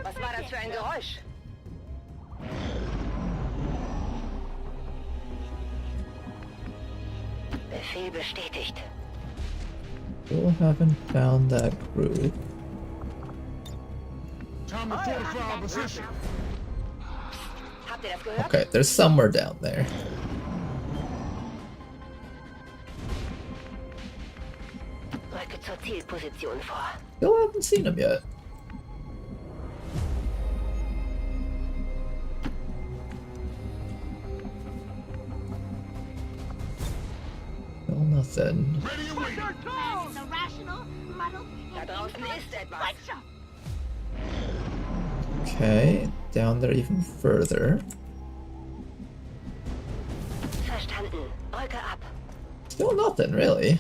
Was war das für ein Geräusch? Befehl bestätigt. Still haven't found that group. Time to fortify our position. Habt ihr das gehört? Okay, there's somewhere down there. Rücke zur Zielposition vor. Still haven't seen him yet. Still nothing. Da draußen ist etwas. Okay, down there even further. Verstanden. Rücke ab. Still nothing, really.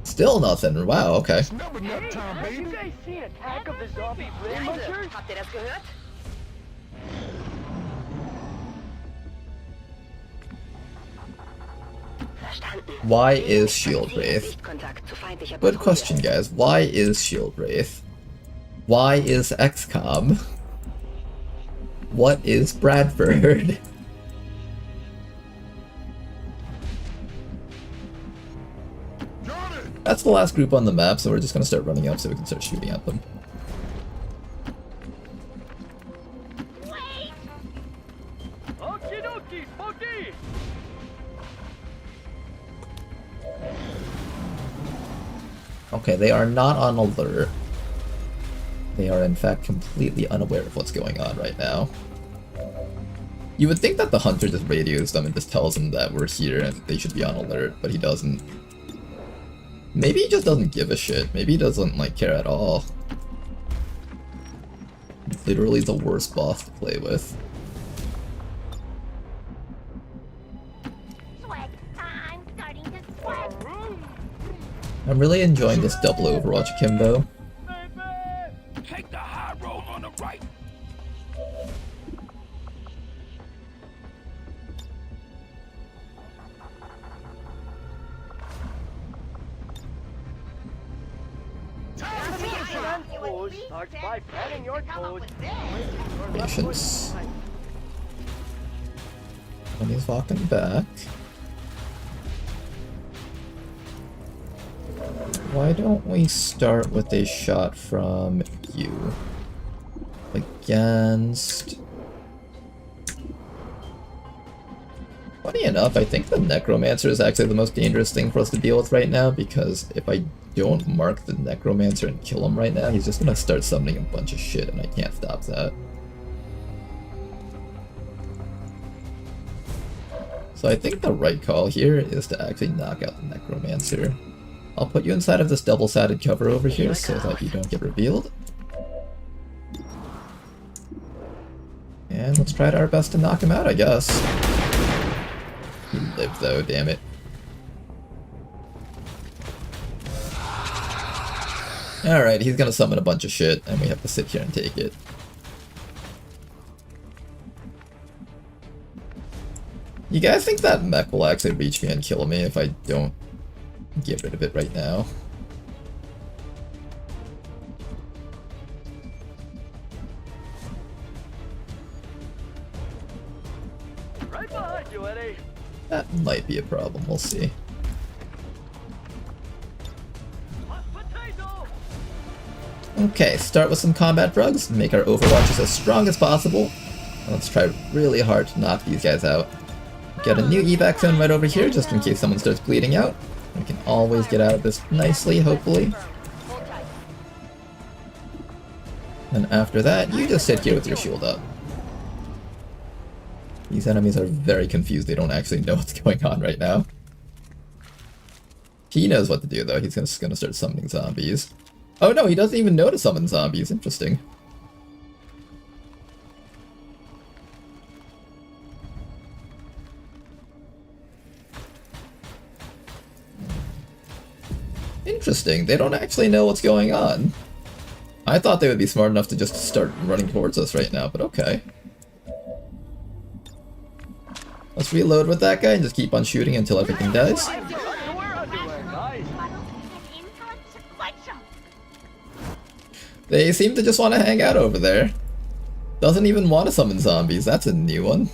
Still nothing. Wow, okay. Have you guys seen Attack of the Zombie Brain Munchers? Habt ihr das gehört? Why is Shield Wraith? Good question, guys. Why is Shield Wraith? Why is XCOM? What is Bradford? That's the last group on the map, so we're just gonna start running up so we can start shooting at them. Okay, they are not on alert. They are in fact completely unaware of what's going on right now. You would think that the hunter just radios them and just tells them that we're here and they should be on alert, but he doesn't. Maybe he just doesn't give a shit. Maybe he doesn't like care at all. Literally the worst boss to play with. I'm really enjoying this double Overwatch Kimbo. Take the high road on the right. Start by planning your toes. Patience. When he's walking back. Why don't we start with a shot from you? Against... Funny enough, I think the Necromancer is actually the most dangerous thing for us to deal with right now, because if I don't mark the Necromancer and kill him right now, he's just gonna start summoning a bunch of shit, and I can't stop that. So I think the right call here is to actually knock out the Necromancer. I'll put you inside of this double-sided cover over here so that you don't get revealed. And let's try our best to knock him out, I guess. He lived though, damn it. Alright, he's gonna summon a bunch of shit, and we have to sit here and take it. You guys think that mech will actually reach me and kill me if I don't get rid of it right now? Right behind you, Eddie. That might be a problem, we'll see. Okay, start with some combat drugs, make our Overwatches as strong as possible, and let's try really hard to knock these guys out. Get a new evac zone right over here, just in case someone starts bleeding out. We can always get out of this nicely, hopefully. And after that, you just sit here with your shield up. These enemies are very confused, they don't actually know what's going on right now. He knows what to do though, he's just gonna start summoning zombies. Oh no, he doesn't even know to summon zombies, interesting. Interesting, they don't actually know what's going on. I thought they would be smart enough to just start running towards us right now, but okay. Let's reload with that guy and just keep on shooting until everything dies. They seem to just want to hang out over there. Doesn't even want to summon zombies, that's a new one.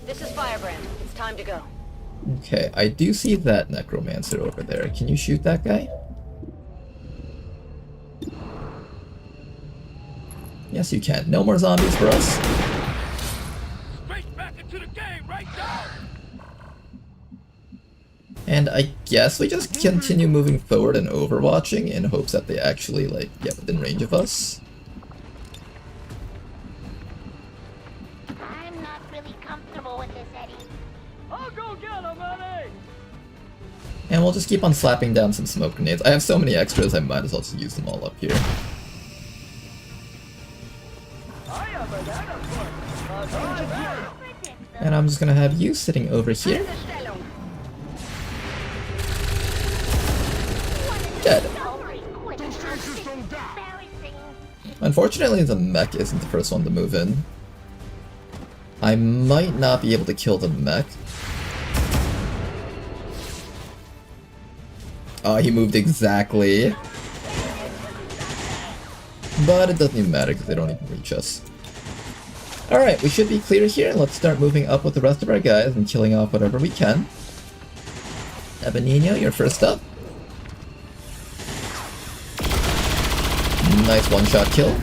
This is Firebrand. It's time to go. Okay, I do see that Necromancer over there. Can you shoot that guy? Yes, you can. No more zombies for us. Straight back into the game right now. And I guess we just continue moving forward and overwatching in hopes that they actually, like, get within range of us. I'm not really comfortable with this, Eddie. I'll go get him, Eddie. And we'll just keep on slapping down some smoke grenades. I have so many extras, I might as well just use them all up here. And I'm just gonna have you sitting over here. Dead. Unfortunately, the mech isn't the first one to move in. I might not be able to kill the mech. Oh, he moved exactly. But it doesn't even matter because they don't even reach us. Alright, we should be clear here. Let's start moving up with the rest of our guys and killing off whatever we can. Ebenino, you're first up. Nice one-shot kill.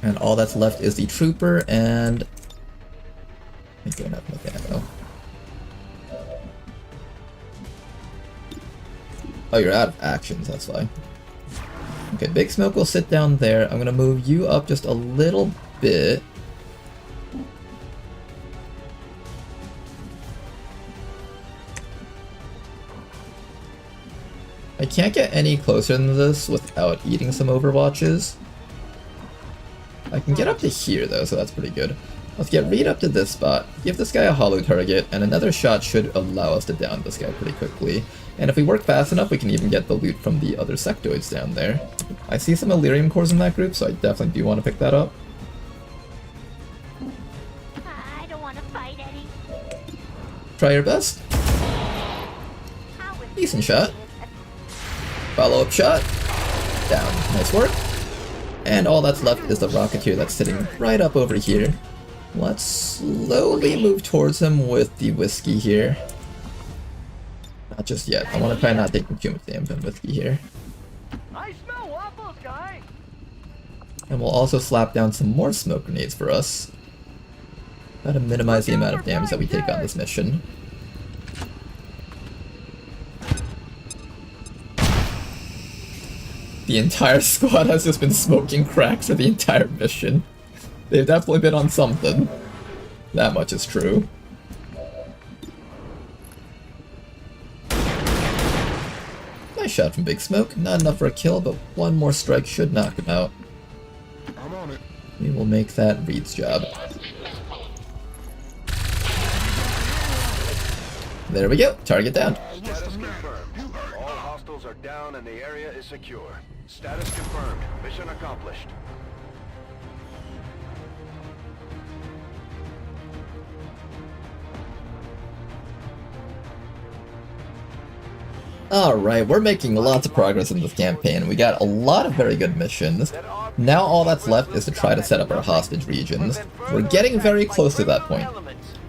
And all that's left is the trooper, and I don't have enough ammo. Oh, you're out of actions, that's why. Okay, Big Smoke will sit down there. I'm gonna move you up just a little bit. I can't get any closer than this without eating some overwatches. I can get up to here though, so that's pretty good. Let's get Reed up to this spot, give this guy a hollow target, and another shot should allow us to down this guy pretty quickly. And if we work fast enough, we can even get the loot from the other sectoids down there. I see some Elerium cores in that group, so I definitely do want to pick that up. I don't want to fight Eddie. Try your best. Decent shot. Follow-up shot. Down. Nice work. And all that's left is the Rocketeer that's sitting right up over here. Let's slowly move towards him with the whiskey here. Not just yet. I want to try not taking too much damage on whiskey here. I smell waffles, guy. And we'll also slap down some more smoke grenades for us. Gotta minimize the amount of damage that we take on this mission. The entire squad has just been smoking cracks for the entire mission. They've definitely been on something. That much is true. Nice shot from Big Smoke. Not enough for a kill, but one more strike should knock him out. I'm on it. We will make that Reed's job. There we go. Target down. Status confirmed. All hostiles are down and the area is secure. Status confirmed. Mission accomplished. Alright, we're making lots of progress in this campaign. We got a lot of very good missions. Now all that's left is to try to set up our hostage regions. We're getting very close to that point.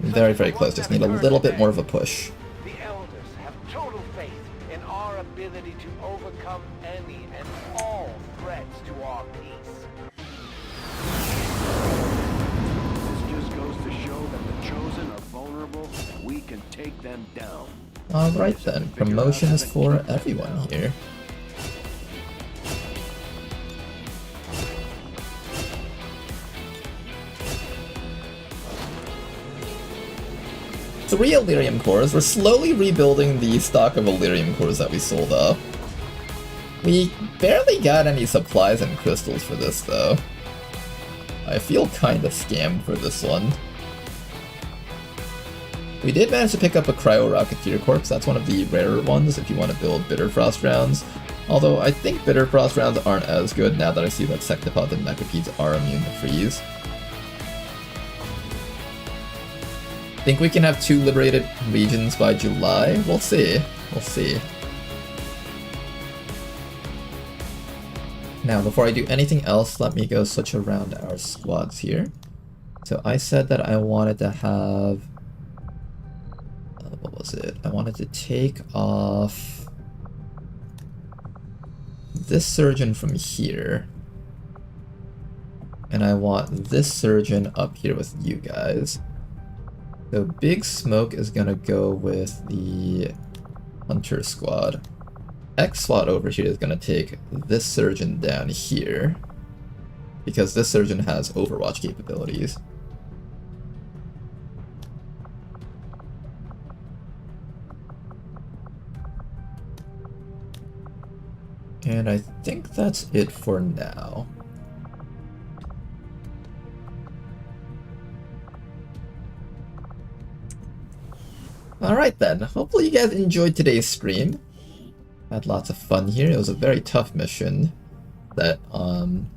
Very, very close. Just need a little bit more of a push. The Elders have total faith in our ability to overcome any and all threats to our peace. This just goes to show that the Chosen are vulnerable and we can take them down. Alright then, promotions for everyone here. Three Elerium cores. We're slowly rebuilding the stock of Elerium cores that we sold off. We barely got any supplies and crystals for this though. I feel kinda scammed for this one. We did manage to pick up a Cryo Rocketeer Corpse. That's one of the rarer ones if you want to build Bitter Frost rounds. Although I think Bitter Frost rounds aren't as good now that I see that Sectopods and Mechapedes are immune to freeze. Think we can have 2 liberated regions by July? We'll see. We'll see. Now, before I do anything else, let me go switch around our squads here. So I said that I wanted to have... what was it? I wanted to take off this surgeon from here. And I want this surgeon up here with you guys. So Big Smoke is gonna go with the Hunter squad. X SWAT over here is gonna take this surgeon down here. Because this surgeon has Overwatch capabilities. And I think that's it for now. Alright then, hopefully you guys enjoyed today's stream. Had lots of fun here. It was a very tough mission. That,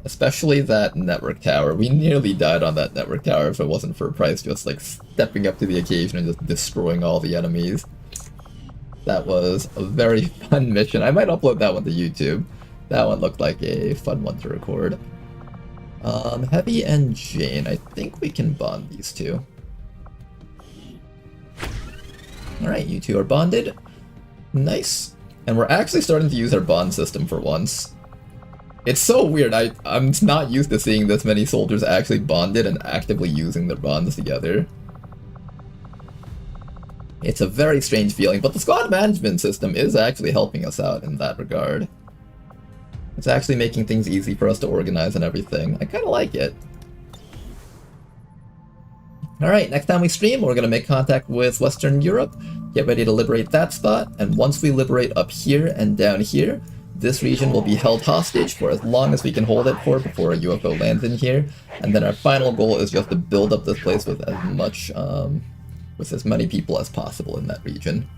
especially that network tower. We nearly died on that network tower if it wasn't for Price just like stepping up to the occasion and just destroying all the enemies. That was a very fun mission. I might upload that one to YouTube. That one looked like a fun one to record. Heavy and Jane. I think we can bond these two. Alright, you two are bonded. Nice. And we're actually starting to use our bond system for once. It's so weird. I'm not used to seeing this many soldiers actually bonded and actively using their bonds together. It's a very strange feeling, but the squad management system is actually helping us out in that regard. It's actually making things easy for us to organize and everything. I kind of like it. Alright, next time we stream, we're going to make contact with Western Europe, get ready to liberate that spot, and once we liberate up here and down here, this region will be held hostage for as long as we can hold it for before a UFO lands in here, and then our final goal is just to build up this place with as much, with as many people as possible in that region.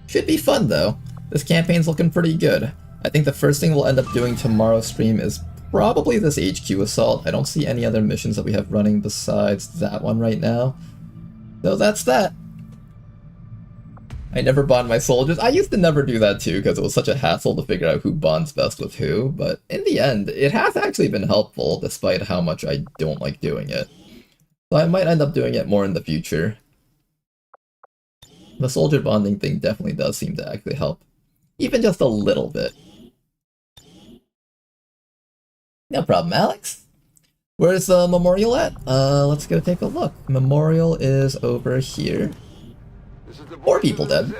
Should be fun though. This campaign's looking pretty good. I think the first thing we'll end up doing tomorrow's stream is probably this HQ assault. I don't see any other missions that we have running besides that one right now. So that's that. I never bond my soldiers. I used to never do that too because it was such a hassle to figure out who bonds best with who, but in the end, it has actually been helpful despite how much I don't like doing it. So I might end up doing it more in the future. The soldier bonding thing definitely does seem to actually help. Even just a little bit. No problem, Alex. Where's the memorial at? Let's go take a look. Memorial is over here. 4 people dead.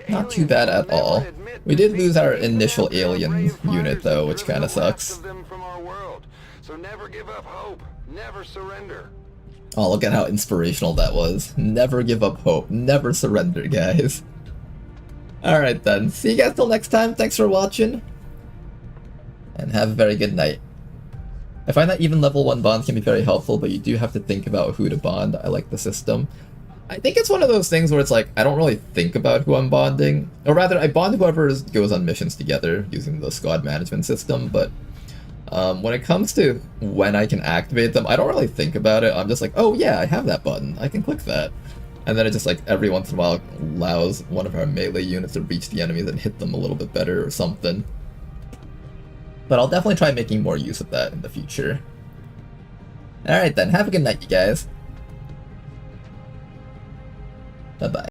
Not too bad at all. We did lose our initial alien unit though, which kinda sucks. So never give up hope. Never surrender. Oh, look at how inspirational that was. Never give up hope. Never surrender, guys. Alright then. See you guys till next time. Thanks for watching. And have a very good night. I find that even level 1 bonds can be very helpful, but you do have to think about who to bond. I like the system. I think it's one of those things where it's like, I don't really think about who I'm bonding. Or rather, I bond whoever goes on missions together using the squad management system, but when it comes to when I can activate them, I don't really think about it. I'm just like, oh yeah, I have that button. I can click that. And then it just like every once in a while allows one of our melee units to reach the enemies and hit them a little bit better or something. But I'll definitely try making more use of that in the future. Alright then, have a good night you guys.